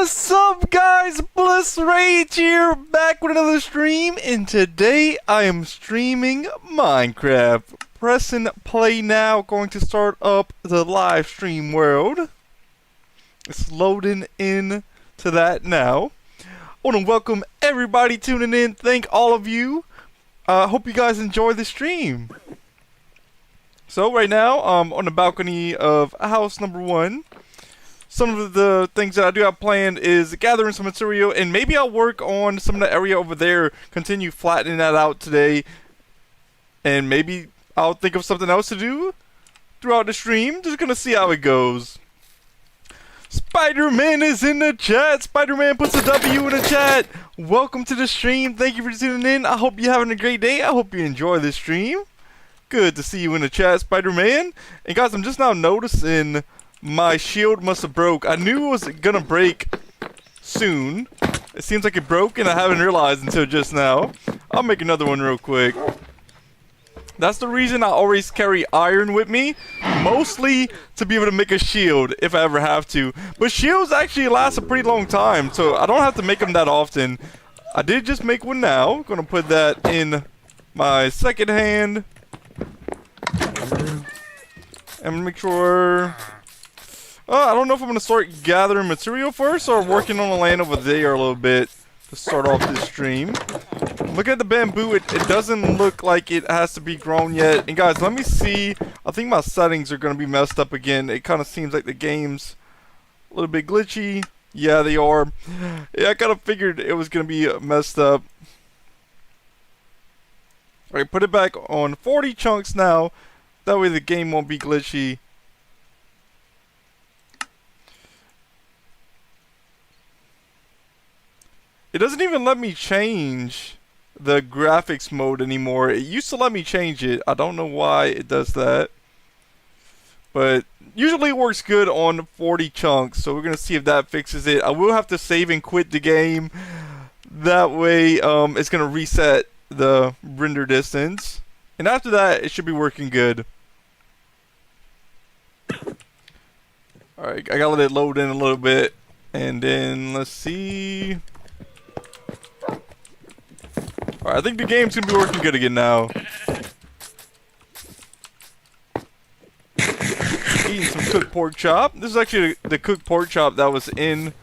What's up, guys? Blissrage here, back with another stream, and today I am streaming Minecraft. Pressing play now, going to start up the live stream world. It's loading in to that now. I want to welcome everybody tuning in. Thank all of you. Hope you guys enjoy the stream. So right now, on the balcony of house number 1. Some of the things that I do have planned is gathering some material, and maybe I'll work on some of the area over there, continue flattening that out today, and maybe I'll think of something else to do throughout the stream. Just gonna see how it goes. Spider-Man is in the chat. Spider-Man puts a W in the chat. Welcome to the stream. Thank you for tuning in. I hope you're having a great day. I hope you enjoy this stream. Good to see you in the chat, Spider-Man. And guys, I'm just now noticing my shield must have broke. I knew it was gonna break soon. It seems like it broke and I haven't realized until just now. I'll make another one real quick. That's the reason I always carry iron with me. Mostly to be able to make a shield if I ever have to. But shields actually last a pretty long time, so I don't have to make them that often. I did just make one now. Gonna put that in my second hand. And make sure... I don't know if I'm going to start gathering material first or working on the land over there a little bit to start off this stream. Look at the bamboo. It doesn't look like it has to be grown yet. And guys, let me see. I think my settings are going to be messed up again. It kind of seems like the game's a little bit glitchy. Yeah, they are. Yeah, I kind of figured it was going to be messed up. Alright, put it back on 40 chunks now. That way the game won't be glitchy. It doesn't even let me change the graphics mode anymore. It used to let me change it. I don't know why it does that. But usually it works good on 40 chunks. So we're going to see if that fixes it. I will have to save and quit the game. That way it's going to reset the render distance. And after that, it should be working good. Alright, I gotta let it load in a little bit. And then, let's see... Alright, I think the game's gonna be working good again now. Eating some cooked pork chop. This is actually the cooked pork chop that was in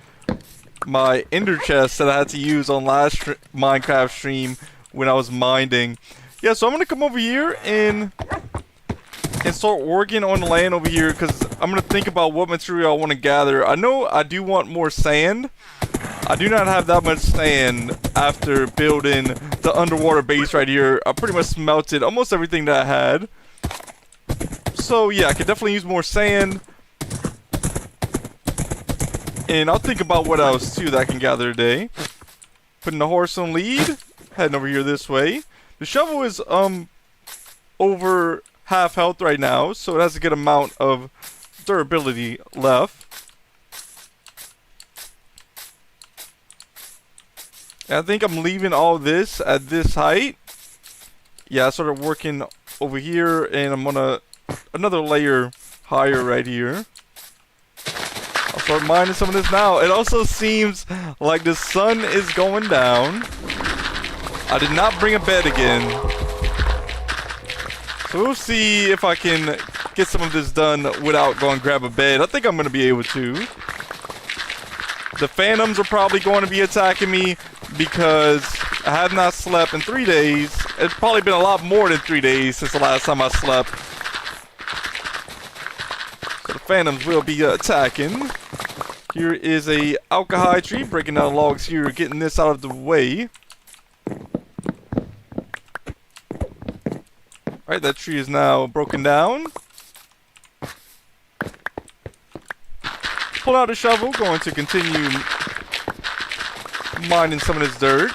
my ender chest that I had to use on last Minecraft stream when I was mining. Yeah, so I'm gonna come over here and start working on the land over here because I'm gonna think about what material I want to gather. I know I do want more sand. I do not have that much sand after building the underwater base right here. I pretty much smelted almost everything that I had. So yeah, I could definitely use more sand. And I'll think about what else too that I can gather today. Putting the horse on lead. Heading over here this way. The shovel is over half health right now, so it has a good amount of durability left. And I think I'm leaving all this at this height. Yeah, I started working over here, and I'm gonna another layer higher right here. I'll start mining some of this now. It also seems like the sun is going down. I did not bring a bed again. So we'll see if I can get some of this done without going grab a bed. I think I'm going to be able to. The phantoms are probably going to be attacking me because I have not slept in 3 days. It's probably been a lot more than 3 days since the last time I slept. So the phantoms will be attacking. Here is a alcohol tree, breaking down logs here, getting this out of the way. Alright, that tree is now broken down. Pull out a shovel, going to continue mining some of this dirt.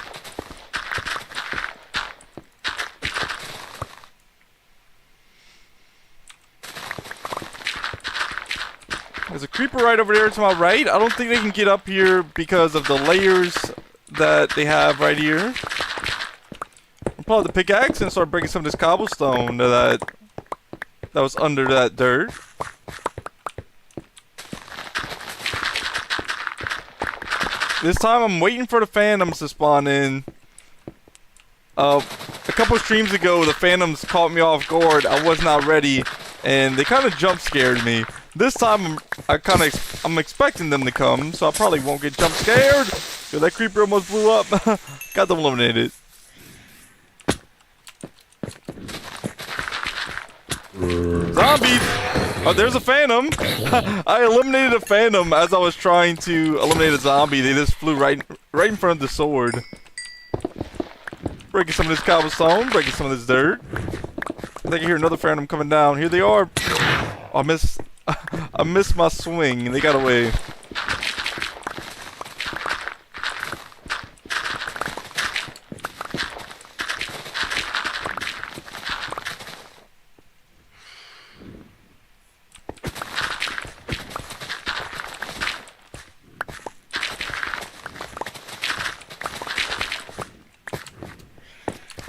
There's a creeper right over there to my right. I don't think they can get up here because of the layers that they have right here. I'll pull out the pickaxe and start breaking some of this cobblestone that was under that dirt. This time I'm waiting for the phantoms to spawn in. A couple streams ago, the phantoms caught me off guard. I was not ready, and they kind of jump scared me. This time I'm expecting them to come, so I probably won't get jump scared. Yo, that creeper almost blew up. Got them eliminated. Zombies! Oh, there's a phantom. I eliminated a phantom as I was trying to eliminate a zombie. They just flew right in front of the sword. Breaking some of this cobblestone, breaking some of this dirt. I think I hear another phantom coming down. Here they are. Oh, I missed my swing and they got away.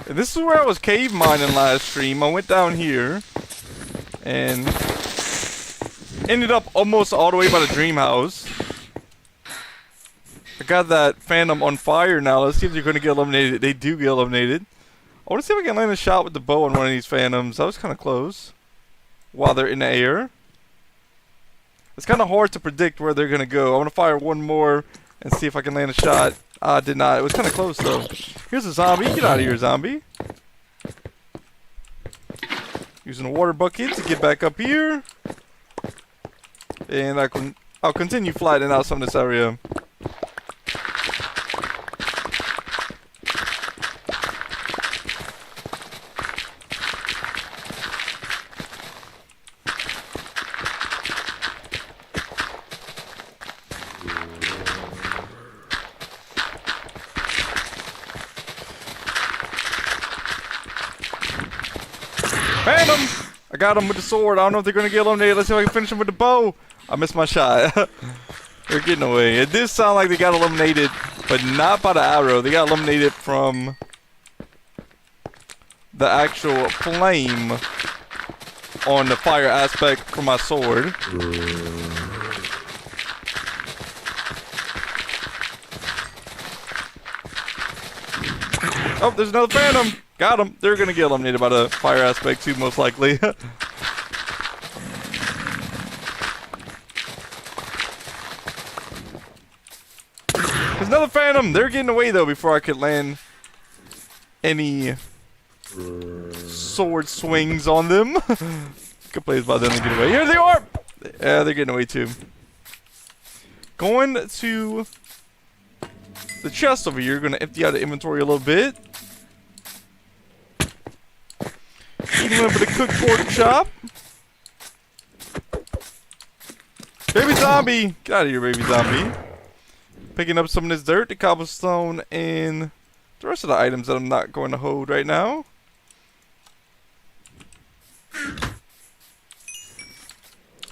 And this is where I was cave mining last stream. I went down here and ended up almost all the way by the dream house. I got that phantom on fire now. Let's see if they're going to get eliminated. They do get eliminated. I want to see if I can land a shot with the bow on one of these phantoms. That was kind of close. While they're in the air. It's kind of hard to predict where they're going to go. I want to fire one more and see if I can land a shot. I did not. It was kind of close though. Here's a zombie. Get out of here, zombie. Using a water bucket to get back up here. And I'll continue flattening out some of this area. Phantom! I got him with the sword. I don't know if they're going to get eliminated. Let's see if I can finish him with the bow. I missed my shot. They're getting away. It did sound like they got eliminated, but not by the arrow. They got eliminated from the actual flame on the fire aspect from my sword. Oh, there's another phantom. Got him. They're going to get eliminated by the fire aspect too, most likely. There's another phantom. They're getting away though before I could land any sword swings on them. Good plays by them to get away. Here they are. Yeah, they're getting away too. Going to the chest over here. Going to empty out the inventory a little bit. Eating a little bit of cooked pork chop. Baby zombie! Get out of here, baby zombie. Picking up some of this dirt, the cobblestone, and the rest of the items that I'm not going to hold right now.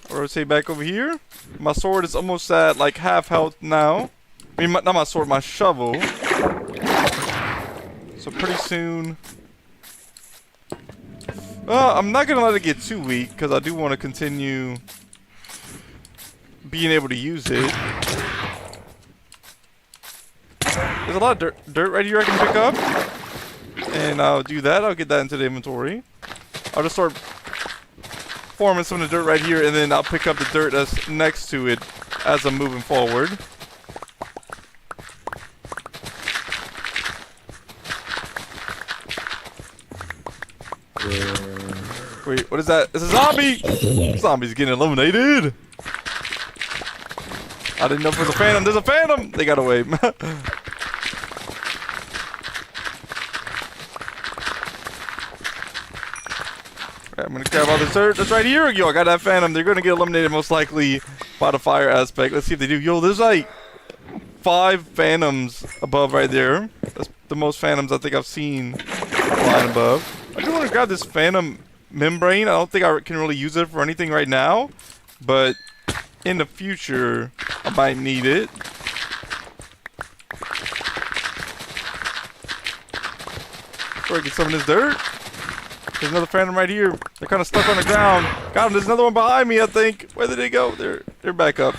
I'll rotate back over here. My sword is almost at like half health now. I mean, not my sword, my shovel. So pretty soon... I'm not gonna let it get too weak because I do want to continue being able to use it. There's a lot of dirt right here I can pick up, and I'll do that. I'll get that into the inventory. I'll just start forming some of the dirt right here, and then I'll pick up the dirt that's next to it as I'm moving forward. Wait, what is that? It's a zombie! Zombie's getting eliminated! I didn't know if it was a phantom. There's a phantom! They got away. Right, I'm gonna grab all this dirt that's right here. Yo, I got that phantom. They're gonna get eliminated most likely by the fire aspect. Let's see if they do. Yo, there's like 5 phantoms above right there. That's the most phantoms I think I've seen flying above. I do want to grab this phantom membrane. I don't think I can really use it for anything right now, but in the future I might need it. Breaking some of this dirt. There's another phantom right here. They're kind of stuck on the ground. Got him. There's another one behind me, I think. Where did they go? They're back up.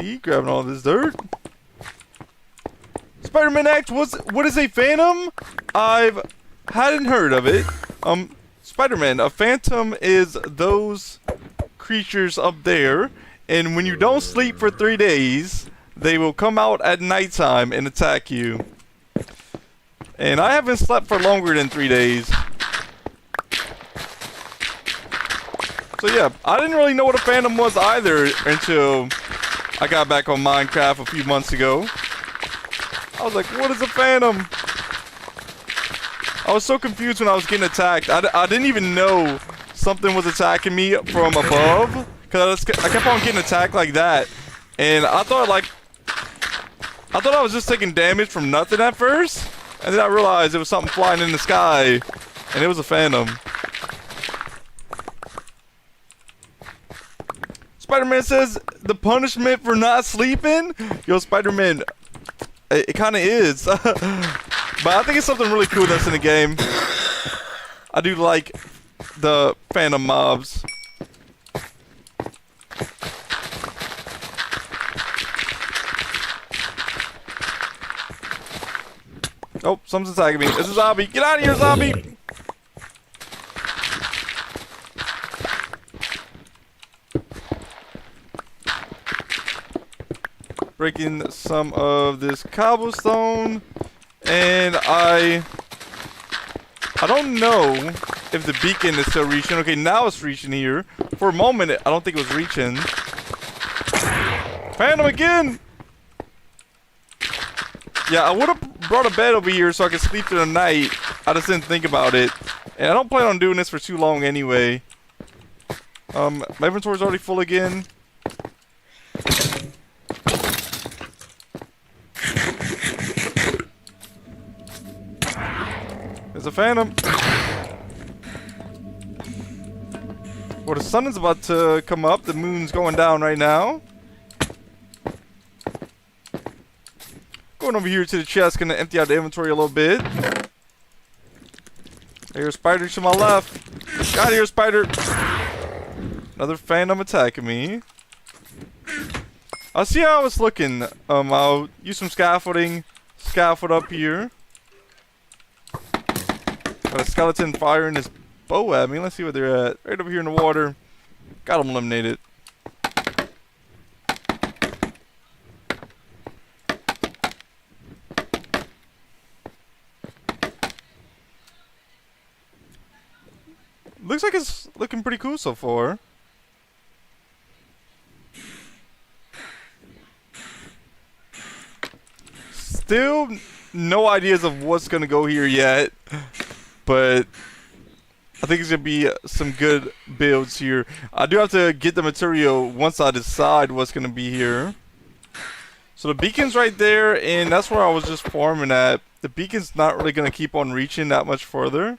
see. Grabbing all this dirt. Spider-Man X, what is a phantom? Hadn't heard of it. Spider-Man, a phantom is those creatures up there, and when you don't sleep for 3 days, they will come out at nighttime and attack you. And I haven't slept for longer than 3 days. So yeah, I didn't really know what a phantom was either until I got back on Minecraft a few months ago. I was like, what is a phantom? I was so confused when I was getting attacked. I didn't even know something was attacking me from above, because I kept on getting attacked like that. And I thought I was just taking damage from nothing at first. And then I realized it was something flying in the sky. And it was a phantom. Spider-Man says, the punishment for not sleeping? Yo, Spider-Man, it kind of is. But I think it's something really cool that's in the game. I do like the phantom mobs. Oh, something's attacking me. It's a zombie. Get out of here, zombie! Breaking some of this cobblestone. And I don't know if the beacon is still reaching. Okay, now it's reaching here. For a moment, I don't think it was reaching. Phantom again! Yeah, I would have brought a bed over here so I could sleep through the night. I just didn't think about it. And I don't plan on doing this for too long anyway. My inventory's already full again. There's a phantom. Well, the sun is about to come up. The moon's going down right now. Going over here to the chest, gonna empty out the inventory a little bit. There's spiders to my left. Got here, spider. Another phantom attacking me. I'll see how it's looking. I'll use some scaffolding. Scaffold up here. Got a skeleton firing his bow at me. Let's see where they're at. Right over here in the water. Got them eliminated. Looks like it's looking pretty cool so far. Still no ideas of what's gonna go here yet, but I think it's gonna be some good builds here. I do have to get the material once I decide what's gonna be here. So the beacon's right there, and that's where I was just farming at. The beacon's not really gonna keep on reaching that much further.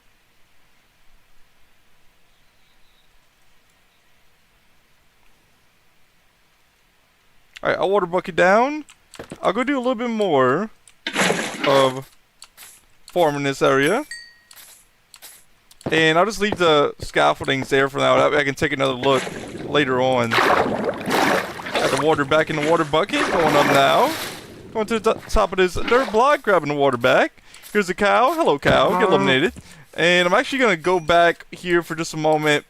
Alright, I'll water bucket down. I'll go do a little bit more of farming this area. And I'll just leave the scaffoldings there for now. That way I can take another look later on. Got the water back in the water bucket. Going up now. Going to the top of this dirt block. Grabbing the water back. Here's a cow. Hello, cow. Get eliminated. And I'm actually going to go back here for just a moment.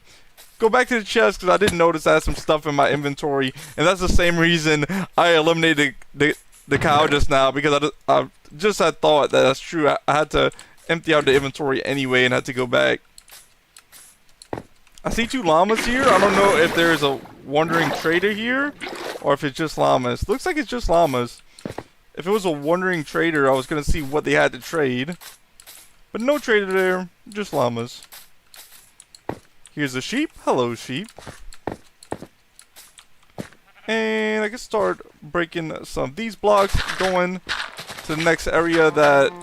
Go back to the chest because I didn't notice I had some stuff in my inventory. And that's the same reason I eliminated the cow just now. Because I just had thought that that's true. I had to empty out the inventory anyway and had to go back. I see 2 llamas here. I don't know if there's a wandering trader here or if it's just llamas. Looks like it's just llamas. If it was a wandering trader, I was going to see what they had to trade. But no trader there. Just llamas. Here's a sheep. Hello, sheep. And I can start breaking some of these blocks, going to the next area that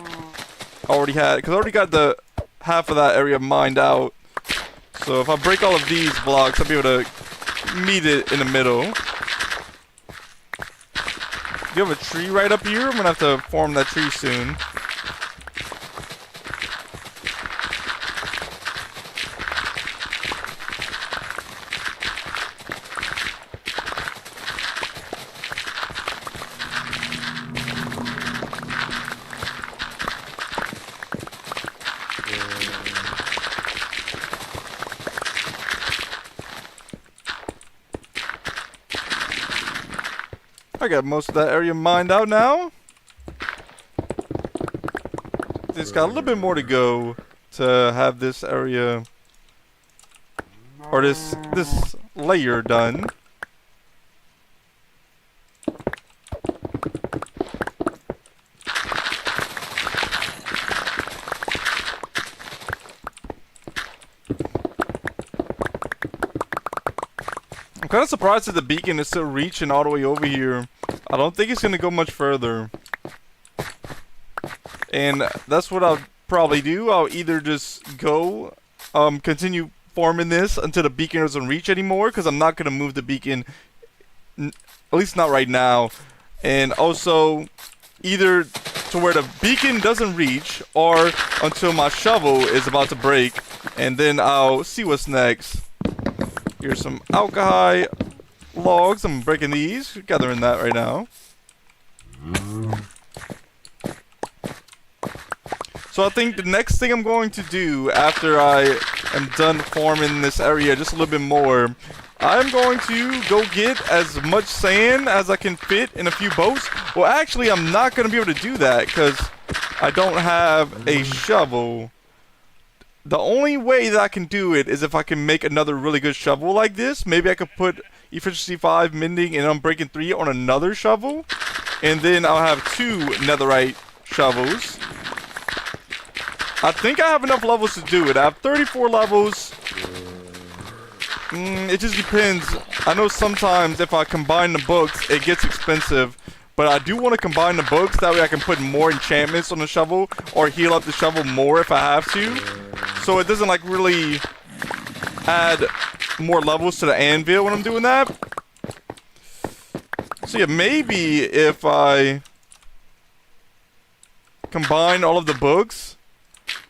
I already had. Because I already got the half of that area mined out. So if I break all of these blocks, I'll be able to meet it in the middle. Do you have a tree right up here? I'm going to have to farm that tree soon. I got most of that area mined out now. It's got a little bit more to go to have this area, or this layer done. I'm kind of surprised that the beacon is still reaching all the way over here. I don't think it's going to go much further. And that's what I'll probably do. I'll either just go, continue farming this until the beacon doesn't reach anymore, because I'm not going to move the beacon, at least not right now. And also, either to where the beacon doesn't reach, or until my shovel is about to break, and then I'll see what's next. Here's some alcohol logs. I'm breaking these, gathering that right now. So I think the next thing I'm going to do after I am done farming this area just a little bit more, I'm going to go get as much sand as I can fit in a few boats. Well, actually, I'm not going to be able to do that because I don't have a shovel. The only way that I can do it is if I can make another really good shovel like this. Maybe I could put efficiency 5, mending, and unbreaking 3 on another shovel. And then I'll have 2 netherite shovels. I think I have enough levels to do it. I have 34 levels. It just depends. I know sometimes if I combine the books, it gets expensive. But I do want to combine the books. That way I can put more enchantments on the shovel or heal up the shovel more if I have to. So it doesn't like really add more levels to the anvil when I'm doing that. So yeah, maybe if I combine all of the books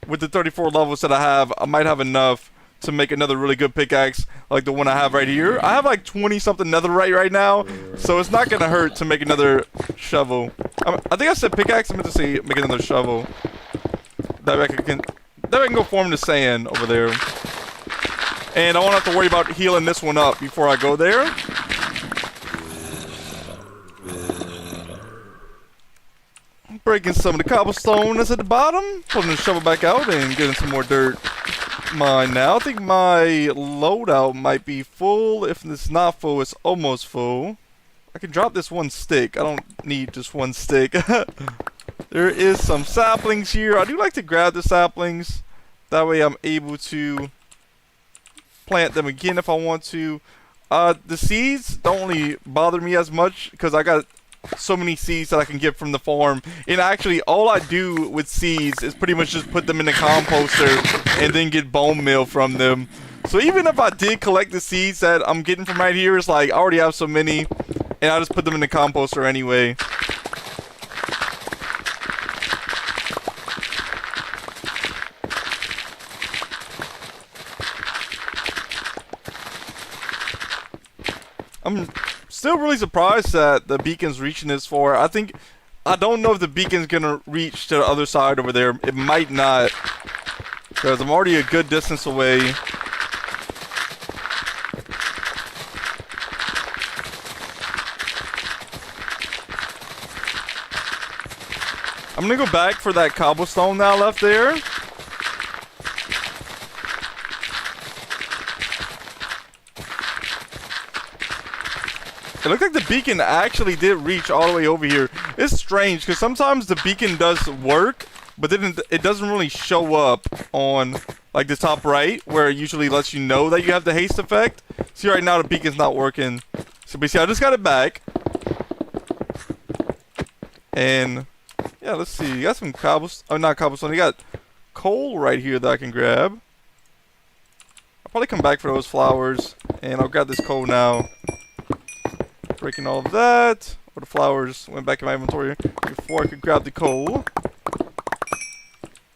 with the 34 levels that I have, I might have enough to make another really good pickaxe like the one I have right here. I have like 20 something netherite right now, so it's not gonna hurt to make another shovel. I think I said pickaxe. I meant to say make another shovel. That way I can go form the sand over there. And I won't have to worry about healing this one up before I go there. Breaking some of the cobblestone that's at the bottom. Putting the shovel back out and getting some more dirt mined now. I think my loadout might be full. If it's not full, it's almost full. I can drop this one stick. I don't need just one stick. There is some saplings here. I do like to grab the saplings. That way I'm able to plant them again if I want to. The seeds don't really bother me as much because I got so many seeds that I can get from the farm. And actually, all I do with seeds is pretty much just put them in the composter and then get bone meal from them. So even if I did collect the seeds that I'm getting from right here, it's like I already have so many, and I just put them in the composter anyway. I'm still really surprised that the beacon's reaching this far. I don't know if the beacon's gonna reach to the other side over there. It might not, because I'm already a good distance away. I'm gonna go back for that cobblestone that I left there. It looked like the beacon actually did reach all the way over here. It's strange because sometimes the beacon does work, but then it doesn't really show up on like the top right where it usually lets you know that you have the haste effect. See, right now the beacon's not working. So basically I just got it back. And yeah, let's see. You got some cobblestone. Oh, not cobblestone. You got coal right here that I can grab. I'll probably come back for those flowers. And I'll grab this coal now. Breaking all of that. Or the flowers went back in my inventory before I could grab the coal.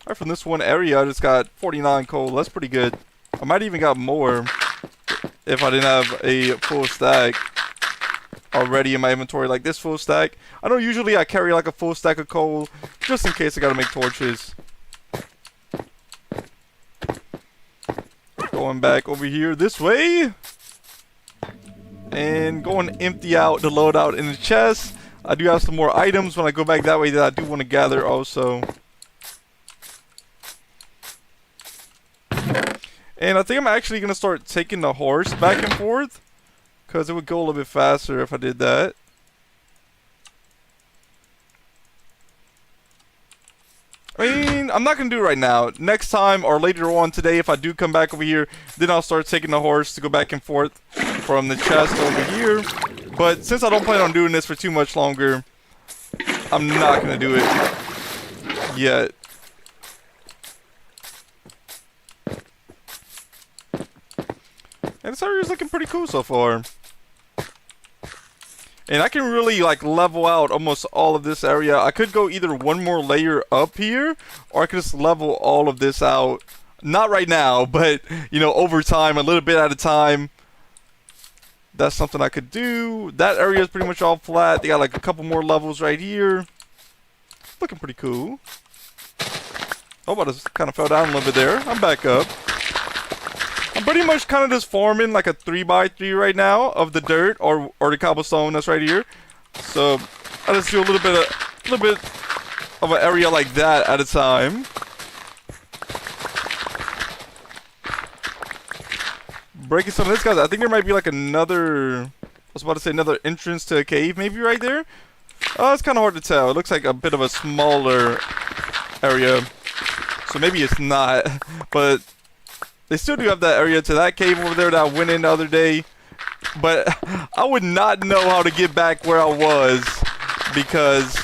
Alright, from this one area I just got 49 coal. That's pretty good. I might even got more if I didn't have a full stack already in my inventory, like this full stack. I know usually I carry like a full stack of coal just in case I gotta make torches. Going back over here this way. and go and empty out the loadout in the chest. I do have some more items when I go back that way that I do want to gather also. And I think I'm actually going to start taking the horse back and forth, because it would go a little bit faster if I did that. I mean, I'm not going to do it right now. Next time or later on today, if I do come back over here, then I'll start taking the horse to go back and forth from the chest over here. But since I don't plan on doing this for too much longer, I'm not going to do it yet. And this area is looking pretty cool so far. And I can really like level out almost all of this area. I could go either one more layer up here, or I could just level all of this out. Not right now, but you know, over time, a little bit at a time. That's something I could do. That area is pretty much all flat. They got like a couple more levels right here. Looking pretty cool. Oh, I just kind of fell down a little bit there. I'm back up. I'm pretty much kind of just forming like a 3x3 right now of the dirt or the cobblestone that's right here. So I just do a little bit of an area like that at a time. Breaking some of this, guys. I think there might be like another, I was about to say another entrance to a cave maybe right there. Oh, it's kind of hard to tell. It looks like a bit of a smaller area. So maybe it's not, but they still do have that area to that cave over there that I went in the other day. But I would not know how to get back where I was, because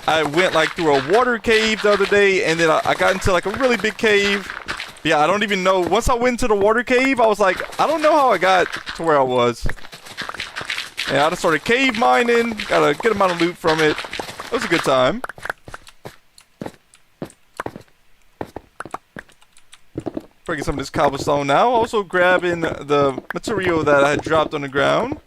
I went like through a water cave the other day, and then I got into like a really big cave. Yeah, I don't even know. Once I went into the water cave, I was like, I don't know how I got to where I was. And I just started cave mining, got a good amount of loot from it. It was a good time. Breaking some of this cobblestone now. Also grabbing the material that I had dropped on the ground.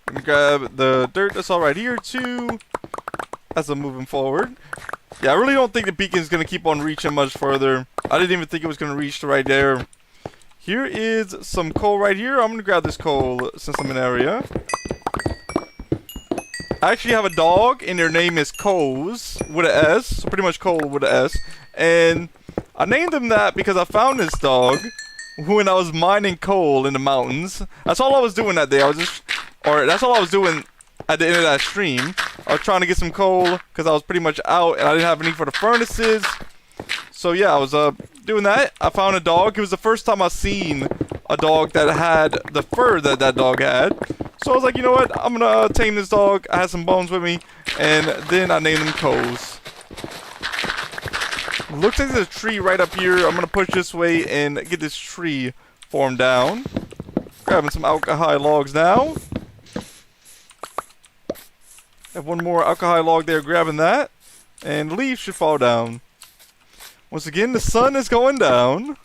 Let me grab the dirt that's all right here too, as I'm moving forward. Yeah, I really don't think the beacon's going to keep on reaching much further. I didn't even think it was going to reach to right there. Here is some coal right here. I'm going to grab this coal since I'm in the area. I actually have a dog, and their name is Coles, with an S. So pretty much Cole with an S. And I named him that because I found this dog when I was mining coal in the mountains. That's all I was doing that day. That's all I was doing at the end of that stream. I was trying to get some coal because I was pretty much out and I didn't have any for the furnaces. So yeah, I was doing that. I found a dog. It was the first time I seen a dog that had the fur that that dog had. So I was like, you know what? I'm gonna tame this dog. I had some bones with me, and then I named him Coles. Looks like there's a tree right up here. I'm gonna push this way and get this tree formed down. Grabbing some alcohol logs now. Have one more alcohol log there, grabbing that. And leaves should fall down. Once again, the sun is going down.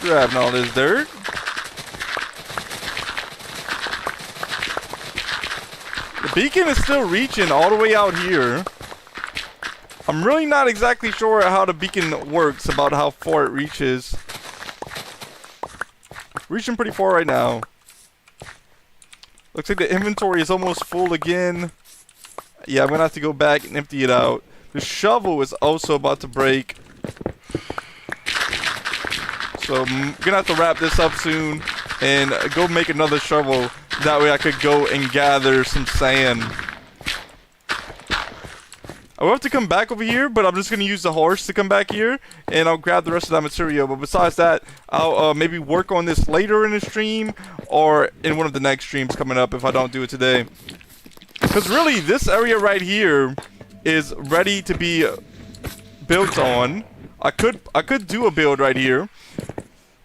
Grabbing all this dirt. The beacon is still reaching all the way out here. I'm really not exactly sure how the beacon works, about how far it reaches. Reaching pretty far right now. Looks like the inventory is almost full again. Yeah, I'm gonna have to go back and empty it out. The shovel is also about to break. So I'm gonna have to wrap this up soon and go make another shovel. That way I could go and gather some sand. I will have to come back over here, but I'm just going to use the horse to come back here, and I'll grab the rest of that material. But besides that, I'll maybe work on this later in the stream, or in one of the next streams coming up if I don't do it today. Because really, this area right here is ready to be built on. I could do a build right here.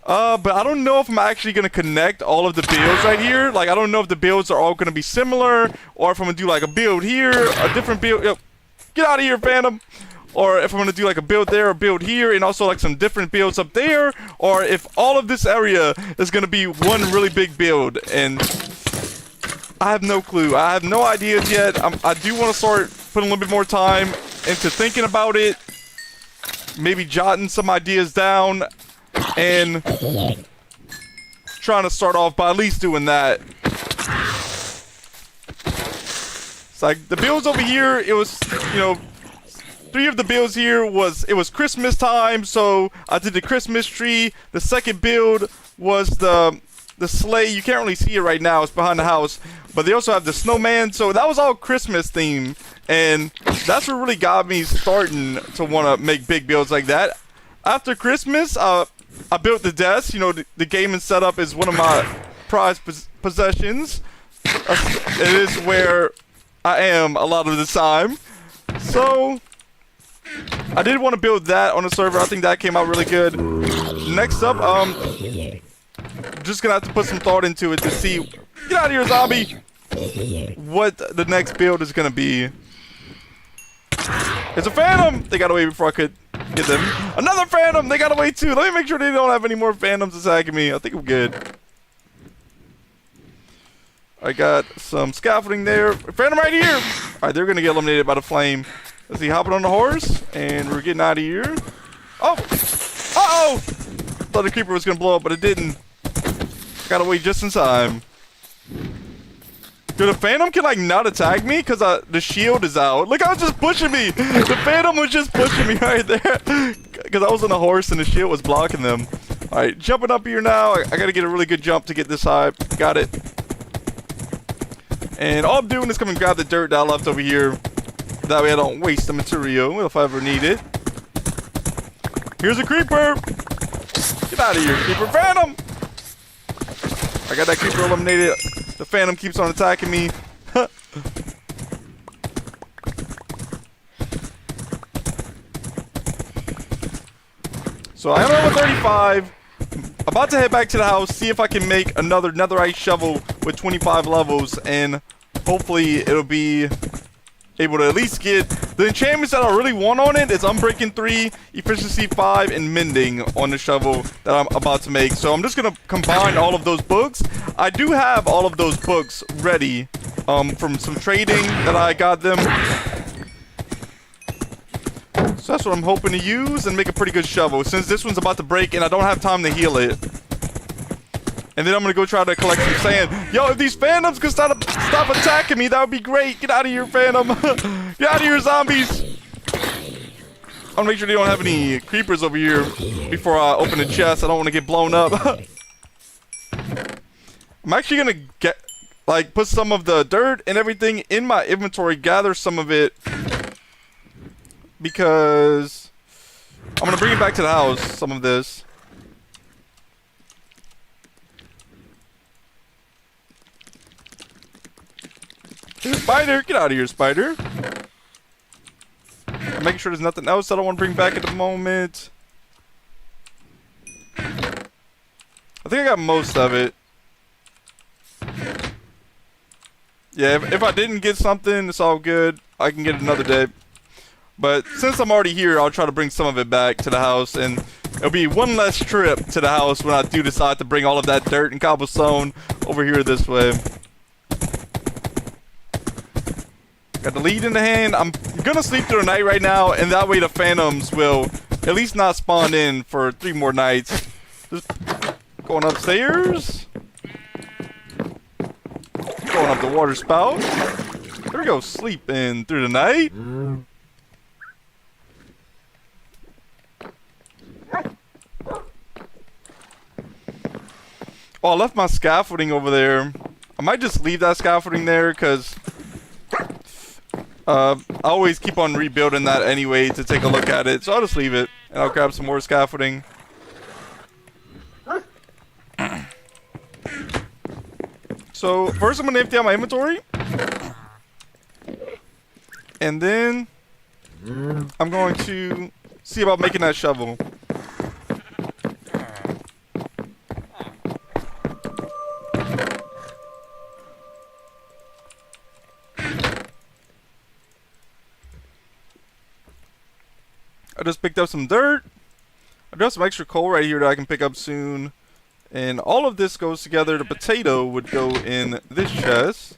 But I don't know if I'm actually going to connect all of the builds right here. Like, I don't know if the builds are all going to be similar, or if I'm going to do like a build here, a different build. Get out of here, Phantom. Or if I'm going to do like a build there or build here and also like some different builds up there. Or if all of this area is going to be one really big build. And I have no clue. I have no ideas yet. I do want to start putting a little bit more time into thinking about it. Maybe jotting some ideas down. And trying to start off by at least doing that. It's like the builds over here, it was, you know, 3 of the builds here it was Christmas time, so I did the Christmas tree. The second build was the sleigh. You can't really see it right now, it's behind the house. But they also have the snowman, so that was all Christmas themed. And that's what really got me starting to want to make big builds like that. After Christmas, I built the desk. You know, the gaming setup is one of my prized possessions. It is where I am a lot of the time. So I did want to build that on the server. I think that came out really good. Next up, just gonna have to put some thought into it to see. Get out of here, zombie! What the next build is gonna be. It's a phantom! They got away before I could get them. Another phantom! They got away too. Let me make sure they don't have any more phantoms attacking me. I think I'm good. I got some scaffolding there. Phantom right here! Alright, they're gonna get eliminated by the flame. Let's see, hopping on the horse. And we're getting out of here. Oh! Uh-oh! Thought the creeper was gonna blow up, but it didn't. Got away just in time. Dude, the phantom can like not attack me because the shield is out. Look, I was just pushing me. The phantom was just pushing me right there because I was on a horse and the shield was blocking them. All right, jumping up here now. I got to get a really good jump to get this high. Got it. And all I'm doing is come and grab the dirt that I left over here. That way I don't waste the material if I ever need it. Here's a creeper. Get out of here, creeper. Phantom. I got that creeper eliminated. The phantom keeps on attacking me. So I am level 35. About to head back to the house, see if I can make another netherite shovel with 25 levels, and hopefully it'll be able to at least get the enchantments that I really want on it. It's Unbreaking 3, Efficiency 5, and Mending on the shovel that I'm about to make. So I'm just going to combine all of those books. I do have all of those books ready from some trading that I got them. So that's what I'm hoping to use and make a pretty good shovel. Since this one's about to break and I don't have time to heal it. And then I'm going to go try to collect some sand. Yo, if these phantoms could stop attacking me, that would be great. Get out of here, phantom. Get out of here, zombies. I want to make sure they don't have any creepers over here before I open the chest. I don't want to get blown up. I'm actually going to get, like, put some of the dirt and everything in my inventory. Gather some of it. Because I'm going to bring it back to the house, some of this. Spider! Get out of here, spider! I'm making sure there's nothing else that I want to bring back at the moment. I think I got most of it. Yeah, if I didn't get something, it's all good. I can get it another day. But since I'm already here, I'll try to bring some of it back to the house. And it'll be one less trip to the house when I do decide to bring all of that dirt and cobblestone over here this way. Got the lead in the hand. I'm gonna sleep through the night right now, and that way the phantoms will at least not spawn in for 3 more nights. Just going upstairs. Going up the water spout. There we go, sleeping through the night. Oh, I left my scaffolding over there. I might just leave that scaffolding there, because I always keep on rebuilding that anyway to take a look at it. So I'll just leave it, and I'll grab some more scaffolding. So first I'm going to empty out my inventory. And then I'm going to see about making that shovel. I just picked up some dirt. I do have some extra coal right here that I can pick up soon. And all of this goes together. The potato would go in this chest.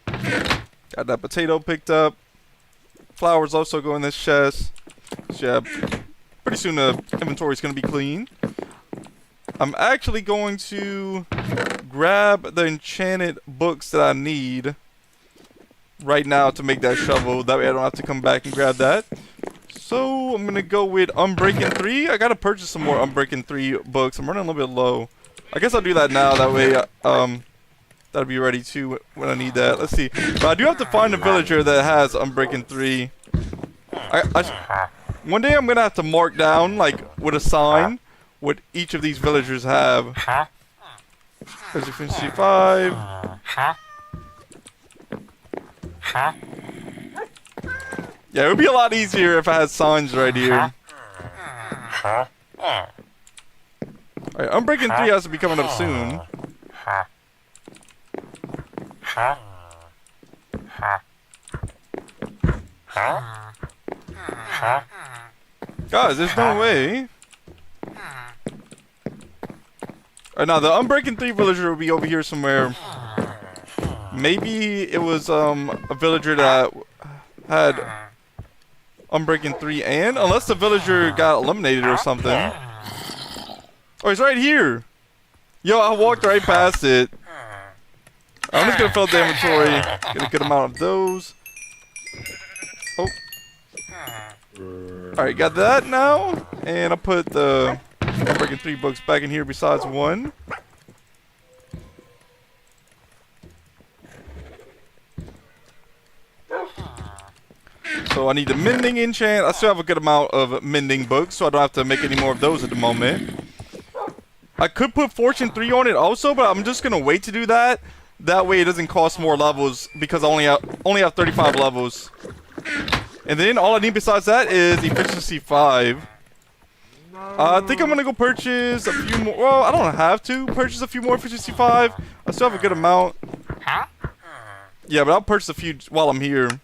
Got that potato picked up. Flowers also go in this chest. So yeah, pretty soon the inventory is going to be clean. I'm actually going to grab the enchanted books that I need right now to make that shovel. That way I don't have to come back and grab that. So I'm going to go with Unbreaking 3. I got to purchase some more Unbreaking 3 books. I'm running a little bit low. I guess I'll do that now. That way that'll be ready too when I need that. Let's see. But I do have to find a villager that has Unbreaking 3. One day I'm going to have to mark down, like, with a sign, what each of these villagers have. There's efficiency 5. Yeah, it would be a lot easier if I had signs right here. Alright, Unbreaking 3 has to be coming up soon. Guys, there's no way. Now the Unbreaking 3 villager will be over here somewhere. Maybe it was a villager that had Unbreaking 3 and unless the villager got eliminated or something. Oh, he's right here. Yo, I walked right past it. I'm just gonna fill up the inventory. Get a good amount of those. Oh. Alright, got that now. And I'll put the Unbreaking 3 books back in here besides one. So I need the mending enchant. I still have a good amount of mending books, so I don't have to make any more of those at the moment. I could put Fortune 3 on it also, but I'm just going to wait to do that. That way it doesn't cost more levels because I only have 35 levels. And then all I need besides that is Efficiency 5. I think I'm going to go purchase a few more. Well, I don't have to purchase a few more Efficiency 5. I still have a good amount. Yeah, but I'll purchase a few while I'm here.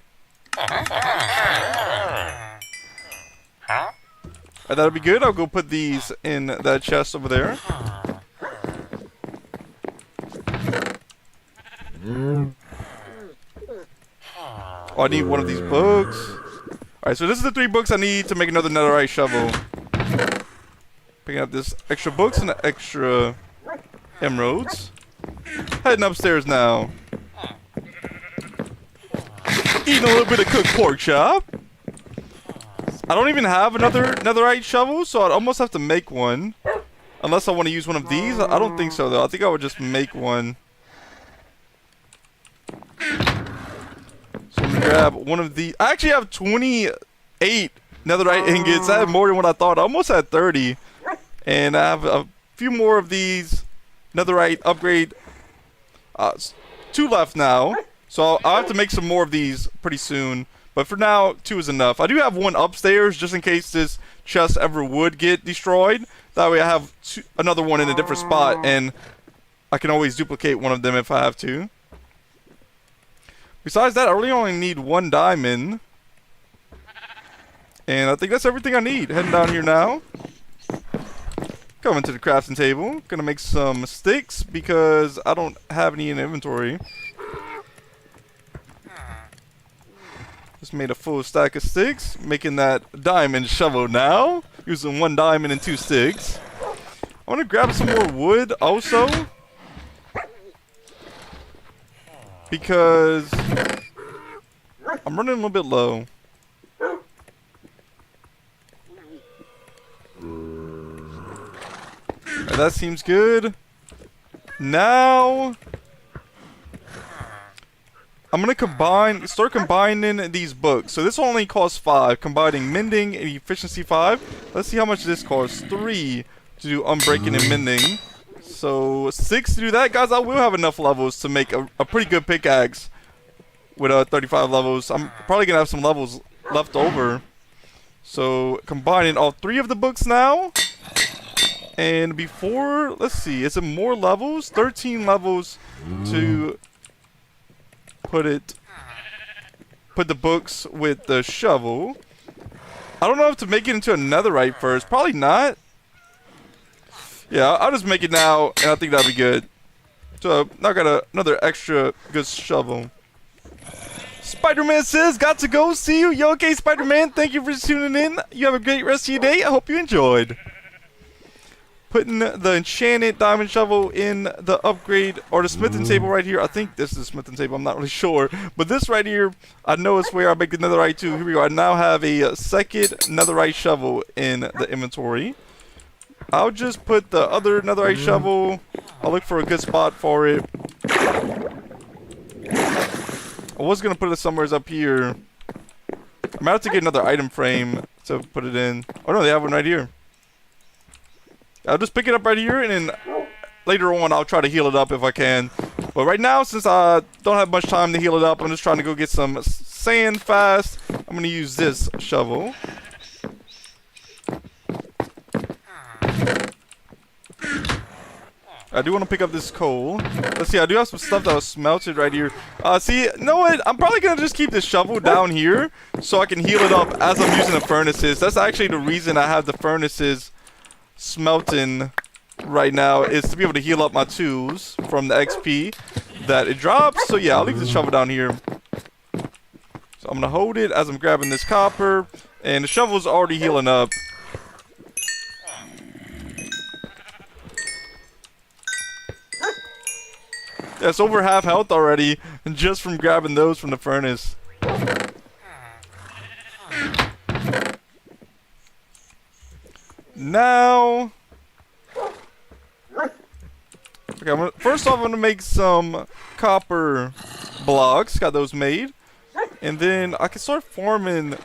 That'll be good. I'll go put these in that chest over there. Oh, I need one of these books. Alright, so this is the 3 books I need to make another netherite shovel. Picking up this extra books and the extra emeralds. Heading upstairs now. Eating a little bit of cooked pork chop. I don't even have another netherite shovel, so I'd almost have to make one. Unless I want to use one of these. I don't think so, though. I think I would just make one. So I'm going to grab one of these. I actually have 28 netherite ingots. I have more than what I thought. I almost had 30. And I have a few more of these netherite upgrade. 2 left now. So I'll have to make some more of these pretty soon. But for now, 2 is enough. I do have one upstairs just in case this chest ever would get destroyed. That way I have another one in a different spot. And I can always duplicate one of them if I have to. Besides that, I really only need 1 diamond. And I think that's everything I need. Heading down here now. Coming to the crafting table. Gonna make some sticks because I don't have any in inventory. Just made a full stack of sticks, making that diamond shovel now. Using 1 diamond and 2 sticks. I want to grab some more wood also. Because I'm running a little bit low. Right, that seems good. Now I'm gonna start combining these books. So this only costs 5, combining mending and efficiency 5. Let's see how much this costs. 3 to do unbreaking and mending. So 6 to do that, guys. I will have enough levels to make a pretty good pickaxe with 35 levels. I'm probably gonna have some levels left over. So combining all 3 of the books now. And before, let's see, is it more levels? 13 levels to put the books with the shovel. I don't know if to make it into a netherite first. Probably not. Yeah, I'll just make it now, and I think that'll be good. So, now I got another extra good shovel. Spider-Man says, got to go. See you. You okay, Spider-Man? Thank you for tuning in. You have a great rest of your day. I hope you enjoyed. Putting the enchanted diamond shovel in the upgrade, or the smithing table right here. I think this is the smithing table. I'm not really sure. But this right here, I know it's where I make the netherite too. Here we go. I now have a second netherite shovel in the inventory. I'll just put the other netherite shovel. I'll look for a good spot for it. I was going to put it somewhere up here. I might have to get another item frame to put it in. Oh no, they have one right here. I'll just pick it up right here, and then later on I'll try to heal it up if I can. But right now, since I don't have much time to heal it up, I'm just trying to go get some sand fast. I'm going to use this shovel. I do want to pick up this coal. Let's see, I do have some stuff that was smelted right here. See, you know what? I'm probably going to just keep this shovel down here so I can heal it up as I'm using the furnaces. That's actually the reason I have the furnaces smelting right now, is to be able to heal up my tools from the XP that it drops. So yeah, I'll leave the shovel down here. So I'm going to hold it as I'm grabbing this copper. And the shovel's already healing up. Yeah, it's over half health already, just from grabbing those from the furnace. Now, okay, first off, I'm gonna make some copper blocks. Got those made, and then I can start forming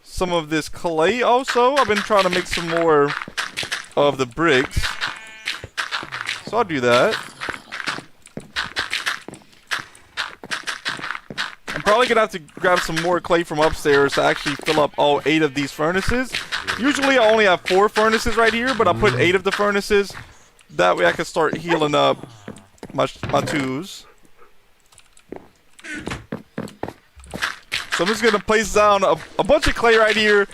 some of this clay. Also, I've been trying to make some more of the bricks, so I'll do that. I'm probably gonna have to grab some more clay from upstairs to actually fill up all 8 of these furnaces. Usually I only have 4 furnaces right here, but I put 8 of the furnaces. That way I can start healing up my tools. So I'm just gonna place down a bunch of clay right here,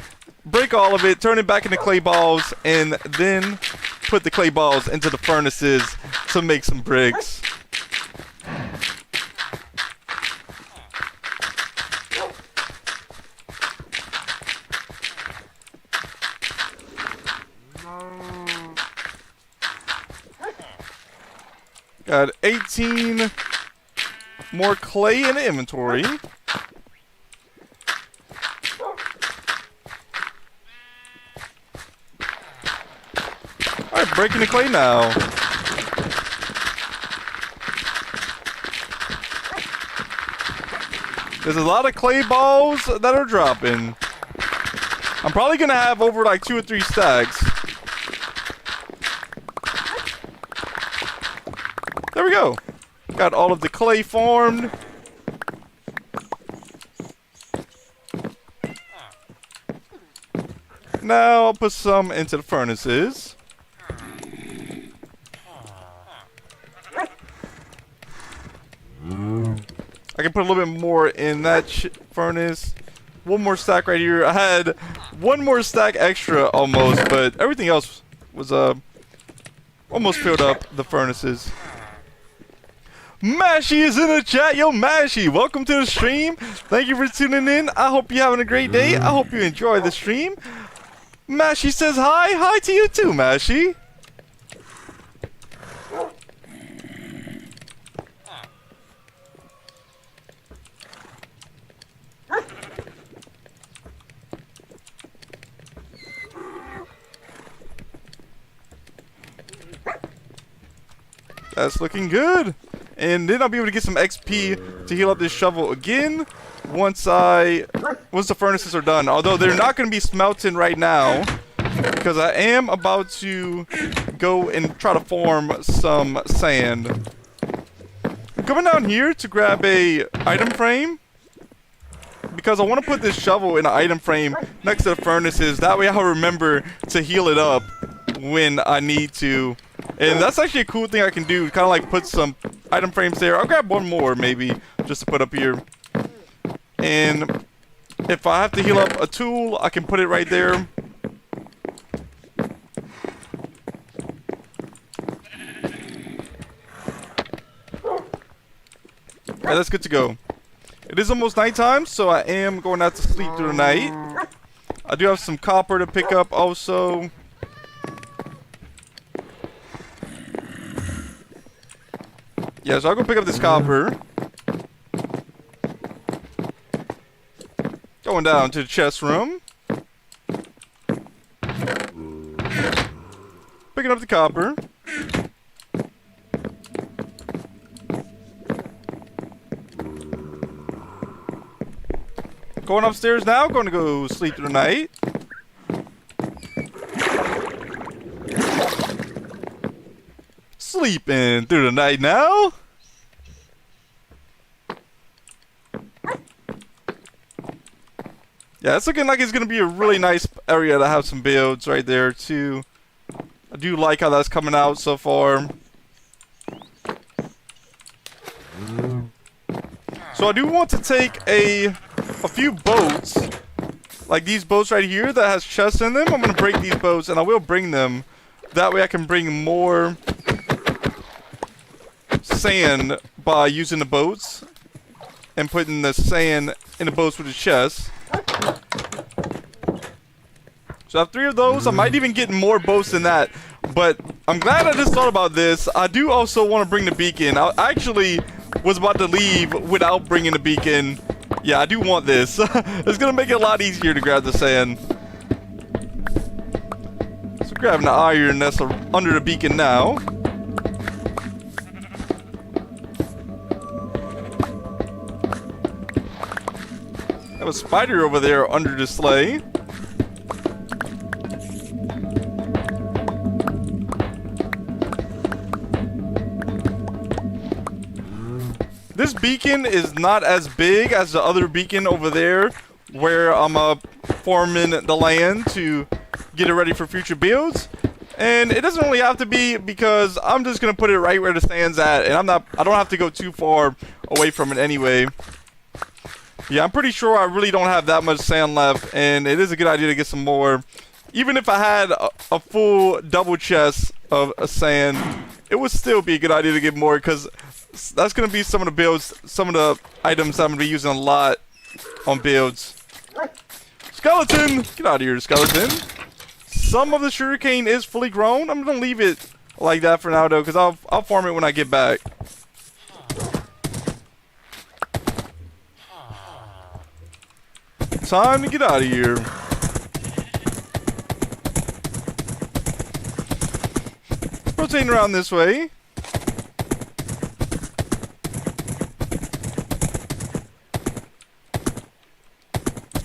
break all of it, turn it back into clay balls, and then put the clay balls into the furnaces to make some bricks. Got 18 more clay in the inventory. Alright, breaking the clay now. There's a lot of clay balls that are dropping. I'm probably gonna have over like 2 or 3 stacks. There we go. Got all of the clay formed. Now I'll put some into the furnaces. I can put a little bit more in that furnace. One more stack right here. I had one more stack extra almost, but everything else was almost filled up the furnaces. Mashy is in the chat. Yo, Mashy, welcome to the stream. Thank you for tuning in. I hope you're having a great day. I hope you enjoy the stream. Mashy says hi. Hi to you too, Mashy. That's looking good. And then I'll be able to get some XP to heal up this shovel again once the furnaces are done. Although they're not going to be smelting right now, because I am about to go and try to form some sand. I'm coming down here to grab a item frame, because I want to put this shovel in an item frame next to the furnaces. That way I'll remember to heal it up when I need to. And that's actually a cool thing I can do, kind of like put some item frames there. I'll grab one more maybe just to put up here. And if I have to heal up a tool, I can put it right there. Alright, that's good to go. It is almost nighttime, so I am going out to sleep through the night. I do have some copper to pick up also. Yeah, so I'll go pick up this copper. Going down to the chest room. Picking up the copper. Going upstairs now, going to go sleep through the night. Sleeping through the night now. Yeah, it's looking like it's going to be a really nice area to have some builds right there too. I do like how that's coming out so far. So I do want to take a few boats, like these boats right here that has chests in them. I'm going to break these boats, and I will bring them. That way I can bring more sand by using the boats and putting the sand in the boats with the chests. So I have 3 of those. I might even get more boats than that, but I'm glad I just thought about this. I do also want to bring the beacon. I actually was about to leave without bringing the beacon. Yeah, I do want this. It's gonna make it a lot easier to grab the sand. So grabbing the iron that's under the beacon now. I have a spider over there under the sleigh. This beacon is not as big as the other beacon over there, where I'm farming the land to get it ready for future builds. And it doesn't really have to be, because I'm just gonna put it right where the sand's at, and I don't have to go too far away from it anyway. Yeah, I'm pretty sure I really don't have that much sand left, and it is a good idea to get some more. Even if I had a full double chest of sand, it would still be a good idea to get more, because that's going to be some of the builds, some of the items I'm going to be using a lot on builds. Skeleton! Get out of here, skeleton. Some of the sugarcane is fully grown. I'm going to leave it like that for now, though, because I'll farm it when I get back. Time to get out of here. Rotating around this way.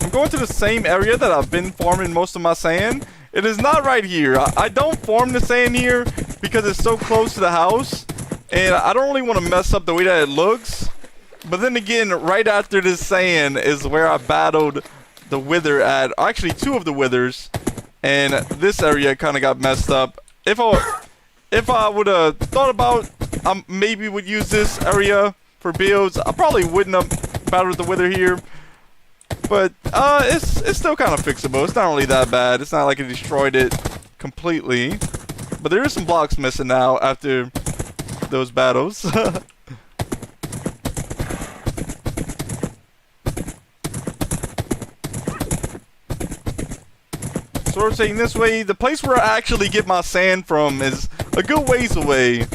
I'm going to the same area that I've been farming most of my sand. It is not right here. I don't farm the sand here because it's so close to the house, and I don't really want to mess up the way that it looks. But then again, right after this sand is where I battled the wither at. Actually, 2 of the withers, and this area kind of got messed up. If I would have thought about, maybe would use this area for builds, I probably wouldn't have battled the wither here. But it's still kind of fixable. It's not really that bad. It's not like it destroyed it completely. But there is some blocks missing now after those battles. So we're saying this way. The place where I actually get my sand from is a good ways away.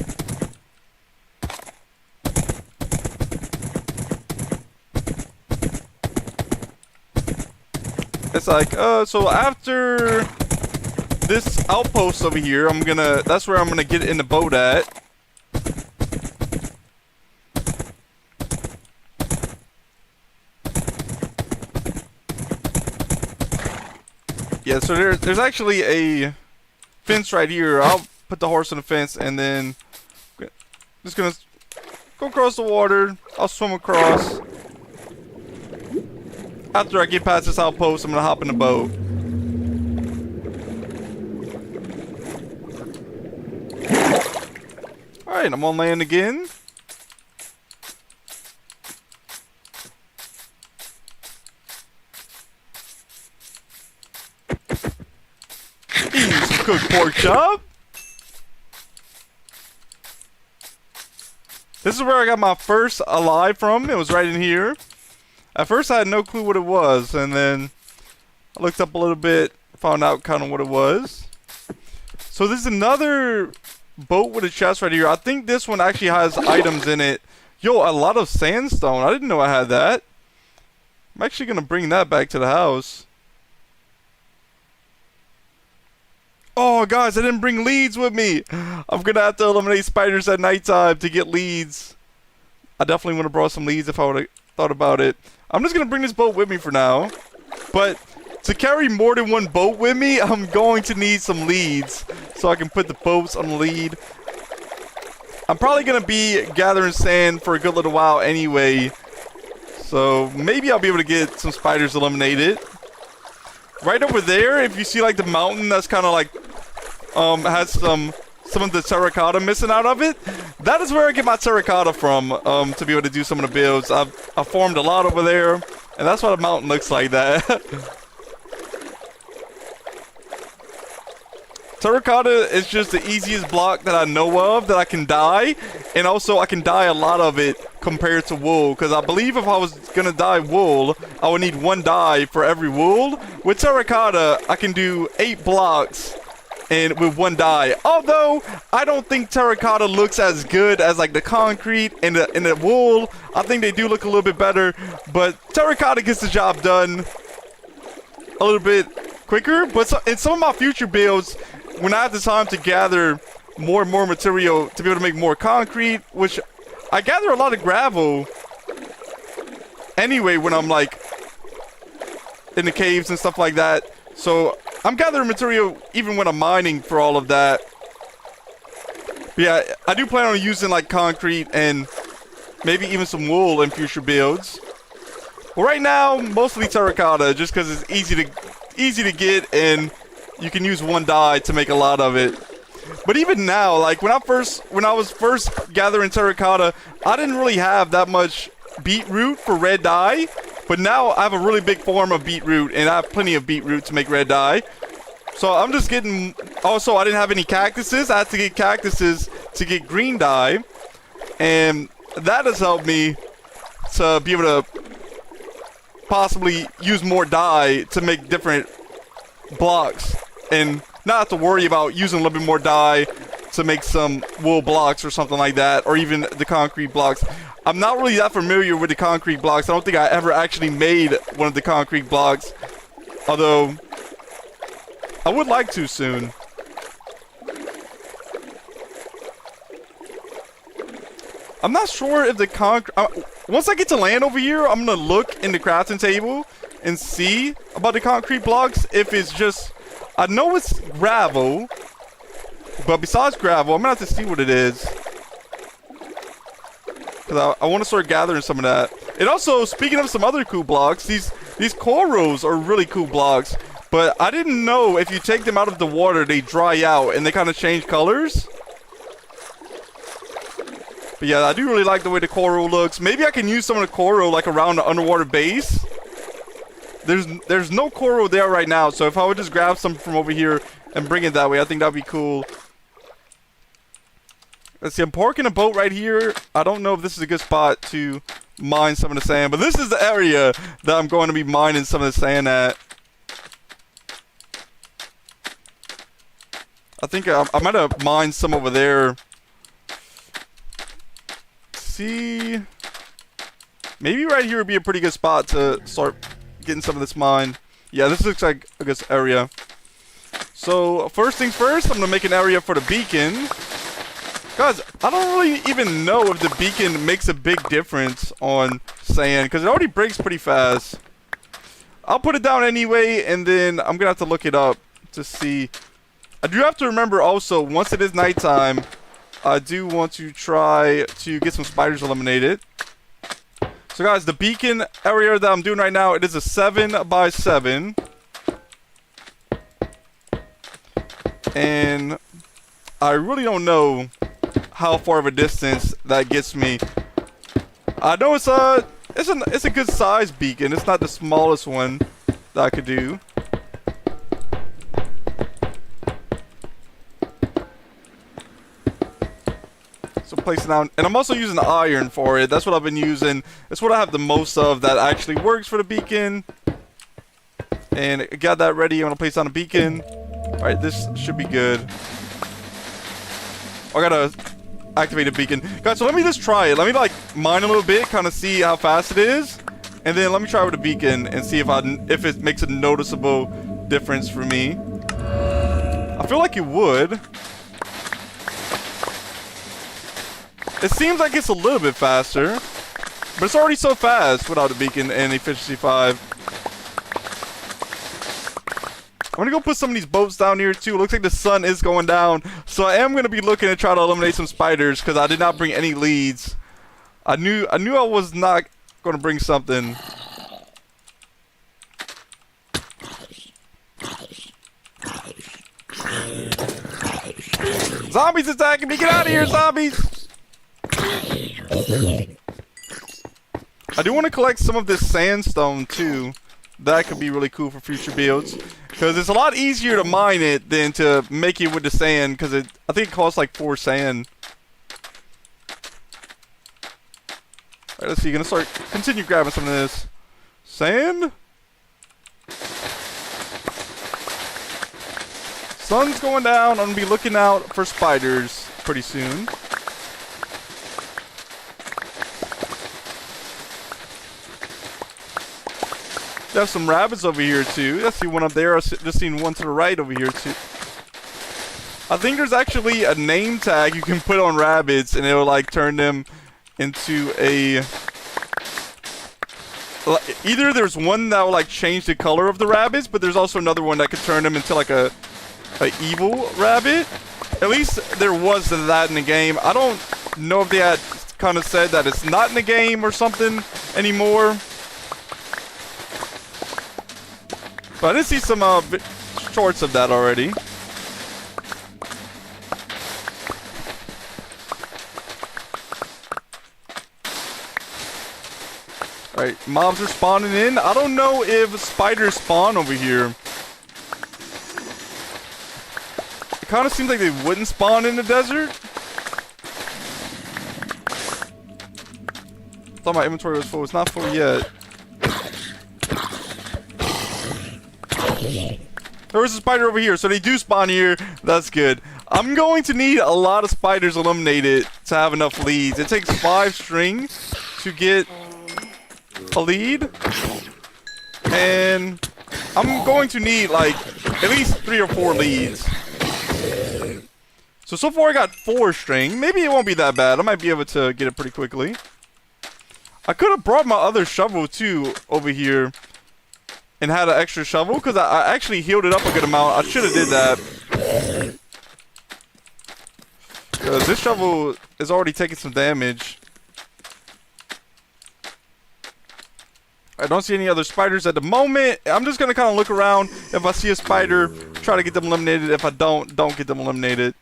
It's like, so after this outpost over here, that's where I'm gonna get in the boat at. Yeah, so there's actually a fence right here. I'll put the horse on the fence, and then just gonna go across the water. I'll swim across. After I get past this outpost, I'm gonna hop in the boat. Alright, I'm on land again. cooked pork chop. This is where I got my first alive from. It was right in here. At first I had no clue what it was, and then I looked up a little bit, found out kind of what it was. So there's another boat with a chest right here. I think this one actually has items in it. Yo, a lot of sandstone. I didn't know I had that. I'm actually going to bring that back to the house. Oh, guys, I didn't bring leads with me. I'm going to have to eliminate spiders at nighttime to get leads. I definitely would have brought some leads if I would have thought about it. I'm just going to bring this boat with me for now. But to carry more than one boat with me, I'm going to need some leads so I can put the boats on the lead. I'm probably going to be gathering sand for a good little while anyway. So maybe I'll be able to get some spiders eliminated. Right over there, if you see like the mountain that's kind of like has some of the terracotta missing out of it, that is where I get my terracotta from to be able to do some of the builds. I've formed a lot over there, and that's why the mountain looks like that. Terracotta is just the easiest block that I know of that I can dye, and also I can dye a lot of it compared to wool, because I believe if I was gonna dye wool, I would need one dye for every wool. With terracotta, I can do 8 blocks and with one dye. Although I don't think terracotta looks as good as like the concrete and the wool. I think they do look a little bit better, but terracotta gets the job done a little bit quicker. But in some of my future builds, when I have the time to gather more and more material to be able to make more concrete, which I gather a lot of gravel anyway when I'm like in the caves and stuff like that. So I'm gathering material even when I'm mining for all of that. But yeah, I do plan on using like concrete and maybe even some wool in future builds. But right now, mostly terracotta, just because it's easy to get, and you can use one dye to make a lot of it. But even now, like when I was first gathering terracotta, I didn't really have that much beetroot for red dye. But now I have a really big farm of beetroot, and I have plenty of beetroot to make red dye. So I'm just getting. Also, I didn't have any cactuses. I had to get cactuses to get green dye, and that has helped me to be able to possibly use more dye to make different blocks, and not have to worry about using a little bit more dye to make some wool blocks or something like that, or even the concrete blocks. I'm not really that familiar with the concrete blocks. I don't think I ever actually made one of the concrete blocks, although I would like to soon. I'm not sure if the concrete... once I get to land over here, I'm going to look in the crafting table and see about the concrete blocks. If it's just... I know it's gravel, but besides gravel, I'm going to have to see what it is. Because I want to start gathering some of that. And also, speaking of some other cool blocks, these corals are really cool blocks. But I didn't know if you take them out of the water, they dry out and they kind of change colors. But yeah, I do really like the way the coral looks. Maybe I can use some of the coral like around the underwater base. There's no coral there right now, so if I would just grab some from over here and bring it that way, I think that'd be cool. Let's see, I'm parking a boat right here. I don't know if this is a good spot to mine some of the sand, but this is the area that I'm going to be mining some of the sand at. I think I might have mined some over there. See, maybe right here would be a pretty good spot to start getting some of this mined. Yeah, this looks like a good area. So first things first, I'm gonna make an area for the beacon. Guys, I don't really even know if the beacon makes a big difference on sand, because it already breaks pretty fast. I'll put it down anyway, and then I'm gonna have to look it up to see. I do have to remember also, once it is nighttime, I do want to try to get some spiders eliminated. So guys, the beacon area that I'm doing right now, it is a 7x7. And I really don't know how far of a distance that gets me. I know it's a good size beacon. It's not the smallest one that I could do. So placing down, and I'm also using iron for it. That's what I've been using. That's what I have the most of that actually works for the beacon. And I got that ready. I'm gonna place down a beacon. All right, this should be good. I gotta activate a beacon, guys. So let me just try it. Let me like mine a little bit, kind of see how fast it is, and then let me try with a beacon and see if it makes a noticeable difference for me. I feel like it would. It seems like it's a little bit faster, but it's already so fast without a beacon and efficiency 5. I'm gonna go put some of these boats down here too. It looks like the sun is going down, so I am gonna be looking to try to eliminate some spiders because I did not bring any leads. I knew I was not gonna bring something. Zombies attacking me! Get out of here, zombies! I do want to collect some of this sandstone too. That could be really cool for future builds, because it's a lot easier to mine it than to make it with the sand, because I think it costs like 4 sand. Alright, let's see. Gonna continue grabbing some of this sand. Sun's going down. I'm gonna be looking out for spiders pretty soon. There's some rabbits over here too. I see one up there. I just seen one to the right over here too. I think there's actually a name tag you can put on rabbits, and it'll like turn them into a. Either there's one that will like change the color of the rabbits, but there's also another one that could turn them into like a evil rabbit. At least there was that in the game. I don't know if they had kind of said that it's not in the game or something anymore. But I did see some shorts of that already. Alright, mobs are spawning in. I don't know if spiders spawn over here. It kind of seems like they wouldn't spawn in the desert. I thought my inventory was full. It's not full yet. There was a spider over here, so they do spawn here. That's good. I'm going to need a lot of spiders eliminated to have enough leads. It takes 5 string to get a lead, and I'm going to need like at least 3 or 4 leads. So far I got 4 string. Maybe it won't be that bad. I might be able to get it pretty quickly. I could have brought my other shovel too over here and had an extra shovel, because I actually healed it up a good amount. I should have did that, because this shovel is already taking some damage. I don't see any other spiders at the moment. I'm just going to kind of look around. If I see a spider, try to get them eliminated. If I don't get them eliminated.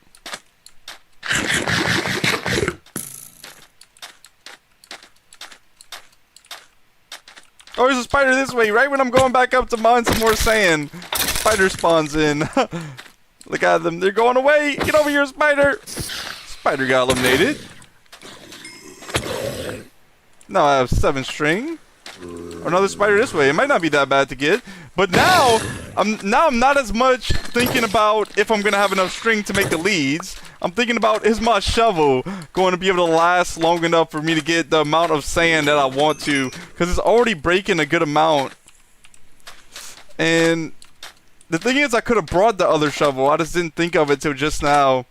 Oh, there's a spider this way. Right when I'm going back up to mine some more sand, spider spawns in. Look at them. They're going away. Get over here, spider. Spider got eliminated. Now I have 7 string. Another spider this way. It might not be that bad to get, but now I'm not as much thinking about if I'm gonna have enough string to make the leads. I'm thinking about, is my shovel going to be able to last long enough for me to get the amount of sand that I want to, because it's already breaking a good amount. And the thing is, I could have brought the other shovel. I just didn't think of it till just now.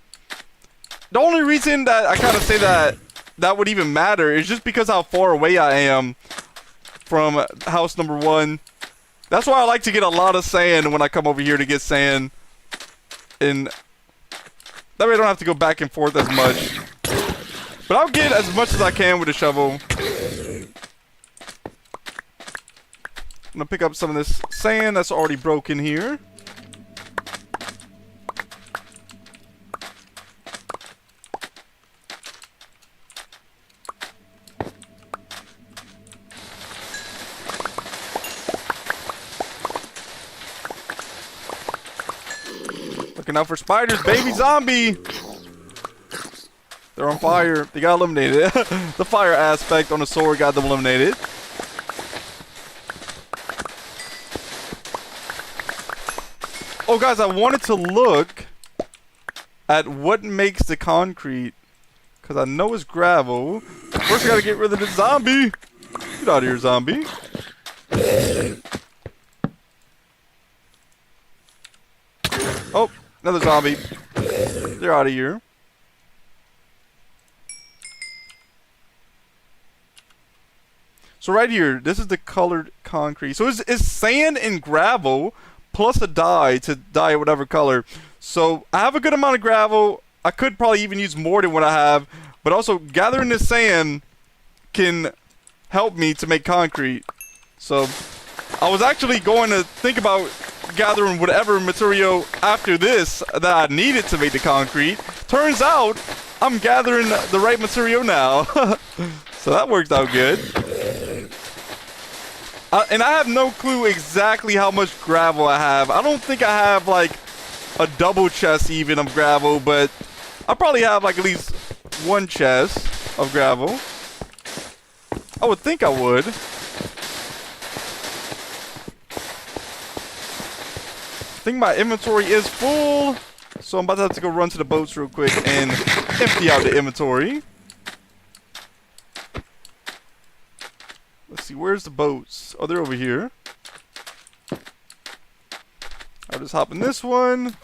The only reason that I kind of say that would even matter is just because how far away I am from house number 1. That's why I like to get a lot of sand when I come over here to get sand. And that way I don't have to go back and forth as much. But I'll get as much as I can with a shovel. I'm gonna pick up some of this sand that's already broken here. Looking out for spiders, baby zombie. They're on fire. They got eliminated. The fire aspect on the sword got them eliminated. Oh, guys, I wanted to look at what makes the concrete. Because I know it's gravel. First, I gotta get rid of the zombie. Get out of here, zombie. Oh, another zombie. They're out of here. So right here, this is the colored concrete. So it's sand and gravel plus a dye to dye whatever color. So I have a good amount of gravel. I could probably even use more than what I have. But also, gathering the sand can help me to make concrete. So I was actually going to think about gathering whatever material after this that I needed to make the concrete. Turns out I'm gathering the right material now. So that worked out good. And I have no clue exactly how much gravel I have. I don't think I have like a double chest even of gravel, but I probably have like at least one chest of gravel. I would think I would. I think my inventory is full, so I'm about to have to go run to the boats real quick and empty out the inventory. Let's see, where's the boats? Oh, they're over here. I'll just hop in this one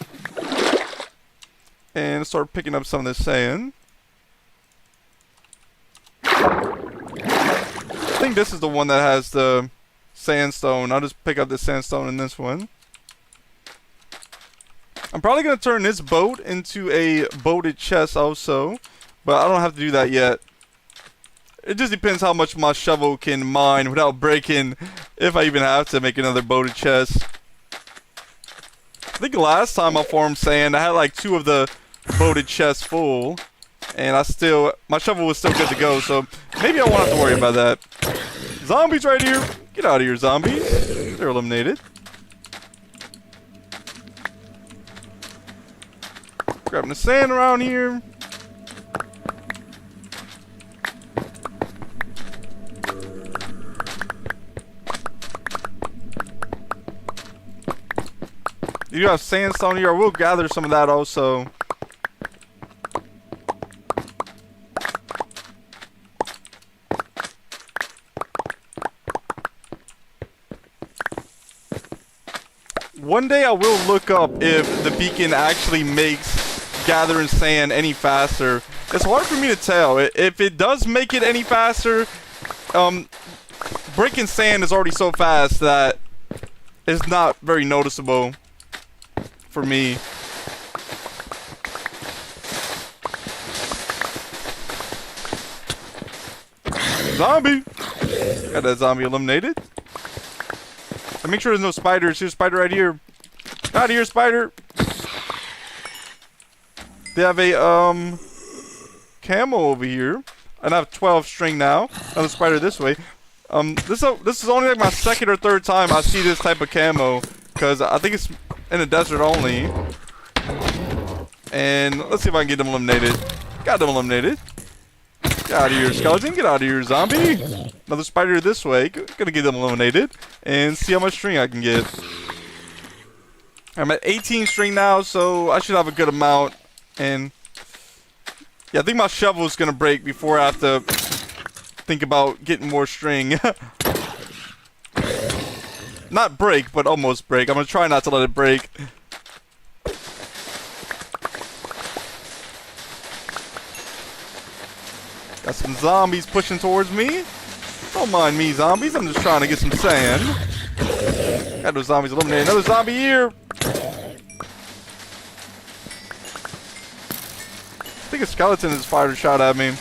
and start picking up some of this sand. I think this is the one that has the sandstone. I'll just pick up the sandstone in this one. I'm probably going to turn this boat into a boated chest also, but I don't have to do that yet. It just depends how much my shovel can mine without breaking, if I even have to make another boated chest. I think last time I farmed sand, I had like 2 of the boated chests full, and my shovel was still good to go, so maybe I won't have to worry about that. Zombies right here. Get out of here, zombies. They're eliminated. Grabbing the sand around here. You have sandstone here. I will gather some of that also. One day I will look up if the beacon actually makes gathering sand any faster. It's hard for me to tell. If it does make it any faster, breaking sand is already so fast that it's not very noticeable for me. Zombie! Got that zombie eliminated. And make sure there's no spiders. Here's a spider right here. Out of here, spider! They have a camo over here. And I have 12 string now. Another spider this way. This is only like my second or third time I see this type of camo, because I think it's in the desert only. And let's see if I can get them eliminated. Got them eliminated. Get out of here, skeleton. Get out of here, zombie. Another spider this way. Gonna get them eliminated. And see how much string I can get. I'm at 18 string now, so I should have a good amount. And yeah, I think my shovel is gonna break before I have to think about getting more string. Not break, but almost break. I'm gonna try not to let it break. Got some zombies pushing towards me. Don't mind me, zombies. I'm just trying to get some sand. Got those zombies eliminated. Another zombie here. I think a skeleton has fired a shot at me.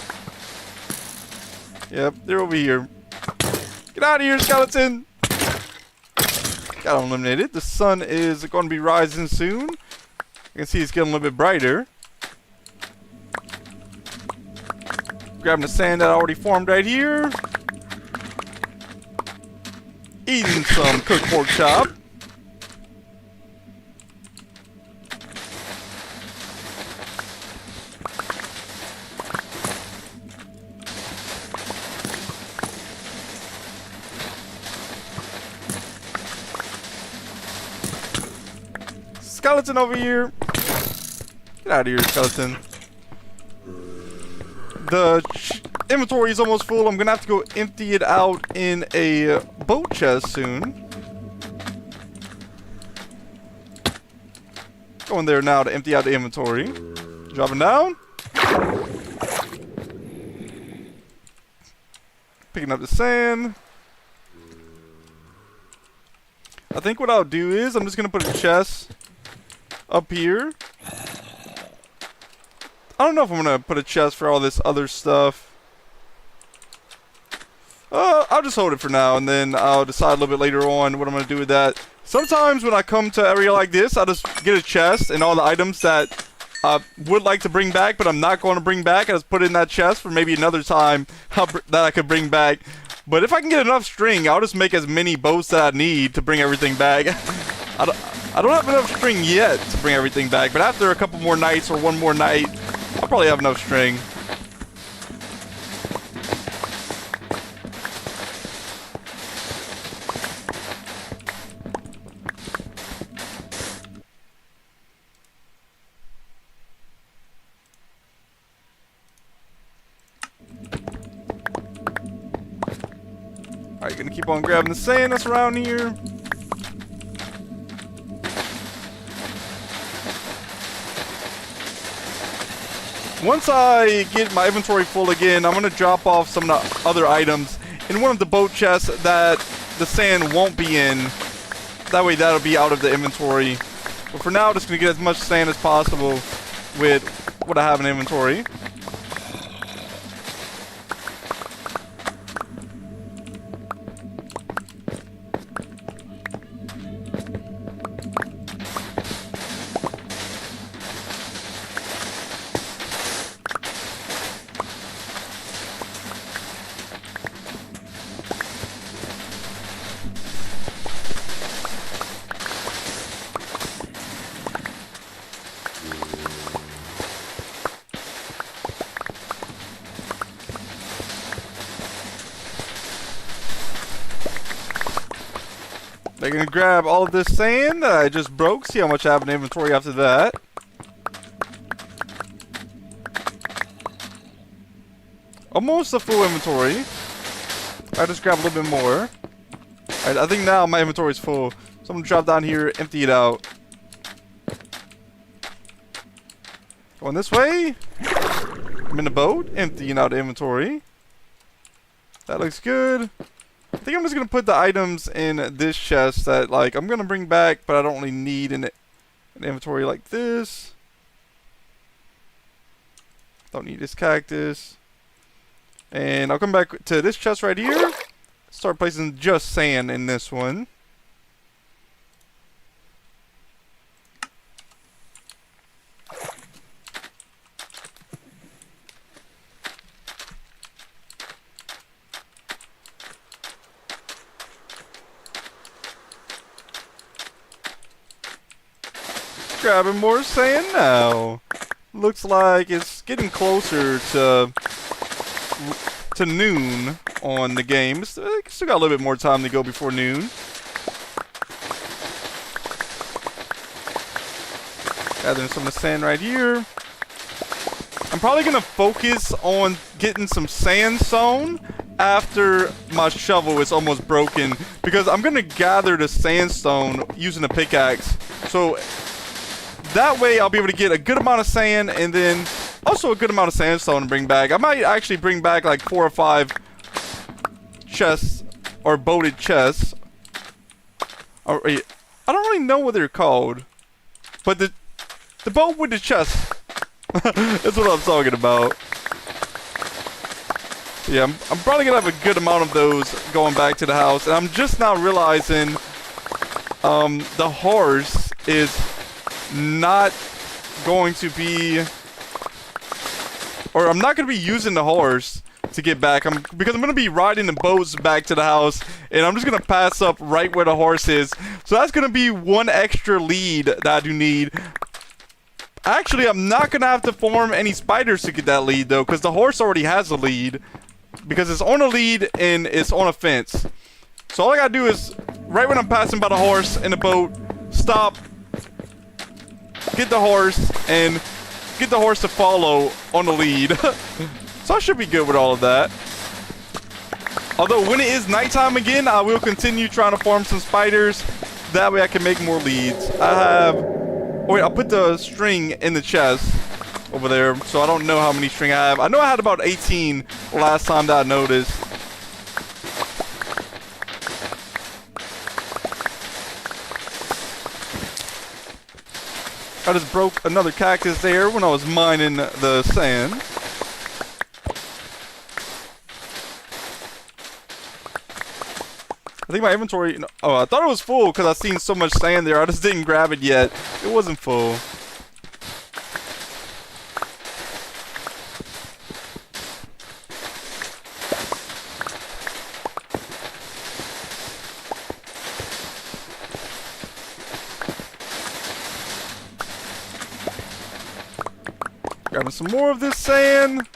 Yep, they're over here. Get out of here, skeleton! Got him eliminated. The sun is going to be rising soon. You can see it's getting a little bit brighter. Grabbing the sand that I already formed right here. Eating some cooked pork chop. skeleton over here. Get out of here, skeleton. The inventory is almost full. I'm gonna have to go empty it out in a boat chest soon. Going there now to empty out the inventory. Dropping down. Picking up the sand. I think what I'll do is I'm just gonna put a chest up here. I don't know if I'm gonna put a chest for all this other stuff. I'll just hold it for now, and then I'll decide a little bit later on what I'm gonna do with that. Sometimes when I come to an area like this, I'll just get a chest and all the items that I would like to bring back, but I'm not going to bring back. I just put it in that chest for maybe another time that I could bring back. But if I can get enough string, I'll just make as many boats that I need to bring everything back. I don't have enough string yet to bring everything back, but after a couple more nights or one more night, I'll probably have enough string. Alright, gonna keep on grabbing the sand that's around here. Once I get my inventory full again, I'm gonna drop off some of the other items in one of the boat chests that the sand won't be in. That way that'll be out of the inventory. But for now, I'm just gonna get as much sand as possible with what I have in inventory. I'm gonna grab all of this sand that I just broke, see how much I have in inventory after that. Almost a full inventory. I just grab a little bit more. Alright, I think now my inventory is full. So I'm gonna drop down here, empty it out. Going this way. I'm in the boat, emptying out the inventory. That looks good. I think I'm just gonna put the items in this chest that like I'm gonna bring back, but I don't really need an inventory like this. Don't need this cactus. And I'll come back to this chest right here. Start placing just sand in this one. Grabbing more sand now. Looks like it's getting closer to noon on the game. Still got a little bit more time to go before noon. Gathering some of the sand right here. I'm probably gonna focus on getting some sand sown after my shovel is almost broken, because I'm gonna gather the sandstone using a pickaxe. So that way I'll be able to get a good amount of sand and then also a good amount of sandstone to bring back. I might actually bring back like 4 or 5 chests or boated chests. Or, I don't really know what they're called, but the boat with the chest. That's what I'm talking about. Yeah, I'm probably gonna have a good amount of those going back to the house, and I'm just now realizing the horse is not going to be, or I'm not going to be using the horse to get back, because I'm going to be riding the boats back to the house, and I'm just going to pass up right where the horse is. So that's going to be one extra lead that I do need. Actually, I'm not going to have to form any spiders to get that lead though, because the horse already has a lead, because it's on a lead and it's on a fence. So all I got to do is, right when I'm passing by the horse in the boat, stop, get the horse and get the horse to follow on the lead. So I should be good with all of that. Although when it is nighttime again, I will continue trying to farm some spiders. That way I can make more leads. I have... Oh wait, I'll put the string in the chest over there. So I don't know how many string I have. I know I had about 18 last time that I noticed. I just broke another cactus there when I was mining the sand. I think my inventory... Oh, I thought it was full because I've seen so much sand there. I just didn't grab it yet. It wasn't full. Grabbing some more of this sand.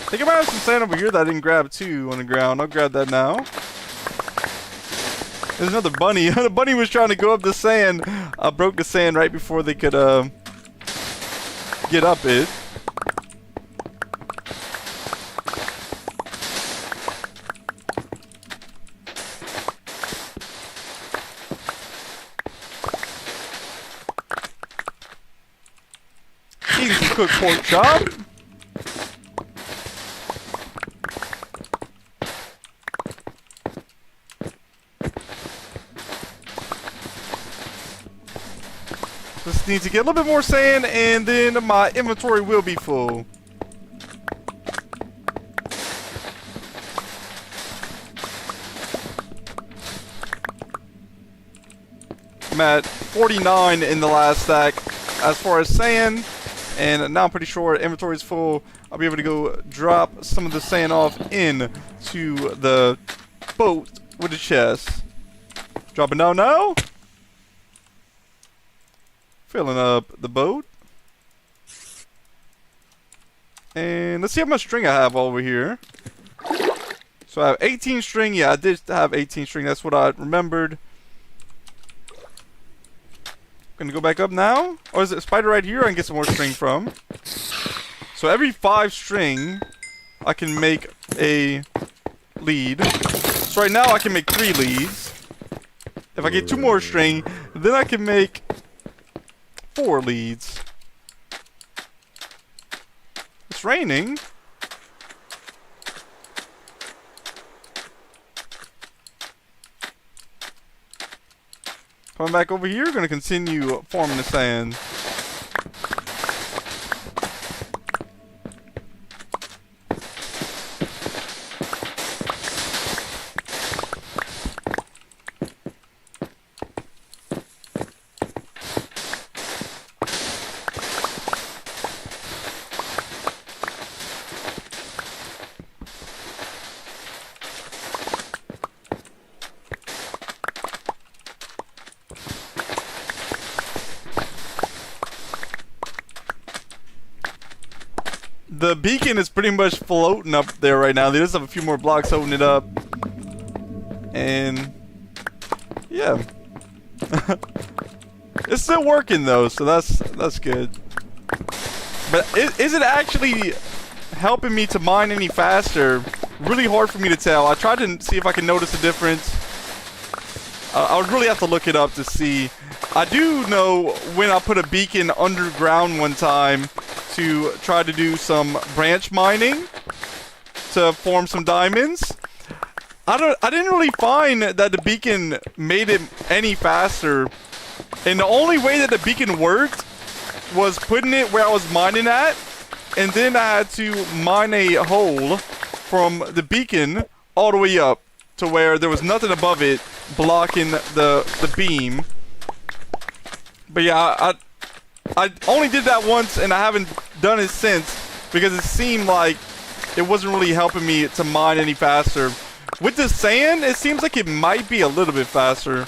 I think I might have some sand over here that I didn't grab too on the ground. I'll grab that now. There's another bunny. The bunny was trying to go up the sand. I broke the sand right before they could get up it. Eating some cooked pork chop. Just need to get a little bit more sand and then my inventory will be full. I'm at 49 in the last stack as far as sand, and now I'm pretty sure inventory is full. I'll be able to go drop some of the sand off in to the boat with the chest. Dropping down now. Filling up the boat. And let's see how much string I have over here. So I have 18 string. Yeah, I did have 18 string. That's what I remembered. Gonna go back up now. Or is it a spider right here I can get some more string from? So every 5 string, I can make a lead. So right now I can make 3 leads. If I get 2 more string, then I can make 4 leads. It's raining. Coming back over here, gonna continue farming the sand. The beacon is pretty much floating up there right now. They just have a few more blocks holding it up. And yeah. It's still working though, so that's good. But is it actually helping me to mine any faster? Really hard for me to tell. I tried to see if I can notice a difference. I would really have to look it up to see. I do know when I put a beacon underground one time to try to do some branch mining to form some diamonds. I didn't really find that the beacon made it any faster. And the only way that the beacon worked was putting it where I was mining at, and then I had to mine a hole from the beacon all the way up to where there was nothing above it blocking the beam. But yeah, I only did that once and I haven't done it since because it seemed like it wasn't really helping me to mine any faster. With the sand, it seems like it might be a little bit faster.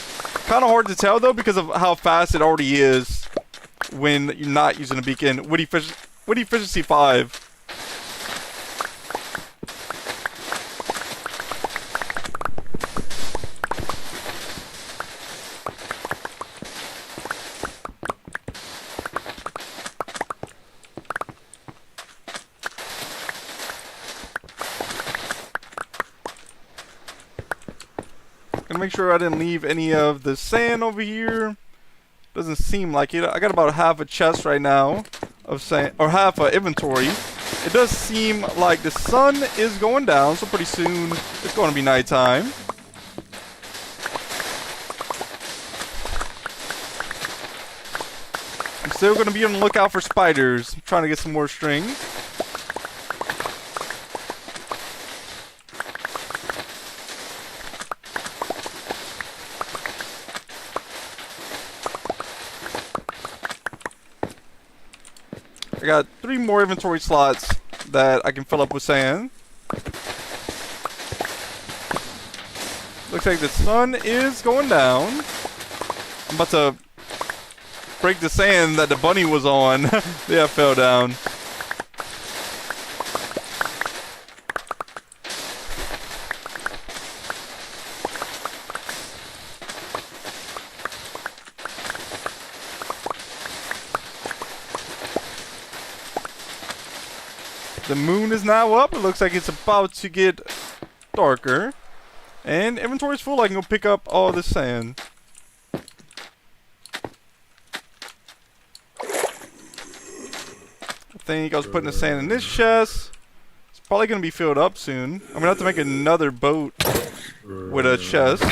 Kind of hard to tell though because of how fast it already is when you're not using a beacon. Wood efficiency 5. Gonna make sure I didn't leave any of the sand over here. Doesn't seem like it. I got about half a chest right now of sand, or half a inventory. It does seem like the sun is going down, so pretty soon it's going to be nighttime. I'm still going to be on the lookout for spiders. I'm trying to get some more string. I got 3 more inventory slots that I can fill up with sand. Looks like the sun is going down. I'm about to break the sand that the bunny was on. Yeah, it fell down. The moon is now up. It looks like it's about to get darker. And inventory's full. I can go pick up all the sand. I think I was putting the sand in this chest. It's probably going to be filled up soon. I'm going to have to make another boat with a chest.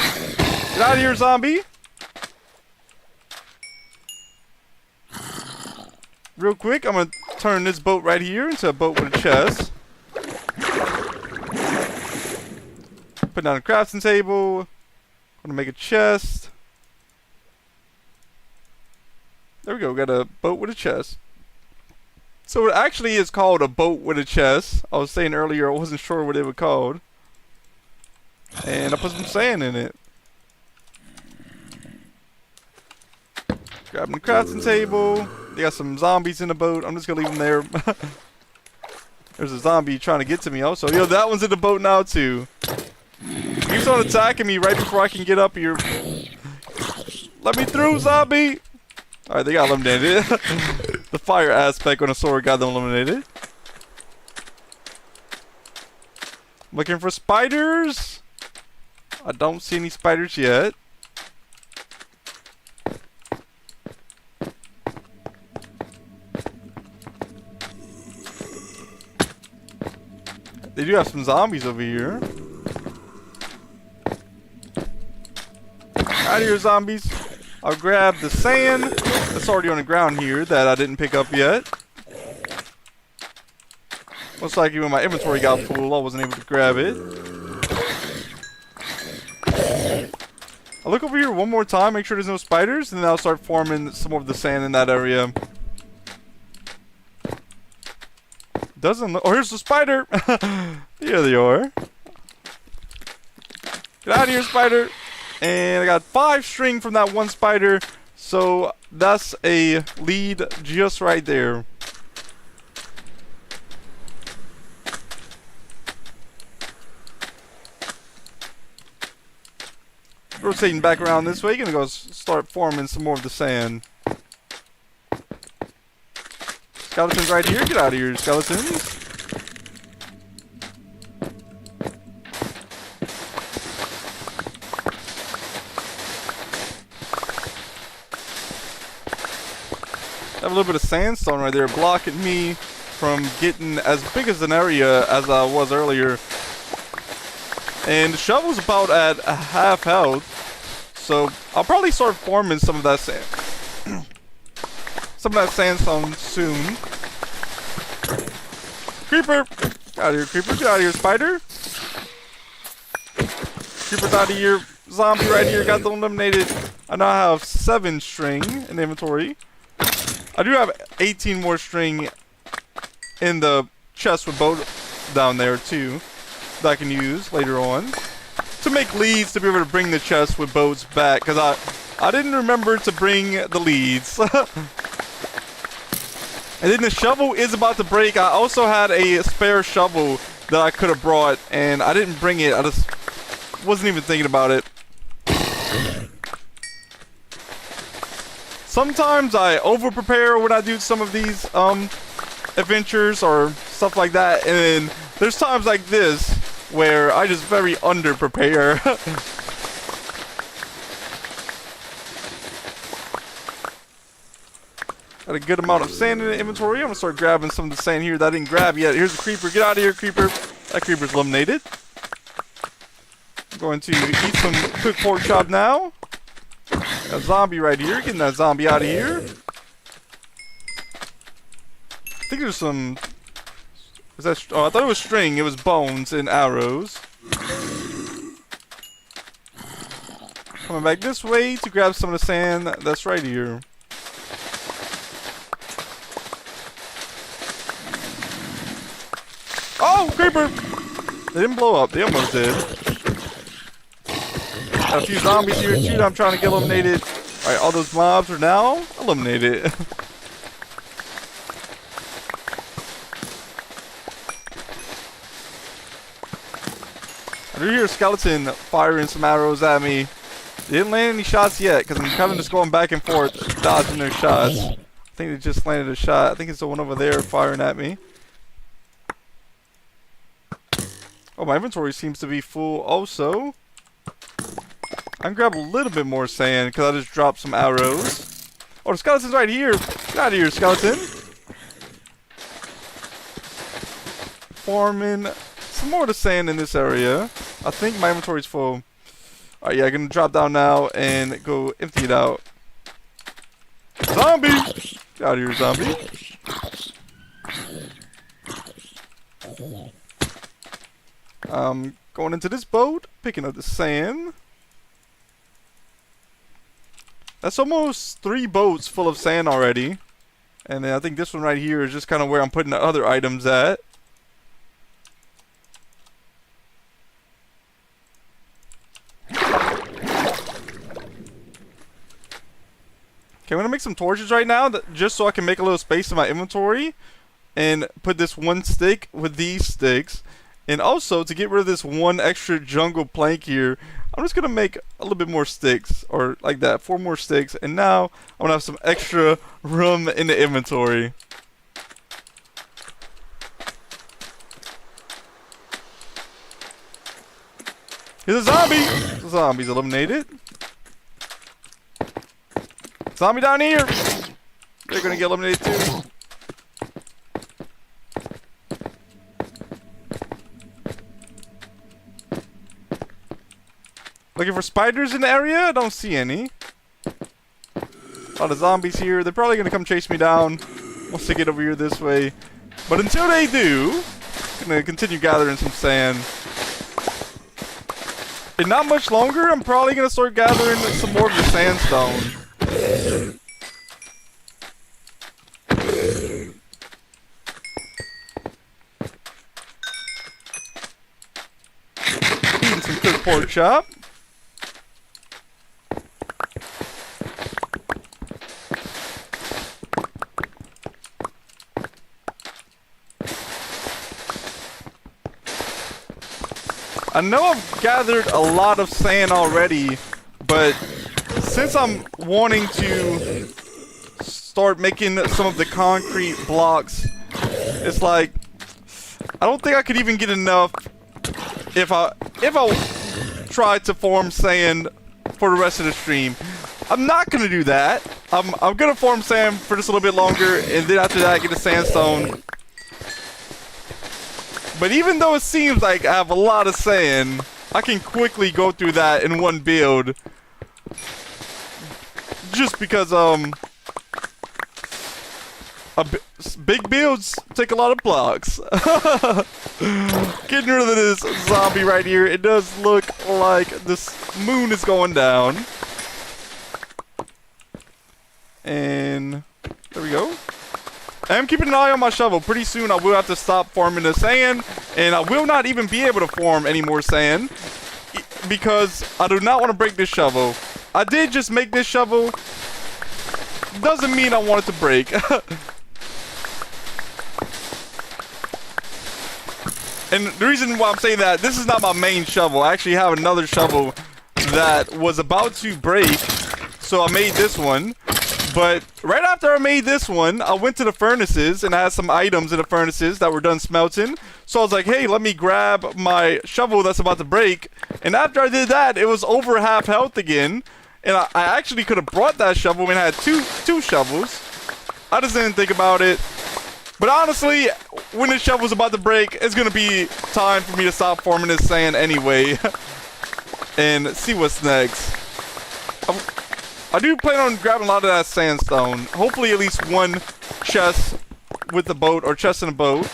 Get out of here, zombie! Real quick, I'm going to turn this boat right here into a boat with a chest. Put down a crafting table. I'm going to make a chest. There we go, we got a boat with a chest. So it actually is called a boat with a chest. I was saying earlier I wasn't sure what it was called. And I put some sand in it. Grabbing the crafting table. They got some zombies in the boat. I'm just gonna leave them there. There's a zombie trying to get to me also. Yo, that one's in the boat now too. Keeps on attacking me right before I can get up here. Let me through, zombie! Alright, they got eliminated. The fire aspect on a sword got them eliminated. Looking for spiders. I don't see any spiders yet. They do have some zombies over here. Out of here, zombies. I'll grab the sand that's already on the ground here that I didn't pick up yet. Looks like when my inventory got full, I wasn't able to grab it. I'll look over here one more time, make sure there's no spiders, and then I'll start farming some of the sand in that area. Doesn't look. Oh, here's the spider! Here they are. Get out of here, spider! And I got 5 string from that one spider, so that's a lead just right there. Rotating back around this way, gonna go start forming some more of the sand. Skeletons right here, get out of here, skeletons. I have a little bit of sandstone right there blocking me from getting as big as an area as I was earlier. And the shovel's about at half health, so I'll probably start forming some of that sand. Some of that sandstone soon. Creeper! Get out of here, creeper. Get out of here, spider. Creeper's out of here. Zombie right here. Got them eliminated. I now have 7 string in the inventory. I do have 18 more string in the chest with boat down there too that I can use later on. to make leads to be able to bring the chest with boats back, because I didn't remember to bring the leads. And then the shovel is about to break. I also had a spare shovel that I could have brought, and I didn't bring it. I just wasn't even thinking about it. Sometimes I over-prepare when I do some of these adventures or stuff like that, and then there's times like this where I just very under-prepare. Got a good amount of sand in the inventory. I'm gonna start grabbing some of the sand here that I didn't grab yet. Here's a creeper. Get out of here, creeper. That creeper's eliminated. I'm going to eat some cooked pork chop now. Got a zombie right here. Getting that zombie out of here. I think there's some... Is that... Oh, I thought it was string. It was bones and arrows. Coming back this way to grab some of the sand that's right here. Oh, creeper! They didn't blow up. They almost did. Got a few zombies here too that I'm trying to get eliminated. Alright, all those mobs are now eliminated. I do hear a skeleton firing some arrows at me. They didn't land any shots yet because I'm kind of just going back and forth, dodging their shots. I think they just landed a shot. I think it's the one over there firing at me. Oh, my inventory seems to be full also. I can grab a little bit more sand because I just dropped some arrows. Oh, the skeleton's right here. Get out of here, skeleton. Farming some more of the sand in this area. I think my inventory's full. Alright, yeah, I'm going to drop down now and go empty it out. Zombie! Get out of here, zombie. Going into this boat, picking up the sand. That's almost 3 boats full of sand already. And then I think this one right here is just kind of where I'm putting the other items at. Okay, I'm going to make some torches right now, just so I can make a little space in my inventory. And put this one stick with these sticks. And also, to get rid of this one extra jungle plank here, I'm just going to make a little bit more sticks. Or like that, 4 more sticks. And now, I'm going to have some extra room in the inventory. Here's a zombie! The zombie's eliminated. Zombie down here! They're going to get eliminated too. Looking for spiders in the area? I don't see any. A lot of zombies here. They're probably going to come chase me down once they get over here this way. But until they do, I'm going to continue gathering some sand. In not much longer, I'm probably going to start gathering some more of the sandstone. Eating some cooked pork chop. I know I've gathered a lot of sand already, but since I'm wanting to start making some of the concrete blocks, it's like I don't think I could even get enough if I tried to form sand for the rest of the stream. I'm not gonna do that. I'm gonna form sand for just a little bit longer, and then after that get the sandstone. But even though it seems like I have a lot of sand, I can quickly go through that in one build. Just because, big builds take a lot of blocks. Getting rid of this zombie right here. It does look like this moon is going down. And there we go. I'm keeping an eye on my shovel. Pretty soon I will have to stop farming the sand, and I will not even be able to farm any more sand. because I do not want to break this shovel. I did just make this shovel. Doesn't mean I want it to break. And the reason why I'm saying that, this is not my main shovel. I actually have another shovel that was about to break. So I made this one. But right after I made this one, I went to the furnaces and I had some items in the furnaces that were done smelting. So I was like, hey, let me grab my shovel that's about to break. And after I did that, it was over half health again. And I actually could have brought that shovel and had two shovels. I just didn't think about it. But honestly, when this shovel's about to break, it's going to be time for me to stop farming this sand anyway. And see what's next. I do plan on grabbing a lot of that sandstone. Hopefully at least one chest with the boat, or chest in a boat.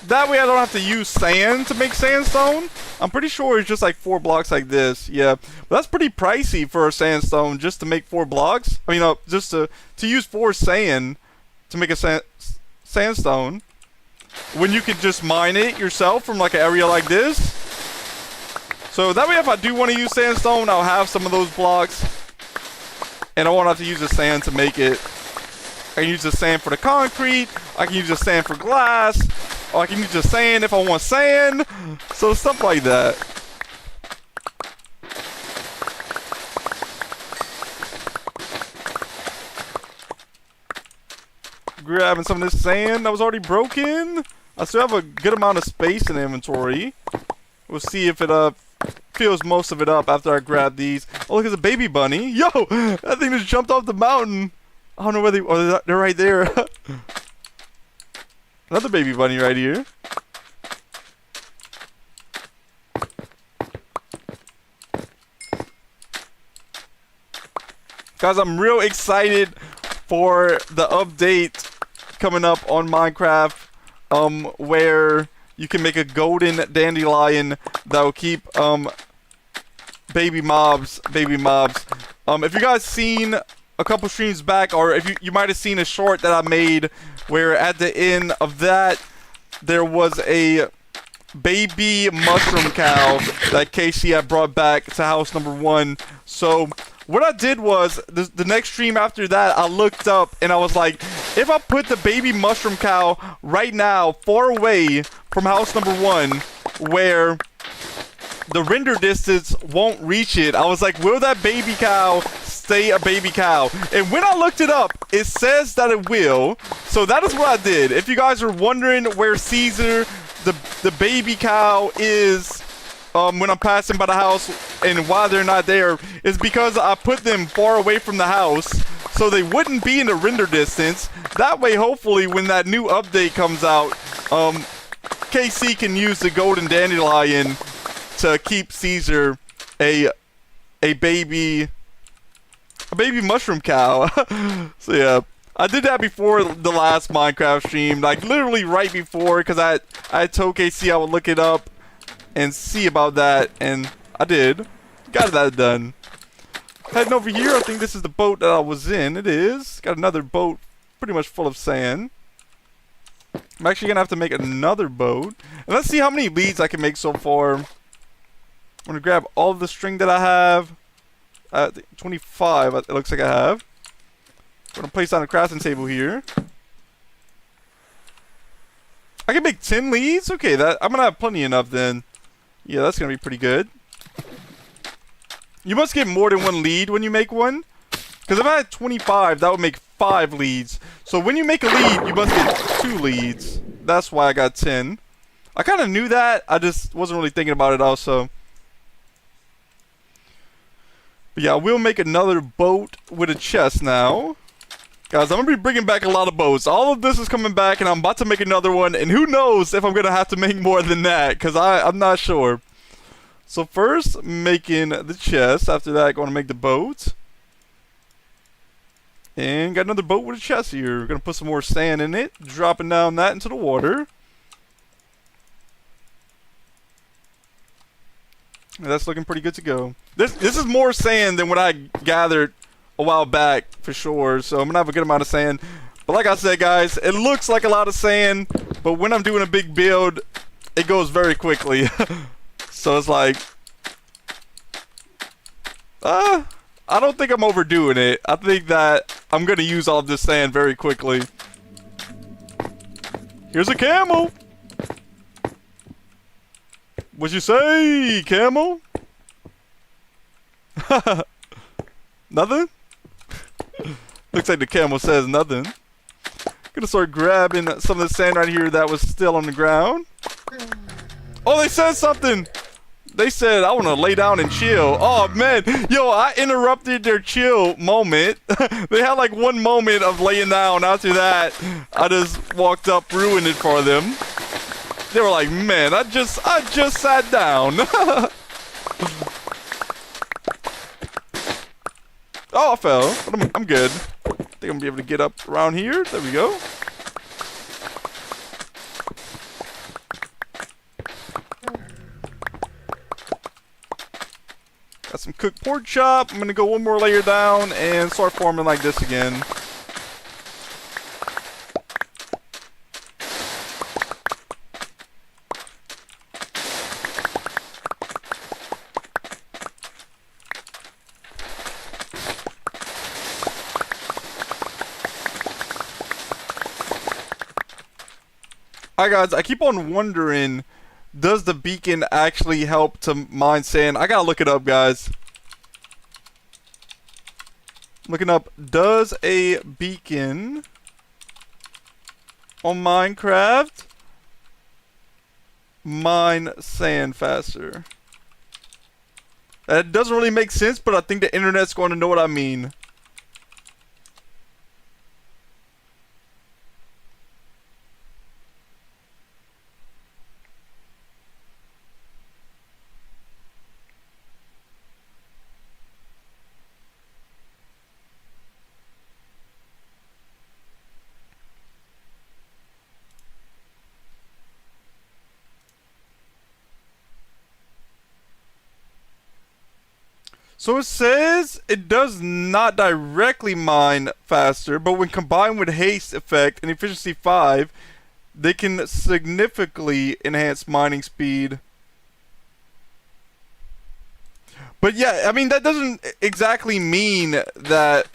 That way I don't have to use sand to make sandstone. I'm pretty sure it's just like 4 blocks like this. Yeah, but that's pretty pricey for a sandstone just to make 4 blocks. I mean, just to use 4 sand to make a sandstone. When you could just mine it yourself from like an area like this. So that way if I do want to use sandstone, I'll have some of those blocks. And I won't have to use the sand to make it. I can use the sand for the concrete. I can use the sand for glass. Or I can use the sand if I want sand. So stuff like that. Grabbing some of this sand that was already broken. I still have a good amount of space in the inventory. We'll see if it fills most of it up after I grab these. Oh, look, it's a baby bunny. Yo, that thing just jumped off the mountain. I don't know where they're right there. Another baby bunny right here. Guys, I'm real excited for the update coming up on Minecraft, where you can make a golden dandelion that will keep baby mobs. If you guys seen a couple streams back, or if you might have seen a short that I made where at the end of that there was a baby mushroom cow that Casey had brought back to house number 1. So what I did was, the next stream after that, I looked up and I was like, if I put the baby mushroom cow right now far away from house number 1 where the render distance won't reach it, I was like, will that baby cow stay a baby cow? And when I looked it up, it says that it will. So that is what I did. If you guys are wondering where Caesar, the baby cow, is when I'm passing by the house and why they're not there, is because I put them far away from the house so they wouldn't be in the render distance. That way, hopefully, when that new update comes out, KC can use the golden dandelion to keep Caesar a baby mushroom cow. So yeah, I did that before the last Minecraft stream, like literally right before, because I told KC I would look it up and see about that, and I did. Got that done. Heading over here, I think this is the boat that I was in. It is. Got another boat pretty much full of sand. I'm actually gonna have to make another boat. And let's see how many leads I can make so far. I'm gonna grab all of the string that I have. 25 it looks like I have. I'm gonna place down a crafting table here. I can make 10 leads? Okay, I'm gonna have plenty enough then. Yeah, that's gonna be pretty good. You must get more than 1 lead when you make one. Because if I had 25, that would make 5 leads. So when you make a lead, you must get 2 leads. That's why I got 10. I kind of knew that. I just wasn't really thinking about it also. But yeah, we'll make another boat with a chest now. Guys, I'm going to be bringing back a lot of boats. All of this is coming back, and I'm about to make another one. And who knows if I'm going to have to make more than that, because I'm not sure. So first, making the chest. After that, going to make the boat. And got another boat with a chest here. We're going to put some more sand in it. Dropping down that into the water. And that's looking pretty good to go. This is more sand than what I gathered a while back, for sure. So I'm going to have a good amount of sand. But like I said, guys, it looks like a lot of sand. But when I'm doing a big build, it goes very quickly. So it's like, I don't think I'm overdoing it. I think that I'm gonna use all of this sand very quickly. Here's a camel. What'd you say, camel? Nothing? Looks like the camel says nothing. Gonna start grabbing some of the sand right here that was still on the ground. Oh, they said something! They said, I want to lay down and chill. Oh, man. Yo, I interrupted their chill moment. They had like one moment of laying down. After that, I just walked up, ruined it for them. They were like, man, I just sat down. Oh, I fell. But I'm good. I think I'm gonna be able to get up around here. There we go. Got some cooked pork chop. I'm gonna go one more layer down and start forming like this again. Alright guys, I keep on wondering, does the beacon actually help to mine sand? I gotta look it up, guys. Looking up, does a beacon on Minecraft mine sand faster? That doesn't really make sense, but I think the internet's going to know what I mean. So it says it does not directly mine faster, but when combined with haste effect and efficiency 5, they can significantly enhance mining speed. But yeah, I mean, that doesn't exactly mean that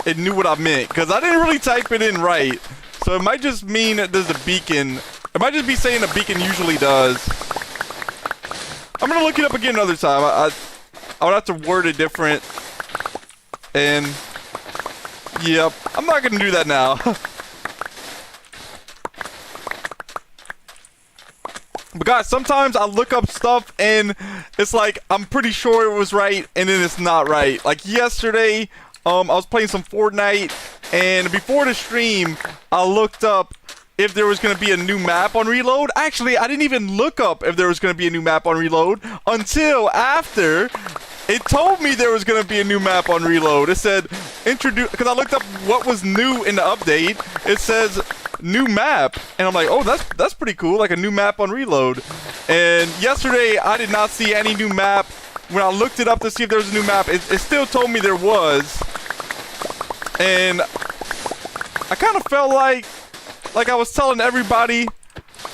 it knew what I meant, because I didn't really type it in right. So it might just mean that there's a beacon. It might just be saying a beacon usually does. I'm going to look it up again another time. I would have to word it different. And yep, I'm not gonna do that now. But guys, sometimes I look up stuff and it's like I'm pretty sure it was right and then it's not right. Like yesterday, I was playing some Fortnite and before the stream, I looked up if there was going to be a new map on Reload. Actually, I didn't even look up if there was going to be a new map on Reload until after it told me there was going to be a new map on Reload. It said, introduce, because I looked up what was new in the update. It says, new map. And I'm like, oh, that's pretty cool, like a new map on Reload. And yesterday, I did not see any new map. When I looked it up to see if there was a new map, it still told me there was. And I kind of felt like I was telling everybody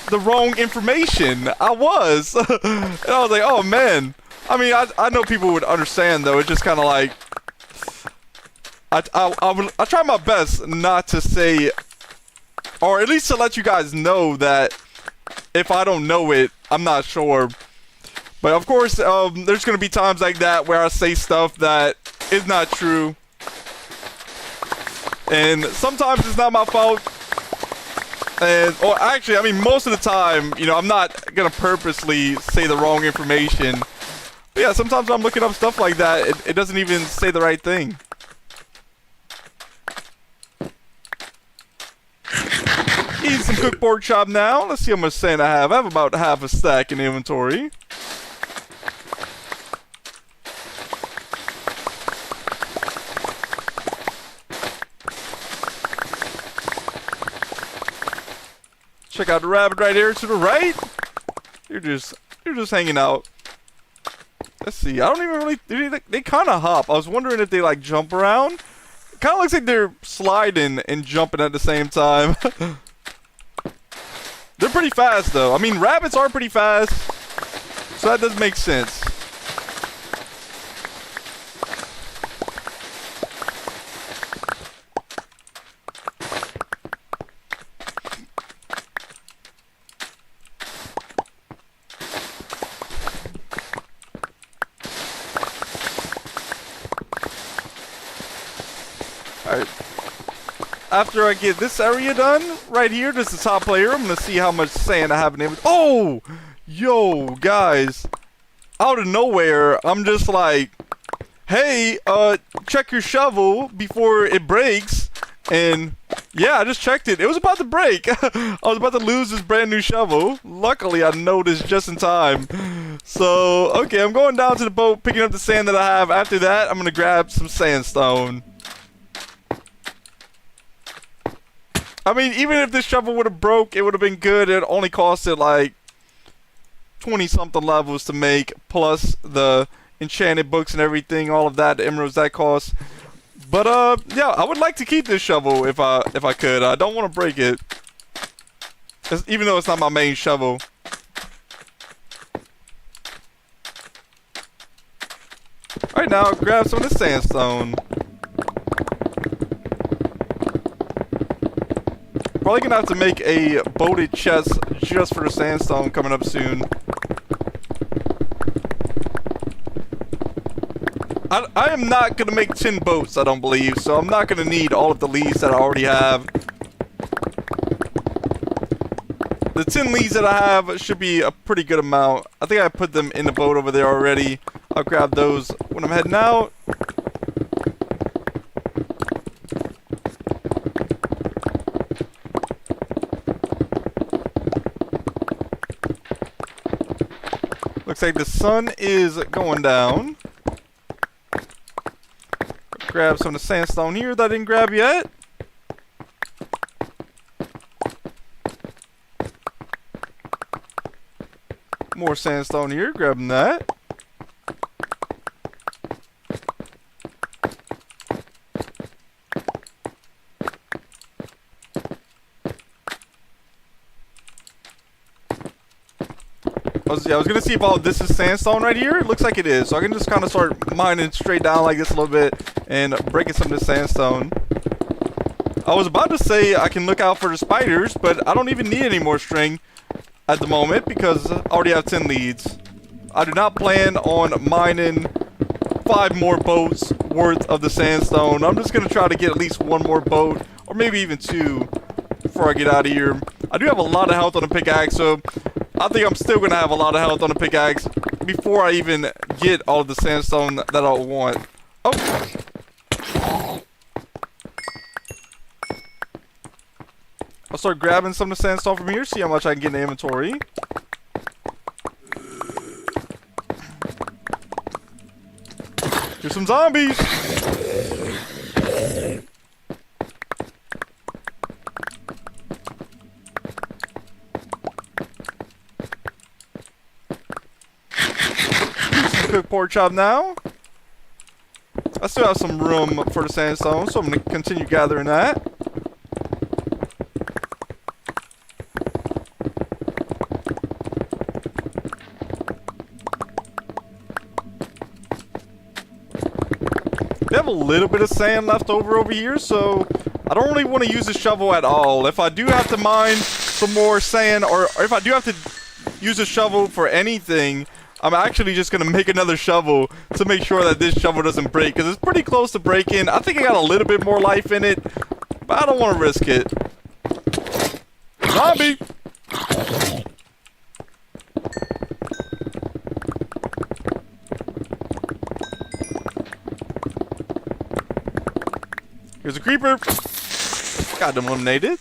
the wrong information. I was. And I was like, oh, man. I mean, I know people would understand, though. It's just kind of like, I try my best not to say, or at least to let you guys know that if I don't know it, I'm not sure. But of course, there's going to be times like that where I say stuff that is not true. And sometimes it's not my fault. And, or actually, I mean, most of the time, you know, I'm not going to purposely say the wrong information. But yeah, sometimes I'm looking up stuff like that, it doesn't even say the right thing. Eating some cooked pork chop now. Let's see how much sand I have. I have about half a stack in inventory. Check out the rabbit right here to the right. You're just hanging out. Let's see. I don't even really. They kind of hop. I was wondering if they like jump around. It kind of looks like they're sliding and jumping at the same time. They're pretty fast, though. I mean, rabbits are pretty fast, so that does make sense. Alright. After I get this area done, right here, this is the top layer, I'm gonna see how much sand I have in it. Oh! Yo, guys. Out of nowhere, I'm just like, hey, check your shovel before it breaks. And yeah, I just checked it. It was about to break. I was about to lose this brand new shovel. Luckily, I noticed just in time. So, okay, I'm going down to the boat, picking up the sand that I have. After that, I'm gonna grab some sandstone. I mean, even if this shovel would have broke, it would have been good. It only costed like 20-something levels to make, plus the enchanted books and everything, all of that, the emeralds that cost. But yeah, I would like to keep this shovel if I could. I don't want to break it, even though it's not my main shovel. All right, now grab some of the sandstone. Probably gonna have to make a boated chest just for the sandstone coming up soon. I am not gonna make 10 boats, I don't believe, so I'm not gonna need all of the leaves that I already have. The 10 leaves that I have should be a pretty good amount. I think I put them in the boat over there already. I'll grab those when I'm heading out. Looks like the sun is going down. Grab some of the sandstone here that I didn't grab yet. More sandstone here, grabbing that. I was gonna see if all of this is sandstone right here. It looks like it is, so I can just kind of start mining straight down like this a little bit and breaking some of the sandstone. I was about to say I can look out for the spiders, but I don't even need any more string at the moment because I already have 10 leads. I do not plan on mining 5 more boats worth of the sandstone. I'm just gonna try to get at least 1 more boat, or maybe even 2 before I get out of here. I do have a lot of health on the pickaxe, so I think I'm still gonna have a lot of health on the pickaxe before I even get all of the sandstone that I want. Oh! I'll start grabbing some of the sandstone from here, see how much I can get in the inventory. Here's some zombies! Quick pork chop now. I still have some room for the sandstone, so I'm going to continue gathering that. We have a little bit of sand left over here, so I don't really want to use the shovel at all. If I do have to mine some more sand, or if I do have to use a shovel for anything, I'm actually just going to make another shovel to make sure that this shovel doesn't break, because it's pretty close to breaking. I think I got a little bit more life in it, but I don't want to risk it. Zombie! Here's a creeper. Got them eliminated.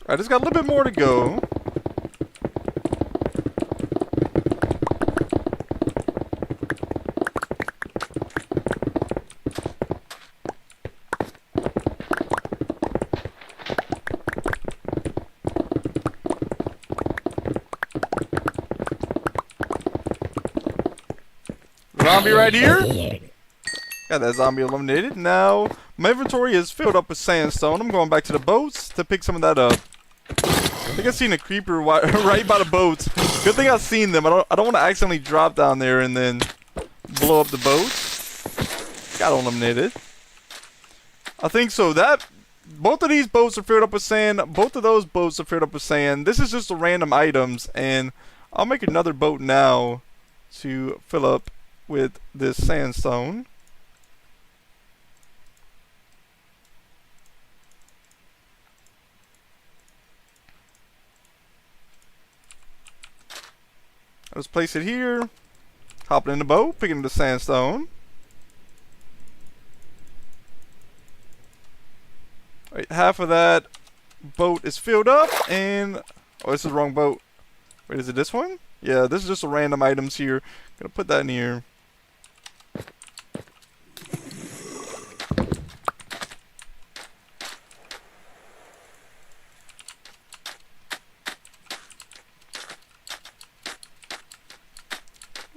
I just got a little bit more to go. Zombie right here. Got that zombie eliminated. Now, my inventory is filled up with sandstone. I'm going back to the boats to pick some of that up. I think I seen a creeper right by the boats. Good thing I've seen them. I don't want to accidentally drop down there and then blow up the boats. Got eliminated. I think so. Both of these boats are filled up with sand. Both of those boats are filled up with sand. This is just the random items, and I'll make another boat now to fill up with this sandstone. I'll just place it here. Hop in the boat, picking the sandstone. Right, half of that boat is filled up, and oh, this is the wrong boat. Wait, is it this one? Yeah, this is just a random items here. Gonna put that in here.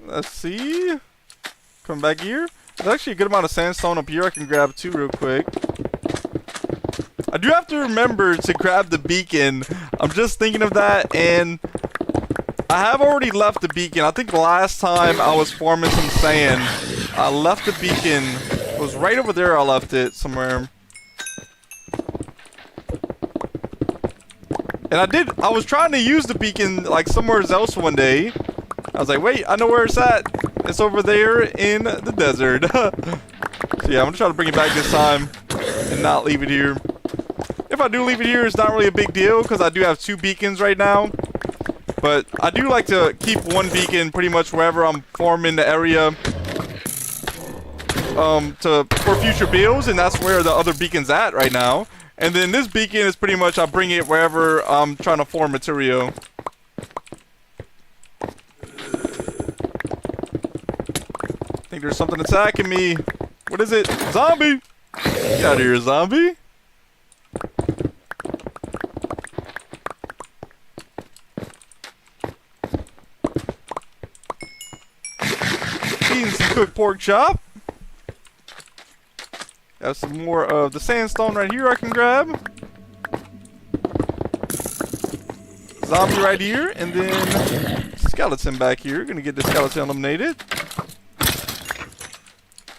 Let's see. Come back here. There's actually a good amount of sandstone up here. I can grab 2 real quick. I do have to remember to grab the beacon. I'm just thinking of that, and I have already left the beacon. I think last time I was farming some sand, I left the beacon. It was right over there. I left it somewhere. And I was trying to use the beacon like somewhere else one day. I was like, wait, I know where it's at. It's over there in the desert. So yeah, I'm gonna try to bring it back this time and not leave it here. If I do leave it here, it's not really a big deal because I do have 2 beacons right now. But I do like to keep 1 beacon pretty much wherever I'm farming the area for future builds, and that's where the other beacon's at right now. And then this beacon is pretty much I bring it wherever I'm trying to farm material. I think there's something attacking me. What is it? Zombie! Get out of here, zombie. Eating some cooked pork chop. Got some more of the sandstone right here I can grab. Zombie right here, and then skeleton back here. Gonna get the skeleton eliminated.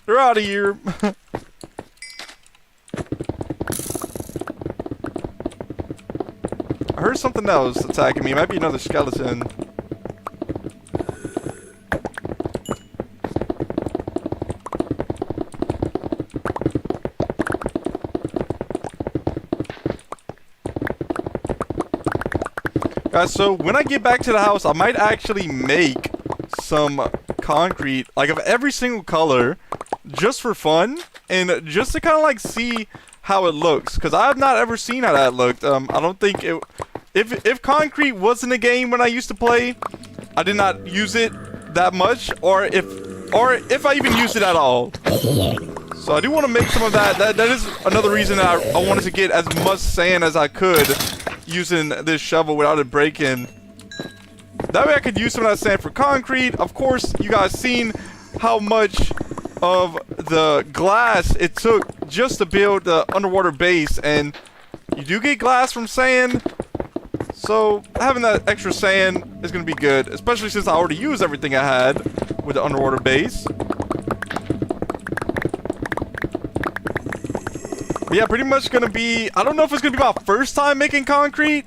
They're out of here. I heard something else attacking me. It might be another skeleton. Guys, so when I get back to the house, I might actually make some concrete, like of every single color, just for fun, and just to kind of like see how it looks, because I have not ever seen how that looked. I don't think it, if concrete wasn't a game when I used to play, I did not use it that much, or if I even used it at all. So I do want to make some of that. That is another reason I wanted to get as much sand as I could using this shovel without it breaking. That way I could use some of that sand for concrete. Of course, you guys seen how much of the glass it took just to build the underwater base, and you do get glass from sand, so having that extra sand is going to be good, especially since I already used everything I had with the underwater base. But yeah, pretty much going to be, I don't know if it's going to be my first time making concrete,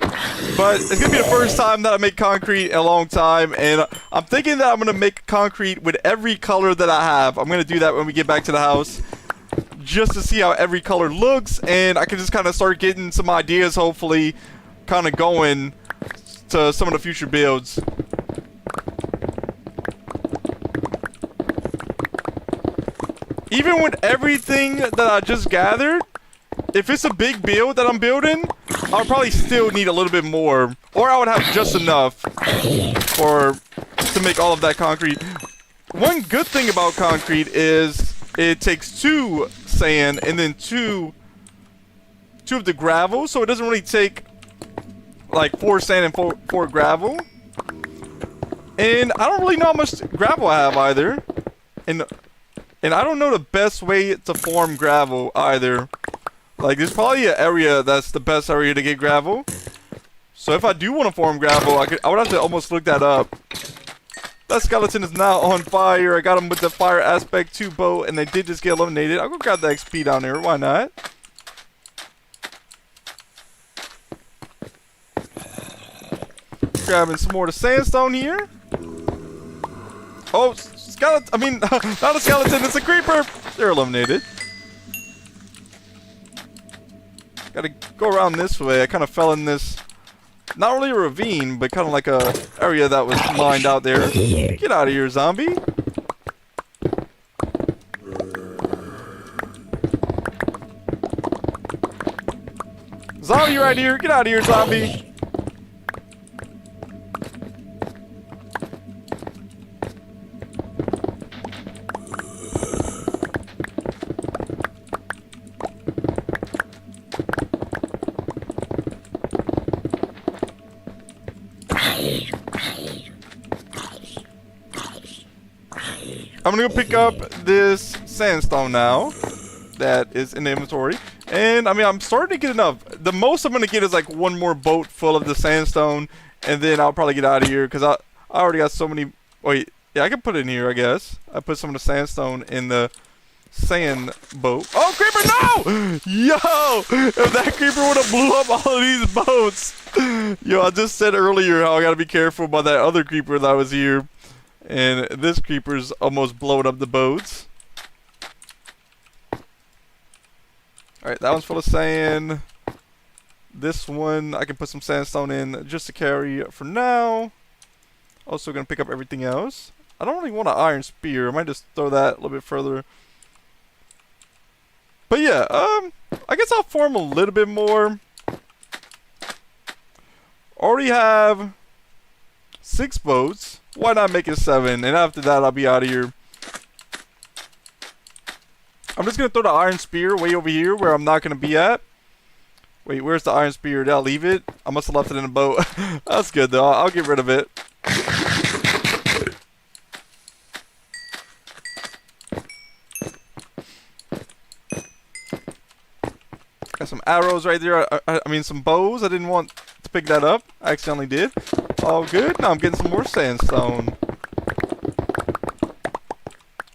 but it's going to be the first time that I make concrete in a long time, and I'm thinking that I'm going to make concrete with every color that I have. I'm going to do that when we get back to the house, just to see how every color looks, and I can just kind of start getting some ideas, hopefully, kind of going to some of the future builds. Even with everything that I just gathered, if it's a big build that I'm building, I'll probably still need a little bit more, or I would have just enough to make all of that concrete. One good thing about concrete is it takes 2 sand and then two of the gravel, so it doesn't really take like 4 sand and 4 gravel. And I don't really know how much gravel I have either. And I don't know the best way to form gravel either. Like, there's probably an area that's the best area to get gravel. So if I do want to form gravel, I would have to almost look that up. That skeleton is now on fire. I got him with the fire aspect 2 bow, and they did just get eliminated. I'll go grab the XP down there. Why not? Grabbing some more of the sandstone here. Oh, skeleton. I mean, not a skeleton. It's a creeper. They're eliminated. Gotta go around this way. I kind of fell in this, not really a ravine, but kind of like a area that was mined out there. Get out of here, zombie. Zombie right here. Get out of here, zombie. I'm gonna go pick up this sandstone now that is in the inventory. And I mean, I'm starting to get enough. The most I'm gonna get is like one more boat full of the sandstone, and then I'll probably get out of here because I already got so many. Wait, yeah, I can put it in here, I guess. I put some of the sandstone in the sand boat. Oh, creeper, no! Yo, if that creeper would have blew up all of these boats. Yo, I just said earlier how I gotta be careful about that other creeper that was here. And this creeper's almost blowing up the boats. Alright, that one's full of sand. This one, I can put some sandstone in just to carry for now. Also gonna pick up everything else. I don't really want an iron spear. I might just throw that a little bit further. But yeah, I guess I'll form a little bit more. Already have 6 boats. Why not make it 7? And after that, I'll be out of here. I'm just going to throw the iron spear way over here where I'm not going to be at. Wait, where's the iron spear? Did I leave it? I must have left it in a boat. That's good, though. I'll get rid of it. Got some arrows right there. I mean, some bows. I didn't want to pick that up. I accidentally did. All good. Now I'm getting some more sandstone.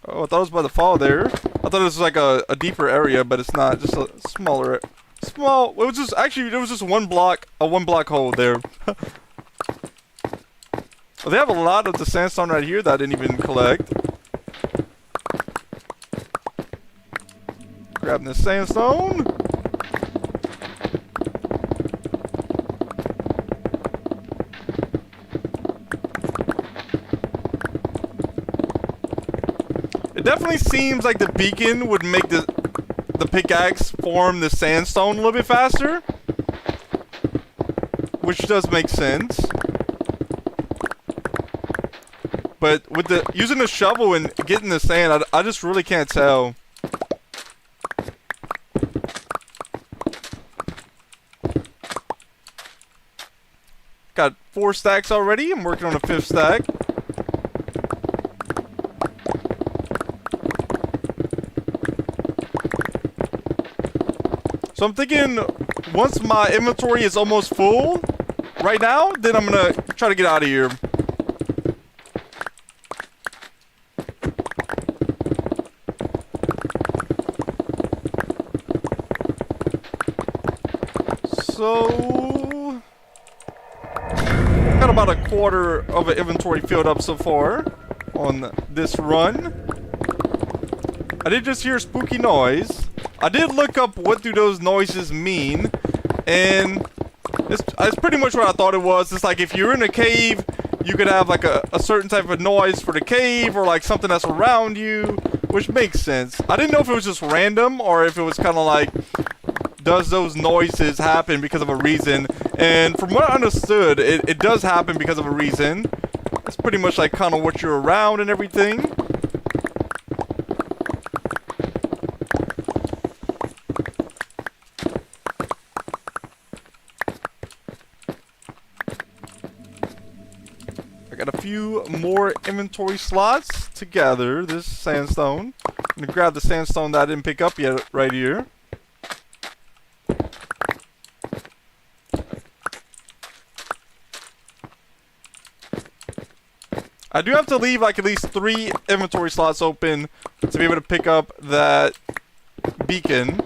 Oh, I thought it was by the fall there. I thought it was like a deeper area, but it's not. Just a smaller, small. It was just actually there was just one block hole there. Well, they have a lot of the sandstone right here that I didn't even collect. Grabbing this sandstone. It definitely seems like the beacon would make the pickaxe form the sandstone a little bit faster, which does make sense. But with using the shovel and getting the sand, I just really can't tell. Got 4 stacks already. I'm working on a 5th stack. So I'm thinking once my inventory is almost full right now, then I'm gonna try to get out of here. So got about a quarter of an inventory filled up so far on this run. I did just hear a spooky noise. I did look up what do those noises mean, and it's pretty much what I thought it was. It's like if you're in a cave, you could have like a certain type of noise for the cave, or like something that's around you, which makes sense. I didn't know if it was just random, or if it was kind of like, does those noises happen because of a reason? And from what I understood, it does happen because of a reason. It's pretty much like kind of what you're around and everything. I got a few more inventory slots to gather this sandstone. I'm gonna grab the sandstone that I didn't pick up yet right here. I do have to leave like at least 3 inventory slots open to be able to pick up that beacon.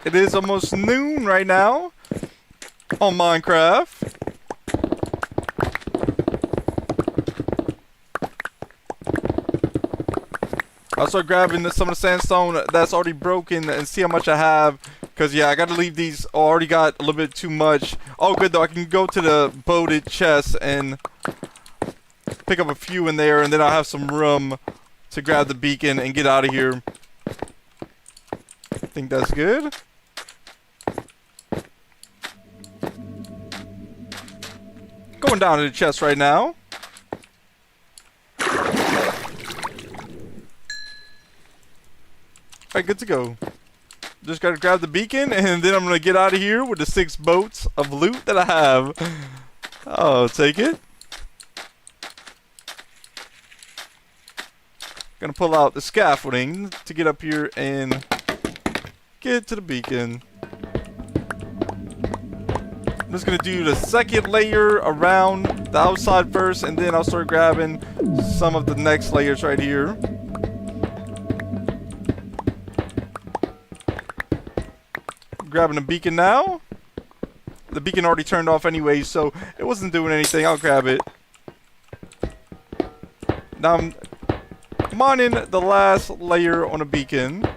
It is almost noon right now on Minecraft. I'll start grabbing some of the sandstone that's already broken and see how much I have. Because, yeah, I got to leave these. Oh, I already got a little bit too much. Oh, good, though. I can go to the boated chest and pick up a few in there. And then I'll have some room to grab the beacon and get out of here. I think that's good. Going down to the chest right now. Alright, good to go. Just gotta grab the beacon and then I'm gonna get out of here with the 6 boats of loot that I have. I'll take it. Gonna pull out the scaffolding to get up here and get to the beacon. I'm just gonna do the second layer around the outside first, and then I'll start grabbing some of the next layers right here. Grabbing the beacon now. The beacon already turned off anyway, so it wasn't doing anything. I'll grab it. Now I'm mining the last layer on a beacon.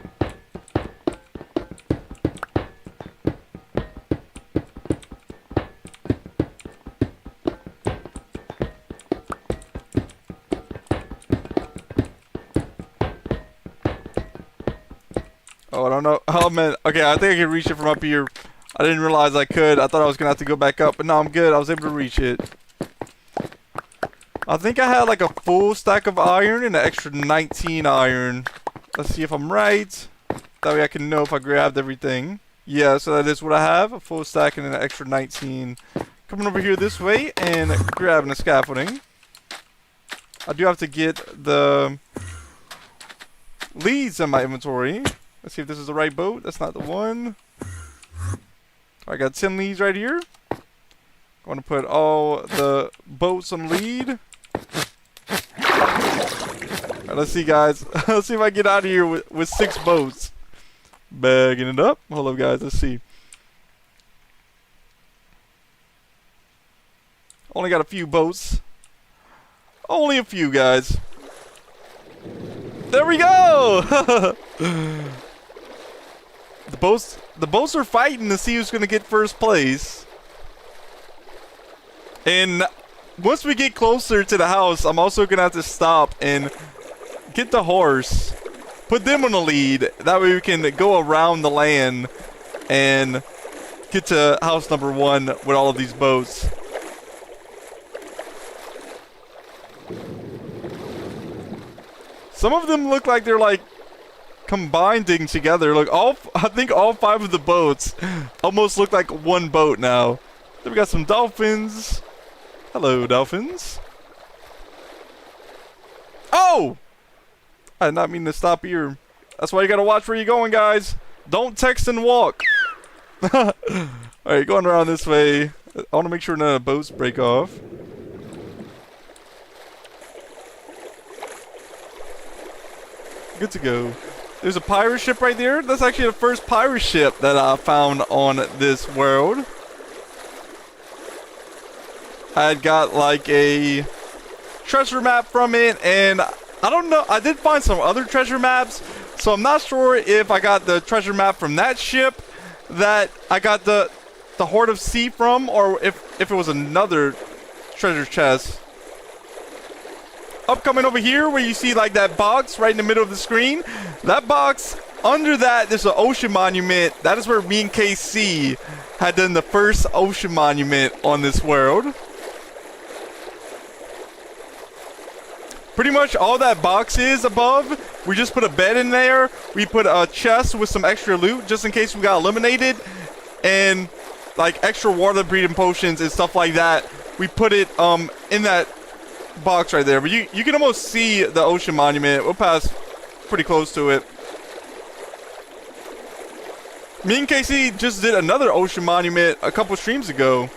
Oh, I don't know. Oh, man. Okay, I think I can reach it from up here. I didn't realize I could. I thought I was going to have to go back up. But no, I'm good. I was able to reach it. I think I had like a full stack of iron and an extra 19 iron. Let's see if I'm right. That way I can know if I grabbed everything. Yeah, so that is what I have. A full stack and an extra 19. Coming over here this way and grabbing the scaffolding. I do have to get the leads in my inventory. Let's see if this is the right boat. That's not the one. I got 10 leads right here. I'm going to put all the boats on lead. Alright, let's see, guys. Let's see if I get out of here with 6 boats. Bagging it up. Hold up, guys. Let's see. Only got a few boats. Only a few, guys. There we go! The boats are fighting to see who's going to get first place. And once we get closer to the house, I'm also going to have to stop and get the horse. Put them on the lead. That way we can go around the land and get to house number 1 with all of these boats. Some of them look like they're like combining together. Look, I think all 5 of the boats almost look like one boat now. Then we got some dolphins. Hello, dolphins. Oh! I did not mean to stop here. That's why you gotta watch where you're going, guys. Don't text and walk. Alright, going around this way. I want to make sure none of the boats break off. Good to go. There's a pirate ship right there. That's actually the first pirate ship that I found on this world. I got like a treasure map from it, and I don't know. I did find some other treasure maps, so I'm not sure if I got the treasure map from that ship that I got the Horde of Sea from, or if it was another treasure chest. Upcoming over here where you see like that box right in the middle of the screen. That box under that, there's an ocean monument. That is where me and KC had done the first ocean monument on this world. Pretty much all that box is above, we just put a bed in there. We put a chest with some extra loot just in case we got eliminated. And like extra water breathing potions and stuff like that. We put it in that box right there. But you can almost see the ocean monument. We'll pass pretty close to it. Me and KC just did another ocean monument a couple streams ago.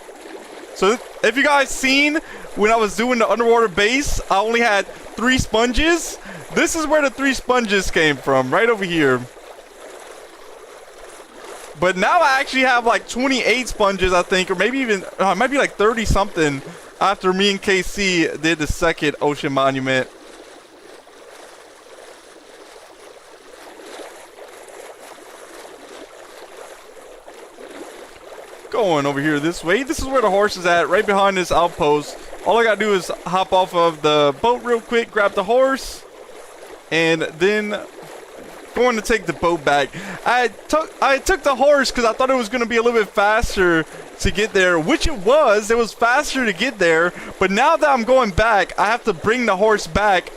So if you guys seen when I was doing the underwater base, I only had 3 sponges. This is where the 3 sponges came from, right over here. But now I actually have like 28 sponges, I think, or maybe even, it might be like 30 something after me and KC did the second ocean monument. Going over here this way. This is where the horse is at, right behind this outpost. All I gotta do is hop off of the boat real quick, grab the horse, and then going to take the boat back. I took the horse because I thought it was going to be a little bit faster to get there, which it was. It was faster to get there, but now that I'm going back, I have to bring the horse back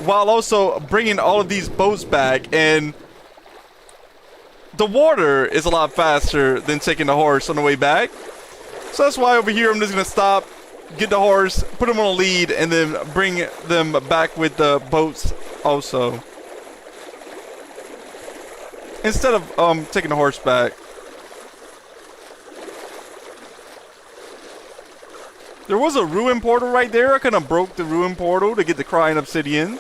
while also bringing all of these boats back, and the water is a lot faster than taking the horse on the way back. So that's why over here I'm just going to stop, get the horse, put him on a lead, and then bring them back with the boats also. Instead of taking the horse back. There was a ruin portal right there. I kind of broke the ruin portal to get the crying obsidian.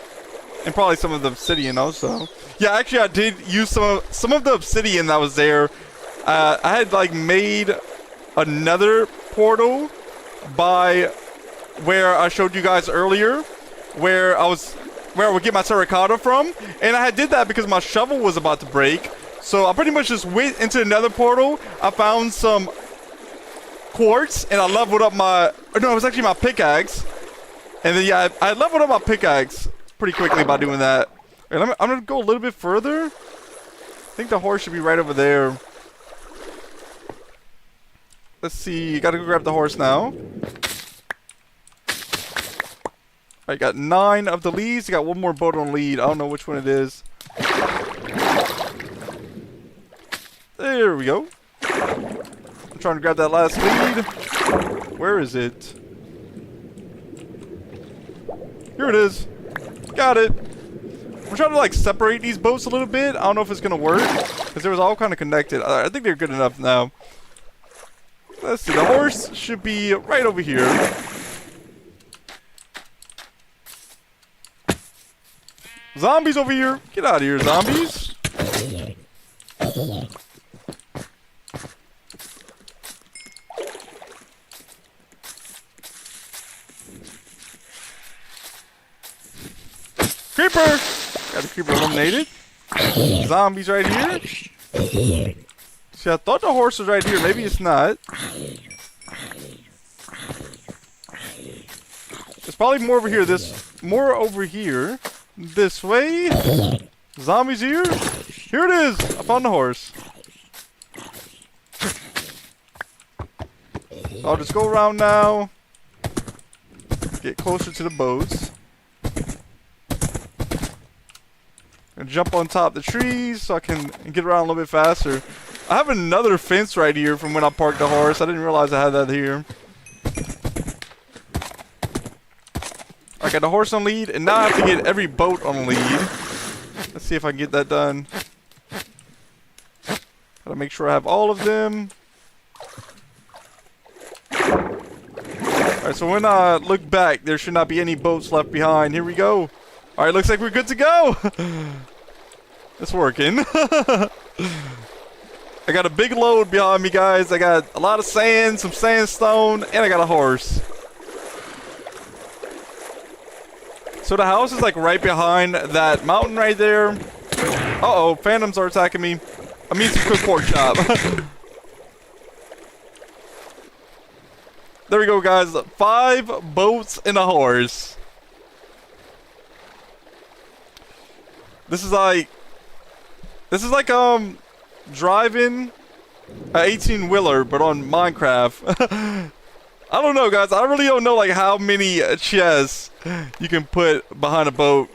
And probably some of the obsidian also. Yeah, actually I did use some of the obsidian that was there. I had like made another portal by where I showed you guys earlier, where I would get my terracotta from, and I did that because my shovel was about to break. So I pretty much just went into another portal. I found some quartz and I leveled up it was actually my pickaxe. And then yeah, I leveled up my pickaxe pretty quickly by doing that. Right, I'm gonna go a little bit further. I think the horse should be right over there. Let's see, gotta go grab the horse now. Alright, got 9 of the leads. Got one more boat on lead. I don't know which one it is. There we go. I'm trying to grab that last lead. Where is it? Here it is. Got it. I'm trying to like separate these boats a little bit. I don't know if it's gonna work because they was all kind of connected. I think they're good enough now. Let's see. The horse should be right over here. Zombies over here. Get out of here, zombies. Creeper! Got a creeper eliminated. Zombies right here. See, I thought the horse was right here. Maybe it's not. It's probably more over here. More over here. This way. Zombies here. Here it is. I found the horse. I'll just go around now. Get closer to the boats. And jump on top of the trees so I can get around a little bit faster. I have another fence right here from when I parked the horse. I didn't realize I had that here. I got the horse on lead, and now I have to get every boat on lead. Let's see if I can get that done. Gotta make sure I have all of them. Alright, so when I look back, there should not be any boats left behind. Here we go. Alright, looks like we're good to go. It's working. I got a big load behind me, guys. I got a lot of sand, some sandstone, and I got a horse. So the house is like right behind that mountain right there. Uh-oh, phantoms are attacking me. I mean, some cooked pork chop. There we go, guys. 5 boats and a horse. This is like This is like driving an 18-wheeler, but on Minecraft. I don't know, guys. I really don't know like how many chests you can put behind a boat.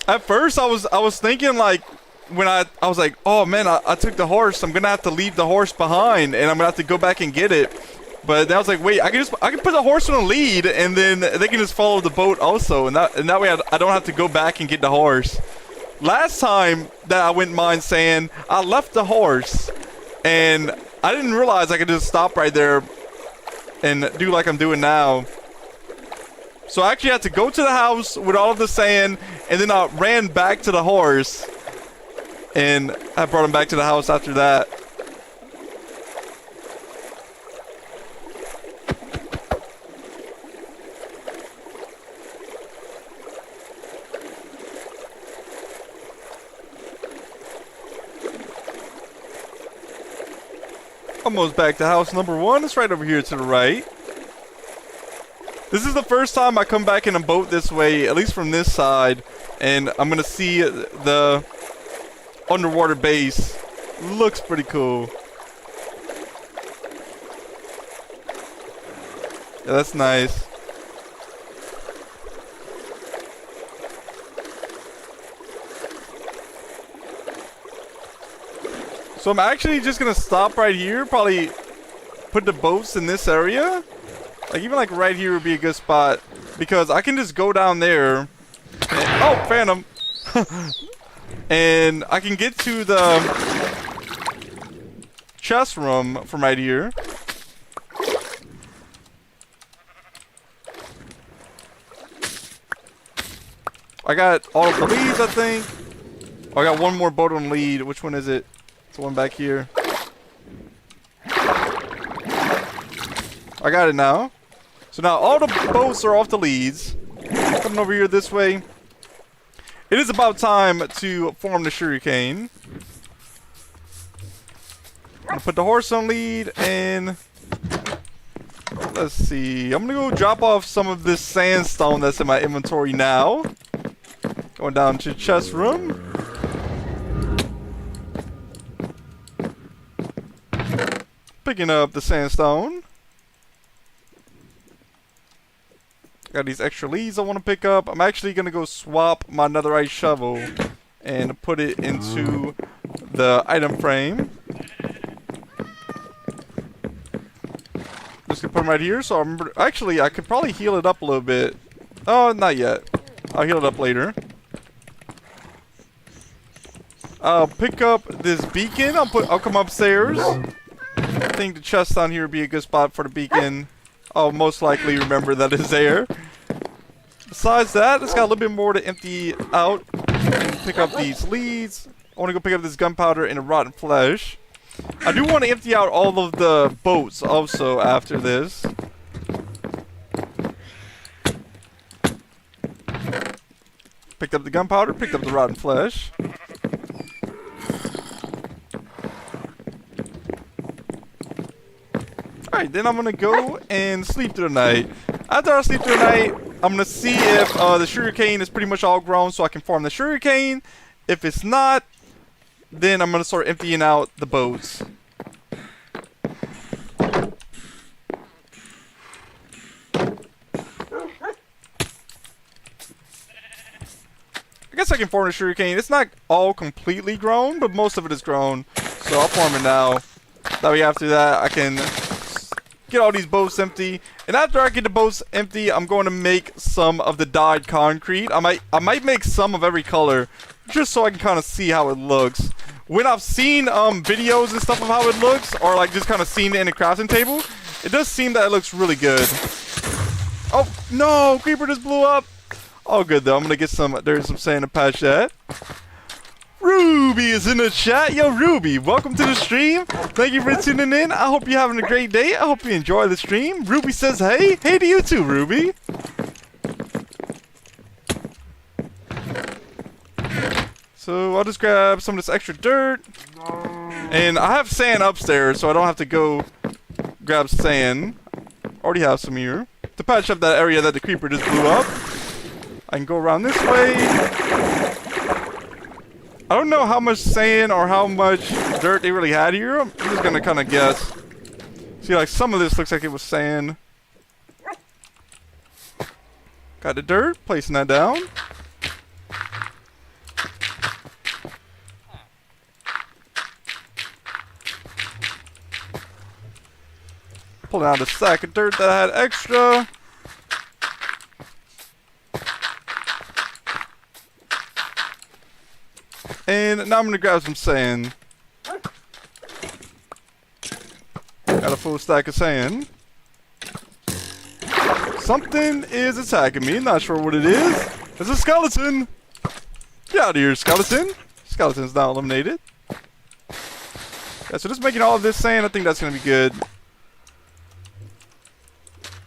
At first, I was thinking like when I was like, oh man, I took the horse. I'm gonna have to leave the horse behind, and I'm gonna have to go back and get it. But then I was like, wait, I can put the horse on a lead, and then they can just follow the boat also, and that way I don't have to go back and get the horse. Last time that I went mine sand, I left the horse, and I didn't realize I could just stop right there and do like I'm doing now. So I actually had to go to the house with all of the sand, and then I ran back to the horse, and I brought him back to the house after that. Almost back to house number 1. It's right over here to the right. This is the first time I come back in a boat this way, at least from this side, and I'm gonna see the underwater base. Looks pretty cool. Yeah, that's nice. So I'm actually just gonna stop right here, probably put the boats in this area. Like even like right here would be a good spot, because I can just go down there and, oh, phantom. And I can get to the chest room from right here. I got all of the leads, I think. Oh, I got one more boat on lead. Which one is it? It's the one back here. I got it now. So now all the boats are off the leads. Coming over here this way. It is about time to form the sugarcane. I'm gonna put the horse on lead, and let's see. I'm gonna go drop off some of this sandstone that's in my inventory now. Going down to the chest room. Picking up the sandstone. Got these extra leads I want to pick up. I'm actually going to go swap my netherite shovel and put it into the item frame. Just going to put them right here. So I remember, actually, I could probably heal it up a little bit. Oh, not yet. I'll heal it up later. I'll pick up this beacon. I'll come upstairs. I think the chest down here would be a good spot for the beacon. I'll most likely remember that it's there. Besides that, it's got a little bit more to empty out. Pick up these leads. I want to go pick up this gunpowder and a rotten flesh. I do want to empty out all of the boats also after this. Picked up the gunpowder, picked up the rotten flesh. Alright, then I'm gonna go and sleep through the night. After I sleep through the night, I'm gonna see if the sugarcane is pretty much all grown so I can farm the sugarcane. If it's not, then I'm gonna start emptying out the boats. I guess I can farm the sugarcane. It's not all completely grown, but most of it is grown. So I'll farm it now. That way after that, I can get all these boats empty. And after I get the boats empty, I'm going to make some of the dyed concrete. I might make some of every color, just so I can kind of see how it looks. When I've seen videos and stuff of how it looks, or like just kind of seen it in a crafting table, it does seem that it looks really good. Oh no, creeper just blew up. All good though. I'm gonna get some. There's some sand to patch that. Ruby is in the chat. Yo, Ruby, welcome to the stream. Thank you for tuning in. I hope you're having a great day. I hope you enjoy the stream. Ruby says hey. Hey to you too, Ruby. So So I'll just grab some of this extra dirt. And I have sand upstairs, so I don't have to go grab sand. Already have some here. To patch up that area that the creeper just blew up. I can go around this way. I don't know how much sand or how much dirt they really had here. I'm just gonna kind of guess. See, like some of this looks like it was sand. Got the dirt, placing that down. Pulling out a sack of dirt that I had extra. And now I'm gonna grab some sand. Got a full stack of sand. Something is attacking me. Not sure what it is. It's a skeleton. Get out of here, skeleton. Skeleton's not eliminated. Yeah, so just making all of this sand, I think that's gonna be good.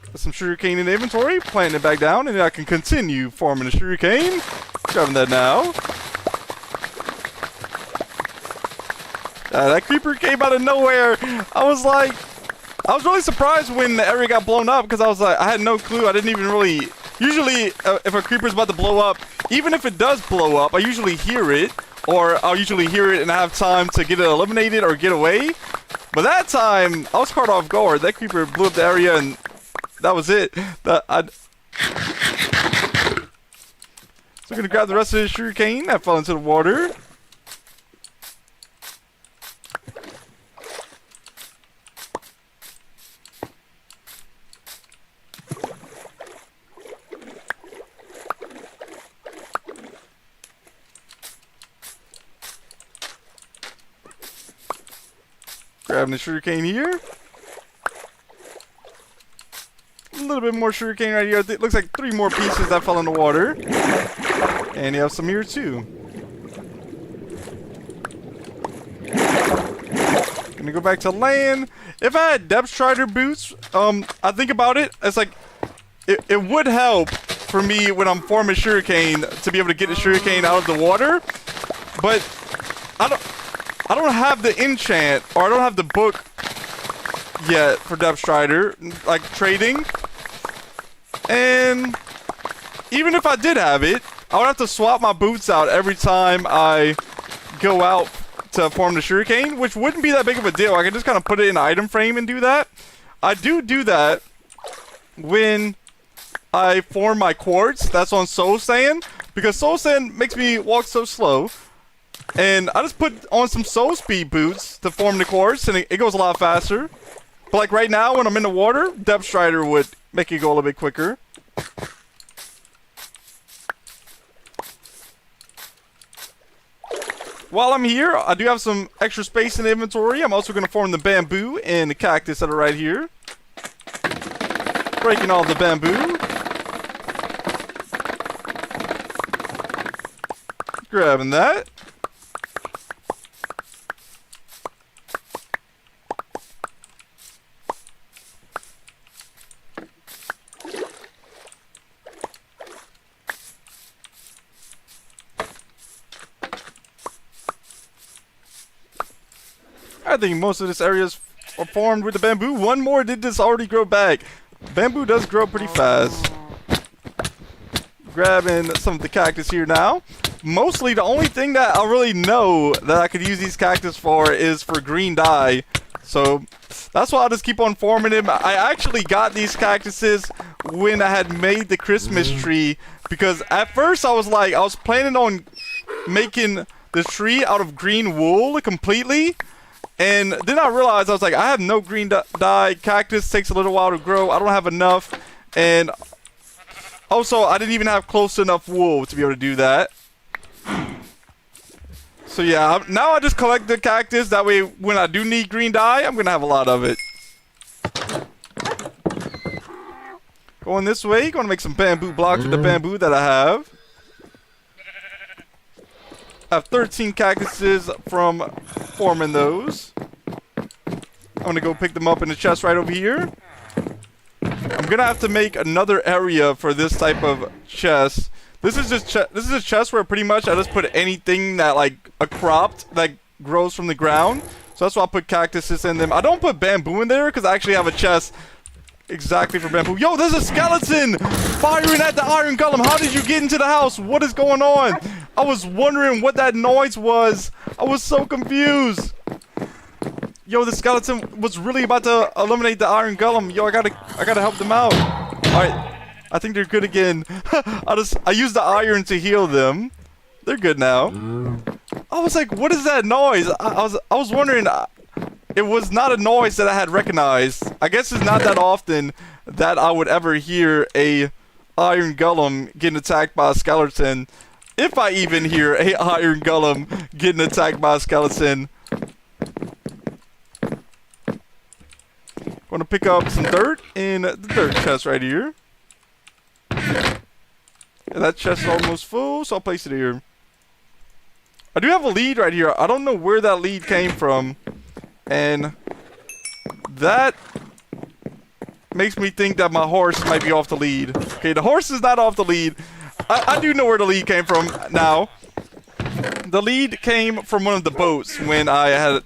Got some sugarcane in the inventory, planting it back down, and I can continue farming the sugarcane. Grabbing that now. That creeper came out of nowhere. I was really surprised when the area got blown up because I was like, I had no clue. I didn't even really. Usually, if a creeper's about to blow up, even if it does blow up, I usually hear it, or I'll usually hear it and I have time to get it eliminated or get away. But that time, I was caught off guard. That creeper blew up the area and that was it. So I'm gonna grab the rest of the sugarcane that fell into the water. Grabbing the sugarcane here. A little bit more sugarcane right here. It looks like 3 more pieces that fell in the water. And you have some here too. Gonna go back to land. If I had depth strider boots, I think about it. It's like it would help for me when I'm farming sugarcane to be able to get the sugarcane out of the water. But I don't have the enchant, or I don't have the book yet for Depth Strider, like trading. And even if I did have it, I would have to swap my boots out every time I go out to farm the sugarcane, which wouldn't be that big of a deal. I can just kind of put it in an item frame and do that. I do that when I form my quartz. That's on soul sand, because soul sand makes me walk so slow. And I just put on some soul speed boots to form the quartz, and it goes a lot faster. But like right now, when I'm in the water, Depth Strider would make it go a little bit quicker. While I'm here, I do have some extra space in the inventory. I'm also going to form the bamboo and the cactus that are right here. Breaking all the bamboo. Grabbing that. I think most of this area is formed with the bamboo. One more did this already grow back. Bamboo does grow pretty fast. Grabbing some of the cactus here now. Mostly the only thing that I really know that I could use these cactus for is for green dye. So that's why I'll just keep on forming them. I actually got these cactuses when I had made the Christmas tree, because at first I was planning on making the tree out of green wool completely. And then I realized, I was like, I have no green dye. Cactus takes a little while to grow. I don't have enough. And also, I didn't even have close enough wool to be able to do that. So yeah, now I just collect the cactus. That way, when I do need green dye, I'm going to have a lot of it. Going this way, going to make some bamboo blocks with the bamboo that I have. I have 13 cactuses from forming those. I'm going to go pick them up in the chest right over here. I'm going to have to make another area for this type of chest This is just this is a chest where pretty much I just put anything that like a cropped that grows from the ground. So that's why I put cactuses in them. I don't put bamboo in there because I actually have a chest exactly for bamboo. Yo, there's a skeleton firing at the iron golem. How did you get into the house? What is going on? I was wondering what that noise was. I was so confused. Yo, the skeleton was really about to eliminate the iron golem. Yo, I gotta help them out. All right, I think they're good again. I used the iron to heal them. They're good now. I was like, what is that noise? I was wondering. It was not a noise that I had recognized. I guess it's not that often that I would ever hear a iron golem getting attacked by a skeleton. If I even hear a iron golem getting attacked by a skeleton. Gonna pick up some dirt in the dirt chest right here. And that chest is almost full, so I'll place it here. I do have a lead right here. I don't know where that lead came from. And that makes me think that my horse might be off the lead. Okay, the horse is not off the lead. I do know where the lead came from now. The lead came from one of the boats when I had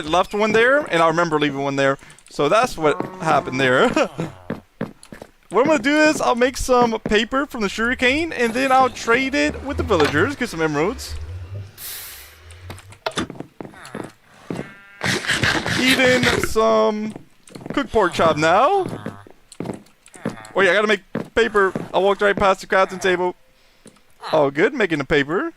left one there, and I remember leaving one there. So that's what happened there. What I'm going to do is I'll make some paper from the sugarcane, and then I'll trade it with the villagers, get some emeralds. Eating some cooked pork chop now. Oh yeah, I gotta make paper. I walked right past the crafting table. Oh good, making the paper.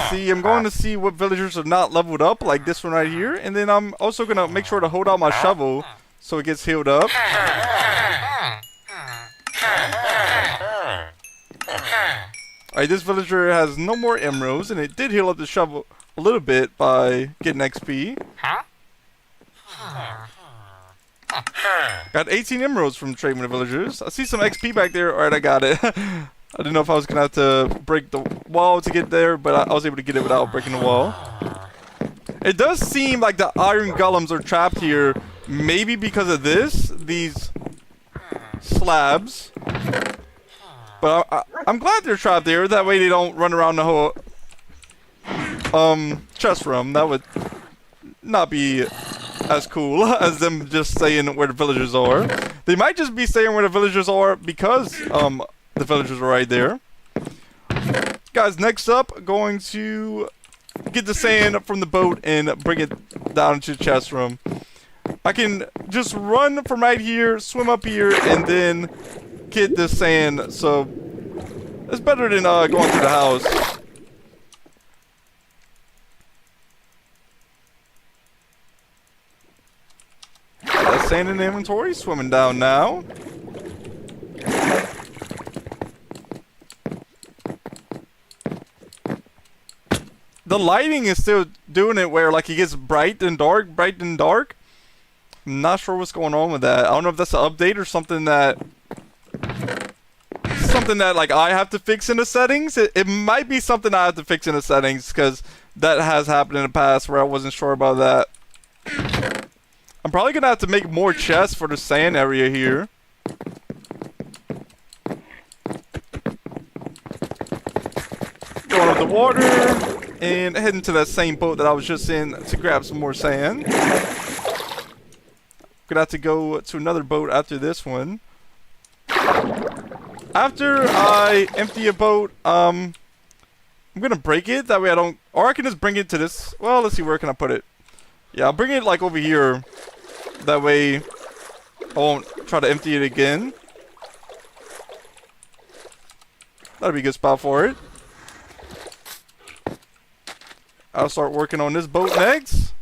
See, I'm going to see what villagers are not leveled up, like this one right here. And then I'm also gonna make sure to hold out my shovel so it gets healed up. Alright, this villager has no more emeralds, and it did heal up the shovel a little bit by getting XP. Got 18 emeralds from trading with the villagers. I see some XP back there. Alright, I got it. I didn't know if I was going to have to break the wall to get there, but I was able to get it without breaking the wall. It does seem like the iron golems are trapped here, maybe because of these slabs. But I'm glad they're trapped there. That way they don't run around the whole chest room. That would not be as cool as them just saying where the villagers are. They might just be saying where the villagers are because the villagers are right there. Guys, next up, going to get the sand from the boat and bring it down into the chest room. I can just run from right here, swim up here, and then get the sand, so it's better than going through the house. That sand in the inventory, swimming down now. The lighting is still doing it where like it gets bright and dark, bright and dark. I'm not sure what's going on with that. I don't know if that's an update or something that like I have to fix in the settings. It might be something I have to fix in the settings because that has happened in the past where I wasn't sure about that. I'm probably gonna have to make more chests for the sand area here. Going up the water and heading to that same boat that I was just in to grab some more sand. Gonna have to go to another boat after this one. After I empty a boat, I'm gonna break it. That way I don't, or I can just bring it to this. Well, let's see, where can I put it? Yeah, I'll bring it like over here. That way I won't try to empty it again. That'll be a good spot for it. I'll start working on this boat next.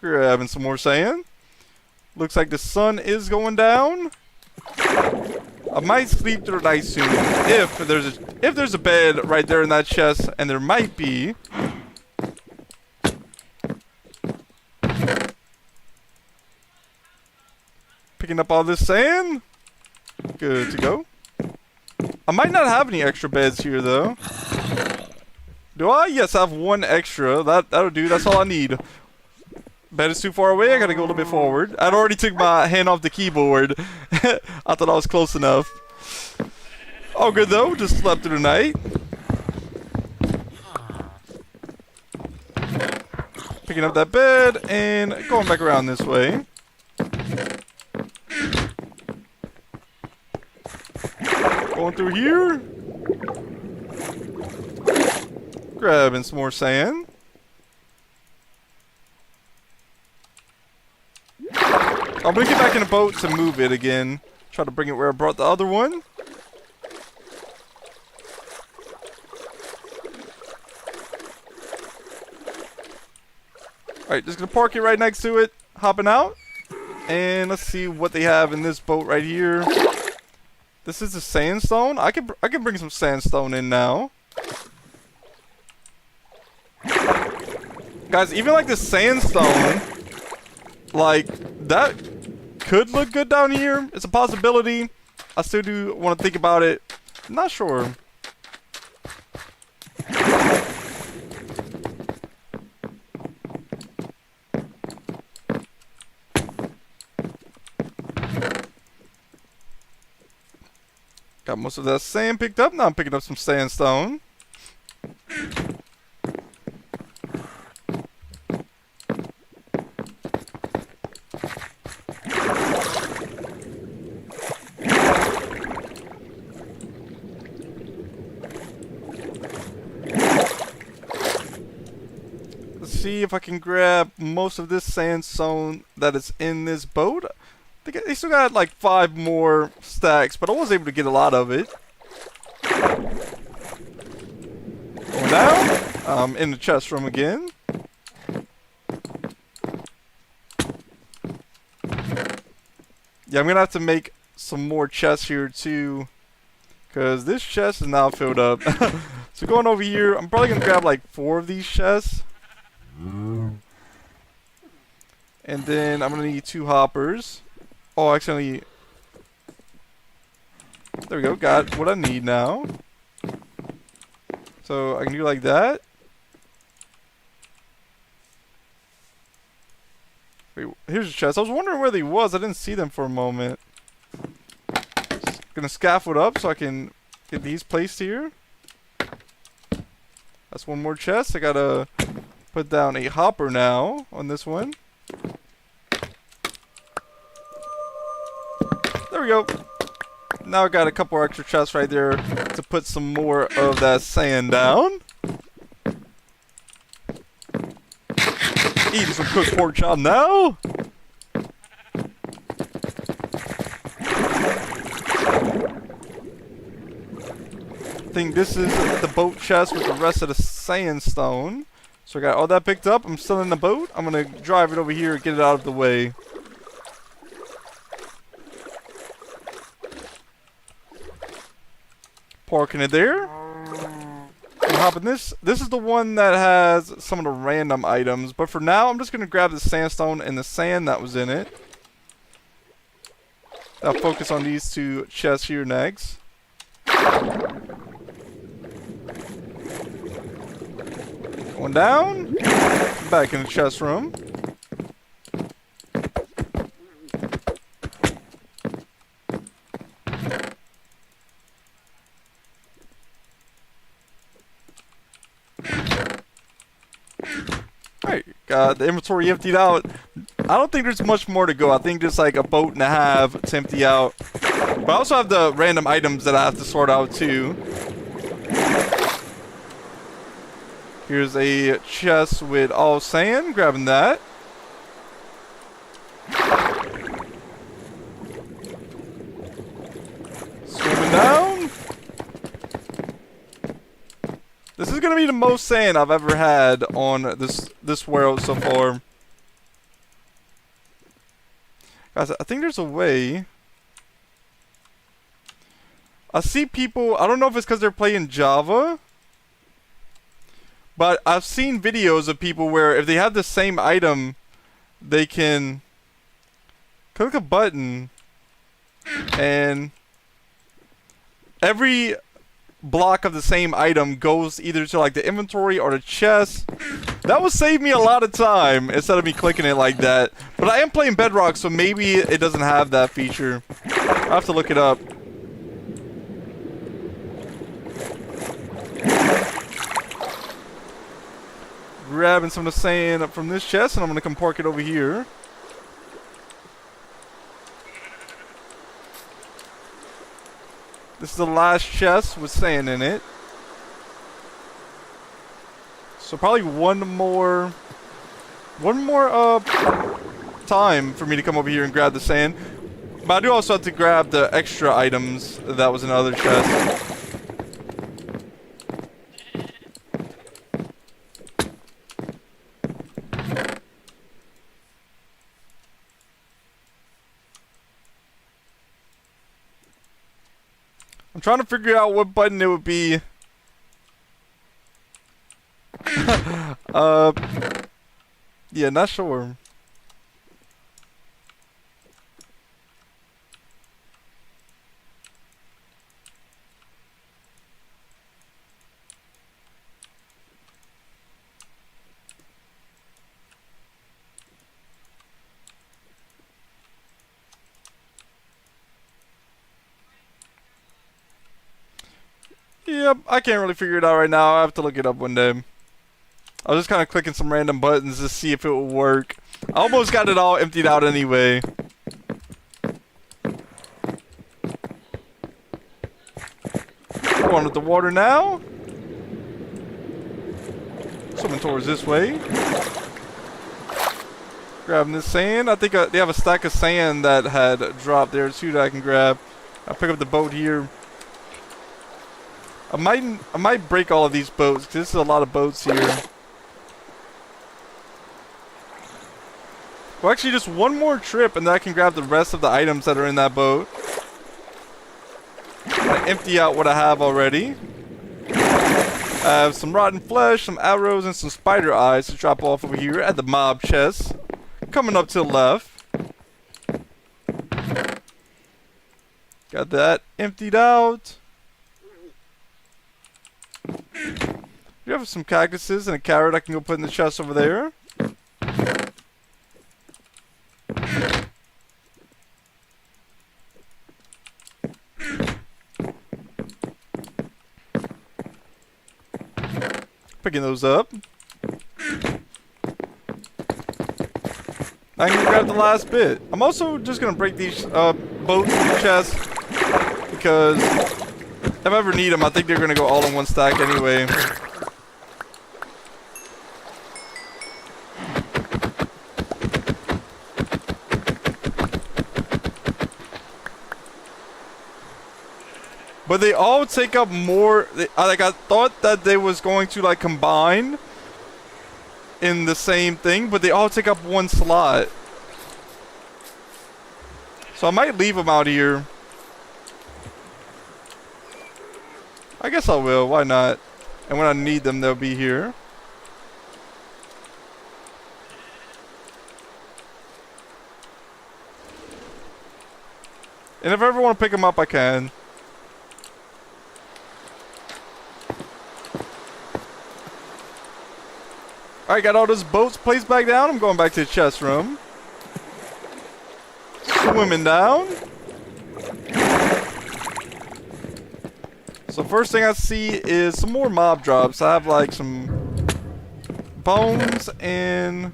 Grabbing some more sand. Looks like the sun is going down. I might sleep through the night soon if there's a bed right there in that chest, and there might be. Picking up all this sand. Good to go. I might not have any extra beds here though. Do I? Yes, I have one extra. That'll do. That's all I need. Bed is too far away. I gotta go a little bit forward. I'd already took my hand off the keyboard. I thought I was close enough. All good though. Just slept through the night. Picking up that bed and going back around this way. Going through here. Grabbing some more sand. I'm gonna get back in the boat to move it again. Try to bring it where I brought the other one. Alright, just gonna park it right next to it. Hopping out. And let's see what they have in this boat right here. This is the sandstone. I can bring some sandstone in now. Guys, even like the sandstone, like that could look good down here. It's a possibility. I still do want to think about it. I'm not sure. Got most of that sand picked up. Now I'm picking up some sandstone. Let's see if I can grab most of this sandstone that is in this boat. They still got like 5 more stacks, but I was able to get a lot of it. Going down. In the chest room again. Yeah, I'm gonna have to make some more chests here too, because this chest is now filled up. So going over here, I'm probably gonna grab like 4 of these chests. And then I'm gonna need 2 hoppers. Oh, actually, there we go. Got what I need now. So I can do like that. Wait, here's the chest. I was wondering where they was. I didn't see them for a moment. Just gonna scaffold up so I can get these placed here. That's one more chest. I gotta put down a hopper now on this one. There we go. Now I got a couple extra chests right there to put some more of that sand down. Eating some cooked pork chop now. I think this is the boat chest with the rest of the sandstone. So I got all that picked up. I'm still in the boat. I'm gonna drive it over here and get it out of the way. Parking it there. I'm hopping this. This is the one that has some of the random items. But for now, I'm just going to grab the sandstone and the sand that was in it. I'll focus on these 2 chests here next. Going down. Back in the chest room. Alright, got the inventory emptied out. I don't think there's much more to go. I think just like a boat and a half to empty out. But I also have the random items that I have to sort out too. Here's a chest with all sand. Grabbing that. Swimming down. This is gonna be the most sand I've ever had on this world so far. Guys, I think there's a way. I see people, I don't know if it's because they're playing Java, but I've seen videos of people where if they have the same item, they can click a button and every block of the same item goes either to like the inventory or the chest. That would save me a lot of time instead of me clicking it like that. But I am playing Bedrock, so maybe it doesn't have that feature. I'll have to look it up. Grabbing some of the sand up from this chest, and I'm gonna come park it over here. This is the last chest with sand in it. So probably one more time for me to come over here and grab the sand. But I do also have to grab the extra items that was in the other chest. I'm trying to figure out what button it would be. Yeah, not sure. Yep, I can't really figure it out right now. I have to look it up one day. I was just kind of clicking some random buttons to see if it would work. I almost got it all emptied out anyway. Going with the water now. Swimming towards this way. Grabbing this sand. I think they have a stack of sand that had dropped there too that I can grab. I'll pick up the boat here. I might break all of these boats because this is a lot of boats here. Well, actually, just one more trip and then I can grab the rest of the items that are in that boat. I'm gonna empty out what I have already. I have some rotten flesh, some arrows, and some spider eyes to drop off over here at the mob chest. Coming up to the left. Got that emptied out. You have some cactuses and a carrot I can go put in the chest over there. Picking those up. I can grab the last bit. I'm also just gonna break these boats in the chest because if I ever need them, I think they're gonna go all in one stack anyway. But they all take up more. Like I thought that they was going to like combine in the same thing, but they all take up one slot. So I might leave them out here. I guess I will. Why not? And when I need them, they'll be here. And if I ever want to pick them up, I can. Alright, got all those boats placed back down. I'm going back to the chest room. Swimming down. So first thing I see is some more mob drops. I have like some bones and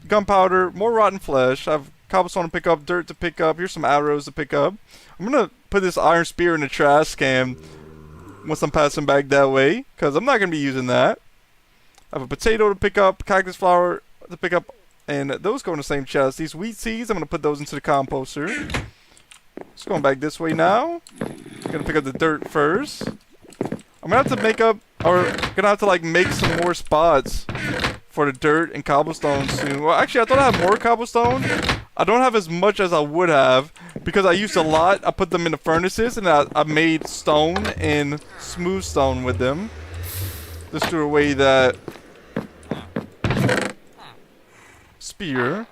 gunpowder, more rotten flesh. I have cobblestone to pick up, dirt to pick up. Here's some arrows to pick up. I'm going to put this iron spear in the trash can once I'm passing back that way, because I'm not going to be using that. I have a potato to pick up, cactus flower to pick up, and those go in the same chest. These wheat seeds, I'm going to put those into the composter. Just going back this way now. Going to pick up the dirt first. I'm going to have to make up, or going to have to like make some more spots for the dirt and cobblestone soon. Well, actually, I thought I had more cobblestone. I don't have as much as I would have because I used a lot. I put them in the furnaces and I made stone and smooth stone with them. Just threw away that spear.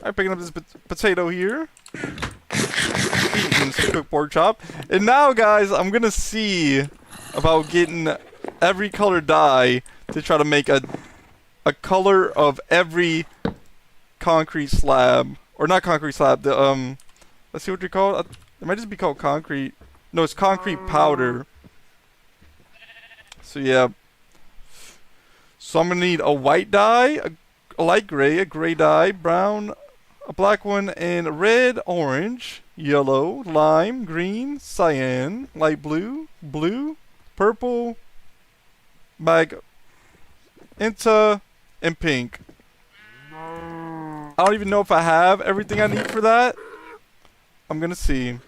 Alright, picking up this potato here. Eating some cooked pork chop. And now, guys, I'm gonna see about getting every color dye to try to make a color of every concrete slab. Or not concrete slab, the, let's see what you call it. It might just be called concrete. No, it's concrete powder. So, yeah. So, I'm gonna need a white dye, a light gray, a gray dye, brown, a black one, and red, orange, yellow, lime, green, cyan, light blue, blue, purple, magenta, and pink. I don't even know if I have everything I need for that. I'm gonna see.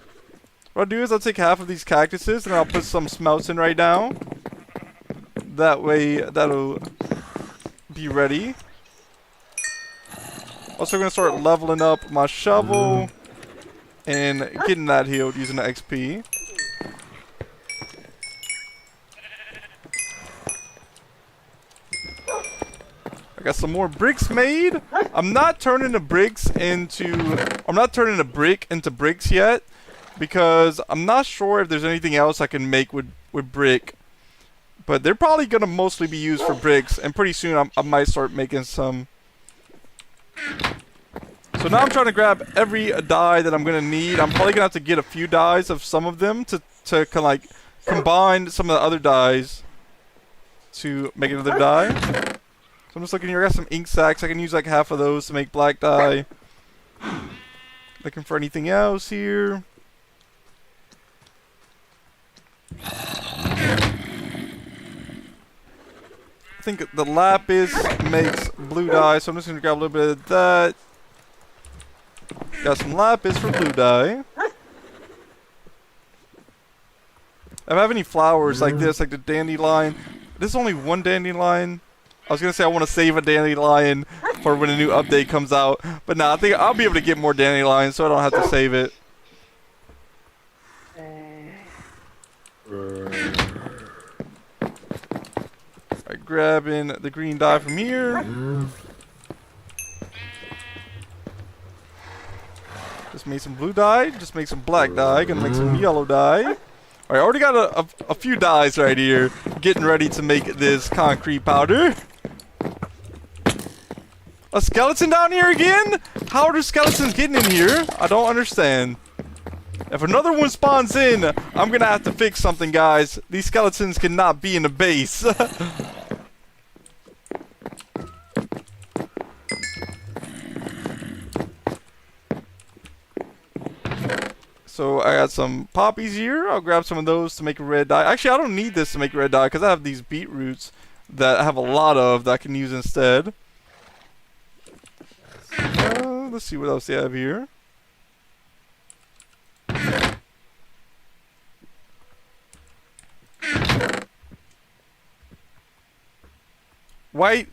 What I'll do is I'll take half of these cactuses and I'll put some smelts in right now. That way, that'll be ready. Also gonna start leveling up my shovel and getting that healed using the XP. I got some more bricks made. I'm not turning the brick into bricks yet because I'm not sure if there's anything else I can make with brick. But they're probably gonna mostly be used for bricks, and pretty soon I might start making some. So now I'm trying to grab every dye that I'm gonna need. I'm probably gonna have to get a few dyes of some of them to kind of like combine some of the other dyes to make another dye. So I'm just looking here. I got some ink sacks. I can use like half of those to make black dye. Looking for anything else here. I think the lapis makes blue dye, so I'm just gonna grab a little bit of that. Got some lapis for blue dye. If I have any flowers like this, like the dandelion. This is only one dandelion. I was gonna say I want to save a dandelion for when a new update comes out, but nah, I think I'll be able to get more dandelions, so I don't have to save it. Alright, grabbing the green dye from here. Just made some blue dye. Just make some black dye. Gonna make some yellow dye. Alright, I already got a few dyes right here. Getting ready to make this concrete powder. A skeleton down here again? How are the skeletons getting in here? I don't understand. If another one spawns in, I'm gonna have to fix something, guys. These skeletons cannot be in the base. So I got some poppies here. I'll grab some of those to make a red dye. Actually, I don't need this to make red dye because I have these beetroots that I have a lot of that I can use instead. Let's see what else they have here. White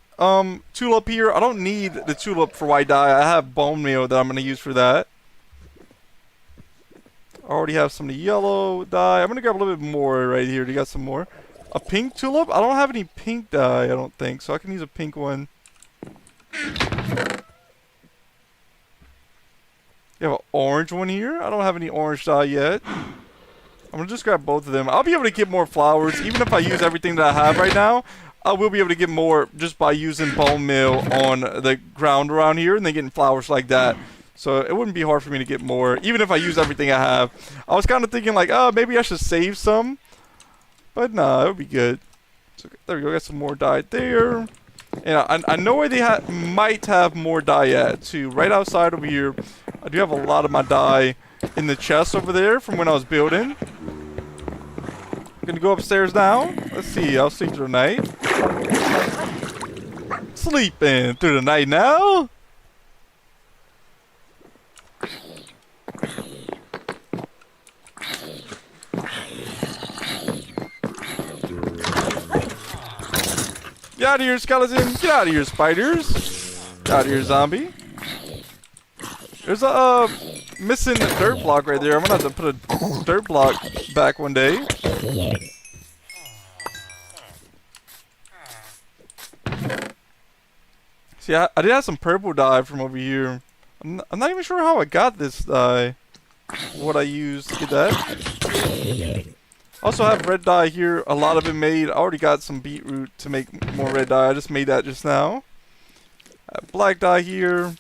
tulip here. I don't need the tulip for white dye. I have bone meal that I'm going to use for that. I already have some of the yellow dye. I'm going to grab a little bit more right here. Do you got some more? A pink tulip? I don't have any pink dye, I don't think. So I can use a pink one. You have an orange one here. I don't have any orange dye yet. I'm going to just grab both of them. I'll be able to get more flowers. Even if I use everything that I have right now, I will be able to get more just by using bone meal on the ground around here and then getting flowers like that. So it wouldn't be hard for me to get more, even if I use everything I have. I was kind of thinking like, oh, maybe I should save some. But nah, it would be good. So there we go. Got some more dye there. And I know where they might have more dye at too. Right outside over here, I do have a lot of my dye in the chest over there from when I was building. Gonna go upstairs now. Let's see. I'll sleep through the night. Sleeping through the night now. Get out of here, skeleton! Get out of here, spiders! Get out of here, zombie! There's a missing dirt block right there. I'm gonna have to put a dirt block back one day. See, I did have some purple dye from over here. I'm not even sure how I got this dye. What I used to get that. Also have red dye here. A lot of it made. I already got some beetroot to make more red dye. I just made that just now. Black dye here.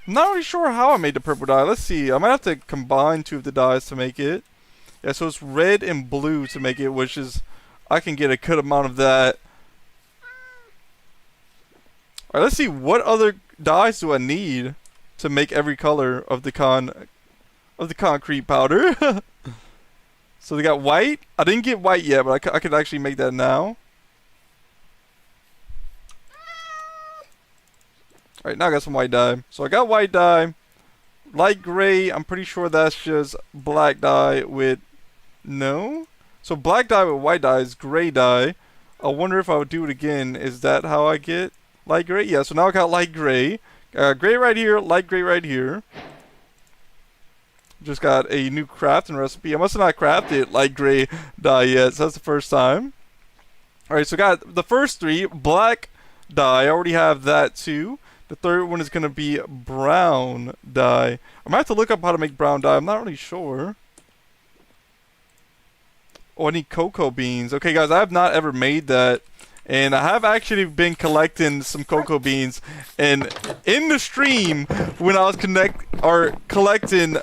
I'm not really sure how I made the purple dye. Let's see. I might have to combine two of the dyes to make it. Yeah, so it's red and blue to make it, which is... I can get a good amount of that. Alright, let's see. What other dyes do I need to make every color of the concrete powder? So they got white. I didn't get white yet, but I could actually make that now. Alright, now I got some white dye. So I got white dye. Light gray, I'm pretty sure that's just black dye with... No? So black dye with white dye is gray dye. I wonder if I would do it again. Is that how I get light gray? Yeah, so now I got light gray. Gray right here, light gray right here. Just got a new crafting recipe. I must have not crafted light gray dye yet, so that's the first time. Alright, so got the first three. Black dye, I already have that too. The third one is going to be brown dye. I might have to look up how to make brown dye. I'm not really sure. Oh, I need cocoa beans. Okay, guys, I have not ever made that. And I have actually been collecting some cocoa beans. And in the stream, when I was collecting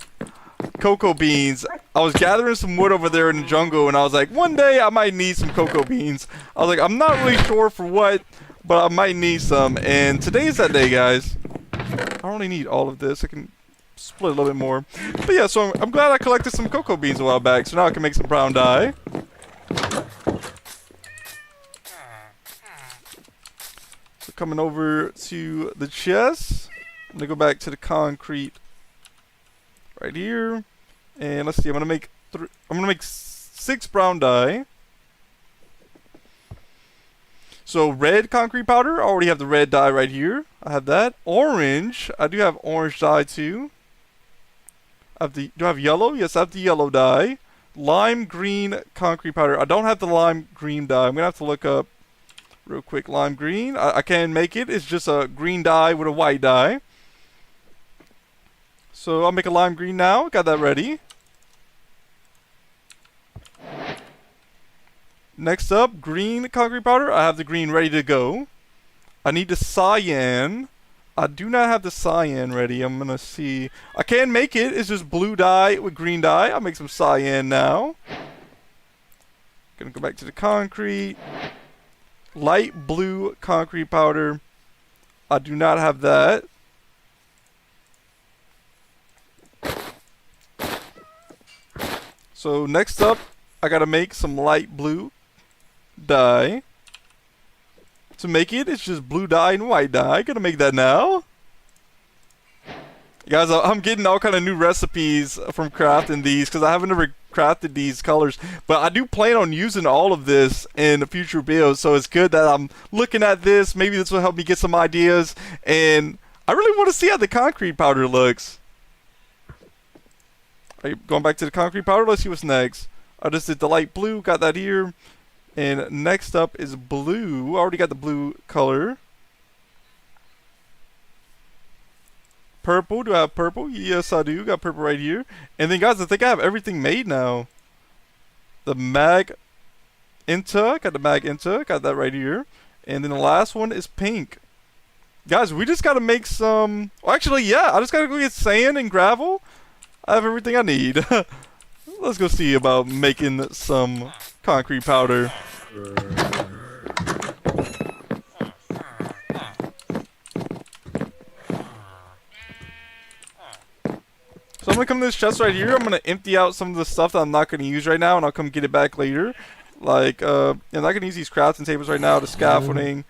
cocoa beans, I was gathering some wood over there in the jungle. And I was like, one day I might need some cocoa beans. I was like, I'm not really sure for what, but I might need some. And today's that day, guys. I don't really need all of this. I can split a little bit more. But yeah, so I'm glad I collected some cocoa beans a while back. So now I can make some brown dye. So coming over to the chest. I'm going to go back to the concrete right here. And let's see, I'm going to make 6 brown dye. So red concrete powder, I already have the red dye right here. I have that. Orange, I do have orange dye too. Do I have yellow? Yes, I have the yellow dye. Lime green concrete powder. I don't have the lime green dye. I'm going to have to look up real quick. Lime green. I can make it. It's just a green dye with a white dye. So I'll make a lime green now. Got that ready. Next up, green concrete powder. I have the green ready to go. I need the cyan. I do not have the cyan ready. I'm going to see. I can make it. It's just blue dye with green dye. I'll make some cyan now. Going to go back to the concrete. Light blue concrete powder. I do not have that. So next up, I got to make some light blue dye. To make it, it's just blue dye and white dye. Gonna make that now. Guys, I'm getting all kind of new recipes from crafting these because I haven't ever crafted these colors. But I do plan on using all of this in the future builds. So it's good that I'm looking at this. Maybe this will help me get some ideas. And I really want to see how the concrete powder looks. Alright, going back to the concrete powder. Let's see what's next. I just did the light blue. Got that here. And next up is blue. I already got the blue color. Purple. Do I have purple? Yes, I do. Got purple right here. And then, guys, I think I have everything made now. The magenta. Got the magenta. Got that right here. And then the last one is pink. Guys, we just got to make some... Well, actually, yeah. I just got to go get sand and gravel. I have everything I need. Let's go see about making some concrete powder. So I'm going to come to this chest right here. I'm going to empty out some of the stuff that I'm not going to use right now, and I'll come get it back later. Like, I'm not going to use these crafting tables right now, the scaffolding,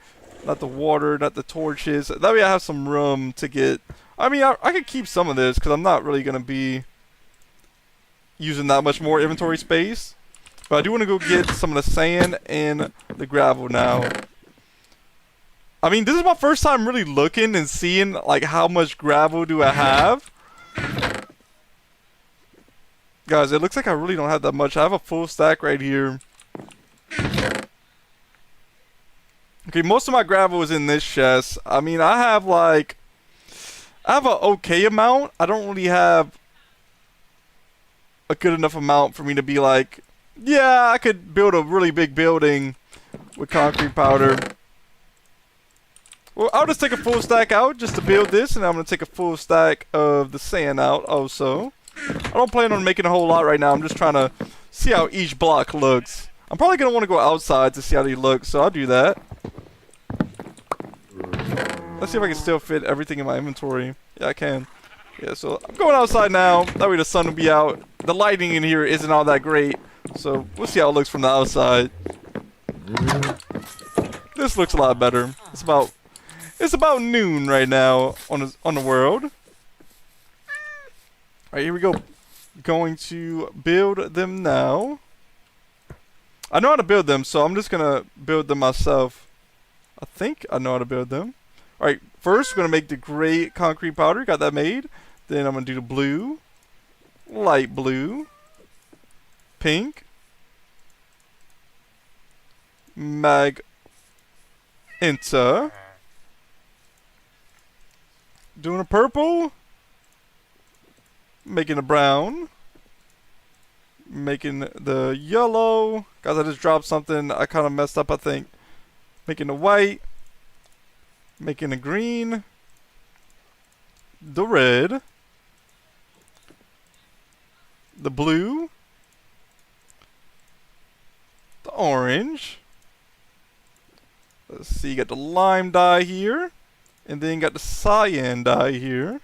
not the water, not the torches. That way I have some room to get... I mean, I could keep some of this, because I'm not really going to be using that much more inventory space. But I do want to go get some of the sand and the gravel now. I mean, this is my first time really looking and seeing, like, how much gravel do I have. Guys, it looks like I really don't have that much. I have a full stack right here. Okay, most of my gravel is in this chest. I mean, I have an okay amount. I don't really have a good enough amount for me to be like, yeah, I could build a really big building with concrete powder. Well, I'll just take a full stack out just to build this, and I'm going to take a full stack of the sand out also. I don't plan on making a whole lot right now. I'm just trying to see how each block looks. I'm probably going to want to go outside to see how they look, so I'll do that. Let's see if I can still fit everything in my inventory. Yeah, I can. Yeah, so I'm going outside now. That way the sun will be out. The lighting in here isn't all that great, so we'll see how it looks from the outside. This looks a lot better. It's about noon right now on the world. Alright, here we go. Going to build them now. I know how to build them, so I'm just gonna build them myself. I think I know how to build them. Alright, first we're gonna make the gray concrete powder. Got that made. Then I'm gonna do the blue, light blue, pink, magenta. Doing a purple. Making a brown. Making the yellow. Guys, I just dropped something. I kind of messed up, I think. Making the white. Making the green. The red. The blue. The orange. Let's see, you got the lime dye here. And then you got the cyan dye here.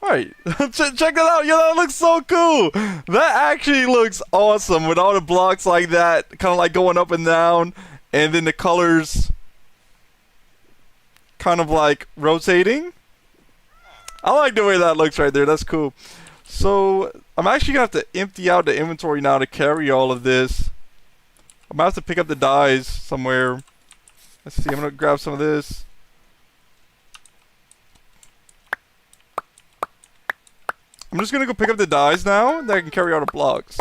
Alright, check that out. Yo, that looks so cool. That actually looks awesome with all the blocks like that. Kind of like going up and down. And then the colors kind of like rotating. I like the way that looks right there. That's cool. So, I'm actually going to have to empty out the inventory now to carry all of this. I'm going to have to pick up the dyes somewhere. Let's see, I'm going to grab some of this. I'm just going to go pick up the dyes now, and then I can carry all the blocks.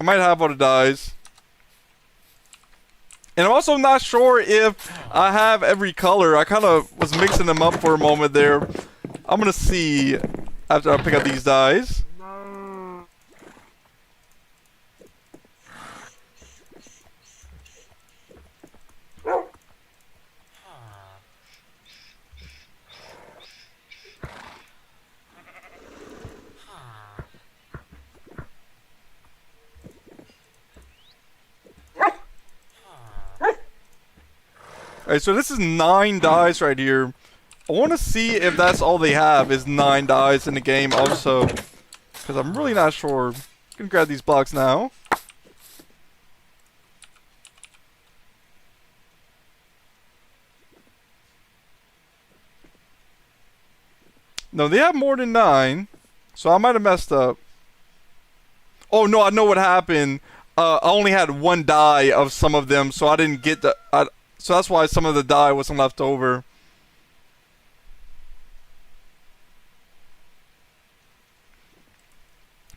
I might have all the dyes. And I'm also not sure if I have every color. I kind of was mixing them up for a moment there. I'm going to see after I pick up these dyes. Alright, so this is 9 dyes right here. I want to see if that's all they have is 9 dyes in the game also. Because I'm really not sure. I'm going to grab these blocks now. No, they have more than 9. So I might have messed up. Oh no, I know what happened. I only had 1 dye of some of them, so I didn't get the... So that's why some of the dye wasn't left over.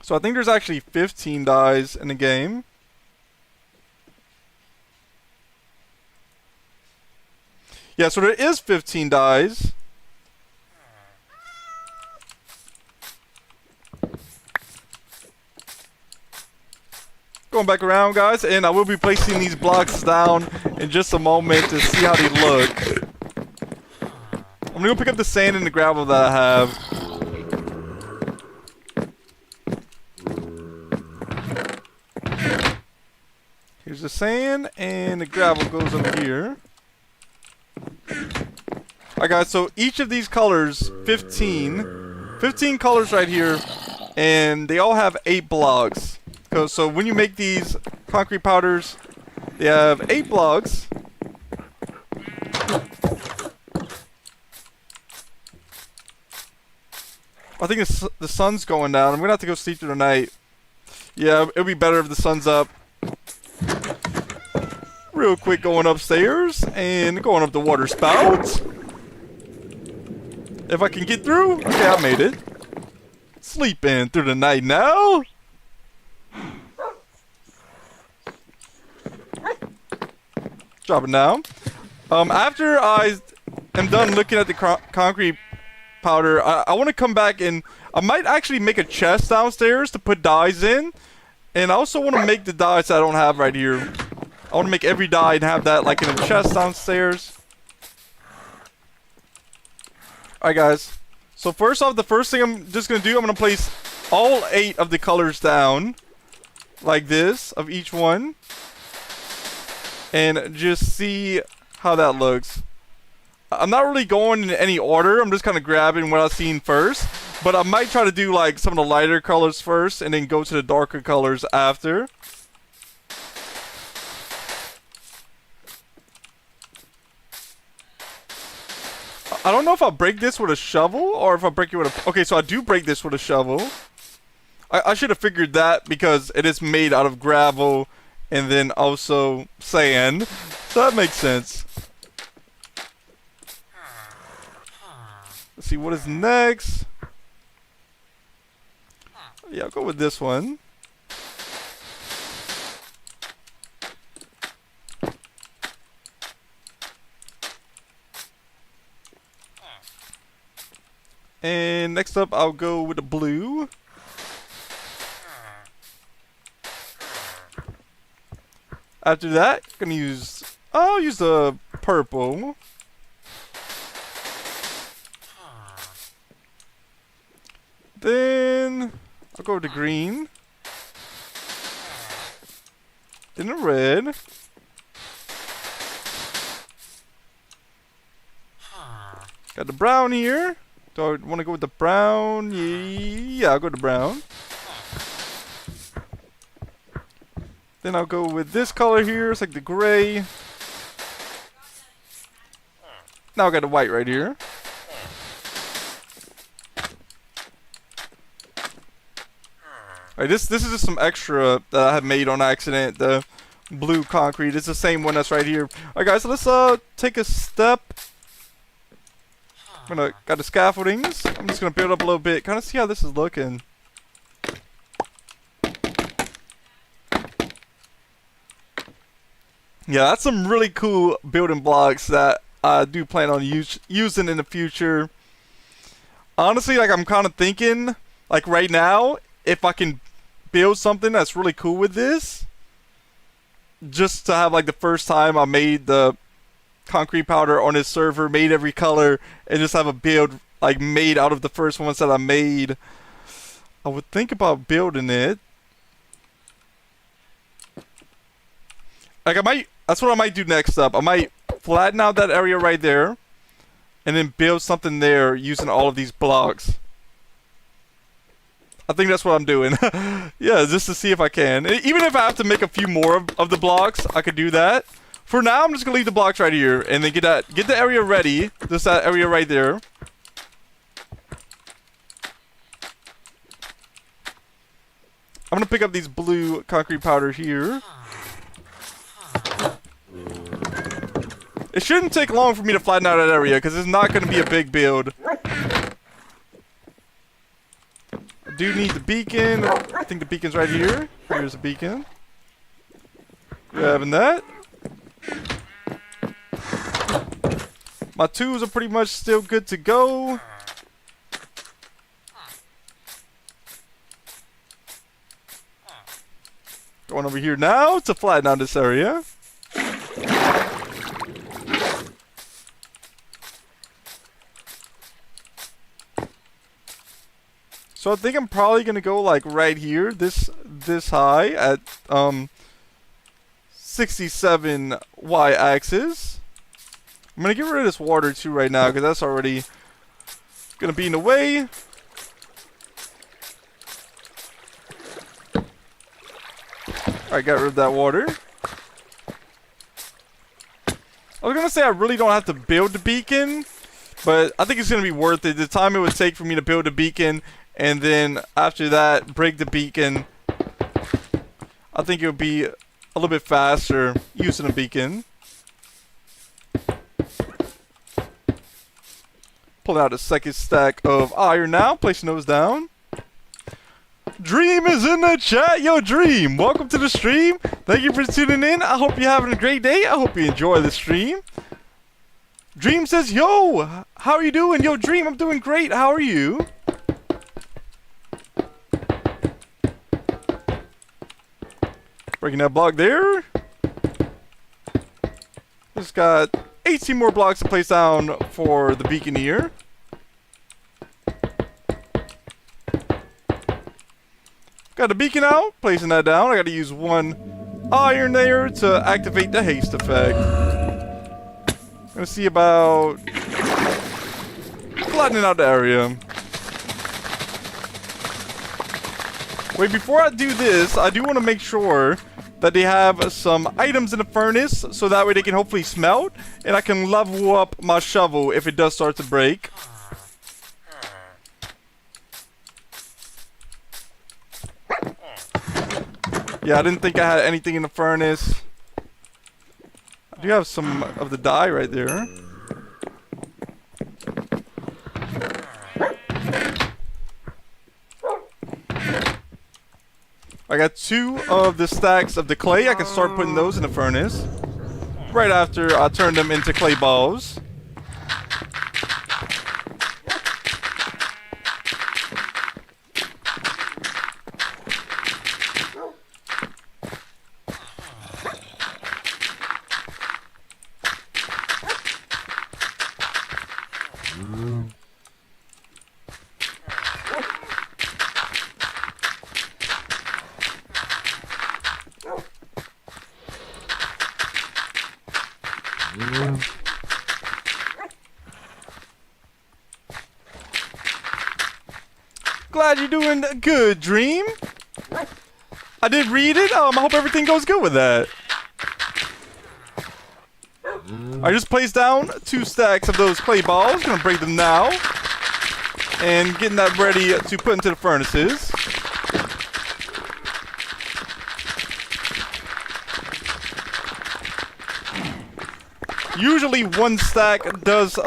So I think there's actually 15 dyes in the game. Yeah, so there is 15 dyes. Going back around, guys, and I will be placing these blocks down in just a moment to see how they look. I'm gonna go pick up the sand and the gravel that I have. Here's the sand, and the gravel goes over here. Alright, guys, so each of these colors, 15 colors right here, and they all have 8 blocks. So when you make these concrete powders, they have 8 blocks. I think the sun's going down. I'm going to have to go sleep through the night. Yeah, it'll be better if the sun's up. Real quick, going upstairs and going up the water spout. If I can get through. Okay, I made it. Let's sleeping through the night now. Drop it down. After I am done looking at the concrete powder, I want to come back and I might actually make a chest downstairs to put dyes in. And I also want to make the dyes that I don't have right here. I want to make every dye and have that like in a chest downstairs. Alright guys. So first off, the first thing I'm just going to do, I'm going to place all 8 of the colors down. Like this, of each one. And just see how that looks. I'm not really going in any order. I'm just kind of grabbing what I've seen first. But I might try to do like some of the lighter colors first and then go to the darker colors after. I don't know if I'll break this with a shovel or if I'll break it with a... Okay, so I do break this with a shovel. I should have figured that because it is made out of gravel and then also sand. So that makes sense. Let's see what is next. Yeah, I'll go with this one. And next up, I'll go with the blue. After that, I'll use the purple. Then I'll go with the green. Then the red. Got the brown here. Do I want to go with the brown? Yeah, I'll go with the brown. Then I'll go with this color here. It's like the gray. Now I got the white right here. Alright, this is just some extra that I have made on accident. The blue concrete. It's the same one that's right here. Alright guys, so let's take a step. Got the scaffoldings. I'm just gonna build up a little bit, kind of see how this is looking. Yeah, that's some really cool building blocks that I do plan on using in the future. Honestly, like I'm kind of thinking, like right now, if I can build something that's really cool with this, just to have like the first time I made the concrete powder on this server, made every color, and just have a build like made out of the first ones that I made. I would think about building it. Like that's what I might do next up. I might flatten out that area right there and then build something there using all of these blocks. I think that's what I'm doing. Yeah, just to see if I can. Even if I have to make a few more of the blocks, I could do that. For now, I'm just gonna leave the blocks right here and then get the area ready. Just that area right there. I'm gonna pick up these blue concrete powder here. It shouldn't take long for me to flatten out that area because it's not gonna be a big build. I do need the beacon. I think the beacon's right here. Here's the beacon. Grabbing that. My tools are pretty much still good to go. Going over here now to flatten out this area. So I think I'm probably gonna go like right here, this high at 67 y-axis. I'm gonna get rid of this water too right now because that's already gonna be in the way. Alright, got rid of that water. I was gonna say I really don't have to build the beacon, but I think it's gonna be worth it. The time it would take for me to build a beacon and then after that break the beacon, I think it would be a little bit faster using a beacon. Pulling out a second stack of iron now, placing those down. Dream is in the chat. Yo, Dream, welcome to the stream. Thank you for tuning in. I hope you're having a great day. I hope you enjoy the stream. Dream says, yo, how are you doing? Yo, Dream, I'm doing great. How are you? Breaking that block there. Just got 18 more blocks to place down for the beacon here. Got the beacon out, placing that down. I got to use one iron there to activate the haste effect. Gonna see about flattening out the area. Wait, before I do this, I do want to make sure that they have some items in the furnace, so that way they can hopefully smelt, and I can level up my shovel if it does start to break. Yeah, I didn't think I had anything in the furnace. I do have some of the dye right there. I got 2 of the stacks of the clay. I can start putting those in the furnace right after I turn them into clay balls. Glad you're doing good, Dream. I did read it. I hope everything goes good with that. I just placed down 2 stacks of those clay balls. Gonna break them now. And getting that ready to put into the furnaces. Usually 1 stack does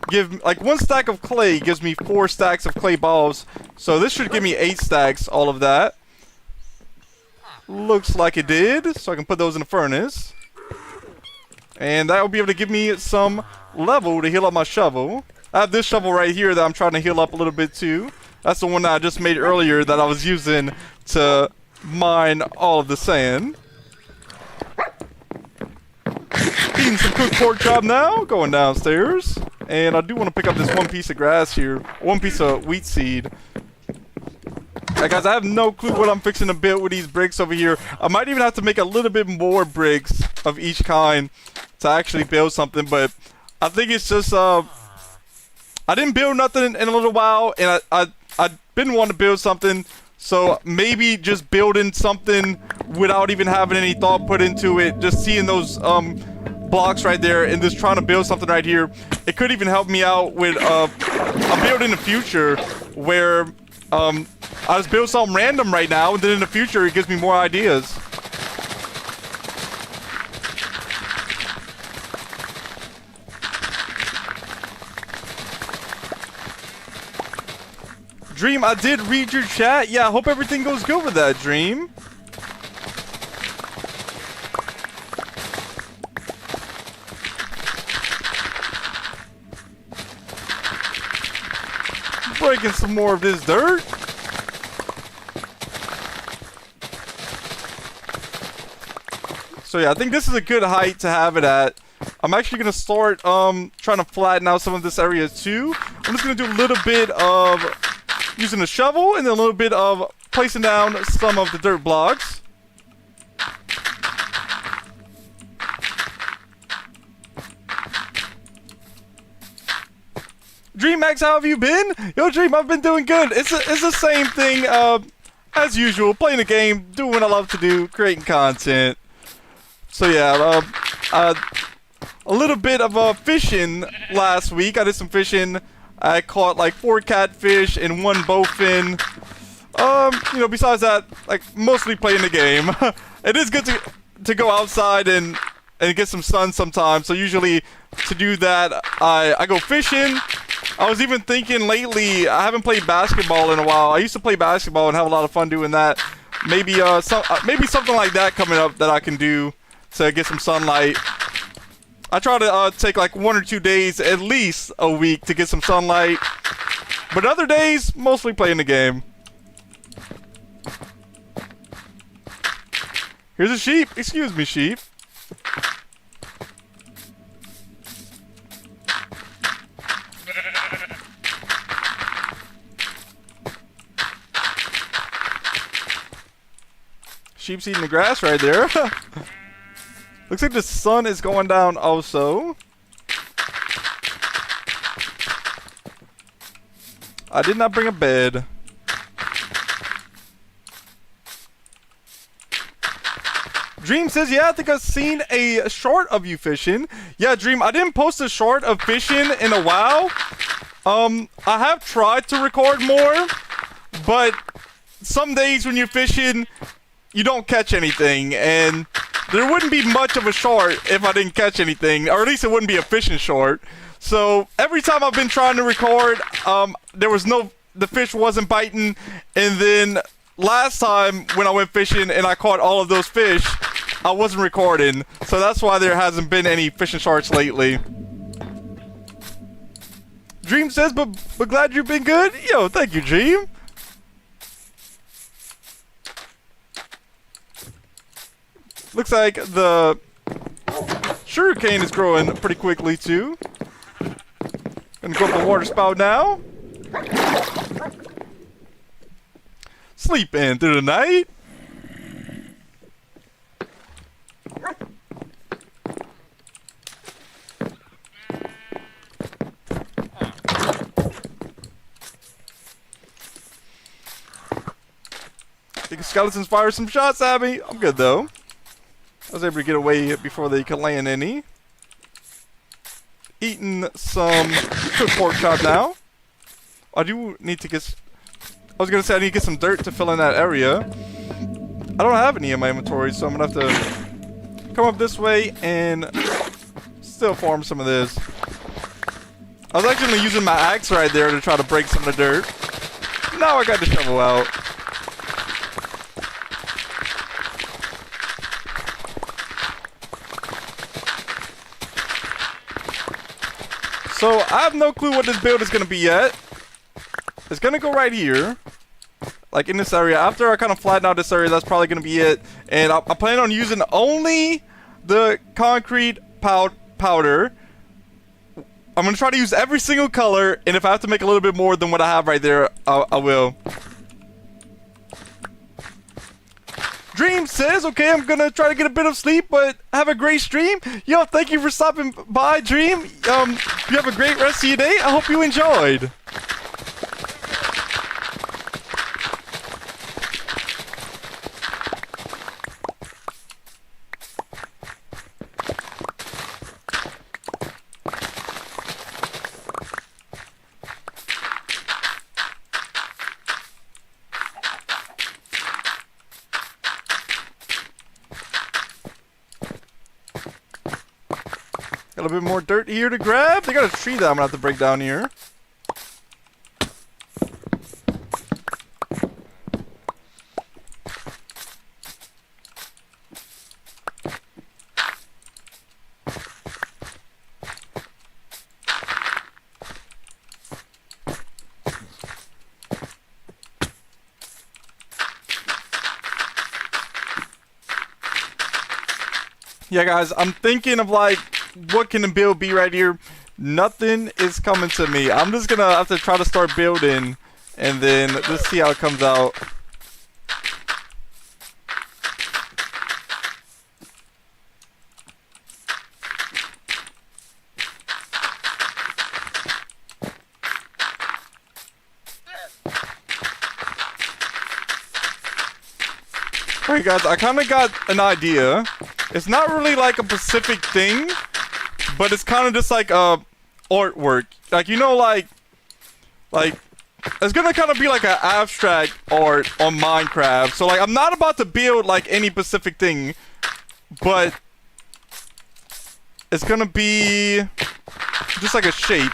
give, like, 1 stack of clay gives me 4 stacks of clay balls. So this should give me 8 stacks, all of that. Looks like it did, so I can put those in the furnace. And that will be able to give me some level to heal up my shovel. I have this shovel right here that I'm trying to heal up a little bit too. That's the one that I just made earlier that I was using to mine all of the sand. Eating some cooked pork chop now, going downstairs. And I do want to pick up this 1 piece of grass here, 1 piece of wheat seed. Alright guys, I have no clue what I'm fixing to build with these bricks over here. I might even have to make a little bit more bricks of each kind to actually build something, but I think it's just, I didn't build nothing in a little while, and I've been wanting to build something, so maybe just building something without even having any thought put into it, just seeing those, blocks right there and just trying to build something right here. It could even help me out with a build in the future where I just build something random right now, and then in the future it gives me more ideas. Dream, I did read your chat. Yeah, I hope everything goes good with that, Dream. Breaking some more of this dirt. So yeah, I think this is a good height to have it at. I'm actually gonna start trying to flatten out some of this area too. I'm just gonna do a little bit of using a shovel and then a little bit of placing down some of the dirt blocks. Dream Max, how have you been? Yo, Dream, I've been doing good. It's the same thing as usual. Playing the game, doing what I love to do, creating content. So yeah, a little bit of fishing last week. I did some fishing. I caught like 4 catfish and 1 bowfin. You know, besides that, like mostly playing the game. It is good to go outside and and get some sun sometimes. So usually to do that, I go fishing. I was even thinking lately, I haven't played basketball in a while. I used to play basketball and have a lot of fun doing that. Maybe maybe something like that coming up that I can do to get some sunlight. I try to take like 1 or 2 days, at least a week, to get some sunlight. But other days, mostly playing the game. Here's a sheep. Excuse me, sheep. Sheep's eating the grass right there. Looks like the sun is going down also. I did not bring a bed. Dream says, yeah, I think I've seen a short of you fishing. Yeah, Dream, I didn't post a short of fishing in a while. I have tried to record more, but some days when you're fishing, you don't catch anything, and there wouldn't be much of a short if I didn't catch anything, or at least it wouldn't be a fishing short. So every time I've been trying to record, the fish wasn't biting, and then last time when I went fishing and I caught all of those fish, I wasn't recording. So that's why there hasn't been any fishing shorts lately. Dream says, but glad you've been good. Yo, thank you, Dream. Looks like the sugarcane is growing pretty quickly too. Gonna go up the water spout now. Sleep in through the night. I think skeletons fire some shots at me. I'm good though. I was able to get away before they could land any. Eating some cooked pork chop now. I do need to get... I was going to say I need to get some dirt to fill in that area. I don't have any in my inventory, so I'm going to have to come up this way and still farm some of this. I was actually using my axe right there to try to break some of the dirt. Now I got the shovel out. So, I have no clue what this build is going to be yet. It's going to go right here. Like in this area. After I kind of flatten out this area, that's probably going to be it. And I plan on using only the concrete powder. I'm going to try to use every single color. And if I have to make a little bit more than what I have right there, I will. Dream says, okay, I'm gonna try to get a bit of sleep, but have a great stream. Yo, thank you for stopping by, Dream. You have a great rest of your day. I hope you enjoyed. Got a bit more dirt here to grab. They got a tree that I'm gonna have to break down here. Yeah, guys, I'm thinking of like, what can the build be right here? Nothing is coming to me. I'm just gonna have to try to start building and then just see how it comes out. Alright guys, I kinda got an idea. It's not really like a specific thing, but it's kind of just like artwork. Like, you know, like it's gonna kind of be like an abstract art on Minecraft. So like, I'm not about to build like any specific thing, but it's gonna be just like a shape.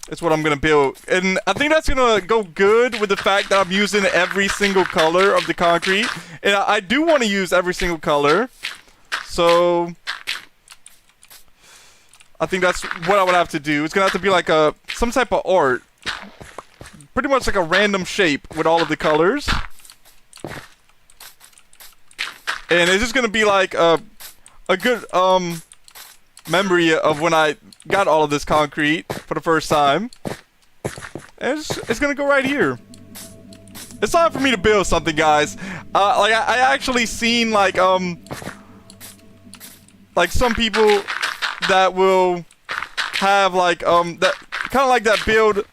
It's what I'm gonna build, and I think that's gonna go good with the fact that I'm using every single color of the concrete, and I do want to use every single color, so I think that's what I would have to do. It's gonna have to be like some type of art, pretty much like a random shape with all of the colors, and it's just gonna be like a good memory of when I got all of this concrete for the first time. And it's gonna go right here. It's time for me to build something, guys. Like I actually seen like some people that will have like that kind of like that build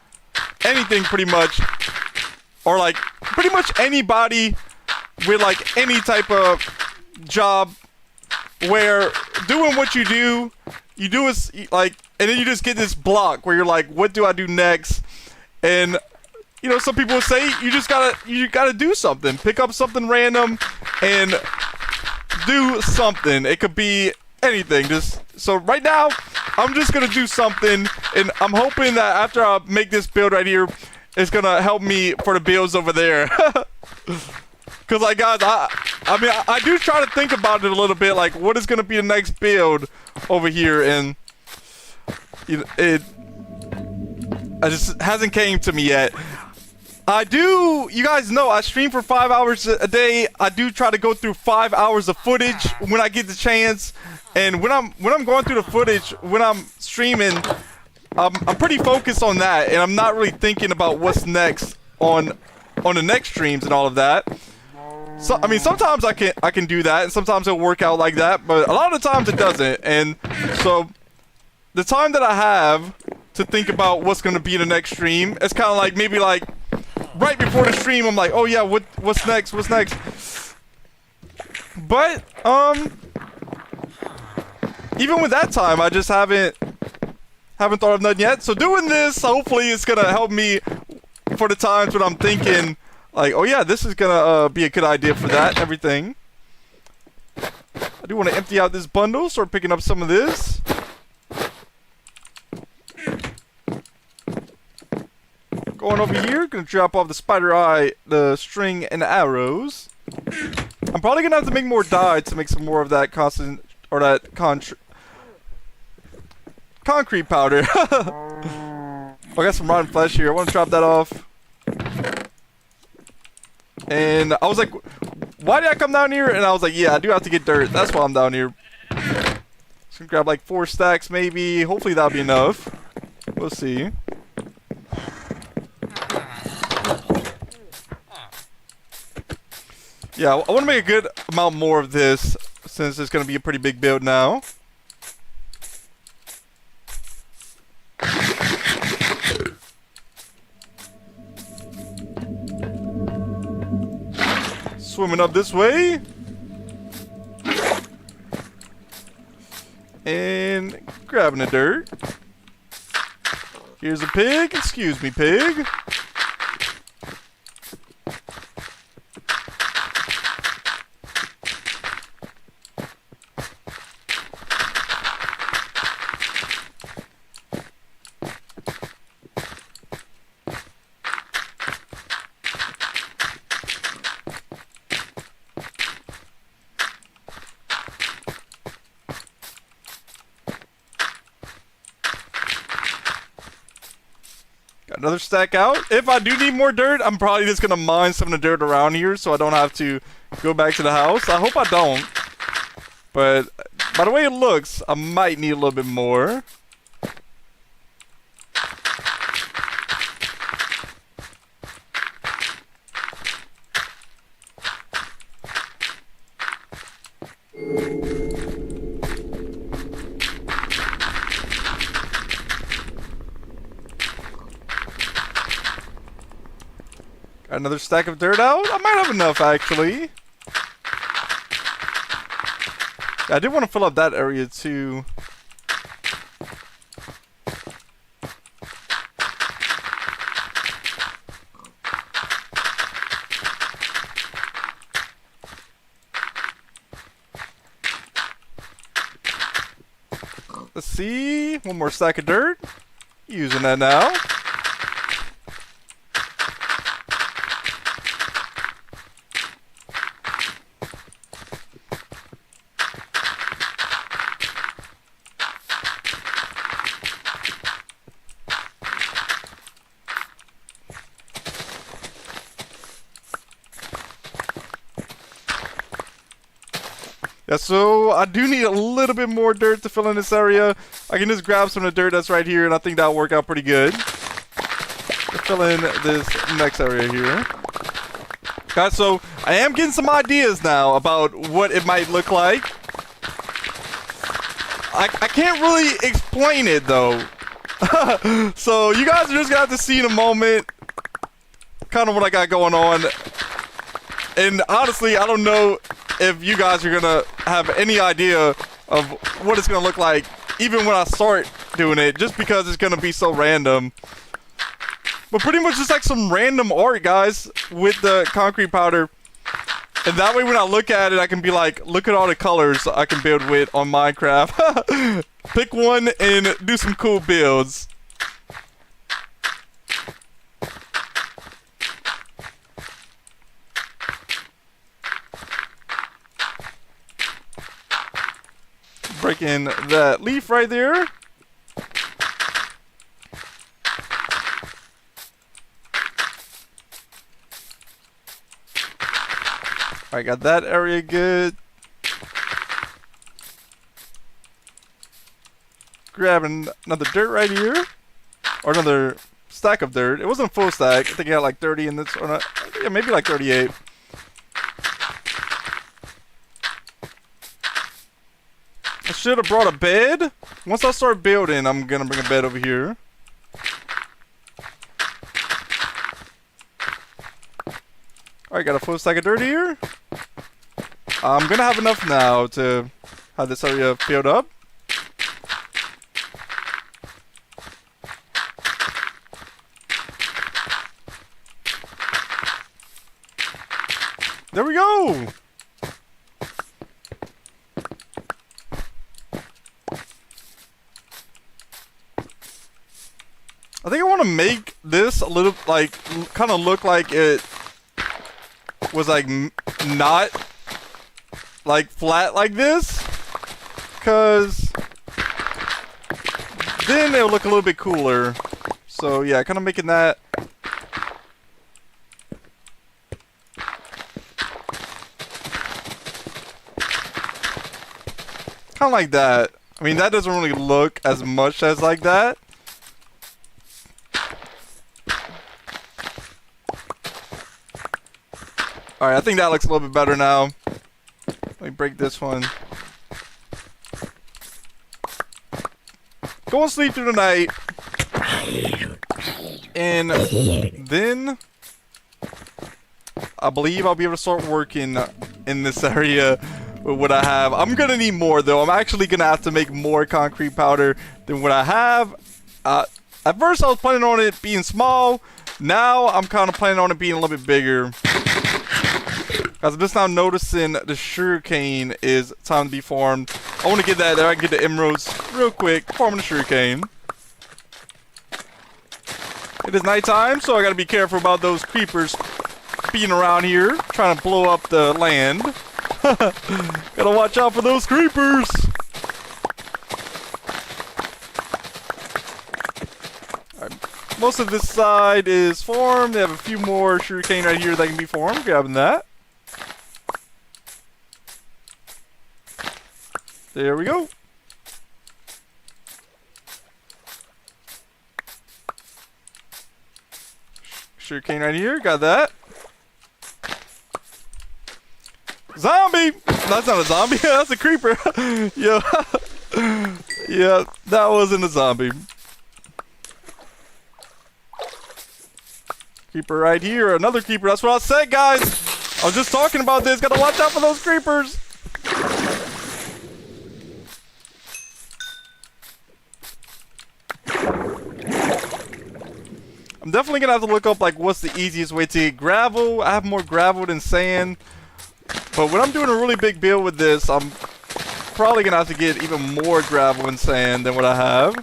anything pretty much, or like pretty much anybody with like any type of job where doing what you do is like, and then you just get this block where you're like, what do I do next? And you know, some people say you gotta do something, pick up something random and do something. It could be anything. Just so right now I'm just gonna do something, and I'm hoping that after I make this build right here, it's gonna help me for the builds over there. Cause like, guys, I mean, I do try to think about it a little bit, like what is gonna be the next build over here, and it just hasn't came to me yet. You guys know I stream for 5 hours a day. I do try to go through 5 hours of footage when I get the chance, and when I'm going through the footage when I'm streaming, I'm pretty focused on that, and I'm not really thinking about what's next on the next streams and all of that. So I mean, sometimes I can do that, and sometimes it'll work out like that, but a lot of the times it doesn't. And so the time that I have to think about what's gonna be the next stream, it's kind of like maybe like right before the stream, I'm like, oh yeah, what's next? What's next? But even with that time, I just haven't thought of nothing yet. So doing this, hopefully, it's gonna help me for the times when I'm thinking like, oh yeah, this is gonna be a good idea for that, everything. I do want to empty out this bundle, start picking up some of this. Going over here, gonna drop off the spider eye, the string, and the arrows. I'm probably gonna have to make more dye to make some more of that concrete powder. I got some rotten flesh here. I want to drop that off. And I was like, why did I come down here? And I was like, yeah, I do have to get dirt. That's why I'm down here. Just gonna grab like 4 stacks maybe. Hopefully that'll be enough. We'll see. Yeah, I want to make a good amount more of this since it's going to be a pretty big build now. Swimming up this way. And grabbing the dirt. Here's a pig. Excuse me, pig. Got another stack out. If I do need more dirt, I'm probably just gonna mine some of the dirt around here so I don't have to go back to the house. I hope I don't. But by the way it looks, I might need a little bit more. Got another stack of dirt out. I might have enough, actually. I did want to fill up that area, too. Let's see. One more stack of dirt. Using that now. Yeah, so I do need a little bit more dirt to fill in this area. I can just grab some of the dirt that's right here, and I think that'll work out pretty good. To fill in this next area here. Guys, so I am getting some ideas now about what it might look like. I can't really explain it, though. So you guys are just gonna have to see in a moment kind of what I got going on. And honestly, I don't know if you guys are gonna have any idea of what it's gonna look like even when I start doing it, just because it's gonna be so random. But pretty much just like some random art, guys, with the concrete powder. And that way when I look at it, I can be like, look at all the colors I can build with on Minecraft. Pick one and do some cool builds. Breaking that leaf right there. Alright, got that area good. Grabbing another dirt right here. Or another stack of dirt. It wasn't a full stack. I think I got like 30 in this. Or not, yeah, maybe like 38. I should have brought a bed. Once I start building, I'm gonna bring a bed over here. Alright, got a full stack of dirt here. I'm gonna have enough now to have this area filled up. There we go! I think I want to make this a little, like, kind of look like it was, like, not, like, flat like this. Because then it'll look a little bit cooler. So, yeah, kind of making that. Kind of like that. I mean, that doesn't really look as much as like that. Alright, I think that looks a little bit better now. Let me break this one. Go and sleep through the night. And then I believe I'll be able to start working in this area with what I have. I'm gonna need more though. I'm actually gonna have to make more concrete powder than what I have. At first I was planning on it being small. Now I'm kind of planning on it being a little bit bigger. As I'm just now noticing the sugarcane is time to be farmed. I want to get that there. I can get the emeralds real quick. Farming the sugarcane. It is nighttime, so I gotta be careful about those creepers being around here, trying to blow up the land. Gotta watch out for those creepers. Alright, most of this side is farmed. They have a few more sugarcane right here that can be farmed. Grabbing that. There we go. Sugarcane right here. Got that. Zombie! That's not a zombie. That's a creeper. Yeah. Yeah, that wasn't a zombie. Creeper right here. Another creeper. That's what I said, guys. I was just talking about this. Gotta watch out for those creepers. I'm definitely gonna have to look up like what's the easiest way to get gravel. I have more gravel than sand. But when I'm doing a really big build with this, I'm probably gonna have to get even more gravel and sand than what I have.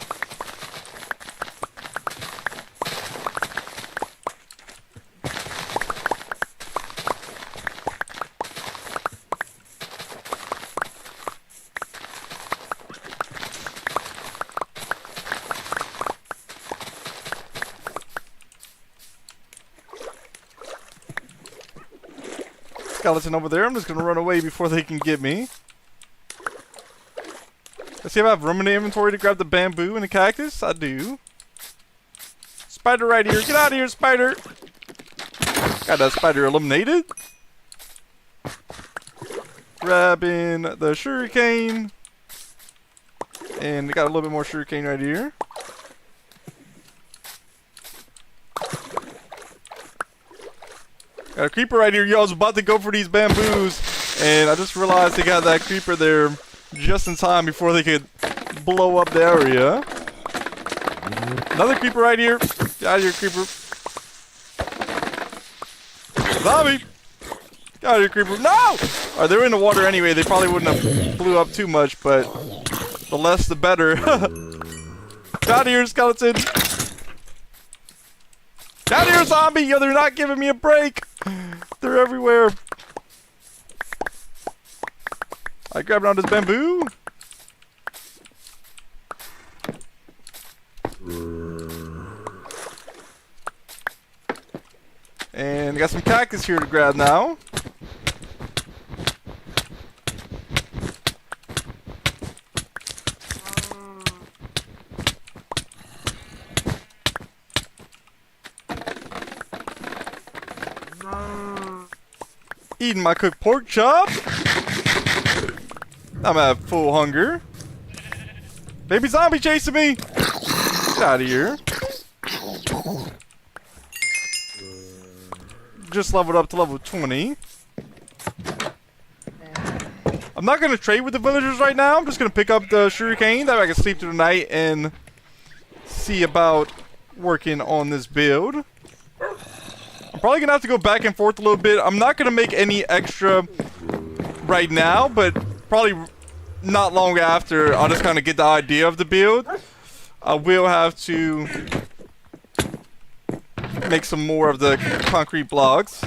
Skeleton over there. I'm just gonna run away before they can get me. Let's see if I have room in the inventory to grab the bamboo and the cactus. I do. Spider right here. Get out of here, spider. Got that spider eliminated. Grabbing the sugarcane. And got a little bit more sugarcane right here. Got a creeper right here. Yo, I was about to go for these bamboos, and I just realized they got that creeper there just in time before they could blow up the area. Another creeper right here. Get out of here, creeper. Zombie! Get out of here, creeper. No! Alright, they're in the water anyway. They probably wouldn't have blew up too much, but the less the better. Get out of here, skeleton. Get out of here, zombie! Yo, they're not giving me a break. They're everywhere. I grabbed on this bamboo. And got some cactus here to grab now. Eating my cooked pork chop. I'm at full hunger. Baby zombie chasing me. Get out of here. Just leveled up to level 20. I'm not going to trade with the villagers right now. I'm just going to pick up the sugarcane. That way I can sleep through the night and see about working on this build. I'm probably going to have to go back and forth a little bit. I'm not going to make any extra right now, but probably not long after I'll just kind of get the idea of the build. I will have to make some more of the concrete blocks.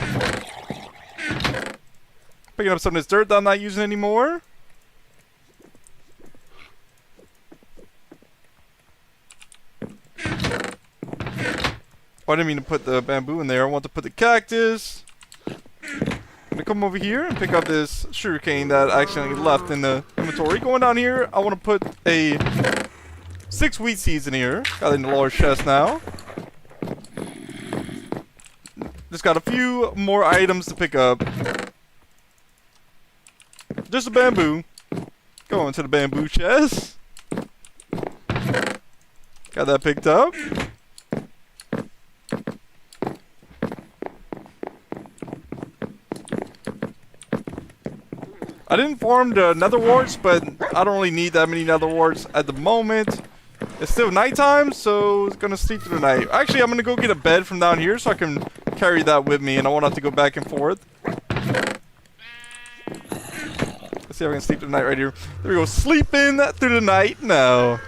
Picking up some of this dirt that I'm not using anymore. Oh, I didn't mean to put the bamboo in there. I want to put the cactus. I'm gonna come over here and pick up this sugarcane that I accidentally left in the inventory. Going down here, I want to put a 6 wheat seeds in here. Got it in the large chest now. Just got a few more items to pick up. Just a bamboo. Going to the bamboo chest. Got that picked up. I didn't farm the nether warts, but I don't really need that many nether warts at the moment. It's still nighttime, so it's gonna sleep through the night. Actually, I'm gonna go get a bed from down here so I can carry that with me, and I won't have to go back and forth. Let's see if I can sleep through the night right here. There we go, sleeping through the night now.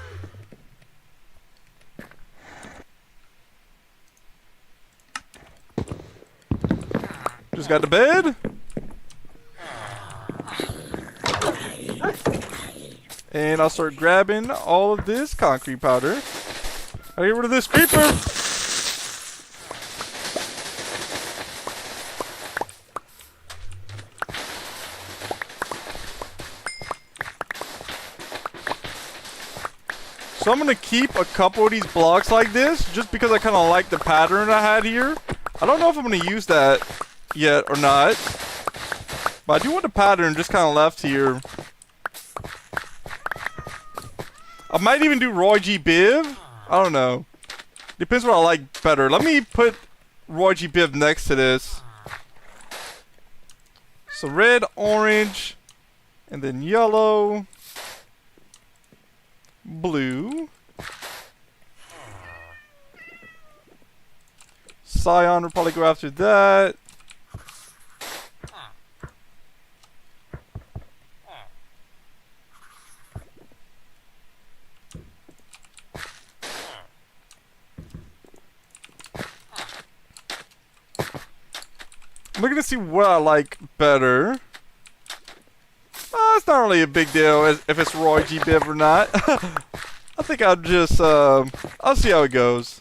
Just got to bed. And I'll start grabbing all of this concrete powder. I'll get rid of this creeper. So I'm going to keep a couple of these blocks like this, just because I kind of like the pattern I had here. I don't know if I'm going to use that yet or not. But I do want the pattern just kind of left here. I might even do Roy G. Biv. I don't know. Depends what I like better. Let me put Roy G. Biv next to this. So red, orange, and then yellow, blue. Cyan will probably go after that. I'm looking to see what I like better. It's not really a big deal if it's Roy G. Biv or not. I think I'll just, I'll see how it goes.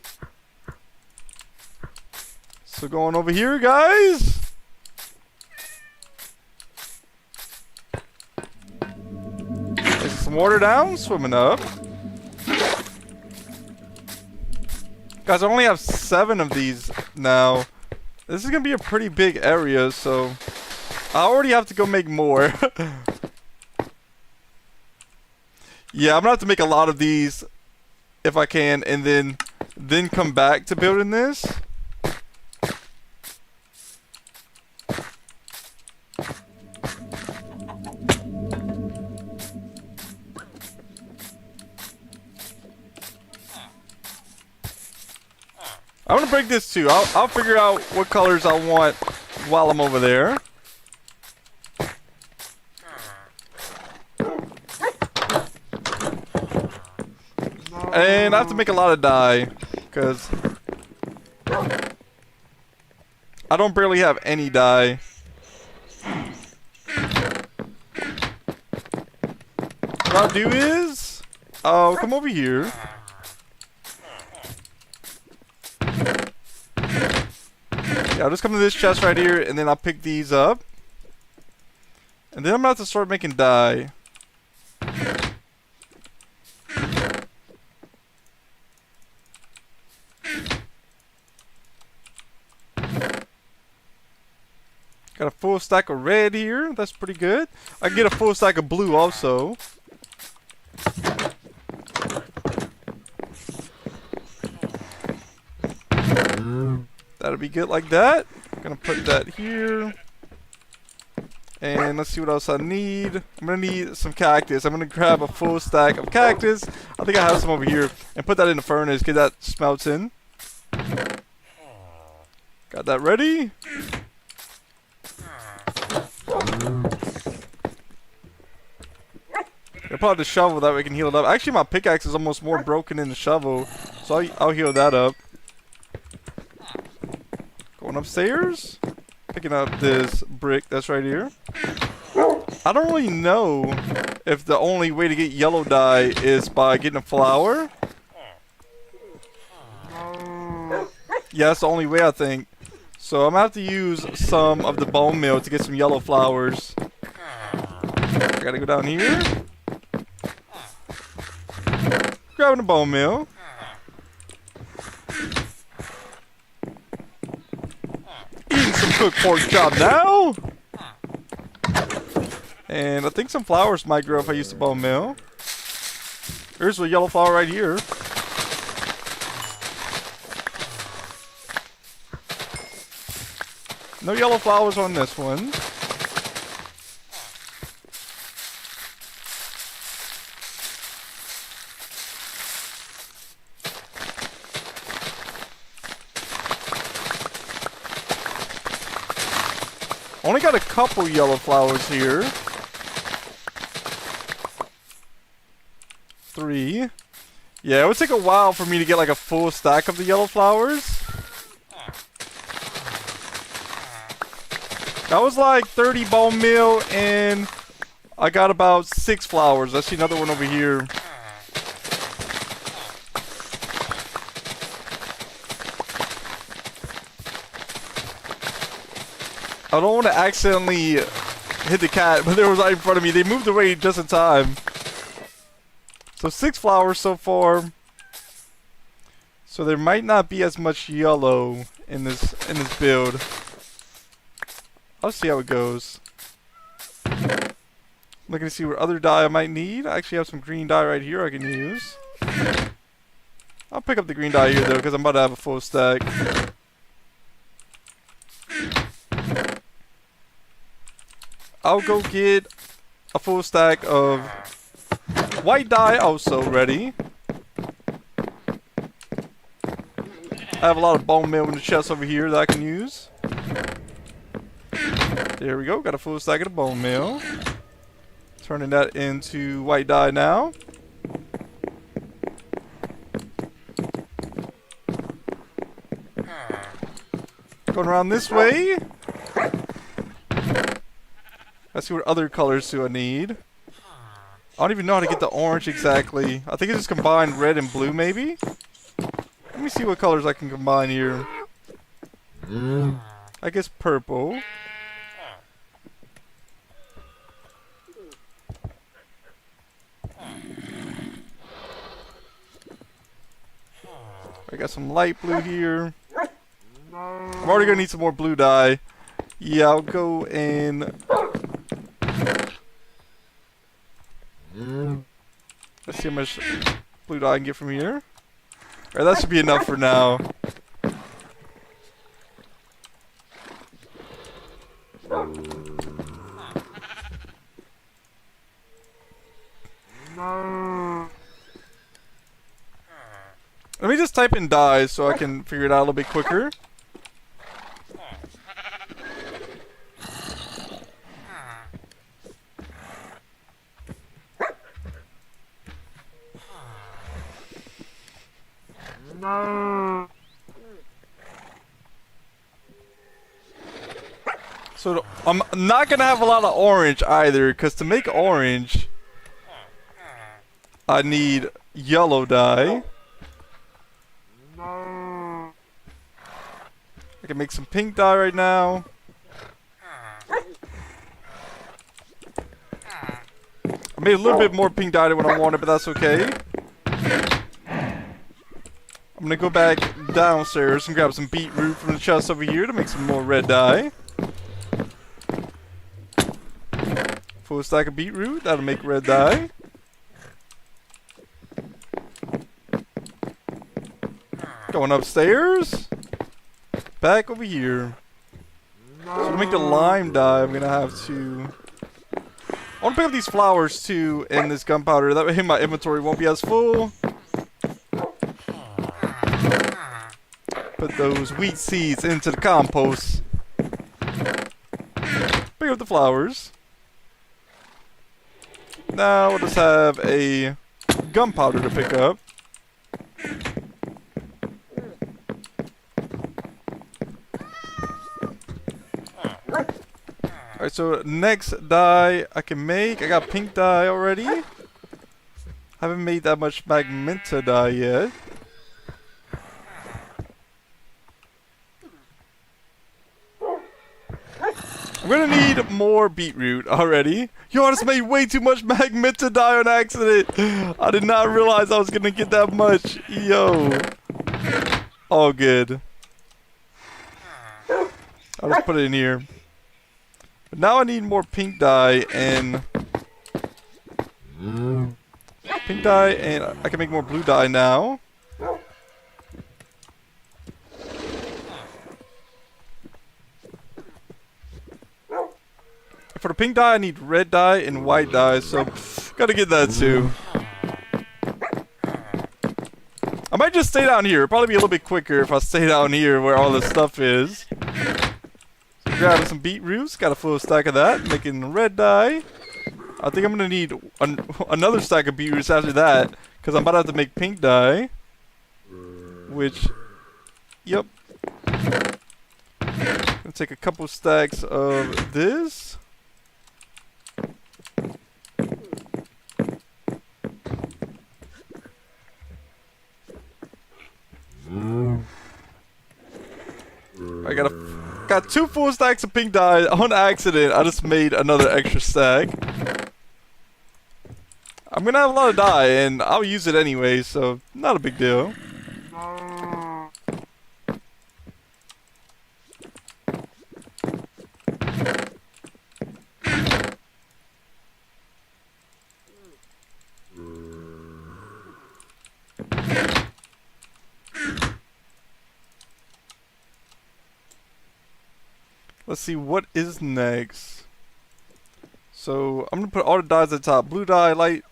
So going over here, guys. There's some water down, swimming up. Guys, I only have 7 of these now. This is gonna be a pretty big area, so I already have to go make more. Yeah, I'm gonna have to make a lot of these if I can, and then come back to building this. I'm gonna break this too. I'll figure out what colors I want while I'm over there. And I have to make a lot of dye, because I don't barely have any dye. What I'll do is, I'll come over here. Yeah, I'll just come to this chest right here, and then I'll pick these up. And then I'm gonna have to start making dye. Got a full stack of red here. That's pretty good. I can get a full stack of blue also. That'll be good like that. Gonna put that here. And let's see what else I need. I'm gonna need some cactus. I'm gonna grab a full stack of cactus. I think I have some over here. And put that in the furnace. Get that smelts in. Got that ready. I'll probably the shovel, that way we can heal it up. Actually, my pickaxe is almost more broken than the shovel, so I'll heal that up. Going upstairs, picking up this brick that's right here. I don't really know if the only way to get yellow dye is by getting a flower. Yeah, that's the only way, I think. So I'm gonna have to use some of the bone meal to get some yellow flowers. I gotta go down here. Grabbing the bone meal. Eating some cooked pork chop now. And I think some flowers might grow if I use the bone meal. There's a yellow flower right here. No yellow flowers on this one. Only got a couple yellow flowers here. 3. Yeah, it would take a while for me to get like a full stack of the yellow flowers. That was like 30 bone meal, and I got about 6 flowers. I see another one over here. I don't want to accidentally hit the cat, but they were right in front of me. They moved away just in time. So 6 flowers so far. So there might not be as much yellow in this build. I'll see how it goes. Looking to see what other dye I might need. I actually have some green dye right here I can use. I'll pick up the green dye here though, because I'm about to have a full stack. I'll go get a full stack of white dye also ready. I have a lot of bone meal in the chest over here that I can use. There we go, got a full stack of the bone meal. Turning that into white dye now. Going around this way. Let's see what other colors do I need. I don't even know how to get the orange exactly. I think it's just combined red and blue maybe. Let me see what colors I can combine here. I guess purple. I got some light blue here. I'm already gonna need some more blue dye. Yeah, I'll go and let's see how much blue dye I can get from here. Alright, that should be enough for now. Let me just type in dyes so I can figure it out a little bit quicker. So I'm not gonna have a lot of orange either, because to make orange I need yellow dye. I can make some pink dye right now. I made a little bit more pink dye than what I wanted, but that's okay. I'm gonna go back downstairs and grab some beetroot from the chest over here to make some more red dye. Full stack of beetroot, that'll make red dye. Going upstairs. Back over here. So to make the lime dye, I'm gonna have to... I want to pick up these flowers too and this gunpowder. That way my inventory won't be as full. Put those wheat seeds into the compost. Pick up the flowers. Now we'll just have a gunpowder to pick up. Alright, so next dye I can make. I got pink dye already. Haven't made that much magenta dye yet. I'm gonna need more beetroot already. Yo, I just made way too much magenta dye on accident. I did not realize I was gonna get that much. Yo. All good. I'll just put it in here. But now I need more pink dye and... Pink dye and I can make more blue dye now. For the pink dye, I need red dye and white dye, so gotta get that too. I might just stay down here. It'll probably be a little bit quicker if I stay down here where all this stuff is. So grabbing some beetroots, got a full stack of that, making red dye. I think I'm gonna need another stack of beetroots after that, because I'm about to have to make pink dye. Which, yep. Gonna take a couple stacks of this. I got two full stacks of pink dye on accident. I just made another extra stack. I'm gonna have a lot of dye and I'll use it anyway, so not a big deal. Let's see what is next. So I'm gonna put all the dyes at the top. Blue dye, light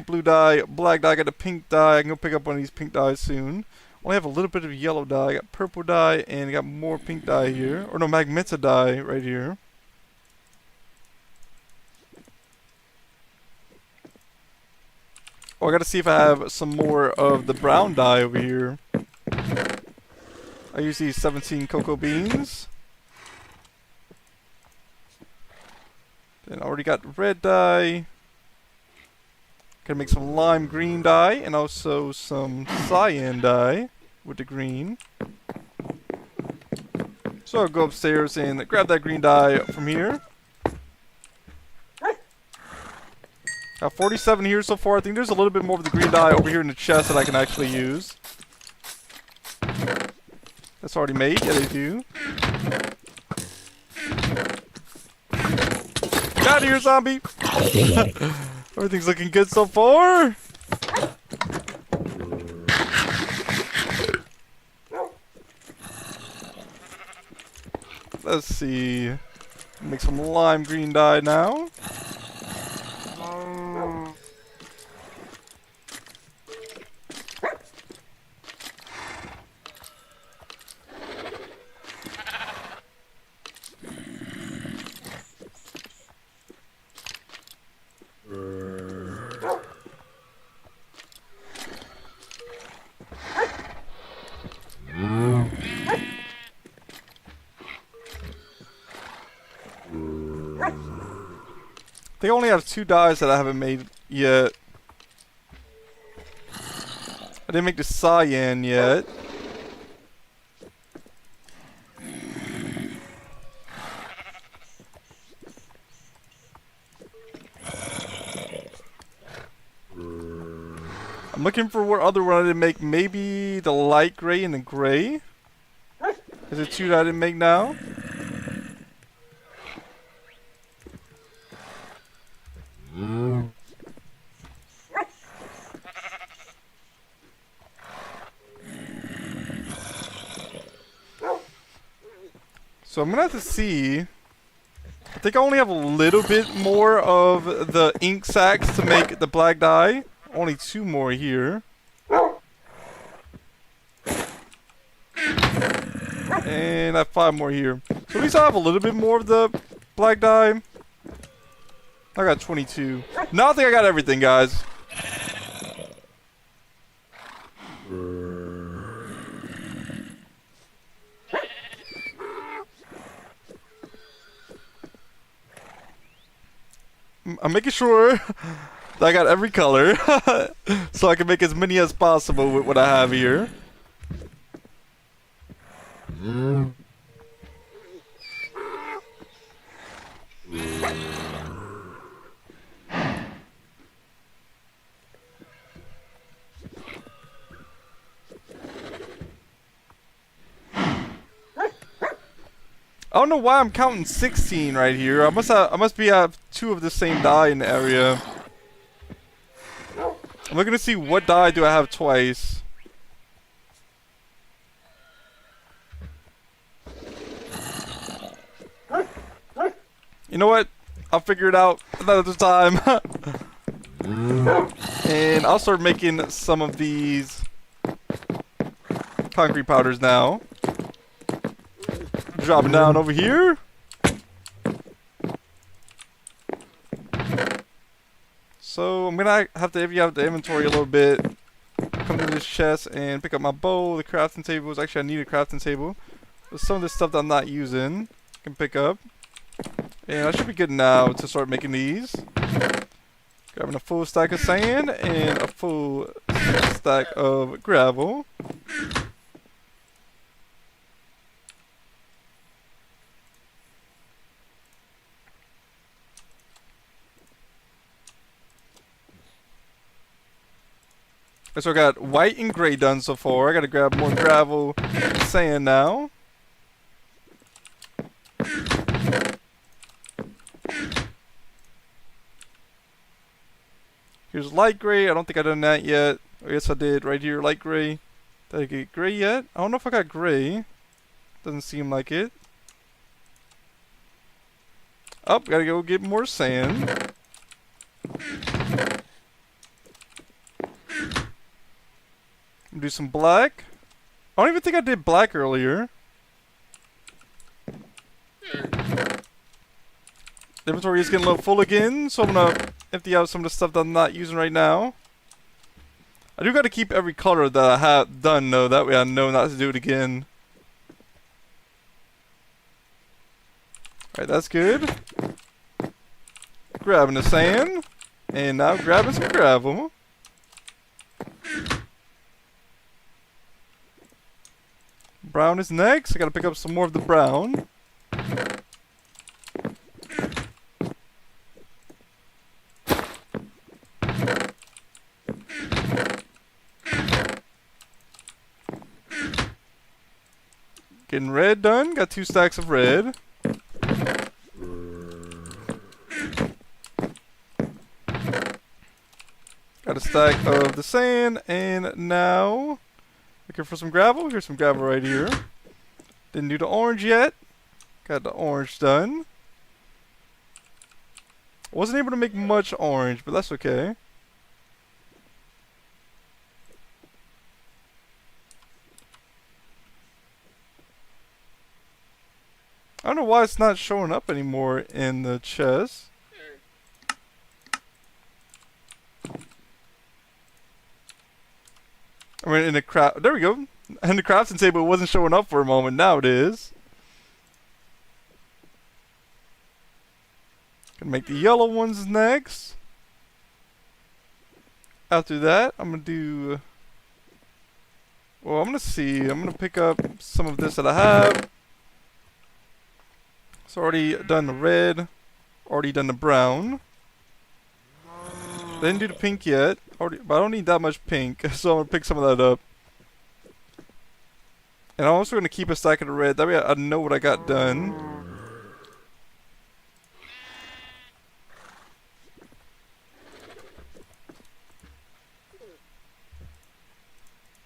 blue dye, black dye. I got the pink dye. I can go pick up one of these pink dyes soon. Only have a little bit of yellow dye. I got purple dye and I got more pink dye here. Or no, magenta dye right here. Oh, I gotta see if I have some more of the brown dye over here. I use these 17 cocoa beans. Then I already got red dye. Gonna make some lime green dye and also some cyan dye with the green. So I'll go upstairs and grab that green dye from here. Got 47 here so far. I think there's a little bit more of the green dye over here in the chest that I can actually use. That's already made. Yeah, they do. Get out of here, zombie! Everything's looking good so far. Let's see. Make some lime green dye now. They only have 2 dyes that I haven't made yet. I didn't make the cyan yet. I'm looking for what other one I didn't make. Maybe the light gray and the gray. Is it 2 that I didn't make now? So I'm gonna have to see. I think I only have a little bit more of the ink sacs to make the black dye. Only 2 more here. And I have 5 more here. So at least I have a little bit more of the black dye. I got 22. Now I think I got everything, guys. I'm making sure that I got every color so I can make as many as possible with what I have here. I don't know why I'm counting 16 right here. I must have 2 of the same dye in the area. I'm looking to see what dye do I have twice. You know what? I'll figure it out another time. And I'll start making some of these concrete powders now. Dropping down over here. So I'm gonna have to empty out the inventory a little bit. Come to this chest and pick up my bow, the crafting tables. Actually, I need a crafting table. There's some of this stuff that I'm not using. I can pick up. And I should be good now to start making these. Grabbing a full stack of sand and a full stack of gravel. So I got white and gray done so far. I gotta grab more gravel and sand now. Here's light gray. I don't think I've done that yet. Oh, yes, I did. Right here, light gray. Did I get gray yet? I don't know if I got gray. Doesn't seem like it. Oh, gotta go get more sand. Do some black. I don't even think I did black earlier. The inventory is getting a little full again, so I'm gonna empty out some of the stuff that I'm not using right now. I do gotta keep every color that I have done though, that way I know not to do it again. Alright, that's good. grabbing the sand. And now grabbing some gravel. Brown is next. I gotta pick up some more of the brown. Getting red done. Got 2 stacks of red. Got a stack of the sand, and now looking for some gravel. Here's some gravel right here. Didn't do the orange yet. Got the orange done. Wasn't able to make much orange, but that's okay. I don't know why it's not showing up anymore in the chest. I mean, in the craft. There we go. In the crafting table, it wasn't showing up for a moment. Now it is. Gonna make the yellow ones next. After that, I'm gonna do. Well, I'm gonna see. I'm gonna pick up some of this that I have. It's already done the red. Already done the brown. Didn't do the pink yet. But I don't need that much pink, so I'm gonna pick some of that up. And I'm also gonna keep a stack of the red. That way I know what I got done.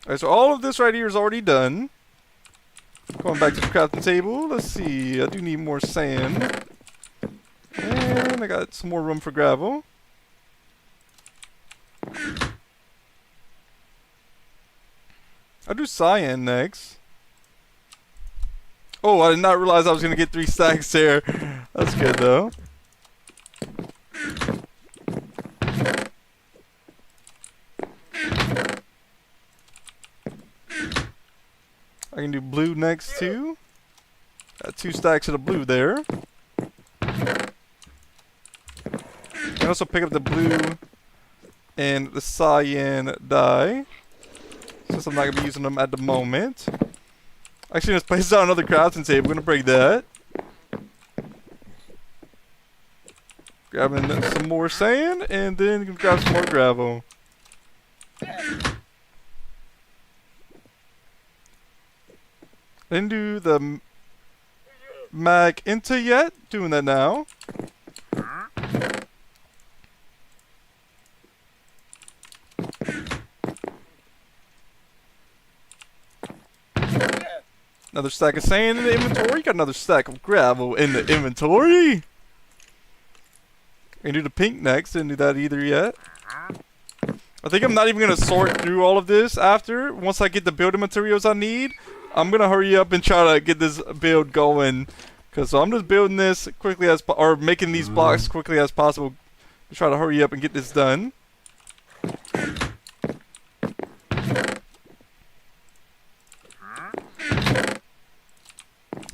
Alright, so all of this right here is already done. Going back to the crafting table. Let's see. I do need more sand. And I got some more room for gravel. I'll do cyan next. Oh, I did not realize I was going to get 3 stacks there. That's good though. I can do blue next too. Got 2 stacks of the blue there. I can also pick up the blue and the cyan dye, since I'm not going to be using them at the moment. Actually, let's place down another crafting table. We're going to break that. Grabbing some more sand, and then grab some more gravel. Didn't do the mag into yet. Doing that now. Another stack of sand in the inventory. Got another stack of gravel in the inventory. Gonna do the pink next. Didn't do that either yet. I think I'm not even gonna sort through all of this after. Once I get the building materials I need, I'm gonna hurry up and try to get this build going. Cause I'm just building this quickly as or making these blocks quickly as possible to try to hurry up and get this done.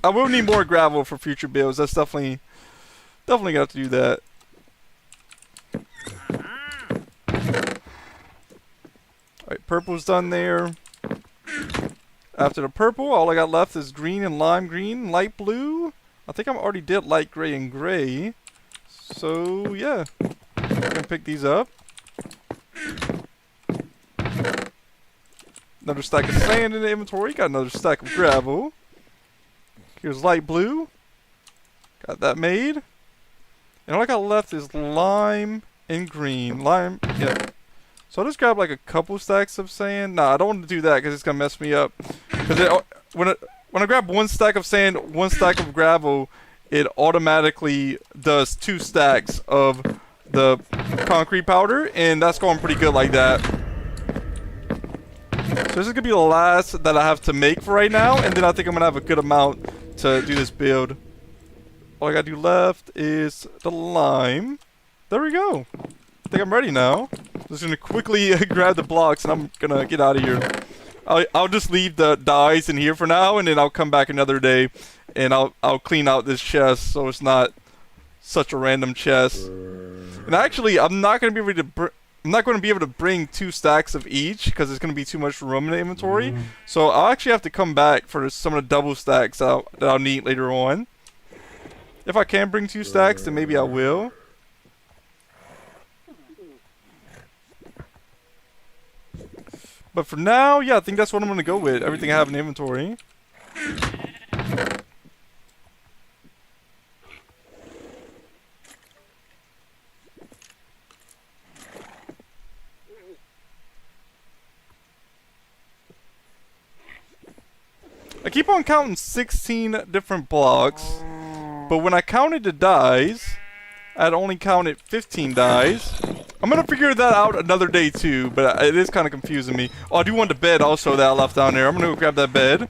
I will need more gravel for future builds. That's definitely got to do that. Alright, purple's done there. After the purple, all I got left is green and lime green, light blue. I think I already did light gray and gray. So yeah, I can pick these up. Another stack of sand in the inventory. Got another stack of gravel. Here's light blue. Got that made. And all I got left is lime and green. Lime, yeah. So I'll just grab like a couple stacks of sand. Nah, I don't want to do that because it's going to mess me up. Because when I grab 1 stack of sand, 1 stack of gravel, it automatically does 2 stacks of the concrete powder. And that's going pretty good like that. So this is going to be the last that I have to make for right now. And then I think I'm going to have a good amount to do this build. All I gotta do left is the lime. There we go. I think I'm ready now. Just gonna quickly grab the blocks and I'm gonna get out of here. I'll just leave the dyes in here for now, and then I'll come back another day and I'll clean out this chest so it's not such a random chest. And actually, I'm not going to be able to bring 2 stacks of each because it's going to be too much room in the inventory. So I'll actually have to come back for some of the double stacks that I'll need later on. If I can bring 2 stacks, then maybe I will. But for now, yeah, I think that's what I'm going to go with. Everything I have in the inventory. I keep on counting 16 different blocks, but when I counted the dies, I had only counted 15 dies. I'm gonna figure that out another day too, but it is kind of confusing me. Oh, I do want the bed also that I left down there. I'm gonna go grab that bed.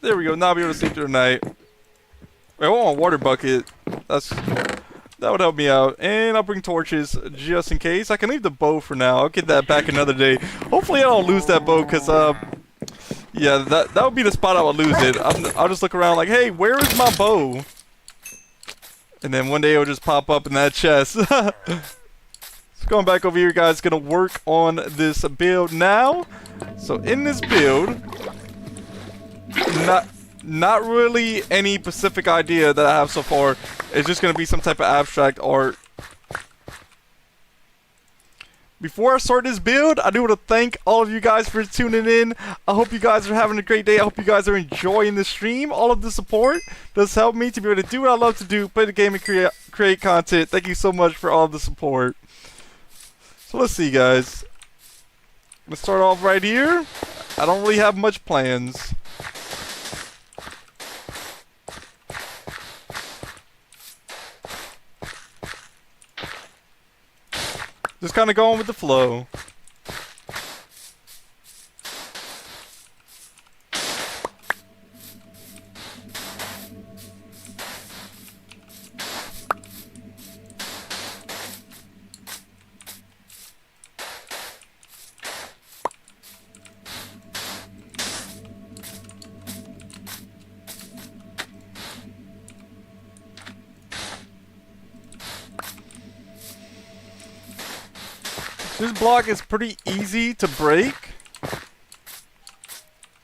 There we go. Now I'll be able to sleep through the night. Wait, I want a water bucket. That would help me out. And I'll bring torches just in case. I can leave the bow for now. I'll get that back another day. Hopefully I don't lose that bow because, yeah, that would be the spot I would lose it. I'll just look around like, hey, where is my bow? And then one day it'll just pop up in that chest. So going back over here, guys, gonna work on this build now. So in this build, not really any specific idea that I have so far. It's just going to be some type of abstract art. Before I start this build, I do want to thank all of you guys for tuning in. I hope you guys are having a great day. I hope you guys are enjoying the stream. All of the support does help me to be able to do what I love to do, play the game and create content. Thank you so much for all of the support. So let's see, guys. Let's start off right here. I don't really have much plans. Just kind of going with the flow. This block is pretty easy to break.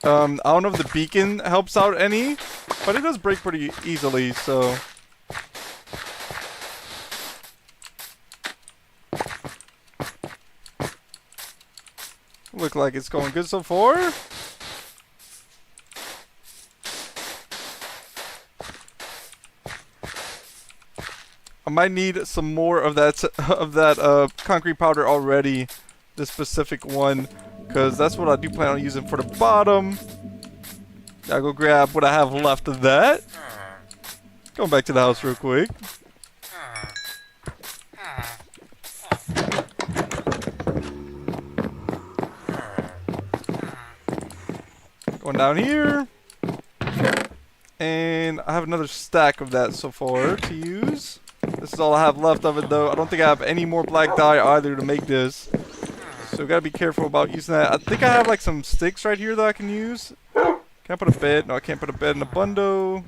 I don't know if the beacon helps out any, but it does break pretty easily, so. Look like it's going good so far. I might need some more of that concrete powder already, this specific one, because that's what I do plan on using for the bottom. Gotta go grab what I have left of that. Going back to the house real quick. Going down here. And I have another stack of that so far to use. This is all I have left of it, though. I don't think I have any more black dye either to make this. So gotta be careful about using that. I think I have like some sticks right here that I can use. Can I put a bed? No, I can't put a bed in a bundle.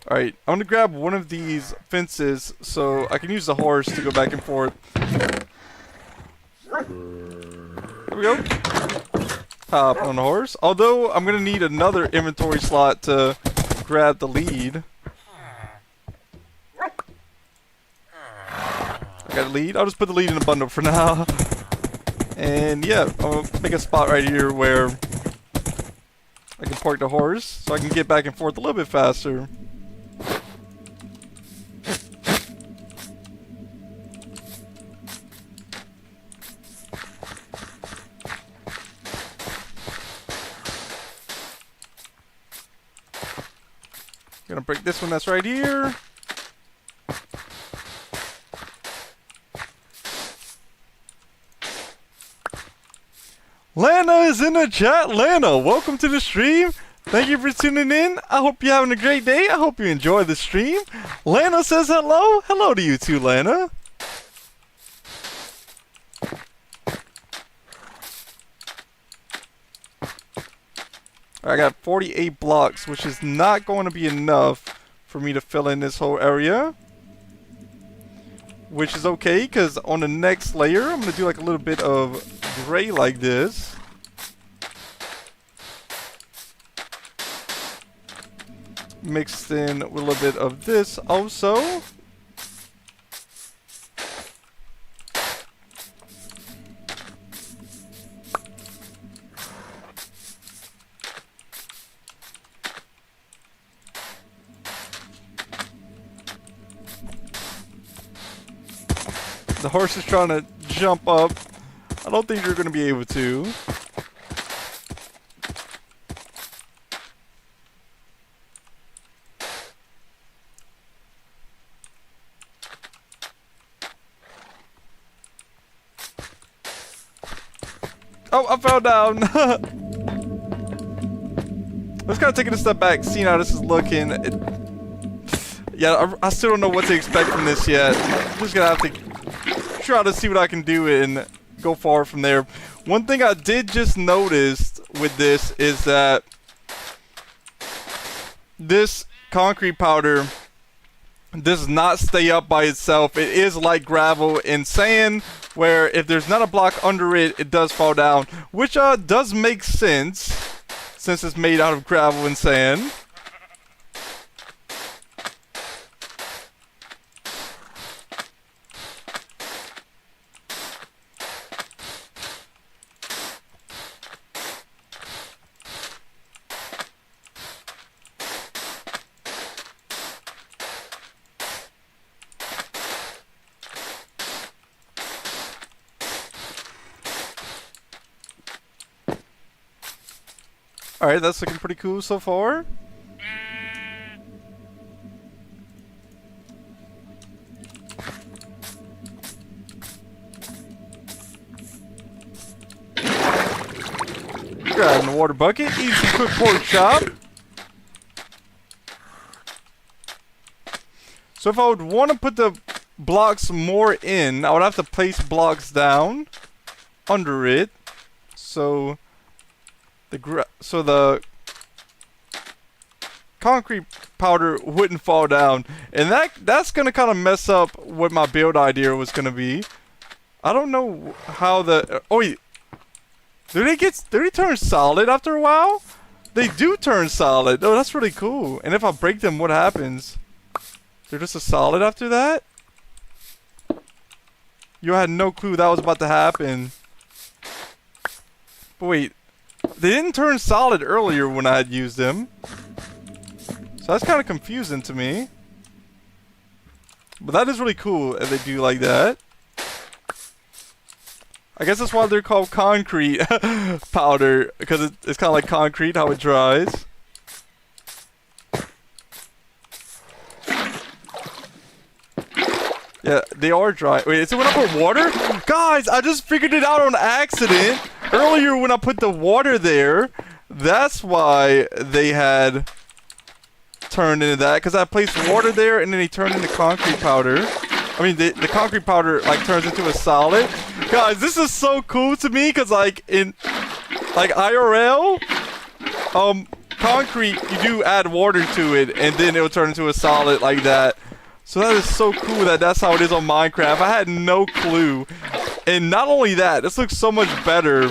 Alright, I'm gonna grab one of these fences so I can use the horse to go back and forth. There we go. Hop on the horse. Although, I'm going to need another inventory slot to grab the lead. I got a lead. I'll just put the lead in the bundle for now. And yeah, I'll make a spot right here where I can park the horse so I can get back and forth a little bit faster. Gonna break this one that's right here. Lana is in the chat. Lana, welcome to the stream. Thank you for tuning in. I hope you're having a great day. I hope you enjoy the stream. Lana says hello. Hello to you too, Lana. I got 48 blocks, which is not going to be enough for me to fill in this whole area. Which is okay, because on the next layer, I'm going to do like a little bit of gray like this. Mixed in with a little bit of this also. The horse is trying to jump up. I don't think you're going to be able to. Oh, I fell down. Let's kind of take it a step back, seeing how this is looking. Yeah, I still don't know what to expect from this yet. I'm just going to have to try to see what I can do and go forward from there. One thing I did just notice with this is that this concrete powder does not stay up by itself. It is like gravel and sand, where if there's not a block under it, it does fall down, which does make sense since it's made out of gravel and sand. Alright, that's looking pretty cool so far. Grabbing the water bucket, easy quick pork chop. So if I would want to put the blocks more in, I would have to place blocks down under it. So the concrete powder wouldn't fall down, and that's gonna kind of mess up what my build idea was gonna be. I don't know how the oh wait, do they turn solid after a while? They do turn solid. Oh, that's really cool. And if I break them, what happens? They're just a solid after that? You had no clue that was about to happen. But wait. They didn't turn solid earlier when I had used them. So that's kind of confusing to me. But that is really cool if they do like that. I guess that's why they're called concrete powder. Because it's kind of like concrete, how it dries. Yeah, they are dry. Wait, is it when I put water? Guys, I just figured it out on accident. Earlier when I put the water there, that's why they had turned into that. Because I placed water there and then they turned into concrete powder. I mean, the concrete powder like turns into a solid. Guys, this is so cool to me because like in like IRL, concrete, you do add water to it and then it'll turn into a solid like that. So that is so cool that that's how it is on Minecraft. I had no clue. And not only that, this looks so much better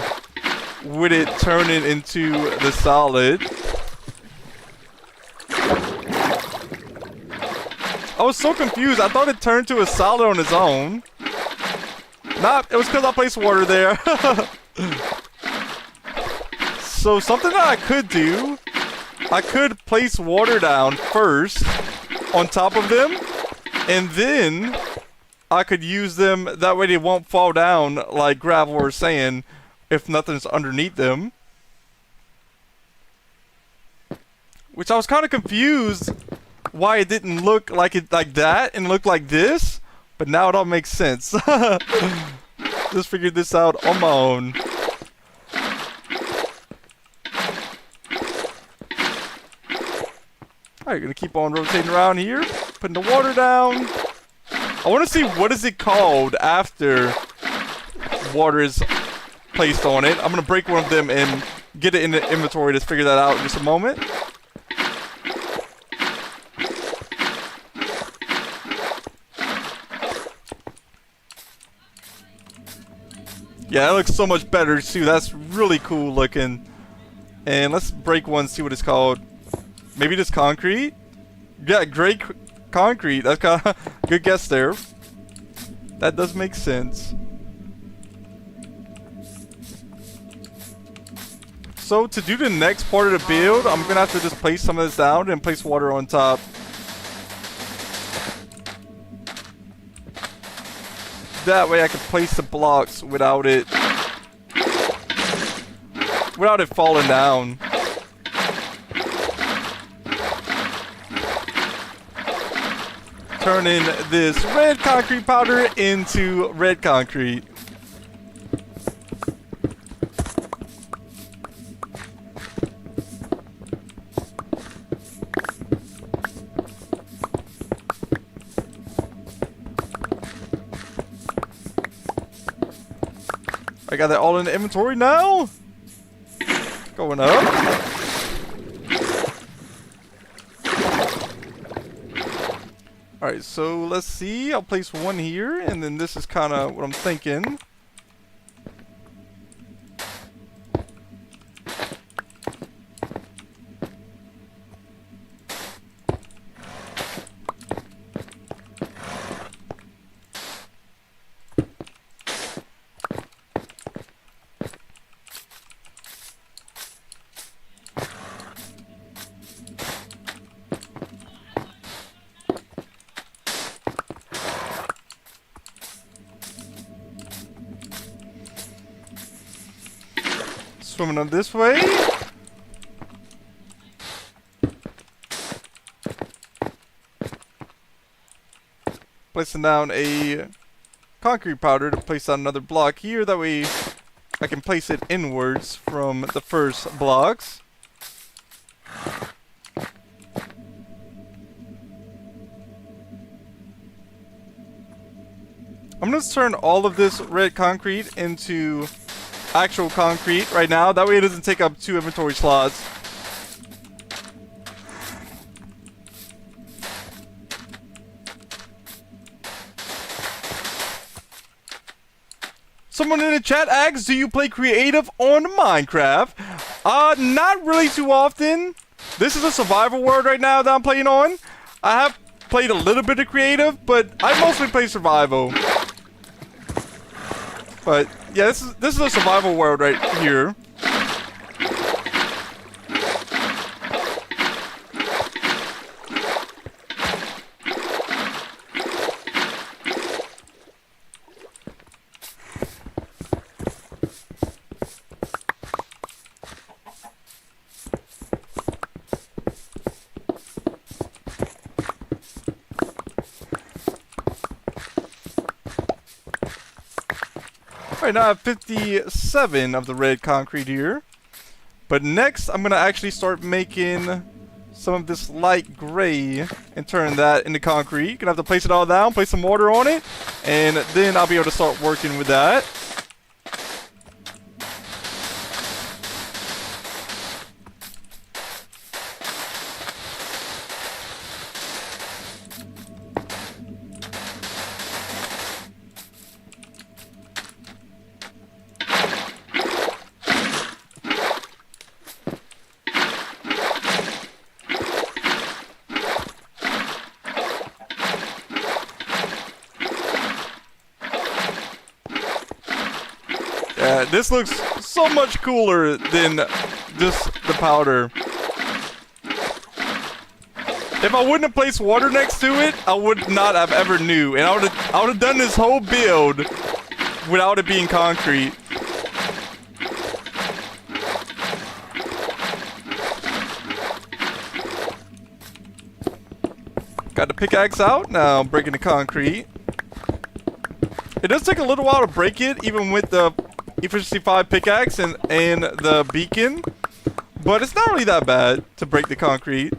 with it turning into the solid. I was so confused. I thought it turned to a solid on its own. It was because I placed water there. So something that I could do, I could place water down first on top of them. And then I could use them, that way they won't fall down like gravel or sand if nothing's underneath them. Which I was kind of confused why it didn't look like it like that and look like this, but now it all makes sense. Just figured this out on my own. Alright, gonna keep on rotating around here, putting the water down. I want to see what is it called after water is placed on it. I'm gonna break one of them and get it in the inventory to figure that out in just a moment. Yeah, that looks so much better too. That's really cool looking. And let's break one, see what it's called. Maybe just concrete? Yeah, gray concrete. That's kind of good guess there. That does make sense. So to do the next part of the build, I'm gonna have to just place some of this down and place water on top. That way I can place the blocks without it falling down. Turning this red concrete powder into red concrete. I got that all in the inventory now. Going up. Alright, so let's see. I'll place one here, and then this is kind of what I'm thinking. Swimming on this way. Placing down a concrete powder to place down another block here. That way I can place it inwards from the first blocks. I'm going to turn all of this red concrete into actual concrete right now. That way it doesn't take up 2 inventory slots. Someone in the chat asks, do you play creative on Minecraft? Not really too often. This is a survival world right now that I'm playing on. I have played a little bit of creative, but I mostly play survival. But yeah, this is a survival world right here. Alright, now I have 57 of the red concrete here. But next, I'm going to actually start making some of this light gray and turn that into concrete. Gonna have to place it all down, place some water on it, and then I'll be able to start working with that. This looks so much cooler than just the powder. If I wouldn't have placed water next to it, I would not have ever knew. And I would have done this whole build without it being concrete. Got the pickaxe out, now breaking the concrete. It does take a little while to break it, even with the efficiency 5 pickaxe and the beacon, but it's not really that bad to break the concrete.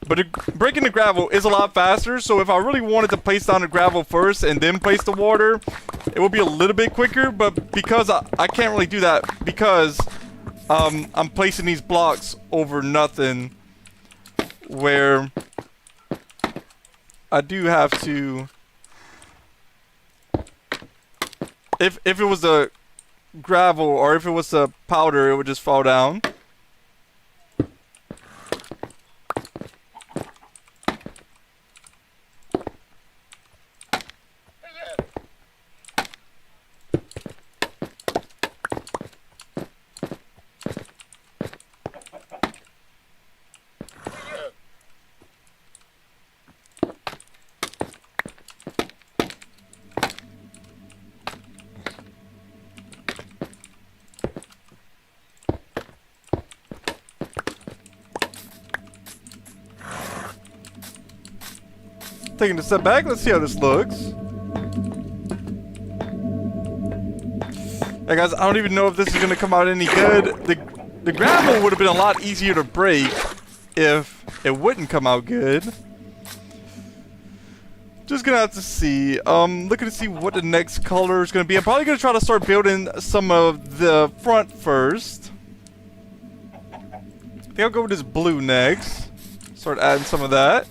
But breaking the gravel is a lot faster, so if I really wanted to place down the gravel first and then place the water, it would be a little bit quicker. But because I can't really do that because I'm placing these blocks over nothing, where I do have to. If it was a gravel or if it was a powder, it would just fall down. Taking a step back, let's see how this looks. Hey guys, I don't even know if this is gonna come out any good. The gravel would have been a lot easier to break if it wouldn't come out good. Just gonna have to see. Looking to see what the next color is gonna be. I'm probably gonna try to start building some of the front first. I think I'll go with this blue next. Start adding some of that.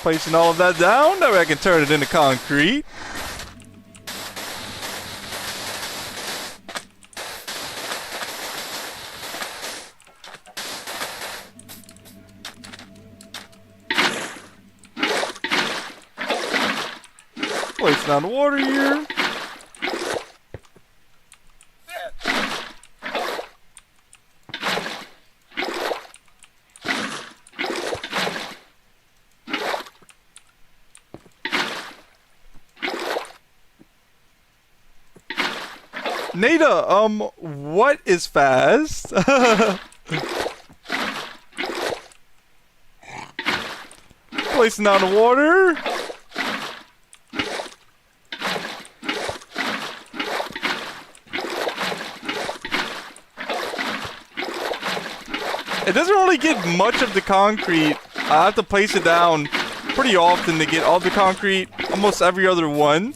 Placing all of that down, that way I can turn it into concrete. Placing down the water here. Nada, what is fast? Placing down the water. It doesn't really get much of the concrete. I have to place it down pretty often to get all the concrete, almost every other one.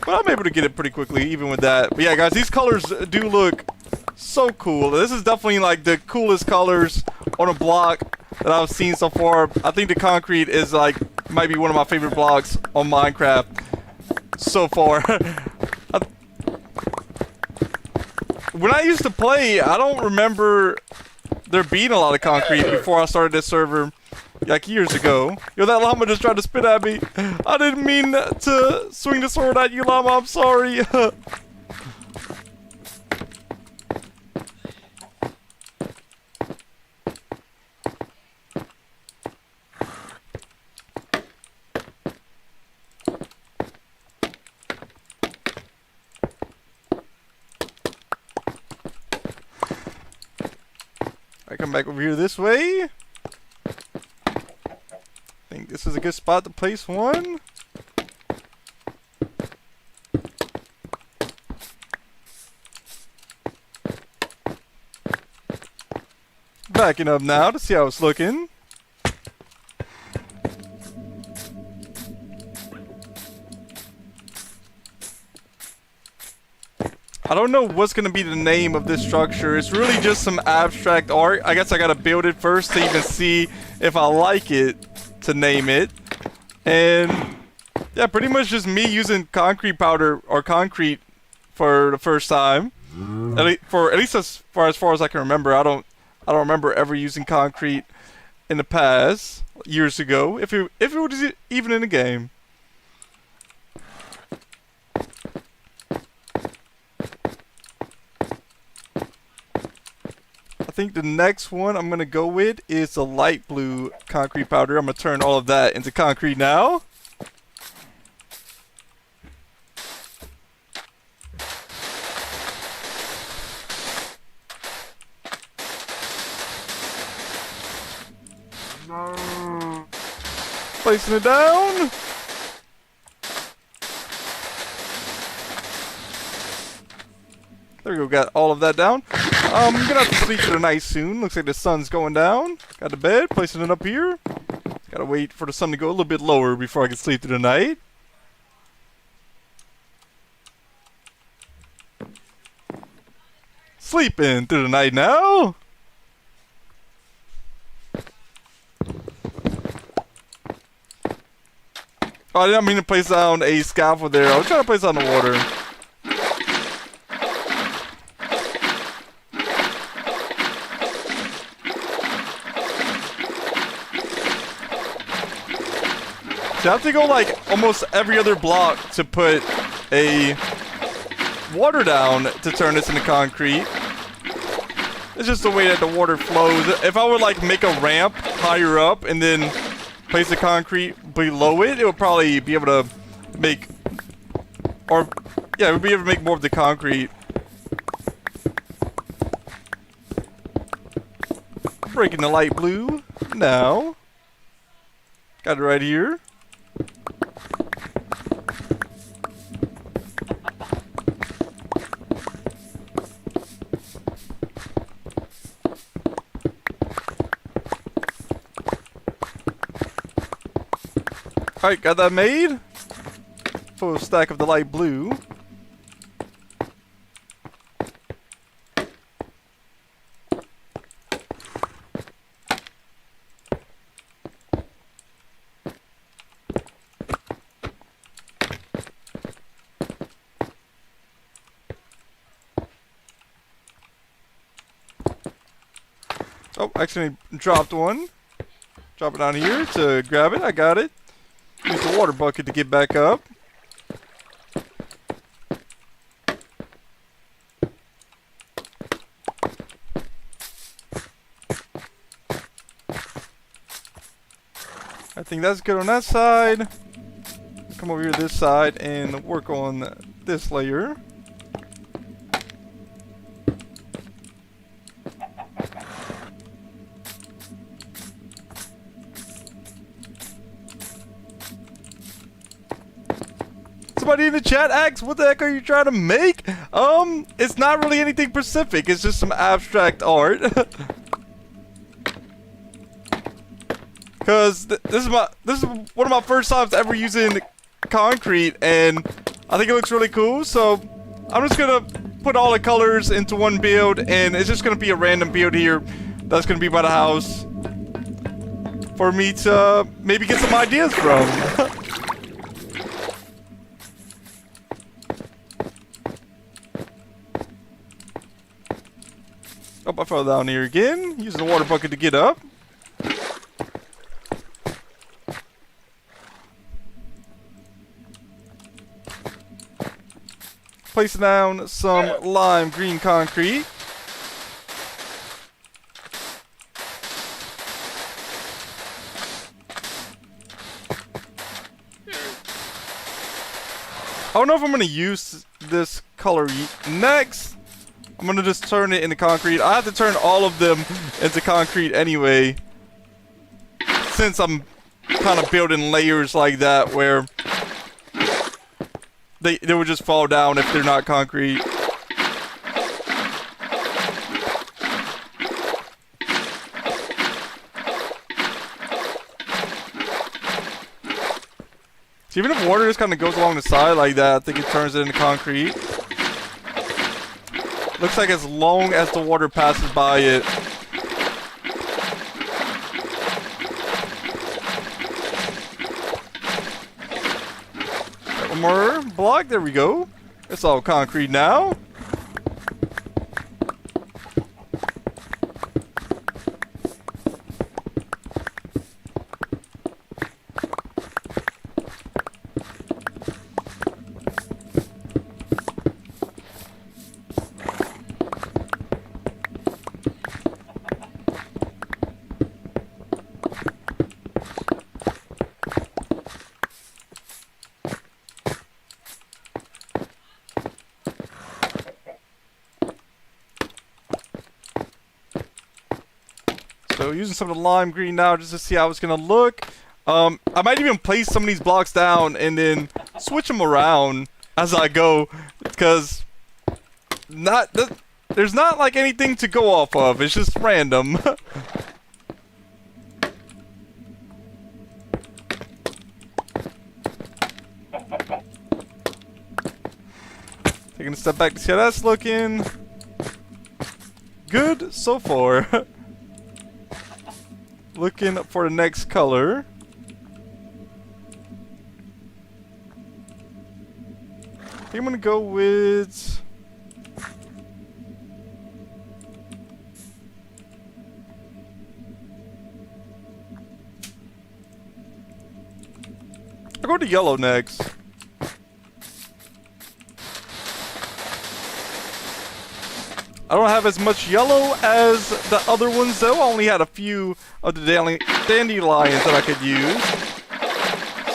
But I'm able to get it pretty quickly, even with that. But yeah, guys, these colors do look so cool. This is definitely like the coolest colors on a block that I've seen so far. I think the concrete is like, might be one of my favorite blocks on Minecraft so far. When I used to play, I don't remember there being a lot of concrete before I started this server. Like years ago. Yo, that llama just tried to spit at me. I didn't mean to swing the sword at you, llama. I'm sorry. I come back over here this way. I think this is a good spot to place one. Backing up now to see how it's looking. I don't know what's going to be the name of this structure. It's really just some abstract art. I guess I got to build it first to even see if I like it to name it. And yeah, pretty much just me using concrete powder or concrete for the first time. At least as far as I can remember. I don't remember ever using concrete in the past, years ago, if it was even in the game. I think the next one I'm gonna go with is the light blue concrete powder. I'm gonna turn all of that into concrete now. Placing it down. There we go, got all of that down. I'm gonna have to sleep for the night soon. Looks like the sun's going down. Got the bed, placing it up here. Gotta wait for the sun to go a little bit lower before I can sleep through the night. sleeping through the night now. Oh, I didn't mean to place down a scaffold there. I was trying to place on the water. So I have to go like almost every other block to put a water down to turn this into concrete. It's just the way that the water flows. If I would like make a ramp higher up and then place the concrete below it, it would probably be able to make, or yeah, it would be able to make more of the concrete. Breaking the light blue now. Got it right here. Alright, got that made. Full stack of the light blue. Oh, actually dropped one. Drop it down here to grab it. I got it. Use the water bucket to get back up. I think that's good on that side. Come over here to this side and work on this layer. Somebody in the chat asks, what the heck are you trying to make? It's not really anything specific. It's just some abstract art. Cause this is one of my first times ever using concrete, and I think it looks really cool. So I'm just gonna put all the colors into one build, and it's just gonna be a random build here that's gonna be by the house for me to maybe get some ideas from. Oh, I fell down here again. Using the water bucket to get up. Placing down some lime green concrete. I don't know if I'm going to use this color next. I'm gonna just turn it into concrete. I have to turn all of them into concrete anyway, since I'm kind of building layers like that where they would just fall down if they're not concrete. So even if water just kind of goes along the side like that, I think it turns it into concrete. Looks like as long as the water passes by it. One more block. There we go. It's all concrete now. So using some of the lime green now just to see how it's gonna look. I might even place some of these blocks down and then switch them around as I go, because there's not like anything to go off of. It's just random. Taking a step back to see how that's looking. good so far. Looking for the next color. I think I'm gonna go with... I'll go to yellow next. I don't have as much yellow as the other ones though. I only had a few of the dandelions that I could use.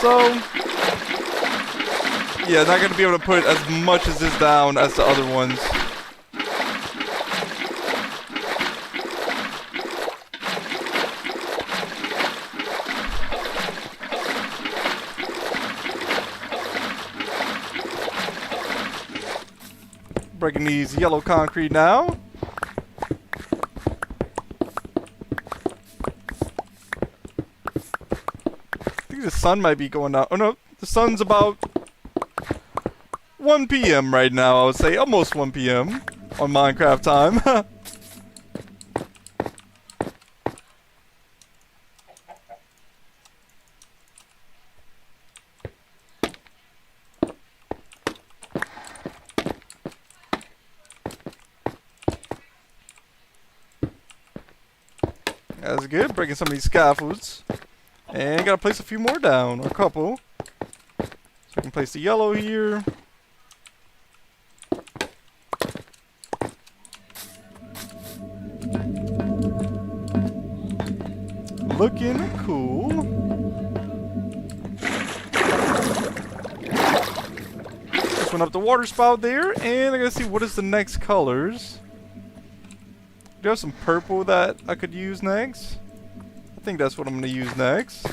So, yeah, not going to be able to put as much as this down as the other ones. Breaking these yellow concrete now. I think the sun might be going out. Oh no, the sun's about 1 p.m. right now, I would say. Almost 1 p.m. on Minecraft time. That's good. Breaking some of these scaffolds. And gotta place a few more down. Or a couple. So I can place the yellow here. Looking cool. Just went up the water spout there. And I gotta see what is the next colors. Do you have some purple that I could use next? I think that's what I'm going to use next.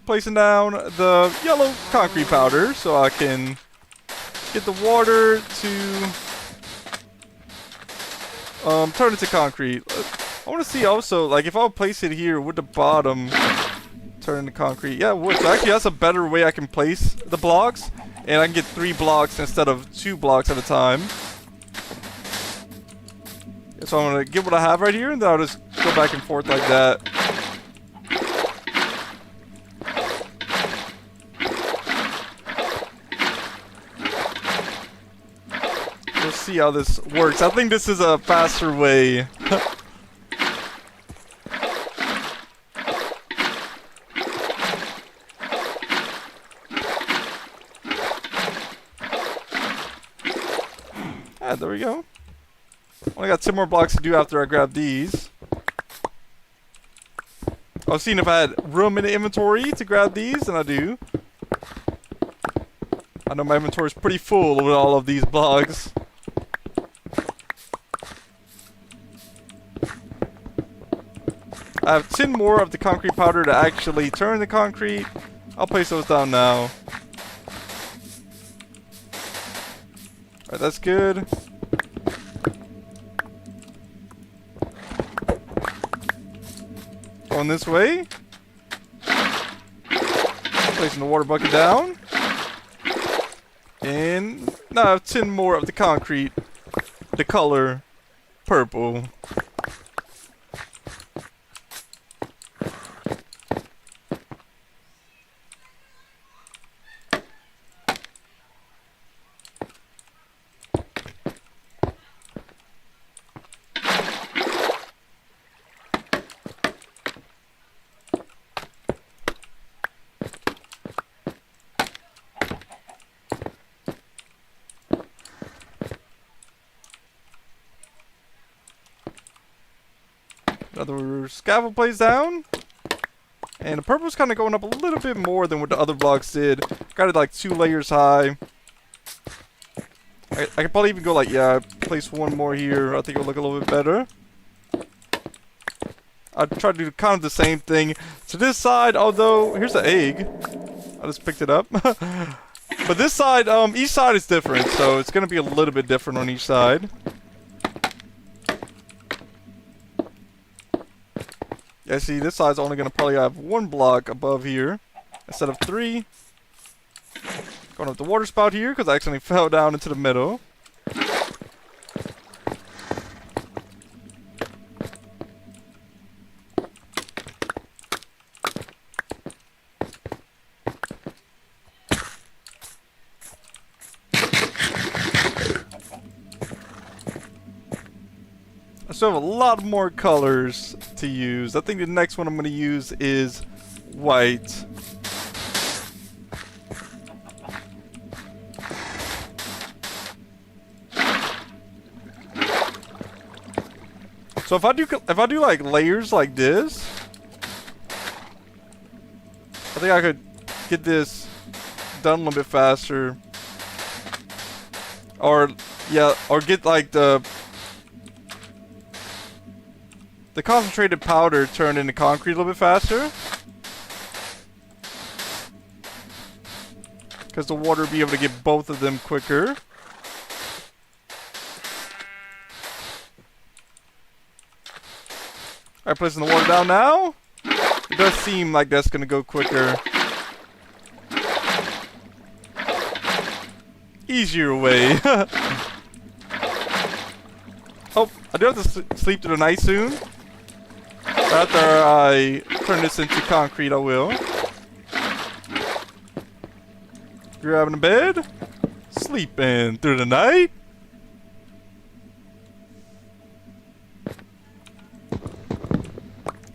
Placing down the yellow concrete powder so I can get the water to turn into concrete. I want to see also, like, if I'll place it here, would the bottom turn into concrete? Yeah, it would. So actually, that's a better way I can place the blocks. And I can get 3 blocks instead of 2 blocks at a time. So I'm going to get what I have right here, and then I'll just go back and forth like that. We'll see how this works. I think this is a faster way. Ah, there we go. Only got 10 more blocks to do after I grab these. I was seeing if I had room in the inventory to grab these, and I do. I know my inventory is pretty full with all of these blocks. I have 10 more of the concrete powder to actually turn the concrete. I'll place those down now. Alright, that's good. Going this way. Placing the water bucket down. And now I have 10 more of the concrete. The color purple. Another scaffold plays down. And the purple's kind of going up a little bit more than what the other blocks did. Got it like 2 layers high. I could probably even go like, yeah, place 1 more here. I think it'll look a little bit better. I'd try to do kind of the same thing to this side, although, here's the egg. I just picked it up. But this side, each side is different, so it's going to be a little bit different on each side. Yeah, see, this side's only going to probably have 1 block above here instead of 3. Going up the water spout here because I accidentally fell down into the middle. still have a lot more colors to use. I think the next one I'm going to use is white. So if I do like layers like this, I think I could get this done a little bit faster. Or yeah, or get like the concentrated powder turned into concrete a little bit faster. Because the water will be able to get both of them quicker. Alright, placing the water down now. It does seem like that's going to go quicker. Easier way. Oh, I do have to sleep through the night soon. After I turn this into concrete, I will. Grabbing a bed. Sleeping through the night.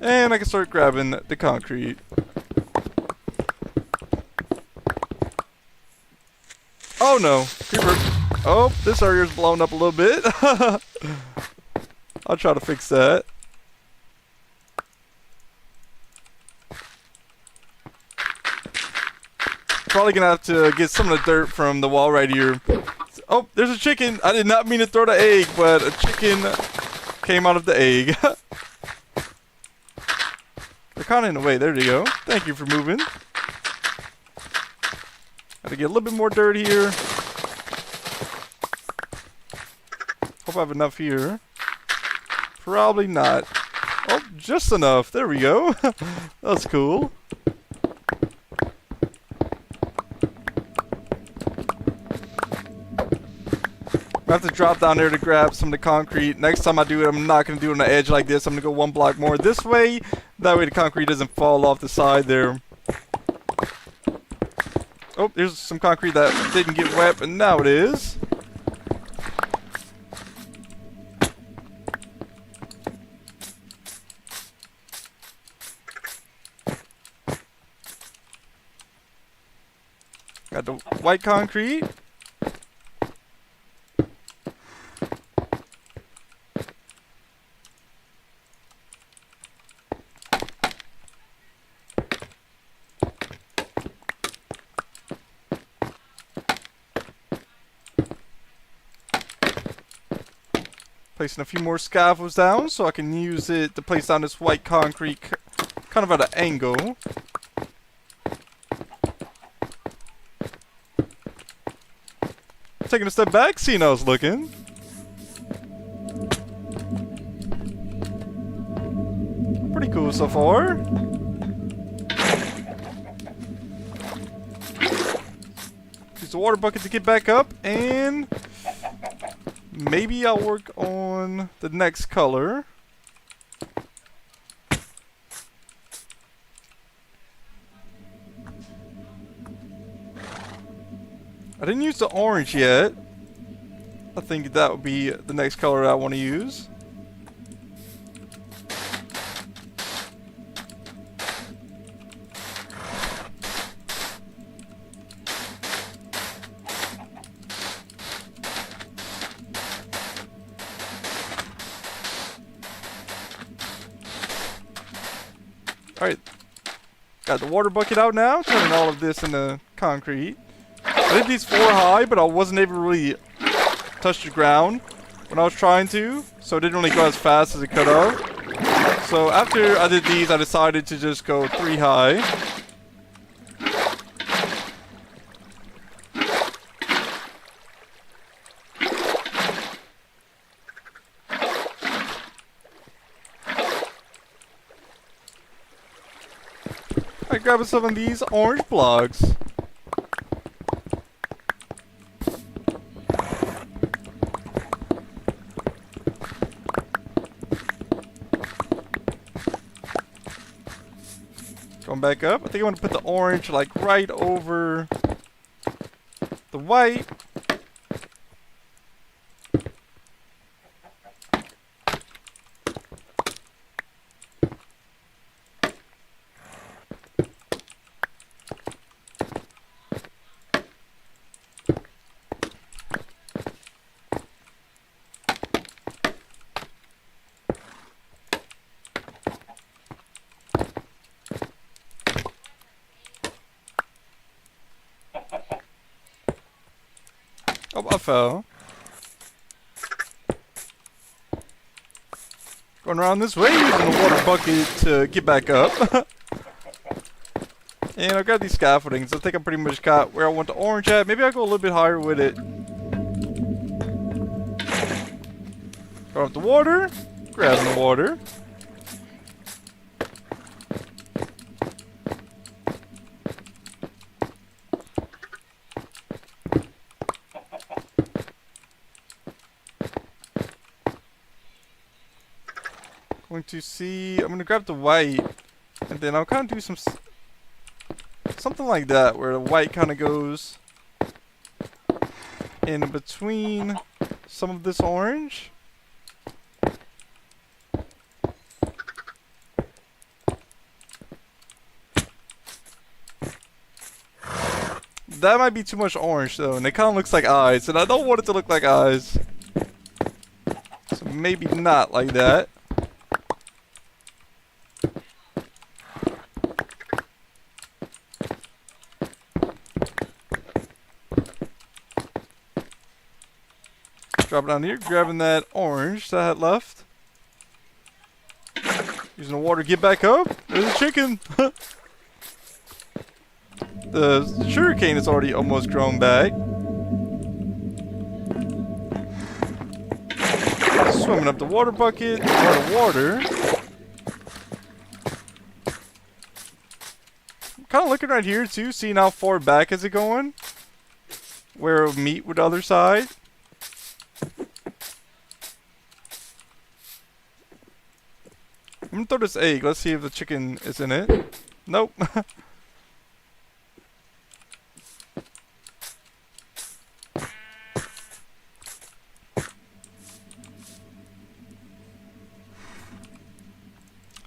And I can start grabbing the concrete. Oh no, creeper. Oh, this area's blown up a little bit. I'll try to fix that. Probably gonna have to get some of the dirt from the wall right here. Oh, there's a chicken. I did not mean to throw the egg, but a chicken came out of the egg. They're kind of in the way. There you go. Thank you for moving. Gotta get a little bit more dirt here. Hope I have enough here. Probably not. Oh, just enough. There we go. That's cool. I have to drop down there to grab some of the concrete. Next time I do it, I'm not going to do it on the edge like this. I'm going to go one block more this way. That way the concrete doesn't fall off the side there. Oh, there's some concrete that didn't get wet, but now it is. Got the white concrete. Placing a few more scaffolds down so I can use it to place down this white concrete kind of at an angle. Taking a step back, seeing how it's looking. Pretty cool so far. Use the water bucket to get back up, and maybe I'll work on the next color. I didn't use the orange yet. I think that would be the next color I want to use. Alright, got the water bucket out now, turning all of this into concrete. I did these 4 high, but I wasn't able to really touch the ground when I was trying to, so it didn't really go as fast as it could have. So after I did these, I decided to just go 3 high. I grabbed some of these orange blocks. Going back up. I think I want to put the orange like right over the white. Oh, I fell. Going around this way using the water bucket to get back up. And I've got these scaffoldings. I think I pretty much got where I want the orange at. Maybe I'll go a little bit higher with it. Go up the water. Grabbing the water. Going to see. I'm going to grab the white. And then I'll kind of do something like that, where the white kind of goes in between some of this orange. That might be too much orange though, and it kind of looks like eyes, and I don't want it to look like eyes. So maybe not like that. Drop it down here, grabbing that orange that I had left. Using the water to get back up. There's a chicken. The sugarcane is already almost grown back. Swimming up the water bucket, water. Kind of looking right here too, seeing how far back is it going. Where it'll meet with the other side. I'm gonna throw this egg. Let's see if the chicken is in it. Nope. I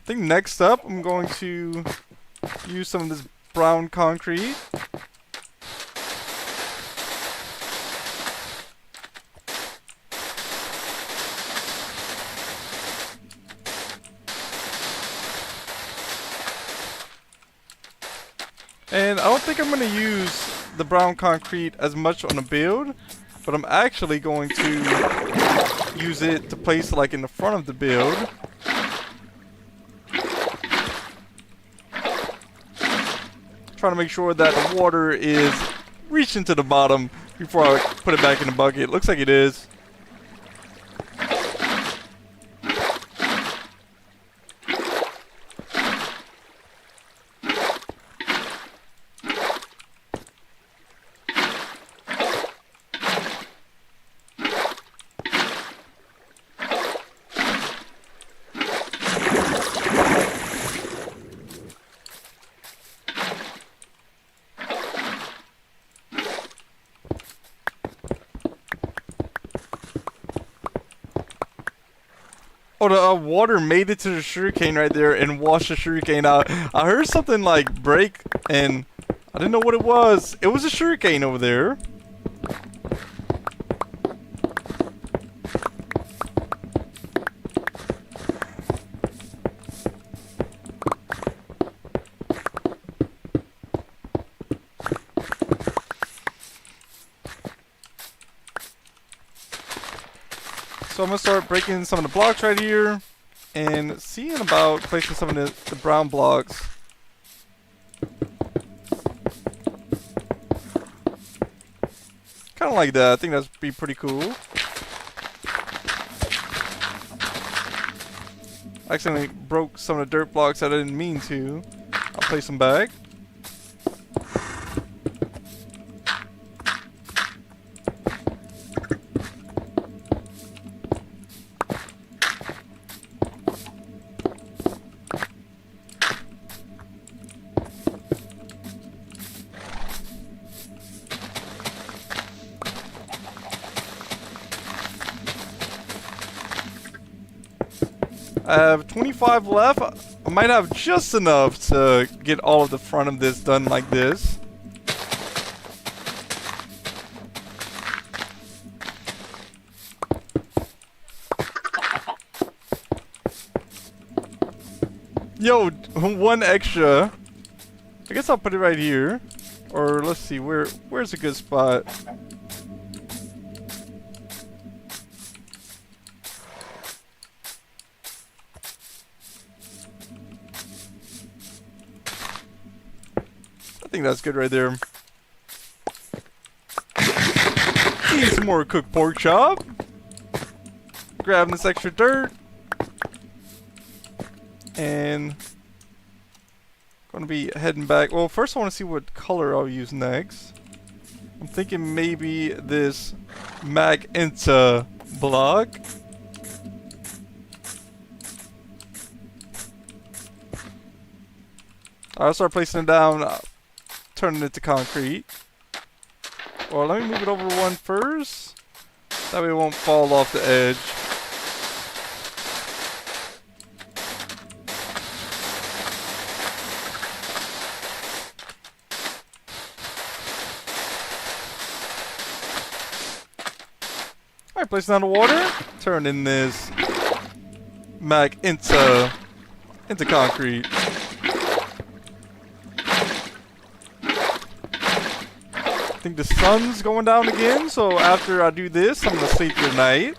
think next up I'm going to use some of this brown concrete. And I don't think I'm going to use the brown concrete as much on the build, but I'm actually going to use it to place like in the front of the build. Trying to make sure that the water is reaching to the bottom before I put it back in the bucket. Looks like it is. Oh, the water made it to the sugarcane right there and washed the sugarcane out. I heard something like break and I didn't know what it was. It was a sugarcane over there. So I'm going to start breaking some of the blocks right here and seeing about placing some of the brown blocks. Kind of like that. I think that'd be pretty cool. I accidentally broke some of the dirt blocks that I didn't mean to. I'll place them back. I have 25 left. I might have just enough to get all of the front of this done like this. Yo, one extra. I guess I'll put it right here. Or let's see, where's a good spot? think that's good right there. Eating some more cooked pork chop. Grabbing this extra dirt. And gonna be heading back. Well, first I want to see what color I'll use next. I'm thinking maybe this magenta block. I'll start placing it down, turning it to concrete. Well, let me move it over one first. That way it won't fall off the edge. Alright, placing down the water. Turning this mag into concrete. I think the sun's going down again, so after I do this, I'm gonna sleep good night.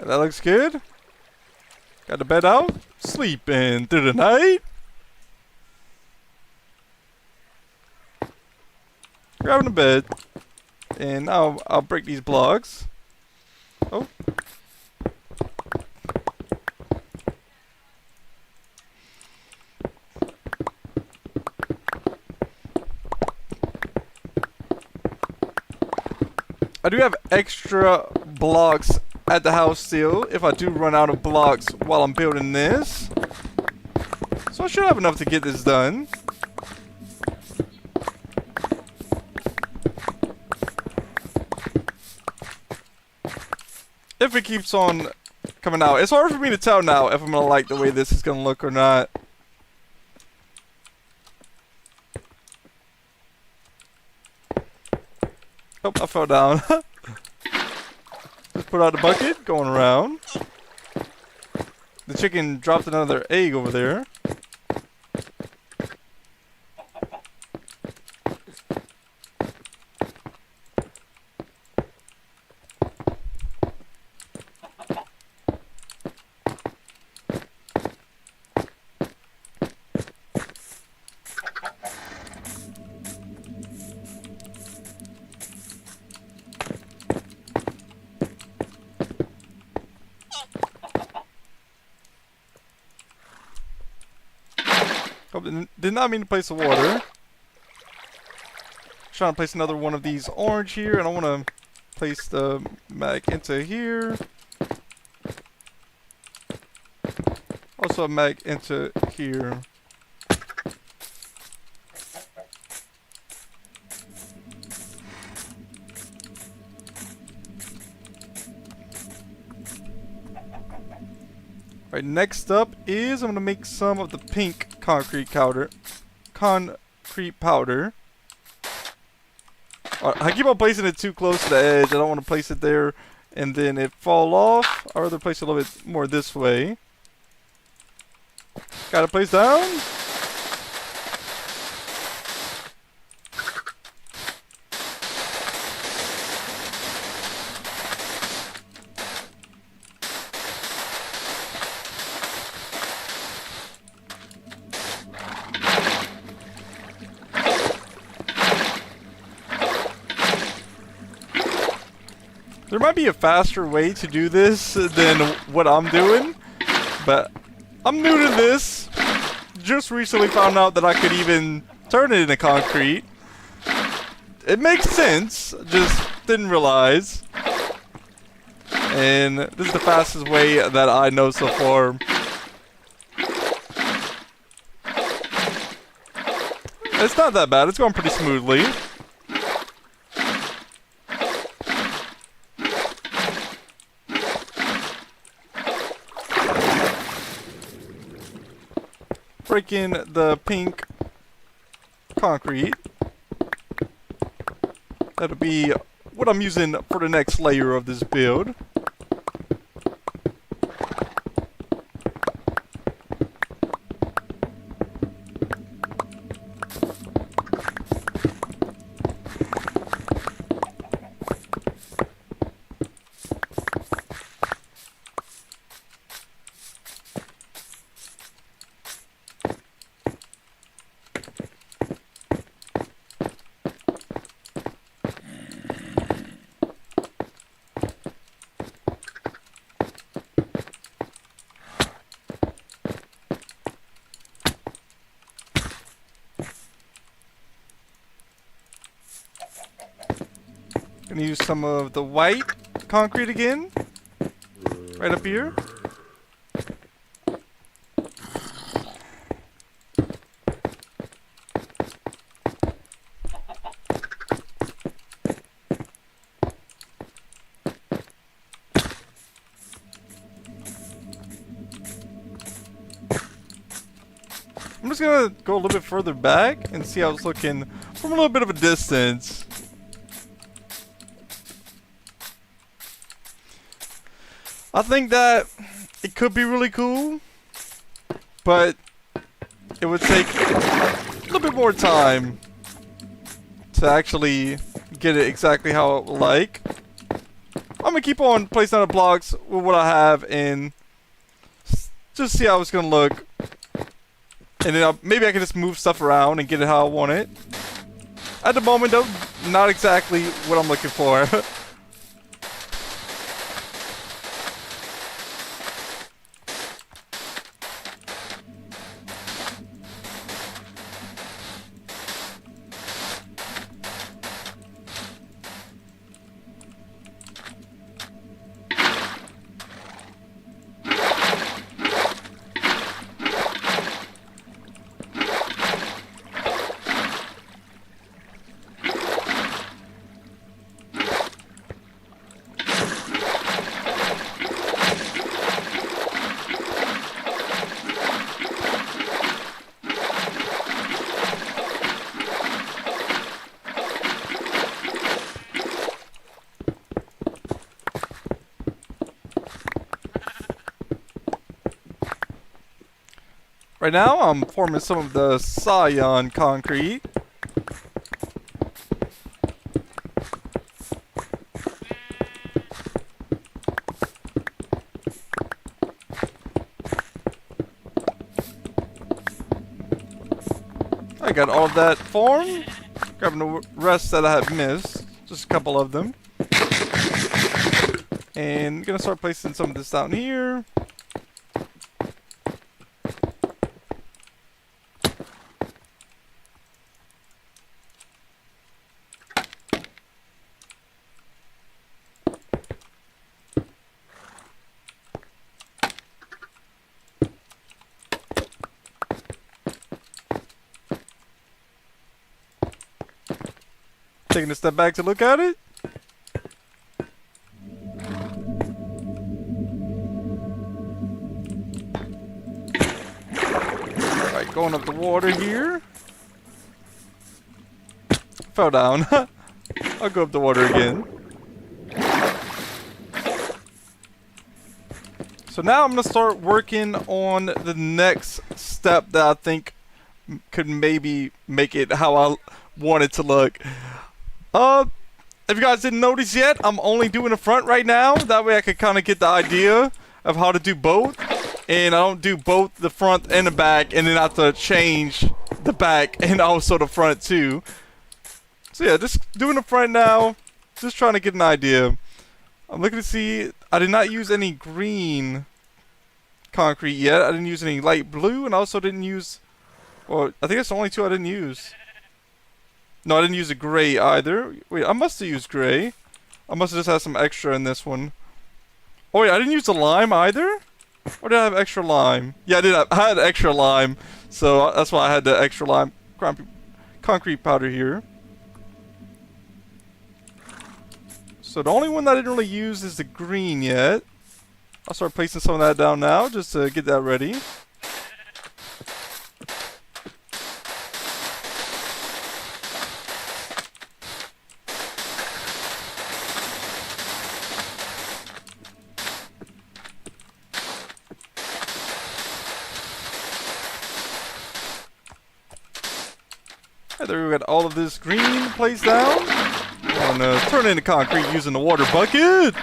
That looks good. Got the bed out. Sleeping through the night. Grabbing the bed. And now I'll break these blocks. Oh. I do have extra blocks at the house still, if I do run out of blocks while I'm building this. So I should have enough to get this done. If it keeps on coming out. It's hard for me to tell now if I'm gonna like the way this is gonna look or not. Oh, I fell down. Just put out the bucket, going around. The chicken dropped another egg over there. Oh, did not mean to place the water. Trying to place another one of these orange here, and I want to place the mag into here. Also a mag into here. Alright, next up is I'm going to make some of the pink concrete powder. I keep on placing it too close to the edge. I don't want to place it there and then it fall off. I'd rather place it a little bit more this way. Got it placed down. There might be a faster way to do this than what I'm doing, but I'm new to this. Just recently found out that I could even turn it into concrete. It makes sense, just didn't realize. And this is the fastest way that I know so far. It's not that bad, it's going pretty smoothly. Breaking the pink concrete. That'll be what I'm using for the next layer of this build. Gonna use some of the white concrete again. Right up here. I'm just gonna go a little bit further back and see how it's looking from a little bit of a distance. I think that it could be really cool, but it would take a little bit more time to actually get it exactly how it would like. I'm gonna keep on placing out blocks with what I have and just see how it's gonna look. And then maybe I can just move stuff around and get it how I want it. At the moment though, not exactly what I'm looking for. Right now, I'm forming some of the cyan concrete. I got all of that formed. Grabbing the rest that I have missed. Just a couple of them. And gonna start placing some of this down here. Taking a step back to look at it. Alright, going up the water here. Fell down. I'll go up the water again. So now I'm going to start working on the next step that I think could maybe make it how I want it to look. If you guys didn't notice yet, I'm only doing the front right now. That way I could kind of get the idea of how to do both. And I don't do both the front and the back and then have to change the back and also the front too. So yeah, just doing the front now. Just trying to get an idea. I'm looking to see, I did not use any green concrete yet. I didn't use any light blue and I also didn't use, well, I think that's the only two I didn't use. No, I didn't use a gray either. Wait, I must have used gray. I must have just had some extra in this one. Oh wait, I didn't use the lime either? Or did I have extra lime? Yeah, I did. I had extra lime. So that's why I had the extra lime concrete powder here. So the only one that I didn't really use is the green yet. I'll start placing some of that down now just to get that ready. There we got all of this green placed down. I'm gonna turn it into concrete using the water bucket.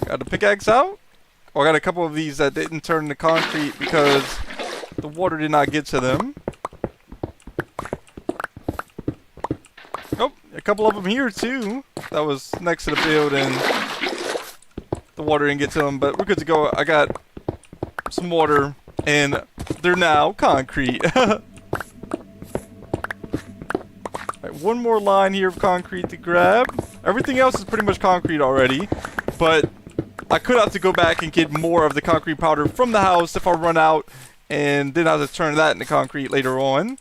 Got the pickaxe out. Oh, I got a couple of these that didn't turn to concrete because the water did not get to them. Oh, a couple of them here too. That was next to the build and the water didn't get to them, but we're good to go. I got some water and they're now concrete. Alright, one more line here of concrete to grab. Everything else is pretty much concrete already, but I could have to go back and get more of the concrete powder from the house if I run out, and then I have to turn that into concrete later on.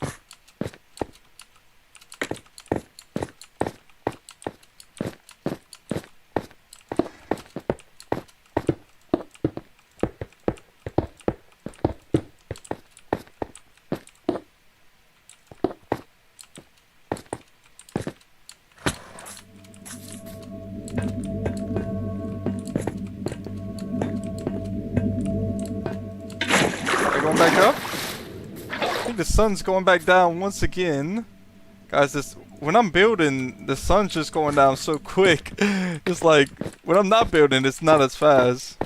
Going back up. I think the sun's going back down once again. Guys, when I'm building, the sun's just going down so quick. It's like, when I'm not building, it's not as fast.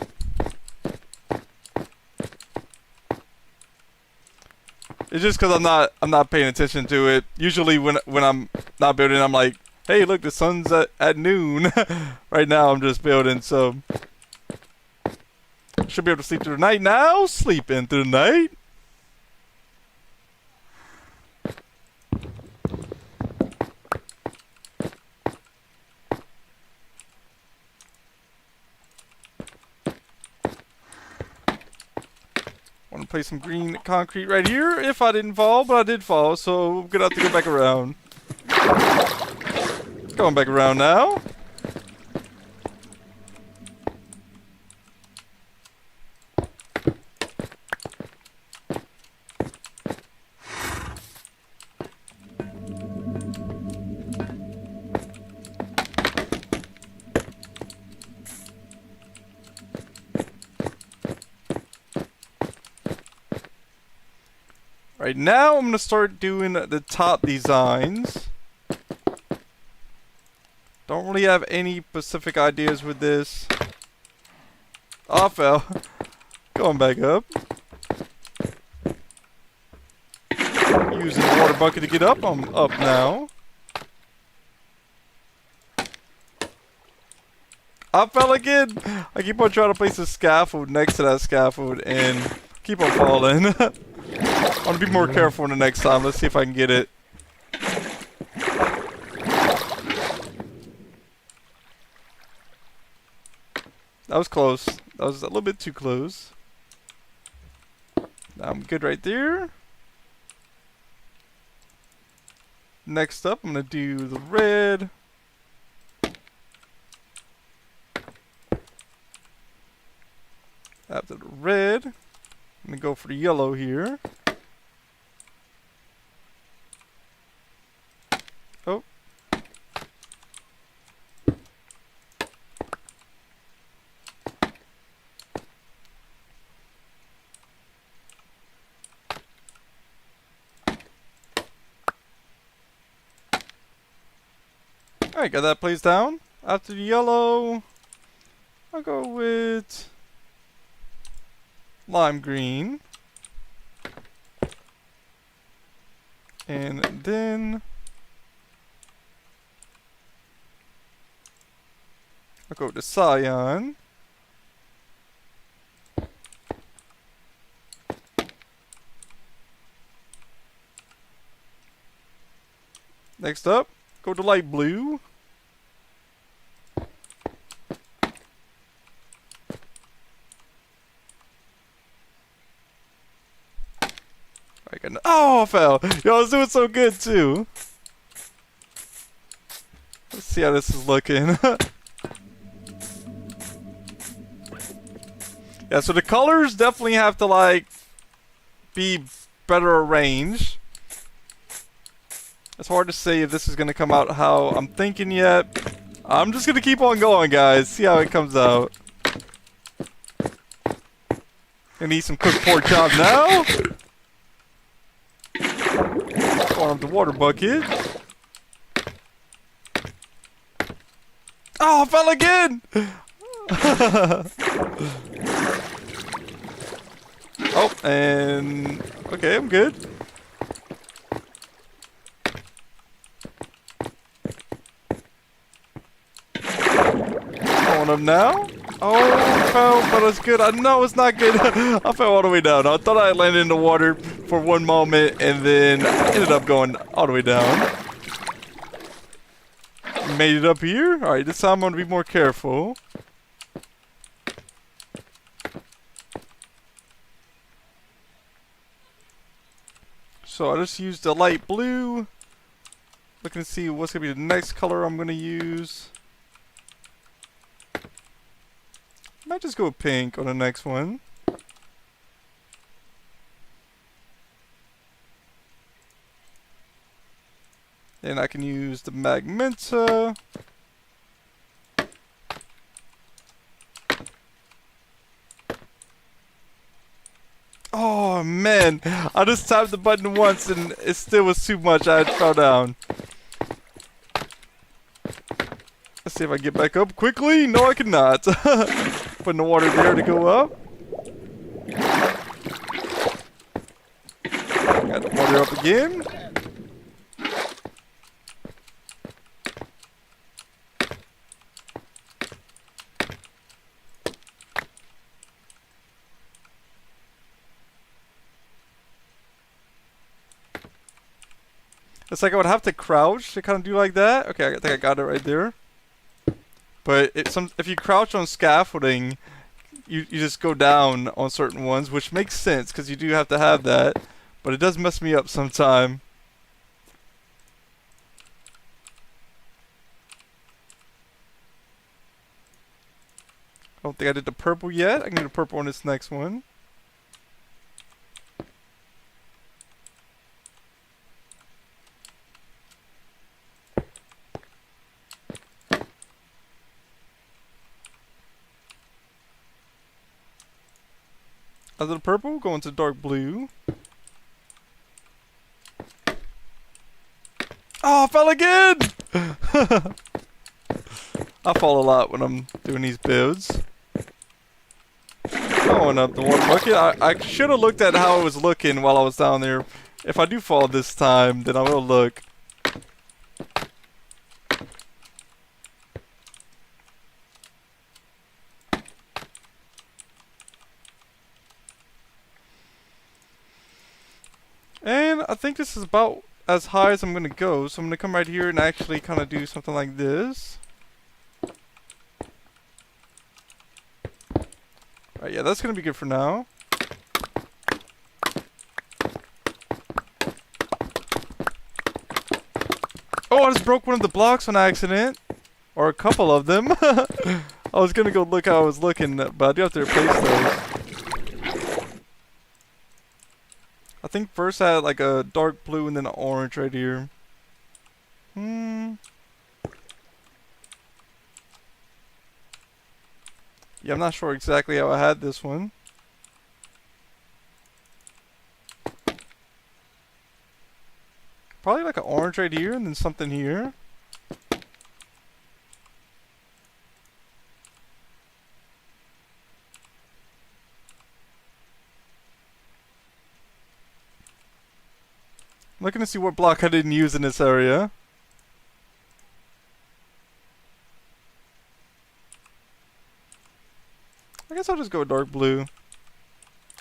It's just because I'm not paying attention to it. Usually when I'm not building, I'm like, hey, look, the sun's at noon. Right now, I'm just building, so should be able to sleep through the night now. Sleeping through the night. Want to place some green concrete right here. If I didn't fall, but I did fall, so we're gonna have to go back around. Going back around now. Right now, I'm going to start doing the top designs. Don't really have any specific ideas with this. Oh, I fell. Going back up. Using the water bucket to get up. I'm up now. I fell again. I keep on trying to place a scaffold next to that scaffold and keep on falling. I want to be more careful the next time. Let's see if I can get it. That was close. That was a little bit too close. Now I'm good right there. Next up, I'm going to do the red. After the red, I'm going to go for the yellow here. Oh. Alright, got that placed down. After the yellow, I'll go with lime green. And then I'll go to cyan. Next up, go to light blue. Oh, I fell. Yo, I was doing so good too. Let's see how this is looking. Yeah, so the colors definitely have to like be better arranged. It's hard to say if this is gonna come out how I'm thinking yet. I'm just gonna keep on going, guys. See how it comes out. Gonna eat some cooked pork chop now. On the water bucket. Oh, I fell again! Oh, and okay, I'm good. Going up now. Oh, I fell, but it's good. I know it's not good. I fell all the way down. I thought I landed in the water for one moment, and then I ended up going all the way down. Made it up here. All right, this time I'm gonna be more careful. So I just used the light blue. Looking to see what's gonna be the next color I'm gonna use. Might just go with pink on the next one. Then I can use the magenta. Oh man, I just tapped the button once and it still was too much. I fell down. Let's see if I get back up quickly. No, I cannot. Putting the water there to go up. Got the water up again. It's like I would have to crouch to kind of do like that. Okay, I think I got it right there. But if you crouch on scaffolding, you just go down on certain ones, which makes sense because you do have to have that. But it does mess me up sometime. I don't think I did the purple yet. I can do the purple on this next one. Out of the purple, going to dark blue. Oh, I fell again! I fall a lot when I'm doing these builds. Going up the water bucket. I should have looked at how it was looking while I was down there. If I do fall this time, then I will look. And I think this is about as high as I'm going to go. So I'm going to come right here and actually kind of do something like this. Alright, yeah, that's going to be good for now. Oh, I just broke one of the blocks on accident. Or a couple of them. I was going to go look how I was looking, but I do have to replace those. I think first I had like a dark blue and then an orange right here. Yeah, I'm not sure exactly how I had this one. Probably like an orange right here and then something here. I'm looking to see what block I didn't use in this area. I guess I'll just go with dark blue.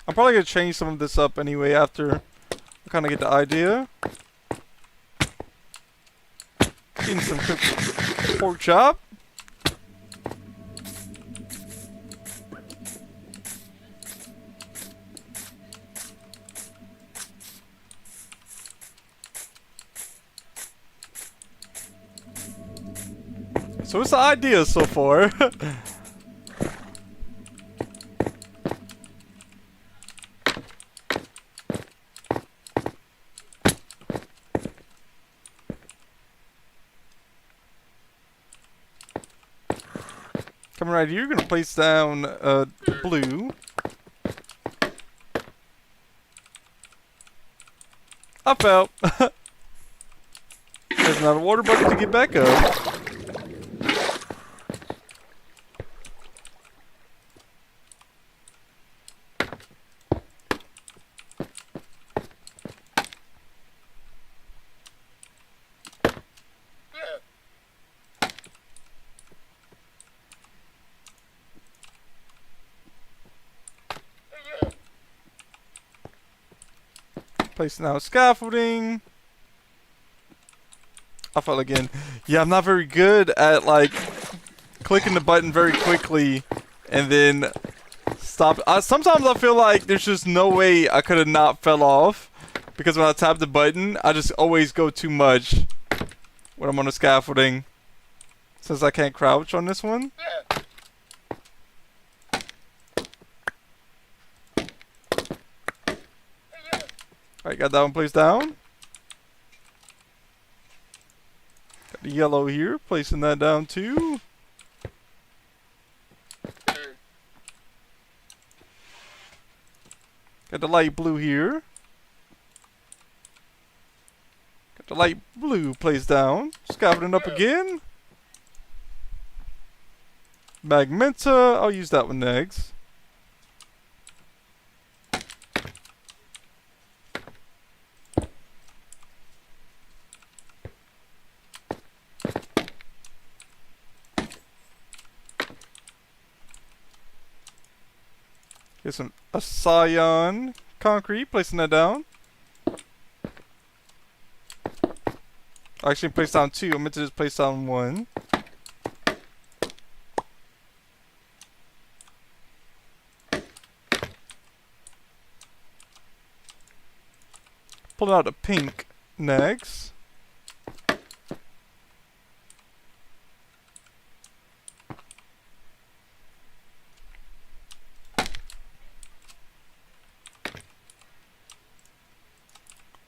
I'm probably going to change some of this up anyway after I kind of get the idea. Getting some cooked pork chop. So what's the idea so far? Coming right here, you're gonna place down blue. I fell. There's not a water bucket to get back up. Placing out scaffolding. I fell again. Yeah, I'm not very good at like clicking the button very quickly and then stop. Sometimes I feel like there's just no way I could have not fell off, because when I tap the button, I just always go too much when I'm on the scaffolding. Since I can't crouch on this one. Alright, got that one placed down. Got the yellow here, placing that down too. Got the light blue here. Got the light blue placed down. Scaffolding up again. Magenta, I'll use that one next. Get a cyan concrete, placing that down. I actually placed down two. I meant to just place down one. Pulling out the pink next.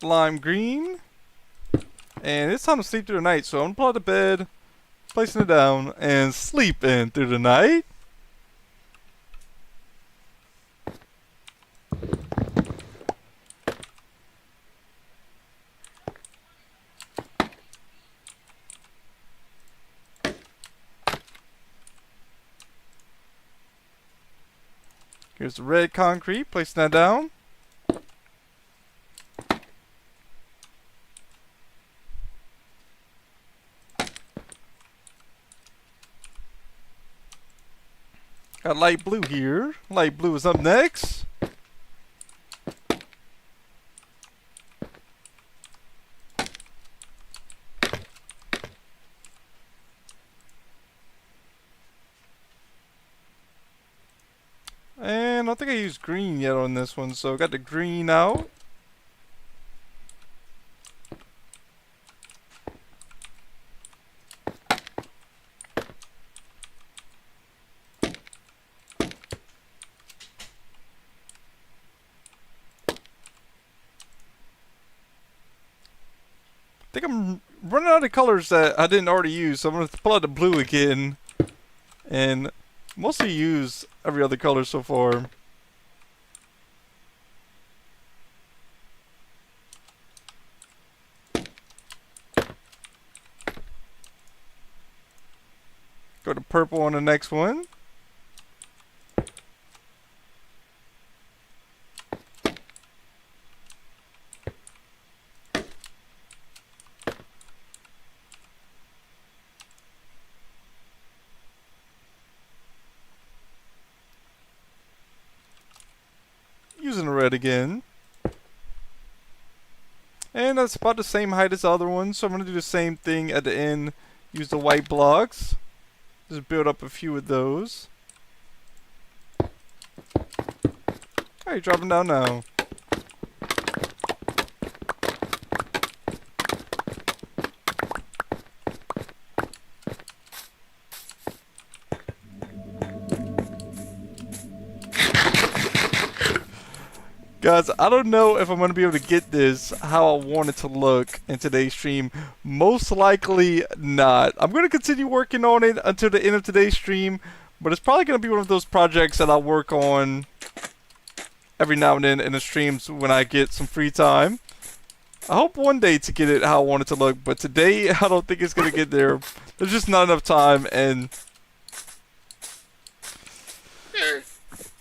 Lime green. And it's time to sleep through the night, so I'm gonna pull out the bed, placing it down, and sleeping through the night. Here's the red concrete, placing that down. Got light blue here. Light blue is up next. And I don't think I used green yet on this one, so got the green out. I think I'm running out of colors that I didn't already use, so I'm going to pull out the blue again. And mostly use every other color so far. Go to purple on the next one. Using the red again. And that's about the same height as the other one, so I'm going to do the same thing at the end. Use the white blocks. Just build up a few of those. Alright, dropping down now. Guys, I don't know if I'm going to be able to get this how I want it to look in today's stream. Most likely not. I'm going to continue working on it until the end of today's stream, but it's probably going to be one of those projects that I'll work on every now and then in the streams when I get some free time. I hope one day to get it how I want it to look, but today I don't think it's going to get there. There's just not enough time, and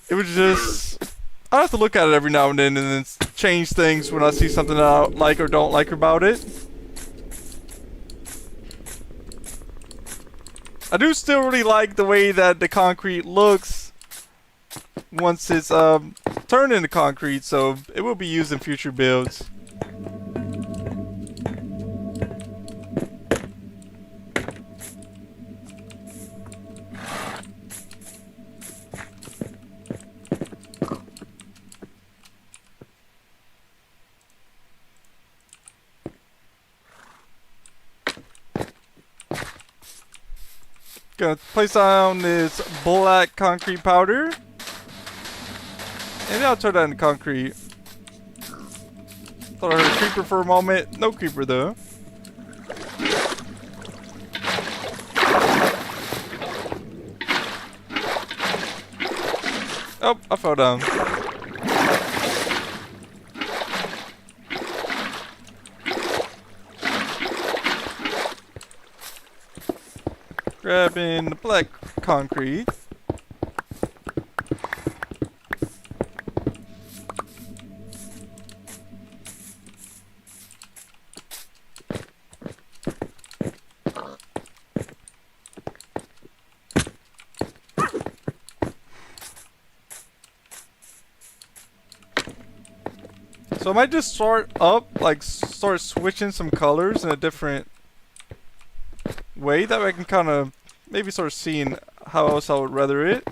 it was just... I have to look at it every now and then change things when I see something that I like or don't like about it. I do still really like the way that the concrete looks once it's turned into concrete, so it will be used in future builds. Gonna place down this black concrete powder. And I'll turn that into concrete. Thought I heard a creeper for a moment. No creeper though. Oh, I fell down. Grabbing the black concrete. So I might just start switching some colors in a different way. That way I can kind of maybe start seeing how else I would rather it.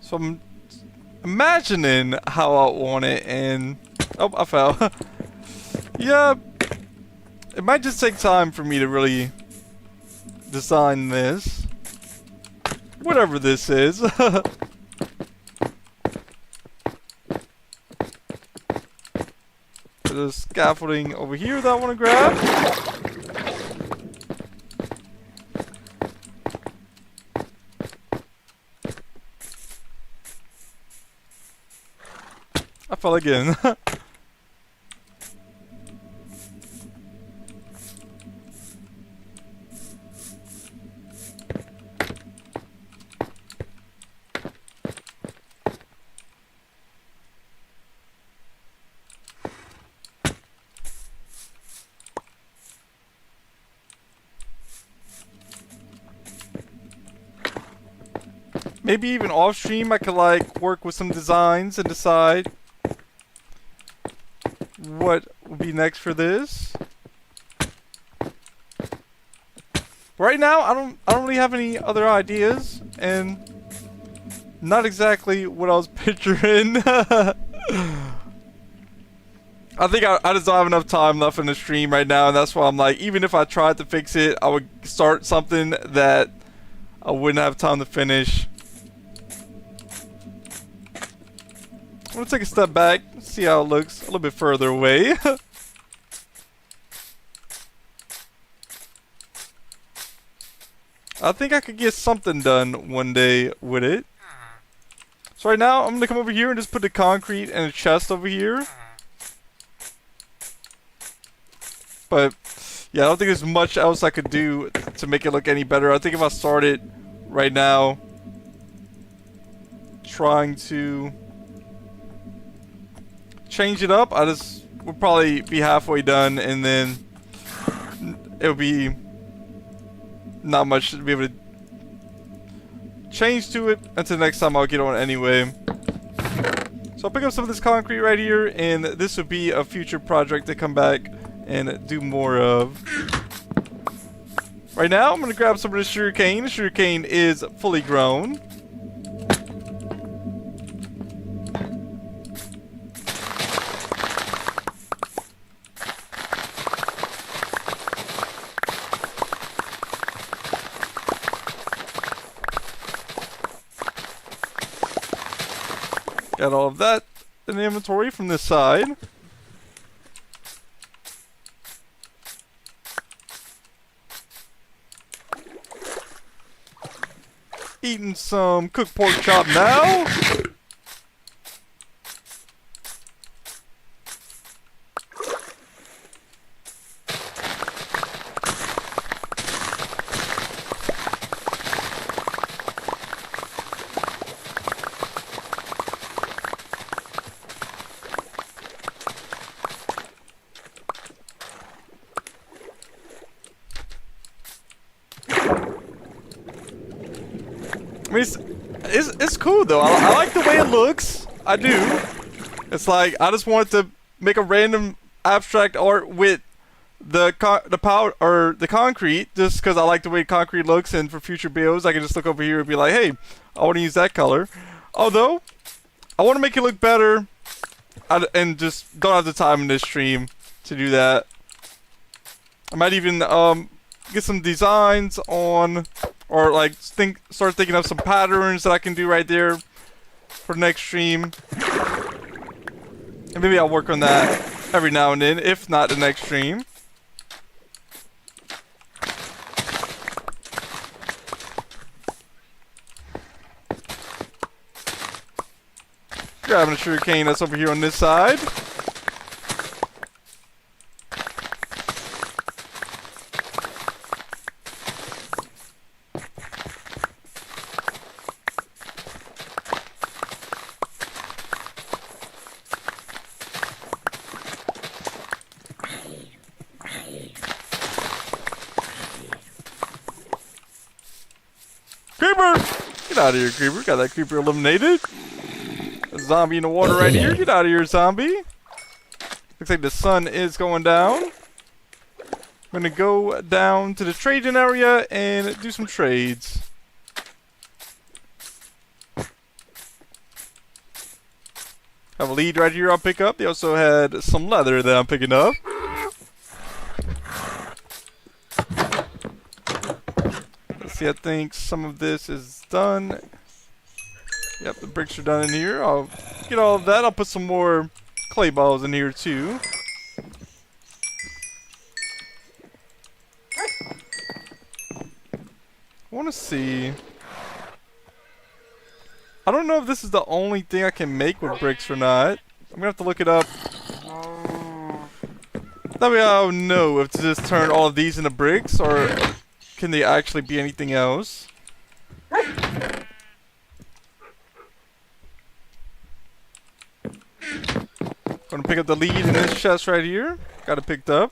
So I'm imagining how I want it, and oh, I fell. Yeah, it might just take time for me to really design this, whatever this is. There's scaffolding over here that I want to grab. I fell again. Maybe even off stream I could like work with some designs and decide what would be next for this. Right now I don't really have any other ideas, and not exactly what I was picturing. I think I just don't have enough time left in the stream right now, and that's why I'm like, even if I tried to fix it, I would start something that I wouldn't have time to finish. I'm gonna take a step back, see how it looks a little bit further away. I think I could get something done one day with it. So right now, I'm gonna come over here and just put the concrete and a chest over here. But yeah, I don't think there's much else I could do to make it look any better. I think if I started right now trying to change it up, I just would probably be halfway done, and then it would be not much to be able to change to it until next time I'll get on anyway. So I'll pick up some of this concrete right here, and this would be a future project to come back and do more of. Right now I'm going to grab some of the sugarcane. The sugarcane is fully grown. Got all of that in the inventory from this side. Eating some cooked pork chop now. I mean, it's cool though. I like the way it looks. I do. It's like I just wanted to make a random abstract art with the powder or the concrete, just because I like the way concrete looks, and for future builds, I can just look over here and be like, hey, I want to use that color. Although I want to make it look better, and just don't have the time in this stream to do that. I might even get some designs on, or like start thinking of some patterns that I can do right there for next stream. And maybe I'll work on that every now and then, if not the next stream. Grabbing a sugar cane that's over here on this side. Creeper! Get out of here, creeper. Got that creeper eliminated. A zombie in the water right here. Get out of here, zombie. Looks like the sun is going down. I'm gonna go down to the trading area and do some trades. Have a lead right here I'll pick up. They also had some leather that I'm picking up. Let's see, I think some of this is done. Yep, the bricks are done in here. I'll get all of that. I'll put some more clay balls in here too. I want to see. I don't know if this is the only thing I can make with bricks or not. I'm gonna have to look it up. That way I'll know if to just turn all of these into bricks, or can they actually be anything else. Gonna pick up the lead in this chest right here. Got it picked up.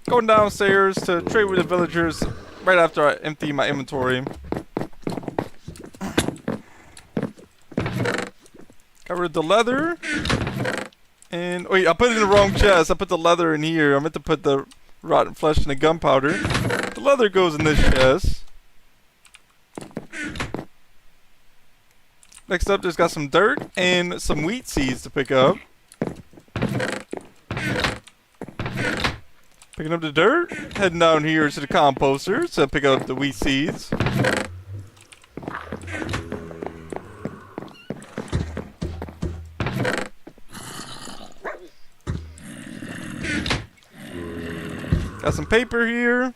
Going downstairs to trade with the villagers right after I empty my inventory. Got rid of the leather. And wait, I put it in the wrong chest. I put the leather in here. I meant to put the rotten flesh and the gunpowder. The leather goes in this chest. Next up, there's got some dirt and some wheat seeds to pick up. Picking up the dirt, heading down here to the composter to pick up the wheat seeds. Got some paper here.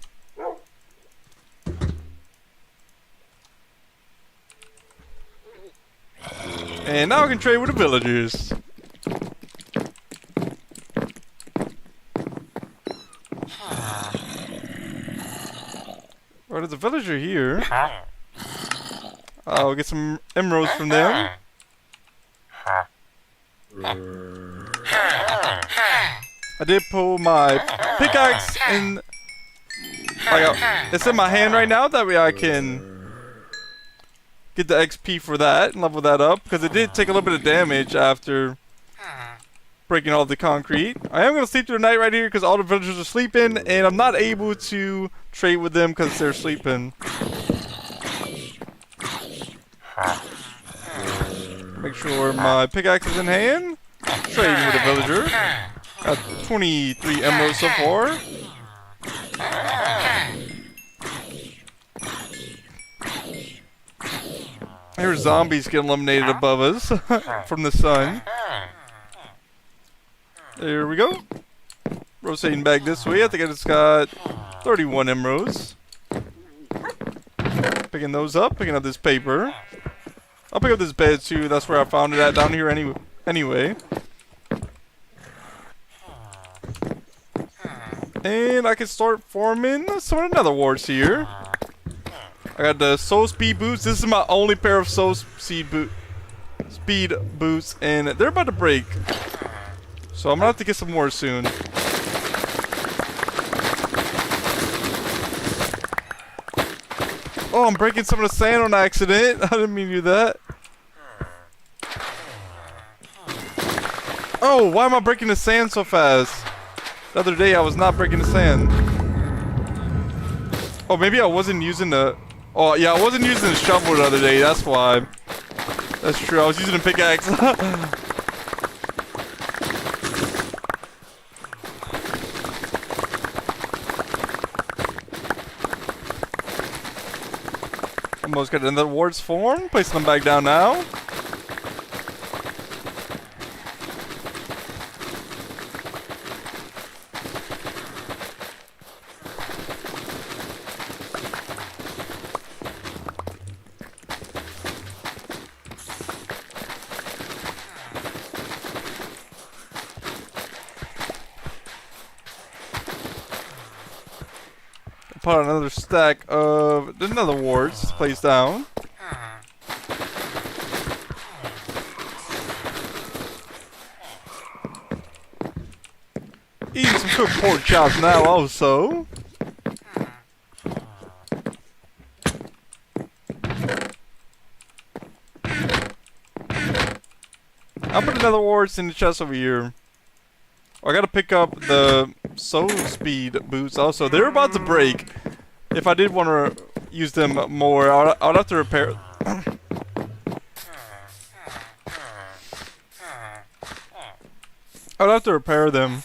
And now I can trade with the villagers. Or there's a villager here. I'll get some emeralds from them. I did pull my pickaxe and it's in my hand right now. That way I can get the XP for that and level that up, because it did take a little bit of damage after breaking all the concrete. I am going to sleep through the night right here because all the villagers are sleeping, and I'm not able to trade with them because they're sleeping. Make sure my pickaxe is in hand. Trading with a villager. Got 23 emeralds so far. Here's zombies getting eliminated above us from the sun. There we go. Rotating back this way. I think I just got 31 emeralds. Picking those up. Picking up this paper. I'll pick up this bed too. That's where I found it at, down here anyway. And I can start forming some of the nether warts here. I got the soul speed boots. This is my only pair of soul speed boots, and they're about to break. So I'm gonna have to get some more soon. Oh, I'm breaking some of the sand on accident. I didn't mean to do that. Oh, why am I breaking the sand so fast? The other day I was not breaking the sand. Oh, maybe I wasn't using the... Oh, yeah, I wasn't using the shovel the other day. That's why. That's true. I was using a pickaxe. Almost got another ward's form. Placing them back down now. Put another stack of another wards placed down. Eating some cooked pork chops now also. I'll put another wards in the chest over here. I gotta pick up the soul speed boots also. They're about to break. If I did want to use them more, I'd have to repair. I'd have to repair them.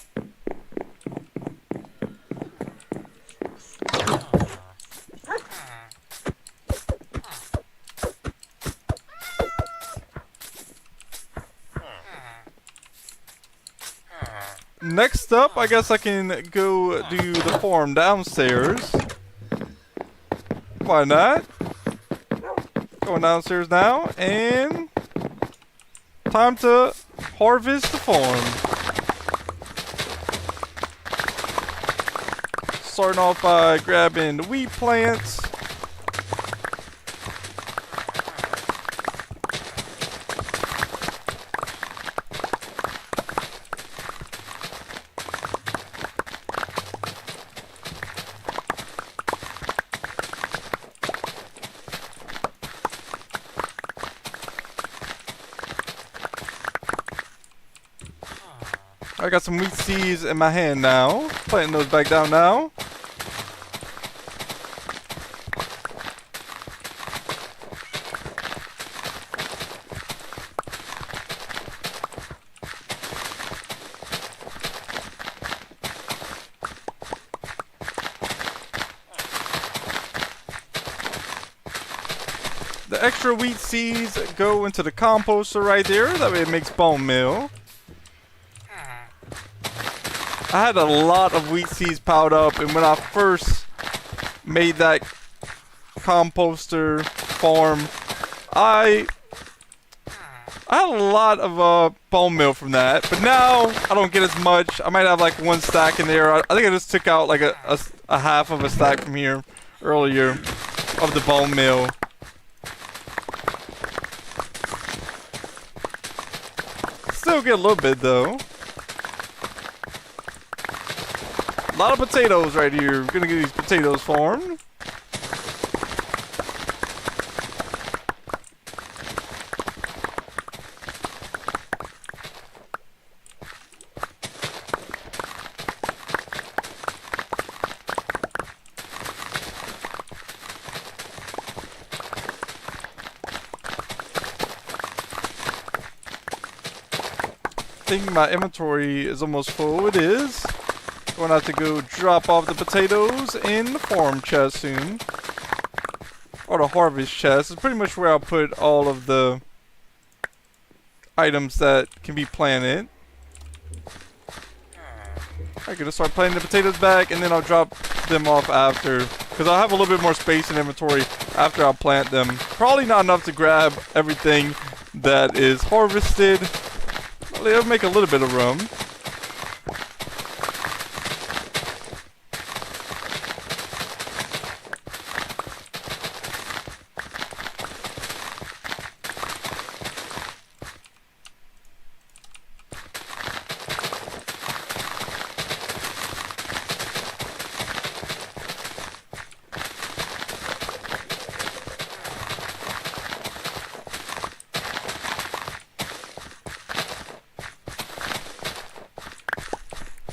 Next up, I guess I can go do the farm downstairs. Why not? Going downstairs now, and time to harvest the farm. Starting off by grabbing the wheat plants. I got some wheat seeds in my hand now. Planting those back down now. The extra wheat seeds go into the composter right there. That way it makes bone meal. I had a lot of wheat seeds piled up, and when I first made that composter farm, I had a lot of bone meal from that. But now I don't get as much. I might have like one stack in there. I think I just took out like a half of a stack from here earlier of the bone meal. Still get a little bit though. A lot of potatoes right here. We're gonna get these potatoes farmed. I think my inventory is almost full. It is. Going to have to go drop off the potatoes in the farm chest soon. Or the harvest chest. It's pretty much where I'll put all of the items that can be planted. I'm going to start planting the potatoes back, and then I'll drop them off after. Because I'll have a little bit more space in inventory after I plant them. Probably not enough to grab everything that is harvested. Well, it'll make a little bit of room.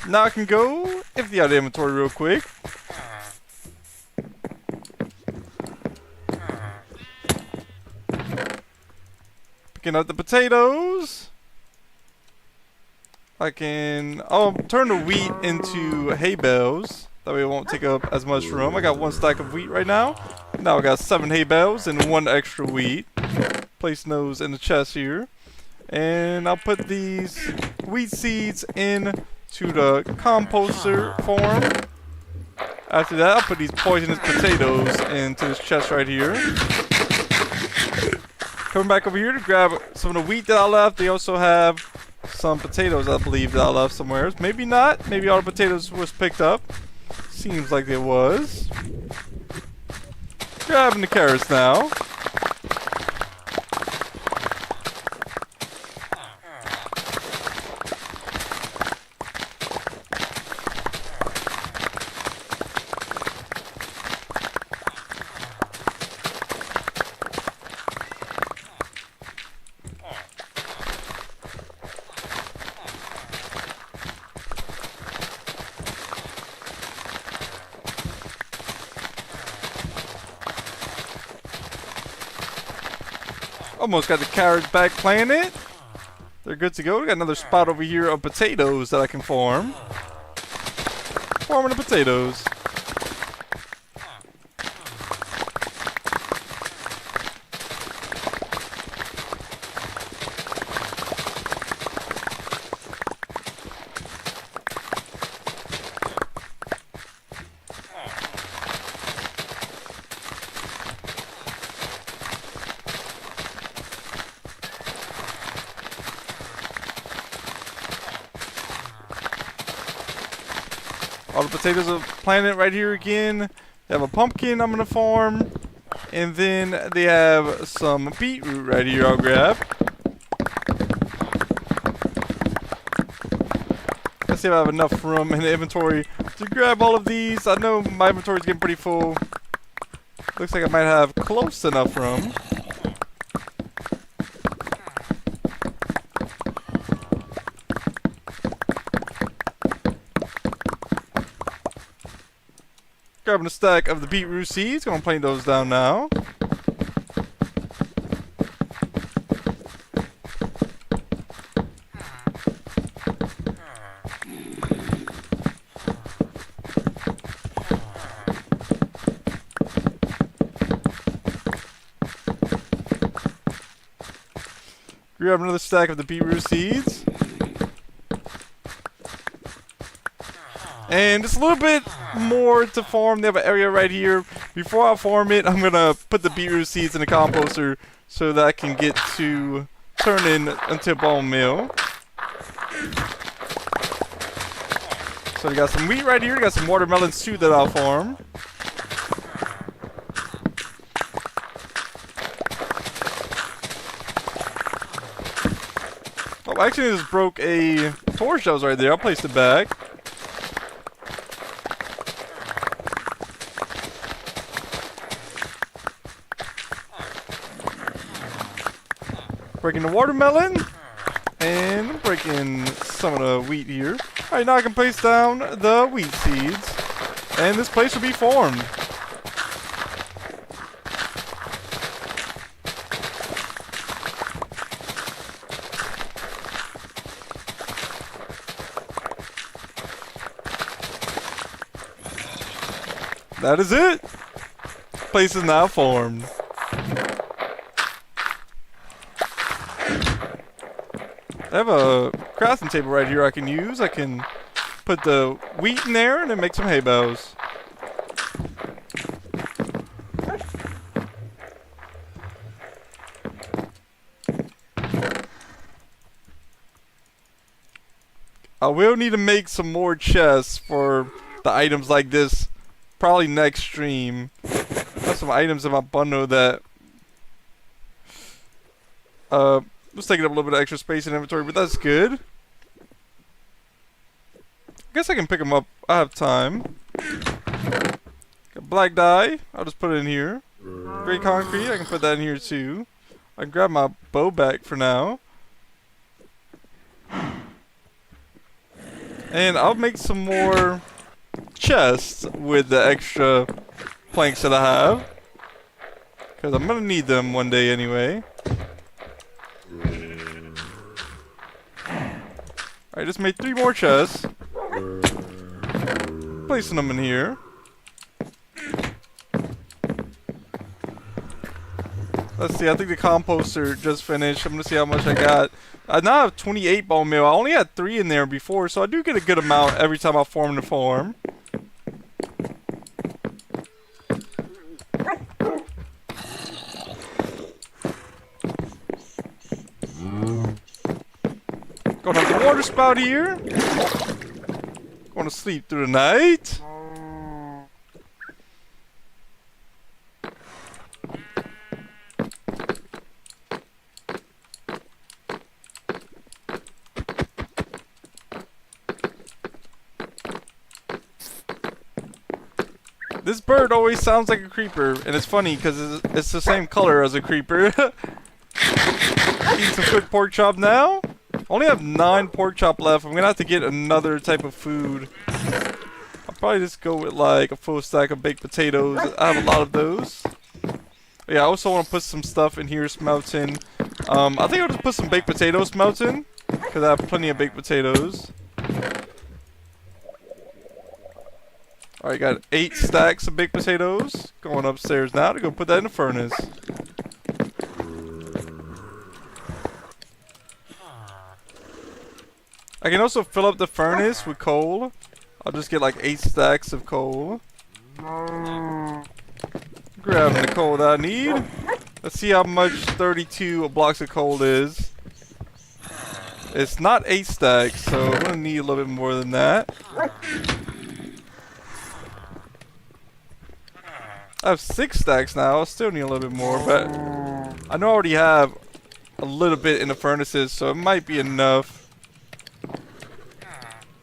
Now I can go empty out the inventory real quick. Picking up the potatoes. I can turn the wheat into hay bales. That way it won't take up as much room. I got 1 stack of wheat right now. Now I got 7 hay bales and 1 extra wheat. Placing those in the chest here. And I'll put these wheat seeds into the composter form. After that, I'll put these poisonous potatoes into this chest right here. Coming back over here to grab some of the wheat that I left. They also have some potatoes, I believe, that I left somewhere. Maybe not. Maybe all the potatoes was picked up. Seems like it was. Grabbing the carrots now. Almost got the carrots back planted. They're good to go. We got another spot over here of potatoes that I can farm. Farming the potatoes. All the potatoes are planted right here again. They have a pumpkin I'm going to farm. And then they have some beetroot right here I'll grab. Let's see if I have enough room in the inventory to grab all of these. I know my inventory is getting pretty full. Looks like I might have close enough room. Grabbing a stack of the beetroot seeds. Gonna plant those down now. Grab another stack of the beetroot seeds. And just a little bit more to farm. They have an area right here. Before I farm it, I'm going to put the beetroot seeds in the composter so that I can get to turn into a bone meal. So we got some wheat right here. We got some watermelons too that I'll farm. Oh, I actually just broke a torch that was right there. I'll place it back. Breaking the watermelon, and breaking some of the wheat here. Alright, now I can place down the wheat seeds, and this place will be formed. That is it. Place is now formed. I have a crafting table right here I can use. I can put the wheat in there and then make some hay bales. I will need to make some more chests for the items like this probably next stream. I have some items in my bundle that was taking up a little bit of extra space in inventory, but that's good. I guess I can pick them up. I have time. Got black dye. I'll just put it in here. Gray concrete. I can put that in here too. I can grab my bow back for now. And I'll make some more chests with the extra planks that I have. Because I'm going to need them one day anyway. Alright, just made 3 more chests. Placing them in here. Let's see, I think the composter just finished. I'm gonna see how much I got. I now have 28 bone meal. I only had 3 in there before, so I do get a good amount every time I form the farm. Going up the water spout here. Going to sleep through the night. This bird always sounds like a creeper, and it's funny because it's the same color as a creeper. Eating some quick pork chop now. Only have 9 pork chop left. I'm gonna have to get another type of food. I'll probably just go with like a full stack of baked potatoes. I have a lot of those. Yeah, I also want to put some stuff in here smelting. I think I'll just put some baked potatoes smelting because I have plenty of baked potatoes. Alright, got 8 stacks of baked potatoes. Going upstairs now to go put that in the furnace. I can also fill up the furnace with coal. I'll just get like 8 stacks of coal. Grabbing the coal that I need. Let's see how much 32 blocks of coal is. It's not 8 stacks, so I'm gonna need a little bit more than that. I have 6 stacks now. I still need a little bit more, but I know I already have a little bit in the furnaces, so it might be enough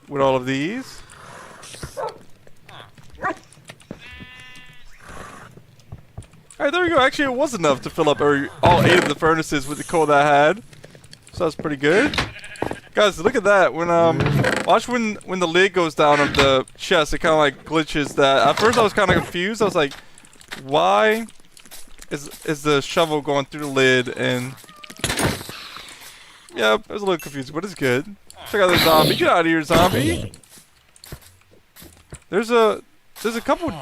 with all of these. Alright, there we go. Actually, it was enough to fill up all 8 of the furnaces with the coal that I had. So that's pretty good. Guys, look at that. When watch when the lid goes down of the chest, it kind of like glitches that. At first I was kind of confused. I was like, why is the shovel going through the lid? And yeah, it was a little confusing, but it's good. Check out the zombie. Get out of here, zombie. There's a couple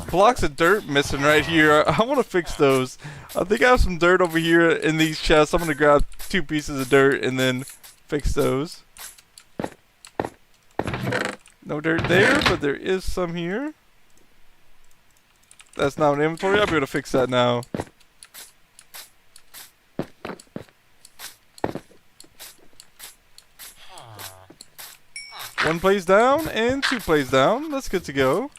blocks of dirt missing right here. I want to fix those. I think I have some dirt over here in these chests. I'm going to grab 2 pieces of dirt and then fix those. No dirt there, but there is some here. That's not an inventory. I'll be able to fix that now. One plays down and 2 plays down. That's good to go.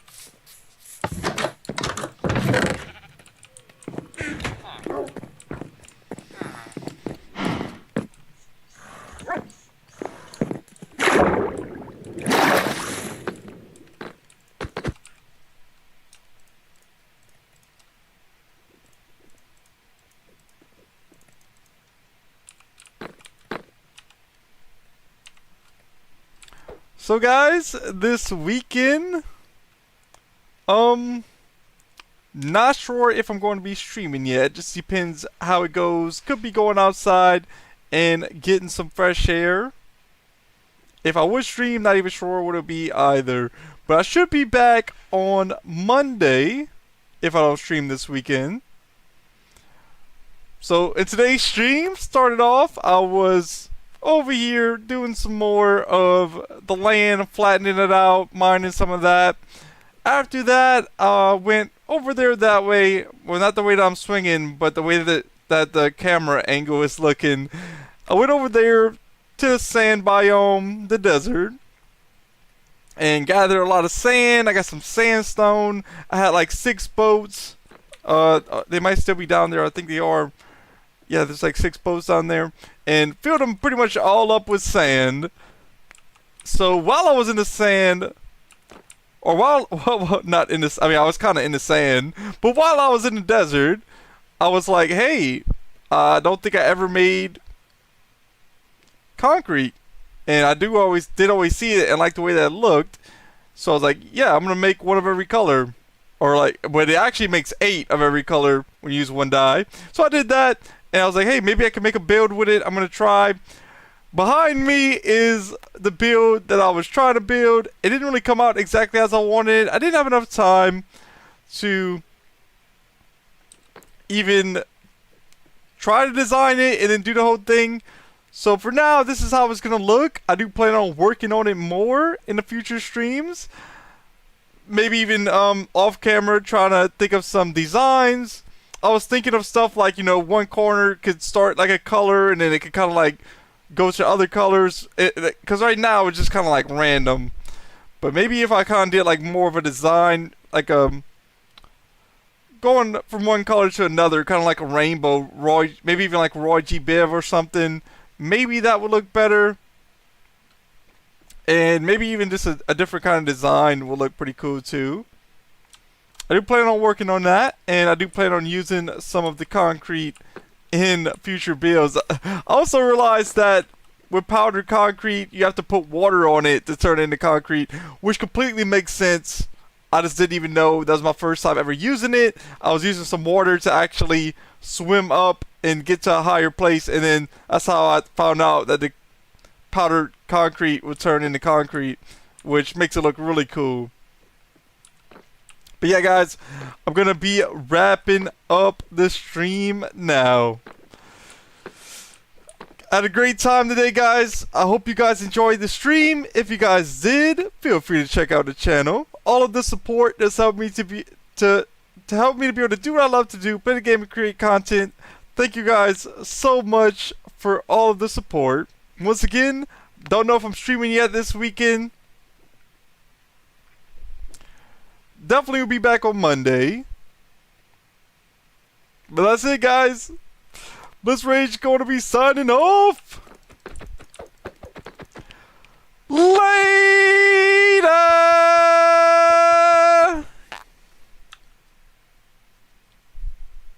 So guys, this weekend, not sure if I'm going to be streaming yet. Just depends how it goes. Could be going outside and getting some fresh air. If I would stream, not even sure what it'll be either. But I should be back on Monday if I don't stream this weekend. So in today's stream, started off, I was over here doing some more of the land, flattening it out, mining some of that. After that, went over there that way. Well, not the way that I'm swinging, but the way that the camera angle is looking. I went over there to the sand biome, the desert, and gathered a lot of sand. I got some sandstone. I had like 6 boats. They might still be down there. I think they are. Yeah, there's like 6 boats down there. And filled them pretty much all up with sand. So while I was in the sand, or well, not in this, I mean, I was kind of in the sand, but while I was in the desert, I was like, hey, I don't think I ever made concrete. and I did always see it and like the way that it looked. So I was like, yeah, I'm gonna make one of every color, or like, but it actually makes 8 of every color when you use one die. So I did that, and I was like, hey, maybe I can make a build with it. I'm gonna try. Behind me is the build that I was trying to build. It didn't really come out exactly as I wanted. I didn't have enough time to even try to design it and then do the whole thing. So for now, this is how it's going to look. I do plan on working on it more in the future streams. Maybe even off camera, trying to think of some designs. I was thinking of stuff like, one corner could start like a color and then it could kind of like go to other colors. Because right now it's just kind of like random. But maybe if I kind of did like more of a design, like going from one color to another, kind of like a rainbow, maybe even like Roy G. Biv or something. Maybe that would look better. And maybe even just a different kind of design will look pretty cool too. I do plan on working on that, and I do plan on using some of the concrete in future builds. I also realized that with powdered concrete, you have to put water on it to turn it into concrete, which completely makes sense. I just didn't even know. That was my first time ever using it. I was using some water to actually swim up and get to a higher place, and then that's how I found out that the powdered concrete would turn into concrete, which makes it look really cool. But yeah, guys, I'm gonna be wrapping up the stream now. I had a great time today, guys. I hope you guys enjoyed the stream. If you guys did, feel free to check out the channel. All of the support has helped me to help me to be able to do what I love to do, play the game and create content. Thank you guys so much for all of the support. Once again, don't know if I'm streaming yet this weekend. Definitely will be back on Monday. But that's it, guys. blissrage going to be signing off.